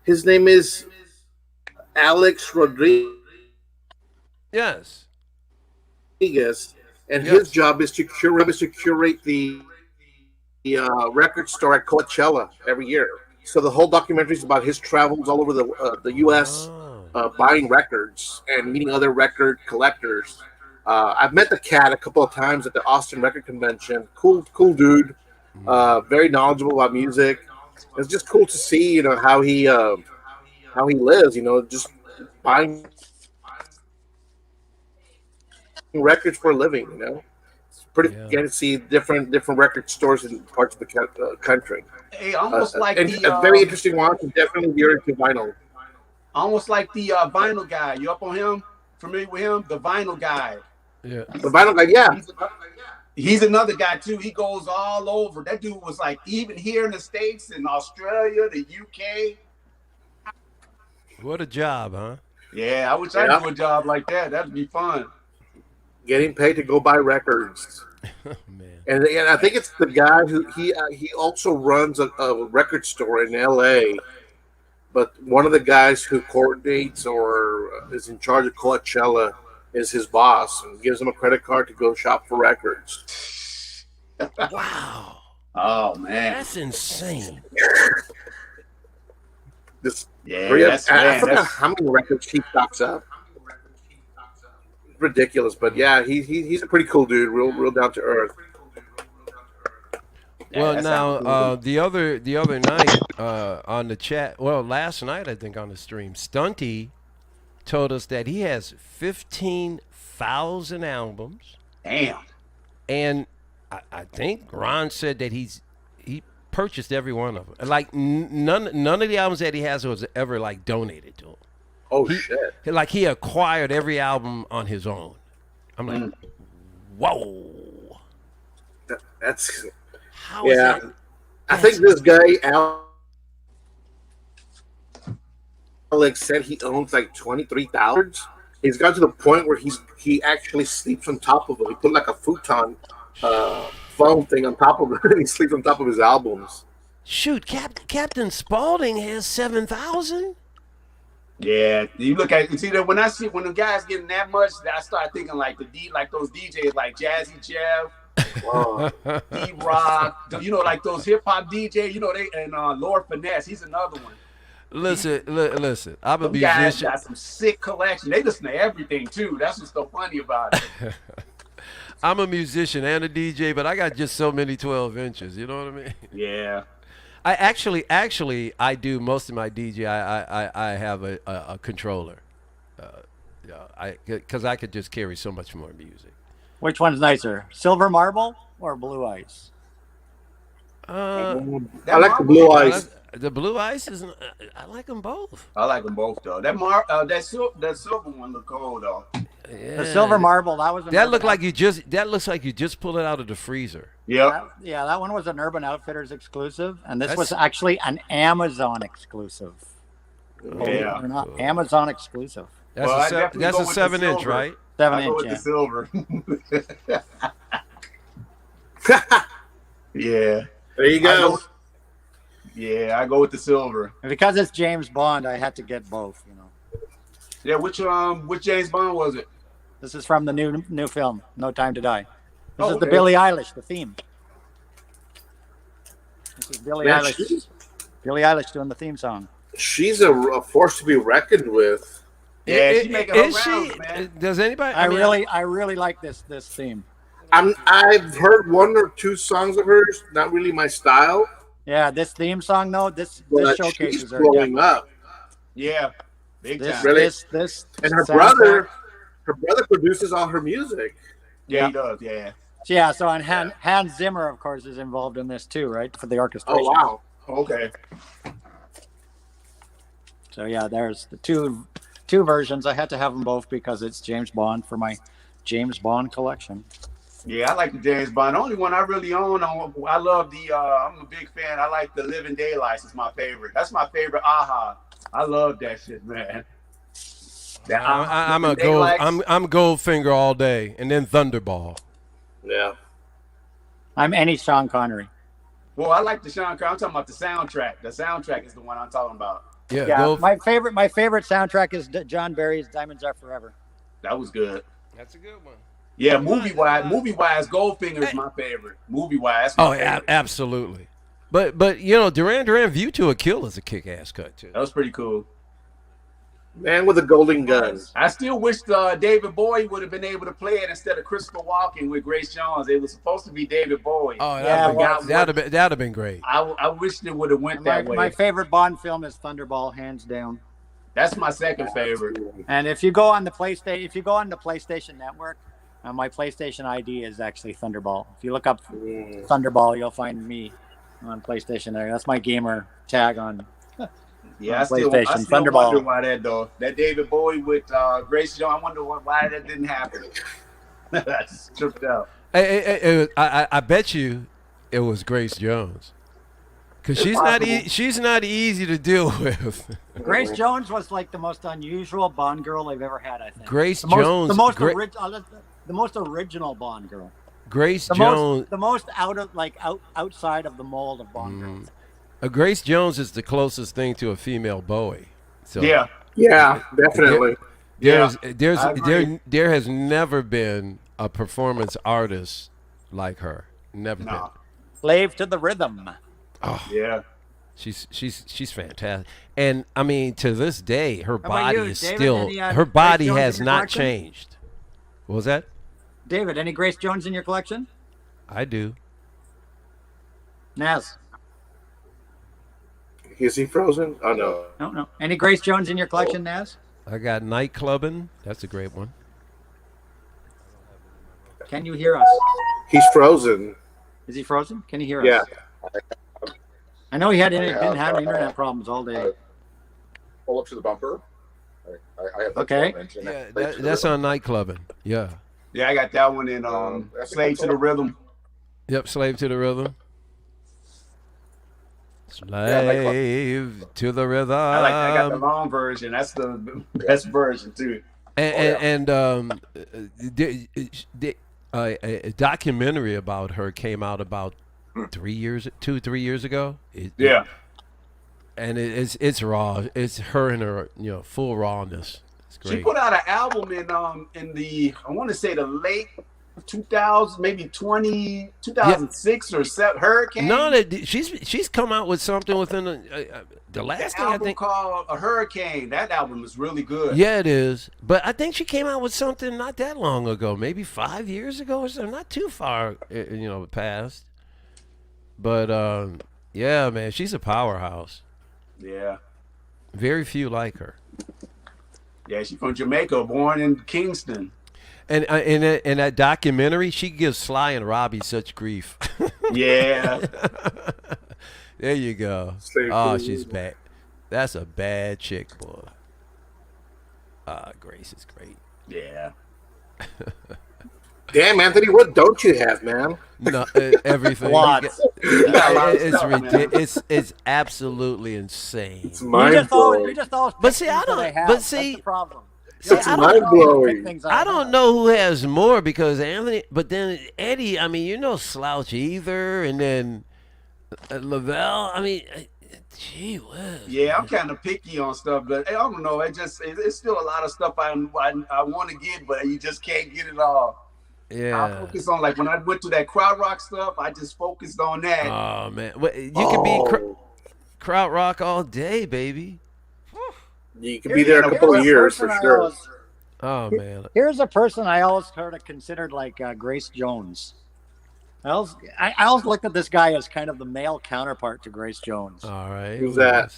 His name is Alex Rodriguez. Yes. And his job is to curate the record store at Coachella every year. So the whole documentary is about his travels all over the U.S. Buying records and meeting other record collectors. I've met the cat a couple of times at the Austin Record Convention. Cool dude. Very knowledgeable about music. It's just cool to see, you know, how he lives. You know, just buying records for a living. You know, it's pretty good to see different record stores in parts of the country. Hey, almost like and a very interesting one. Definitely veer into vinyl. Almost like the vinyl guy. You up on him? Familiar with him? The vinyl guy. Yeah. The vinyl guy. Yeah. He's another guy too. He goes all over. That dude was like even here in the States, in Australia, the UK. What a job, huh? Yeah, I wish I do a job like that. That'd be fun. Getting paid to go buy records. Oh, man. And I think it's the guy who he also runs a record store in LA. But one of the guys who coordinates or is in charge of Coachella is his boss and gives him a credit card to go shop for records. Wow. Oh, man. That's insane. I forgot how many records he stocks up. Ridiculous, but yeah, he's a pretty cool dude, real down to earth. Well, now the other night on the chat, well, last night I think on the stream, Stunty told us that he has 15,000 albums. Damn. And I think Ron said that he purchased every one of them. Like none of the albums that he has was ever like donated to him. Oh shit! Like he acquired every album on his own. I'm like, whoa. That's How is that? I think this guy Alex said he owns like 23,000. He's got to the point where he actually sleeps on top of it. He put like a futon foam thing on top of it, and he sleeps on top of his albums. Shoot, Captain Spaulding has 7,000. Yeah, you look at see that when the guys getting that much, I start thinking like those DJs like Jazzy Jeff, D-Rock, like those hip hop DJs, and Lord Finesse, he's another one. Listen. I'm a Those guys musician. got some sick collection. They listen to everything too. That's what's so funny about it. I'm a musician and a DJ, but I got just so many 12 inches. You know what I mean? Yeah. I actually, I do most of my DJ. I have a controller, because I could just carry so much more music. Which one's nicer, Silver Marble or Blue Ice? I like the Blue Ice. The Blue Ice is. I like them both. I like them both though. That silver one look cool though. Yeah. The Silver Marble, that was That looks like you just pulled it out of the freezer. Yep. That one was an Urban Outfitters exclusive, and this was That's- actually an Amazon exclusive. Yeah. Or not Amazon exclusive. That's Well, I a definitely that's go a with the 7-inch, silver. right? 7 I go inch. with the silver. Yeah. There you go. I go with the silver. And because it's James Bond, I had to get both. Yeah, which James Bond was it? This is from the new film, No Time to Die. This is the Okay. Billie Eilish, the theme. This is Billie Man, Eilish. Billie Eilish doing the theme song. She's a force to be reckoned with. Yeah, she's making her Is rounds, she? man. Does anybody? I really like this theme. I've heard one or two songs of hers. Not really my style. Yeah, this theme song though, this But showcases she's her. blowing up. Yeah. Big This, time. Really? this And her soundtrack- brother produces all her music. Yeah, he does. Yeah. Yeah, so and Hans Zimmer, of course, is involved in this too, right? For the orchestration. Oh wow! Okay. So yeah, there's the two versions. I had to have them both because it's James Bond for my James Bond collection. Yeah, I like the James Bond. The only one I really own, I love the. I'm a big fan. I like the Living Daylights. It's my favorite. That's my favorite. Aha! I love that shit, man. I'm a Living gold. Daylights. I'm Goldfinger all day, and then Thunderball. Yeah. I'm any Sean Connery. Well, I like the Sean Connery. I'm talking about the soundtrack. The soundtrack is the one I'm talking about. Yeah, Yeah, my favorite soundtrack is John Barry's Diamonds Are Forever. That was good. That's a good one. Yeah, movie wise, Goldfinger is my favorite. Movie wise. Oh, yeah, absolutely. But Duran Duran View to a Kill is a kick-ass cut too. That was pretty cool. Man with a golden gun. I still wish David Bowie would have been able to play it instead of Christopher Walken with Grace Jones. It was supposed to be David Bowie. Oh, Yeah, that'd have been great. I wish it would have went that way. My favorite Bond film is Thunderball, hands down. That's my second favorite. And if you go on the PlayStation Network, my PlayStation ID is actually Thunderball. If you look up Thunderball, you'll find me on PlayStation there. That's my gamer tag on. Yeah, I on still PlayStation. wonder Thunderball. why that though. That David Bowie with Grace Jones. I wonder why that didn't happen. I just tripped out. I bet you it was Grace Jones, because she's not easy to deal with. Grace Jones was like the most unusual Bond girl I've ever had. I think Grace the most, Jones, the most, Gra- the most original Bond girl. Grace The Jones. most, the most outside of the mold of Bond girls. Grace Jones is the closest thing to a female Bowie. So Yeah. Yeah, definitely. There has never been a performance artist like her. Never been. Slave to the rhythm. Oh, Yeah. she's fantastic. And I mean, to this day, her about body you, is David? still Any, her Grace body Jones has in your not collection? changed. What was that? David, any Grace Jones in your collection? I do. Nazz. Is he frozen? Oh no. No. Any Grace Jones in your collection, Nazz? I got Night Clubbing. That's a great one. Can you hear us? He's frozen. Is he frozen? Can he hear Yeah. us? I know he been have, having internet problems all day. Pull up to the bumper. I have Okay. Yeah, that's on night clubbing. Yeah. Yeah, I got that one in Slave to the Rhythm. Yep, Slave to the Rhythm. Slave to the Rhythm. I got the long version. That's the best version too. And a documentary about her came out about 3 years ago. Yeah. And it's raw. It's her in her full rawness. It's great. She put out an album in the I want to say the late 2000, maybe 2006 or 7 Hurricane. No, she's come out with something within the last thing I album think called A Hurricane. That album is really good. Yeah, it is. But I think she came out with something not that long ago, maybe 5 years ago or something, not too far, past. But yeah, man, she's a powerhouse. Yeah. Very few like her. Yeah, she's from Jamaica, born in Kingston. And in that documentary, she gives Sly and Robbie such grief. Yeah. There you go. She's bad. That's a bad chick, boy. Grace is great. Yeah. Damn, Anthony, what don't you have, man? No, everything. Lots. It's ridiculous. It's absolutely insane. It's mind blowing. But see, I don't. But see, that's the problem. It's mind blowing. I don't know who has more because Anthony. But then Eddie. I mean, Slouch either, and then Lavelle. I mean, gee whiz. Yeah, I'm kind of picky on stuff, but I don't know. It's still a lot of stuff I want to get, but you just can't get it all. Yeah. I focus on when I went to that crowd rock stuff. I just focused on that. Oh man, you could be crowd rock all day, baby. You could be there a couple of years for sure. Oh man. Here's a person I always sort of considered like Grace Jones. I always looked at this guy as kind of the male counterpart to Grace Jones. All right. Who's that?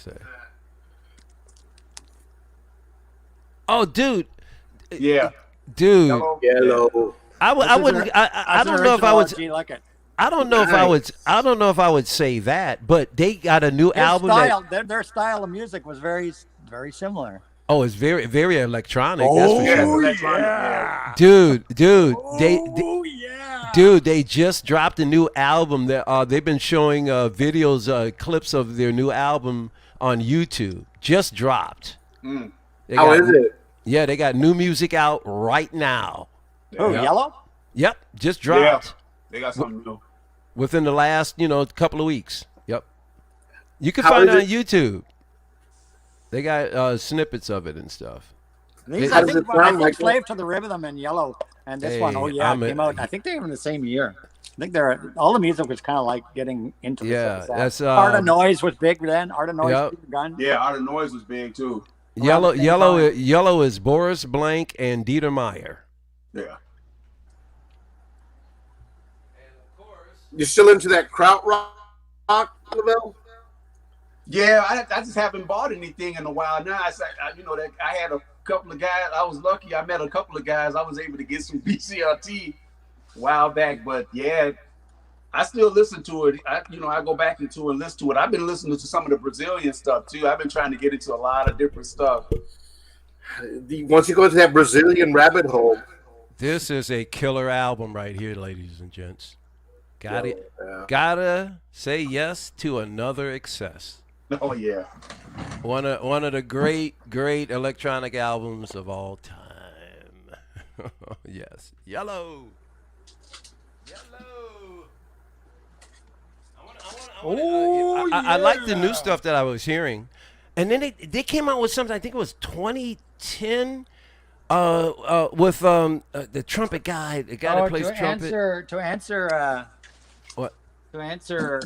Oh, dude. Yeah. Dude. Yellow. I wouldn't. I don't know if I would. I don't know if I would. I don't know if I would say that. But they got a new album. Their style of music was very, very similar. Oh, it's very, very electronic. Oh, that's for sure. Yeah. Dude, yeah. Dude, they just dropped a new album. That they've been showing videos, clips of their new album on YouTube. Just dropped. How is it? Yeah, they got new music out right now. Oh, Yellow? Yep, just dropped. Yeah, they got something new. Within the last, couple of weeks. Yep. You can find it on YouTube. They got snippets of it and stuff. I think Slave to the Rhythm and Yellow and this one, came out. I think they were in the same year. I think all the music was kind of like getting into the that's Art of Noise was big then. Art of Noise, Gun. Yeah, Art of Noise was big too. Yellow is Boris Blank and Dieter Meyer. Yeah. You still into that kraut rock, Lavelle? Yeah, I just haven't bought anything in a while now. I had a couple of guys. I was lucky. I met a couple of guys. I was able to get some BCRT a while back. But yeah, I still listen to it. I go back into and listen to it. I've been listening to some of the Brazilian stuff too. I've been trying to get into a lot of different stuff. Once you go into that Brazilian rabbit hole. This is a killer album right here, ladies and gents. Gotta say yes to Another Excess. Oh yeah. One of the great electronic albums of all time. Yes. Yellow. I like the new stuff that I was hearing. And then they came out with something, I think it was 2010, with the trumpet guy, the guy that plays trumpet. To answer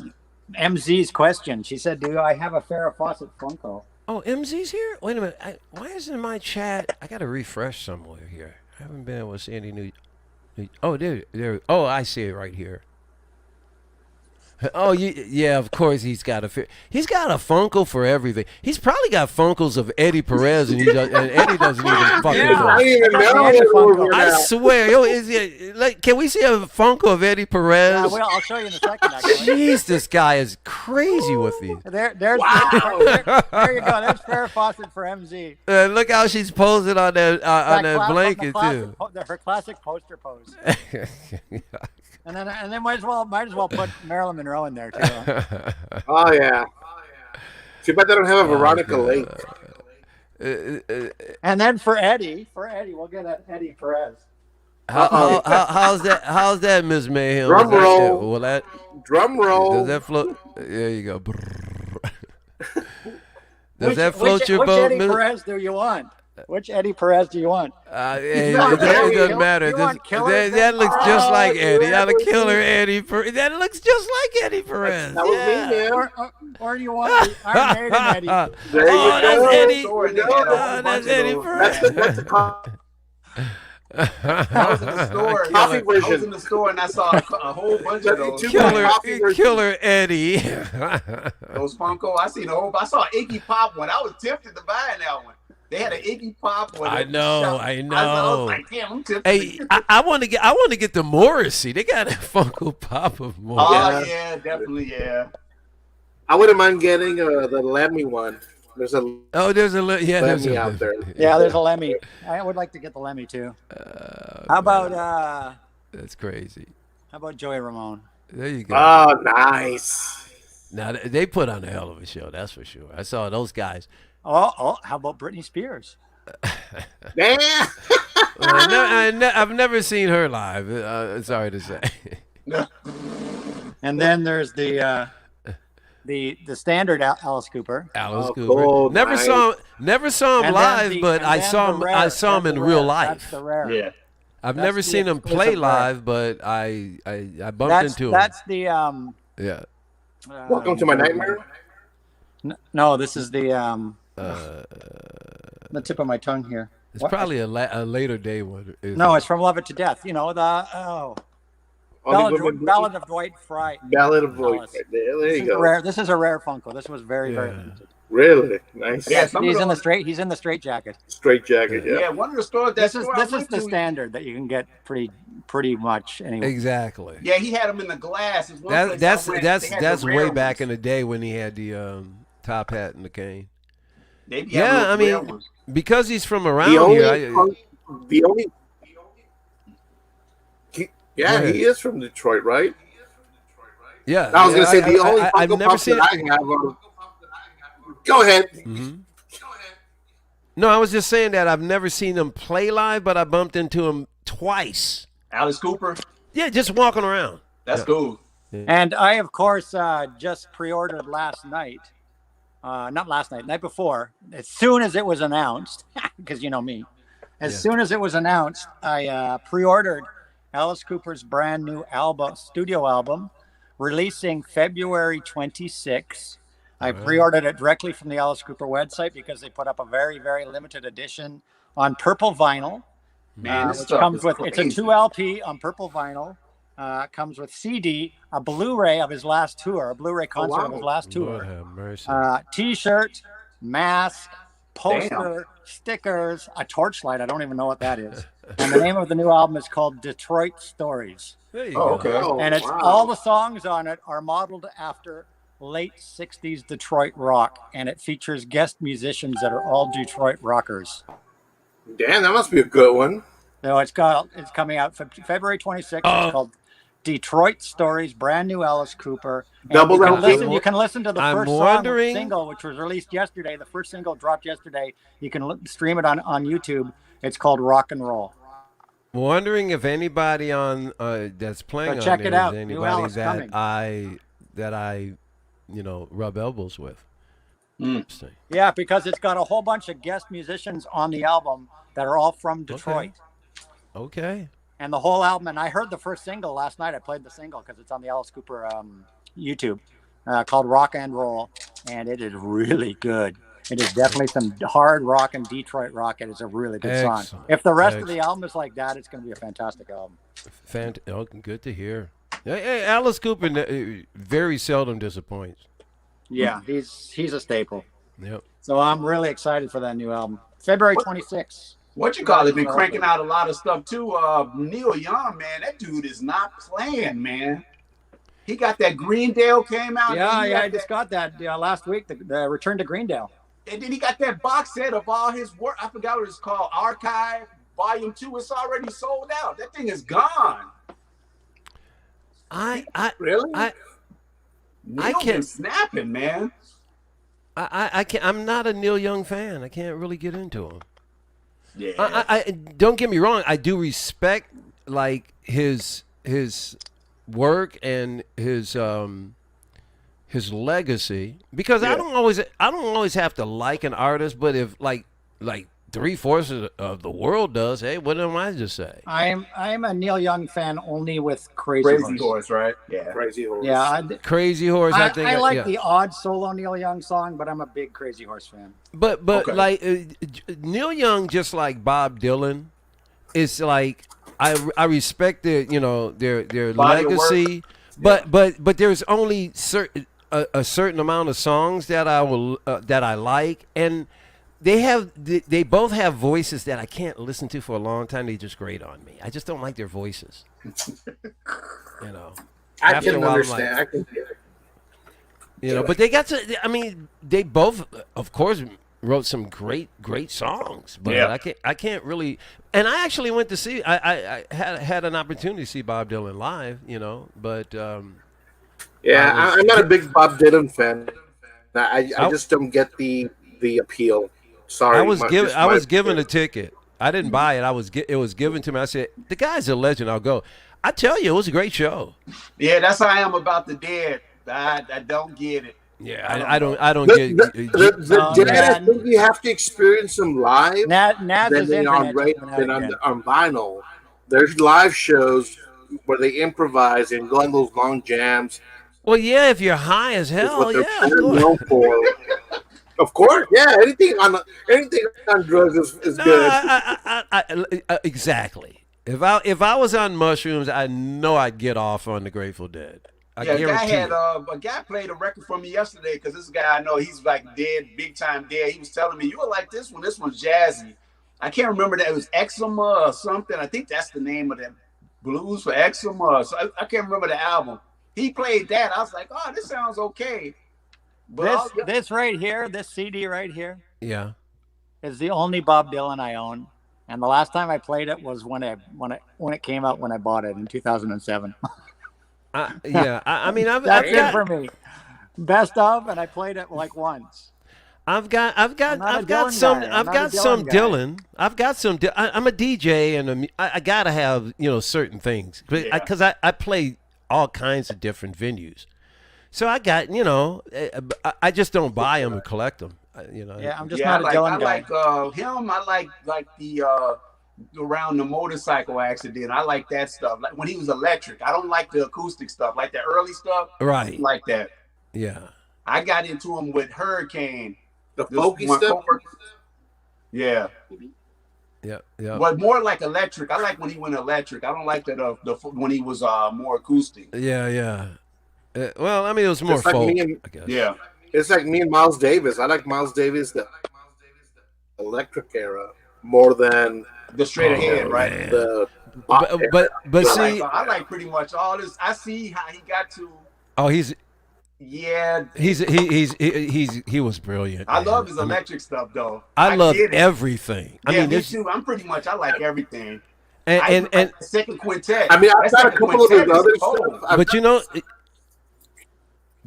MZ's question, she said, "Do I have a Farrah Fawcett Funko?" Oh, MZ's here? Wait a minute. Why isn't my chat? I got to refresh somewhere here. I haven't been able to see any new. Oh, there. Oh, I see it right here. Oh, yeah, of course he's got a Funko for everything. He's probably got Funkos of Eddie Perez, and Eddie doesn't even fucking know. I didn't even know. I swear, yo, can we see a Funko of Eddie Perez? Yeah, well, I'll show you in a second. Actually. Jeez, this guy is crazy with these. There you go. There's Farrah Fawcett for MZ. Look how she's posing on that blanket too. Her classic poster pose. And then might as well put Marilyn Monroe in there too. Oh yeah. Too bad they don't have a Veronica Lake. And then for Eddie, we'll get an Eddie Perez. How's that, Ms. Mayhem? Drum roll. Drum roll. Does that float? There you go. Does that float your boat, Which Eddie Perez do you want? Which Eddie Perez do you want? It doesn't matter. That looks just like Eddie. I'm a killer Eddie Perez. That looks just like Eddie Perez. That was me, man. Or do you want the Iron Maiden Eddie? There you go. That's Eddie. That's Eddie Perez. That's the I was in the store. Coffee version. I was in the store and I saw a whole bunch of those. Killer Eddie. Those Funko. I saw an Iggy Pop one. I was tempted to buy that one. They had an Iggy Pop one. I know. I was like, damn, I'm tempted. Hey, I want to get the Morrissey. They got a Funko Pop of Morrissey. Oh yeah, definitely, yeah. I wouldn't mind getting the Lemmy one. There's a Lemmy out there. Yeah, there's a Lemmy. I would like to get the Lemmy too. How about that's crazy. How about Joey Ramone? There you go. Oh, nice. Now they put on a hell of a show. That's for sure. I saw those guys. Oh, how about Britney Spears? Yeah. I've never seen her live. Sorry to say. And then there's the standard Alice Cooper. Alice Cooper. Cool, never nice. saw him live, but I saw him in real life. That's the rare. Yeah. I've never seen him play live, but I bumped into him. That's the yeah. Welcome to my nightmare. No, this is the tip of my tongue here. It's probably a later day one. No, it's from Love It to Death. You know Ballad of Dwight Fry. Ballad of Dwight. There you go. This is a rare Funko. This was very limited. Really nice. Yeah, he's in the straight jacket. Straight jacket. Yeah. Yeah, one of the stores. This is the standard that you can get pretty much anyway. Exactly. Yeah, he had them in the glass. That's way back in the day when he had the top hat and the cane. Yeah, I mean, because he's from around here. He is from Detroit, right? Yeah. I was going to say the only I've Funko never Pop seen that I have are... Go ahead. Mm-hmm. No, I was just saying that I've never seen him play live, but I bumped into him twice. Alice Cooper? Yeah, just walking around. That's cool. Yeah. And I, of course, just pre-ordered last night. Not last night, night before. As soon as it was announced, because you know me. As soon as it was announced, I pre-ordered Alice Cooper's brand new studio album, releasing February 26th. I pre-ordered it directly from the Alice Cooper website because they put up a very, very limited edition on purple vinyl. Man, which comes with it's a 2 LP on purple vinyl. Comes with CD, a Blu-ray of his last tour, a Blu-ray concert of his last tour. T-shirt, mask, poster, stickers, a torchlight. I don't even know what that is. And the name of the new album is called Detroit Stories. There you go. Okay. And it's all the songs on it are modeled after late 60s Detroit rock, and it features guest musicians that are all Detroit rockers. Damn, that must be a good one. So it's coming out February 26th. It's called Detroit Stories, brand new Alice Cooper. And you can listen to the first single, which was released yesterday. The first single dropped yesterday. You can stream it on YouTube. It's called Rock and Roll. Wondering if anybody on that's playing check on it there out. is New anybody Alice that I rub elbows with. Interesting. Yeah, because it's got a whole bunch of guest musicians on the album that are all from Detroit. Okay. And the whole album, and I heard the first single last night. I played the single because it's on the Alice Cooper YouTube, called Rock and Roll, and it is really good. It is definitely some hard rock and Detroit rock. It is a really good song. If the rest of the album is like that, it's going to be a fantastic album. Good to hear. Alice Cooper very seldom disappoints. Yeah, he's a staple. Yep. So I'm really excited for that new album. February 26th. What you call it? Been cranking out a lot of stuff too. Neil Young, man, that dude is not playing, man. He got that Greendale came out. Yeah, I just got that last week. The Return to Greendale. And then he got that box set of all his work. I forgot what it's called. Archive Volume 2. It's already sold out. That thing is gone. Really? Neil been snapping, man. I can't. I'm not a Neil Young fan. I can't really get into him. Yeah. I don't get me wrong. I do respect like his work and his legacy because I don't always have to like an artist, but if like 3/4 of the world does, hey, what am I to say? I'm a Neil Young fan only with Crazy Horse, right? Yeah, Crazy Horse. Yeah, Crazy Horse. I think I like the odd solo Neil Young song, but I'm a big Crazy Horse fan. But like Neil Young, just like Bob Dylan, is like I respect their legacy, but there's only a certain amount of songs that I like, and they both have voices that I can't listen to for a long time. They just grate on me. I just don't like their voices. I can understand. I can hear it. But they got to. I mean, they both, of course, wrote some great songs. But I can't really. And I actually went to see. I had an opportunity to see Bob Dylan live. But. I'm not a big Bob Dylan fan. I just don't get the appeal. Sorry, I was given a ticket. I didn't buy it. It was given to me. I said, the guy's a legend. I'll go. I tell you, it was a great show. Yeah, that's how I am about the Dead. I don't get it. Yeah, I don't get the Dead. I think you have to experience them live. Nazz is on vinyl. There's live shows where they improvise and go on those long jams. Well, yeah, if you're high as hell, known for. Of course, yeah. Anything on drugs is good. Exactly. If I was on mushrooms, I know I'd get off on the Grateful Dead. A guy played a record for me yesterday because this guy I know, he's like dead, big time dead. He was telling me, you were like this one. This one's jazzy. I can't remember that. It was Eczema or something. I think that's the name of that, Blues for Eczema. So I can't remember the album. He played that. I was like, oh, this sounds okay. But this right here, this CD right here, is the only Bob Dylan I own. And the last time I played it was when it came out, when I bought it in 2007. I mean, I've got it for me. Best of, and I played it like once. I've got some Dylan. I've got some. I'm a DJ, and I gotta have certain things because I play all kinds of different venues. So I got, I just don't buy them and collect them. Yeah, I'm just not a Dylan guy. I like him. I like the around the motorcycle accident. I like that stuff. Like when he was electric. I don't like the acoustic stuff. Like the early stuff. Right. Like that. Yeah. I got into him with Hurricane. The folky stuff. Yeah. Yeah. But more like electric. I like when he went electric. I don't like that when he was more acoustic. Yeah. Well, I mean, it was more folk, I guess. Yeah. It's like me and Miles Davis. I like Miles Davis, the electric era, more than the straight ahead, right? But see, I like pretty much all this. I see how he got to. Oh, he was brilliant. I love his electric stuff, though. I love everything. Yeah, me too. I'm pretty much. I like everything. And the second quintet. I mean, I've got a couple of his other stuff. But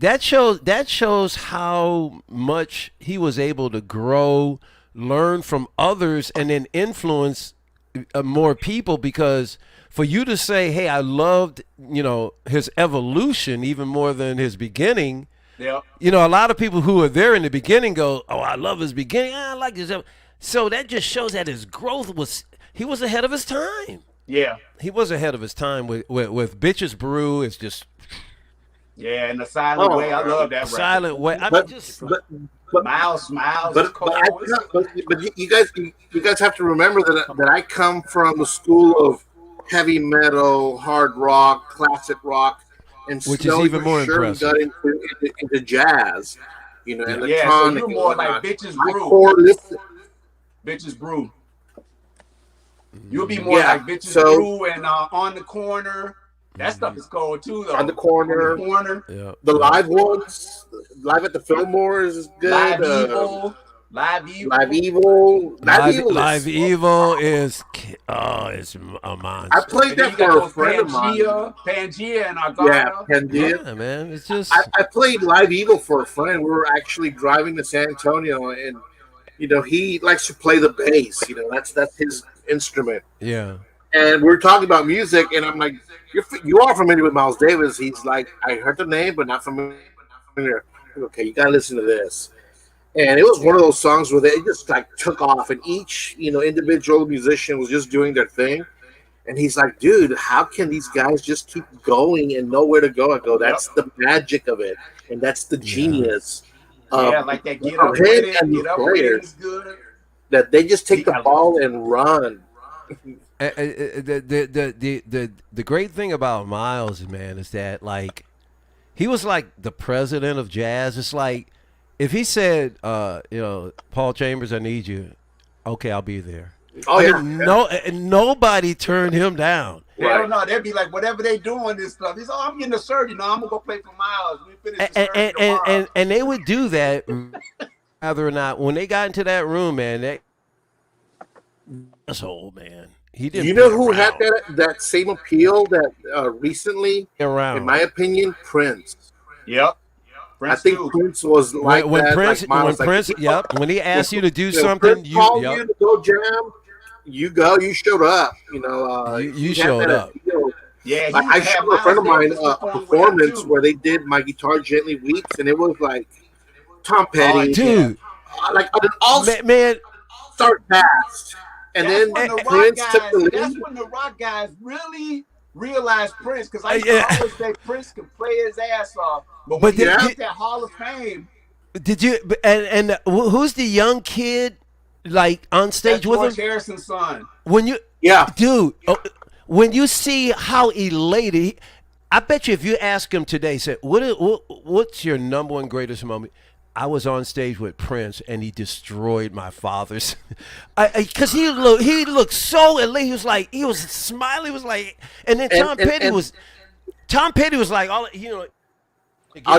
that shows how much he was able to grow, learn from others, and then influence more people. Because for you to say, "Hey, I loved his evolution even more than his beginning," a lot of people who were there in the beginning go, "Oh, I love his beginning. I like his." So that just shows that his growth he was ahead of his time. Yeah, he was ahead of his time with Bitches Brew. It's just. Yeah, and the Silent Way, I love that. Silent Way, but Miles. But you guys have to remember that I come from the school of heavy metal, hard rock, classic rock. and Which is slowly even but more surely impressive. got into jazz, you know, electronic. Yeah, so you're and more like whatnot. Bitches My Brew. core listen- Bitches Brew. You'll be more Yeah, like Bitches so- Brew and On the Corner. That stuff is cold too, though. On the Corner. On the Corner. Yeah. The live ones, live at the Fillmore is good. Live Evil. Live Evil. Live Evil. Live Evil is it's a monster. I played And then that you got for a those friend of mine. Pangea and Argata. Yeah, Pangea. Yeah, man. It's just I played Live Evil for a friend. We were actually driving to San Antonio, and you know he likes to play the bass. You know that's his instrument. yeah. And we're talking about music, and I'm like, "You are familiar with Miles Davis?" He's like, "I heard the name, but not familiar." Okay, you gotta listen to this. And it was one of those songs where they just like took off, and each individual musician was just doing their thing. And he's like, "Dude, how can these guys just keep going and know where to go?" I go, "That's the magic of it, and that's the genius." Yeah, like that Get Up With It. Get Up With It is good. That they just take the ball and run. The great thing about Miles, man, is that like he was like the president of jazz. It's like if he said, Paul Chambers, I need you. Okay, I'll be there. Oh yeah. Nobody turned him down. They don't know. They'd be like, whatever they doing this stuff. He's I'm getting a surgery. No, I'm gonna go play for Miles. We finish the surgery tomorrow. And they would do that whether or not when they got into that room, man. That asshole, man. He didn't. You know who had that same appeal that recently, around? in my opinion, Prince. Yep. I think Prince was like when that. Prince, like Miles, when like, Prince, when he asked you to do something, Prince called you to go jam. You go. You showed up. You know. You showed up. Yeah. Like, I showed a friend of mine a performance where they did "My Guitar Gently Weeps," and it was like Tom Petty, dude. Like all man, start fast, and then Prince took the lead. That's when the rock guys really realized Prince, because I used to always say Prince could play his ass off, but when he got that Hall of Fame. Did you? And who's the young kid like on stage with him? George Harrison's son. When you, dude, when you see how elated, I bet you if you ask him today, say, what's your number one greatest moment? I was on stage with Prince, and he destroyed my father's. Because he looked so elated. He was smiling. He was like, and then Tom Petty was like, I'll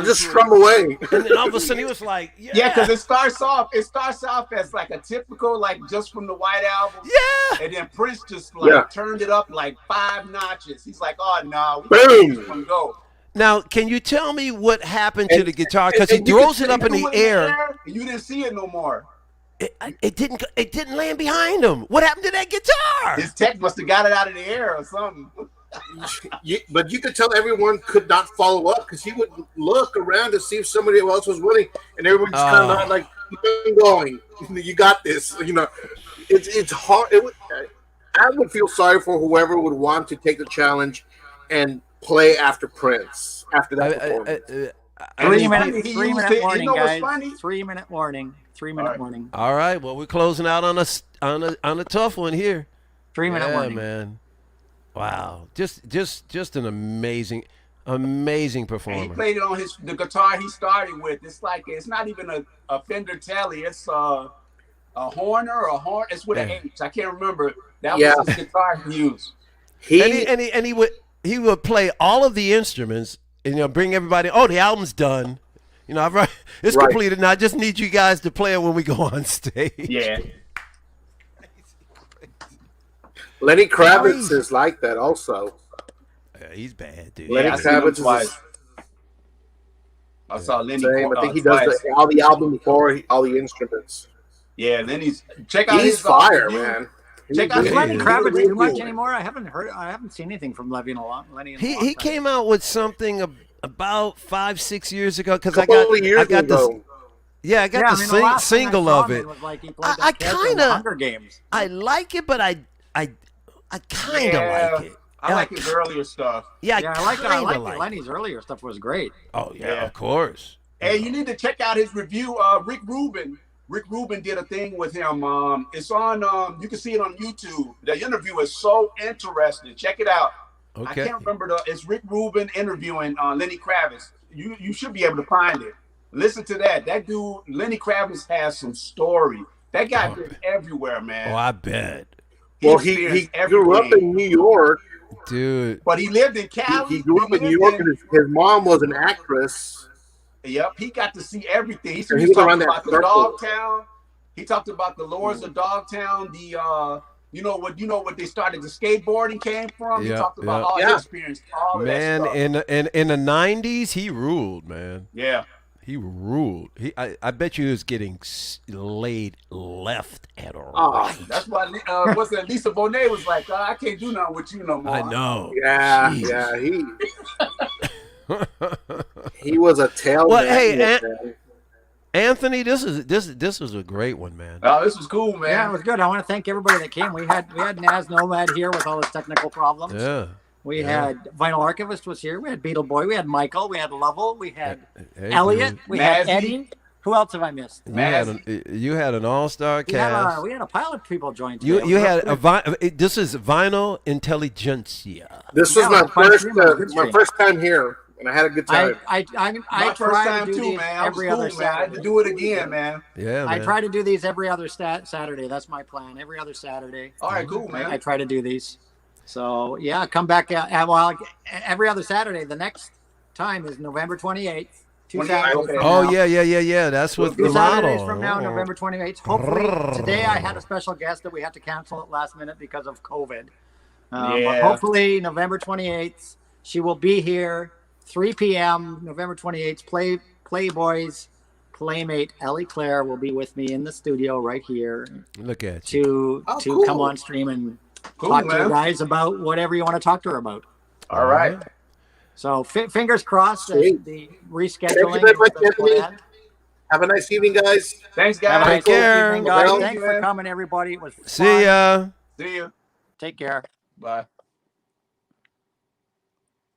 just strum away. And then all of a sudden he was like, yeah, because it starts off as like a typical, like just from the White Album. Yeah. And then Prince just like turned it up like 5 notches. He's like, oh no, boom, go. Now, can you tell me what happened to the guitar? Because he throws it up in the air. You didn't see it no more. It didn't land behind him. What happened to that guitar? His tech must have got it out of the air or something. But you could tell everyone could not follow up because he would look around to see if somebody else was winning, and everyone just kind of like, keep going. You got this. You know, it's hard. I would feel sorry for whoever would want to take the challenge and play after Prince after that performance. 3-minute warning, guys. Funny? 3-minute warning. 3-minute warning. All right. Well, we're closing out on a tough one here. 3-minute warning. Man. Wow. Just an amazing performer. And he played it on the guitar he started with. It's like it's not even a Fender Tele. It's a Horner or a Horn. It's with an H. I can't remember. That was his guitar he used. He would play all of the instruments and bring everybody. Oh, the album's done. It's completed now. I just need you guys to play it when we go on stage. Yeah. Lenny Kravitz is like that also. Yeah, he's bad, dude. Lenny Kravitz is. I saw Lenny. I think he does all the album before all the instruments. Yeah, Lenny's. Check out his fire, man. Check out Lenny Kravitz too much anymore. I haven't seen anything from Lenny in a long time. He came out with something about 5-6 years ago because I got this. Yeah, I got the single of it. I kind of Hunger Games. I like it, but I kind of like it. I like his earlier stuff. Yeah, I like it. Lenny's earlier stuff was great. Oh yeah, of course. Hey, you need to check out his review. Rick Rubin. Rick Rubin did a thing with him. It's on. You can see it on YouTube. The interview is so interesting. Check it out. I Okay. can't remember it's Rick Rubin interviewing Lenny Kravitz. You should be able to find it. Listen to that. That dude, Lenny Kravitz, has some story. That guy been everywhere, man. Oh, I bet. Well, he grew up in New York, dude. But he lived in Cali. He grew up in New York, and his mom was an actress. Yep, he got to see everything. He was talked around about that the circle. Dogtown. He talked about the lords of Dogtown. The you know what they started the skateboarding came from. He talked about all his experience, all of that stuff. in the 90s, he ruled, man. Yeah. He ruled. I bet you he was getting laid left and right. That's why what's that? Lisa Bonet was like, I can't do nothing with you no more. I know. Yeah, he was a tail. Well, hey, Anthony, this was a great one, man. Oh, this was cool, man. Yeah, it was good. I want to thank everybody that came. We had Nazz Nomad here with all his technical problems. Yeah. We had Vinyl Archivist was here. We had Beetle Boy. We had Michael. We had Lovell. We had Elliot. We had Eddie. Who else have I missed? You had an all-star cast. We had a pile of people join. You had this is Vinyl Intelligentsia. This was my first time here, and I had a good time. I try to do these every other Saturday. I had to do it again, man. Yeah, I try to do these every other Saturday. That's my plan. Every other Saturday. All right, cool, man. I try to do these. So yeah, come back. Every other Saturday. The next time is November 28th. 2 Saturdays from Oh now. yeah. That's what the 2 Saturdays model. from now, November 28th. Hopefully, today I had a special guest that we had to cancel at last minute because of COVID. But hopefully, November 28th, she will be here. 3 p.m. November 28th. Playboys Playmate Ellie Claire will be with me in the studio right here. Look at you. To come on stream and talk to you guys about whatever you want to talk to her about. All right. So fingers crossed that the rescheduling. Thank you very much, Anthony. Have a nice evening, guys. Thanks, guys. Take care. Evening, guys. Thanks for coming, everybody. It was fun. See ya. See you. Take care. Bye.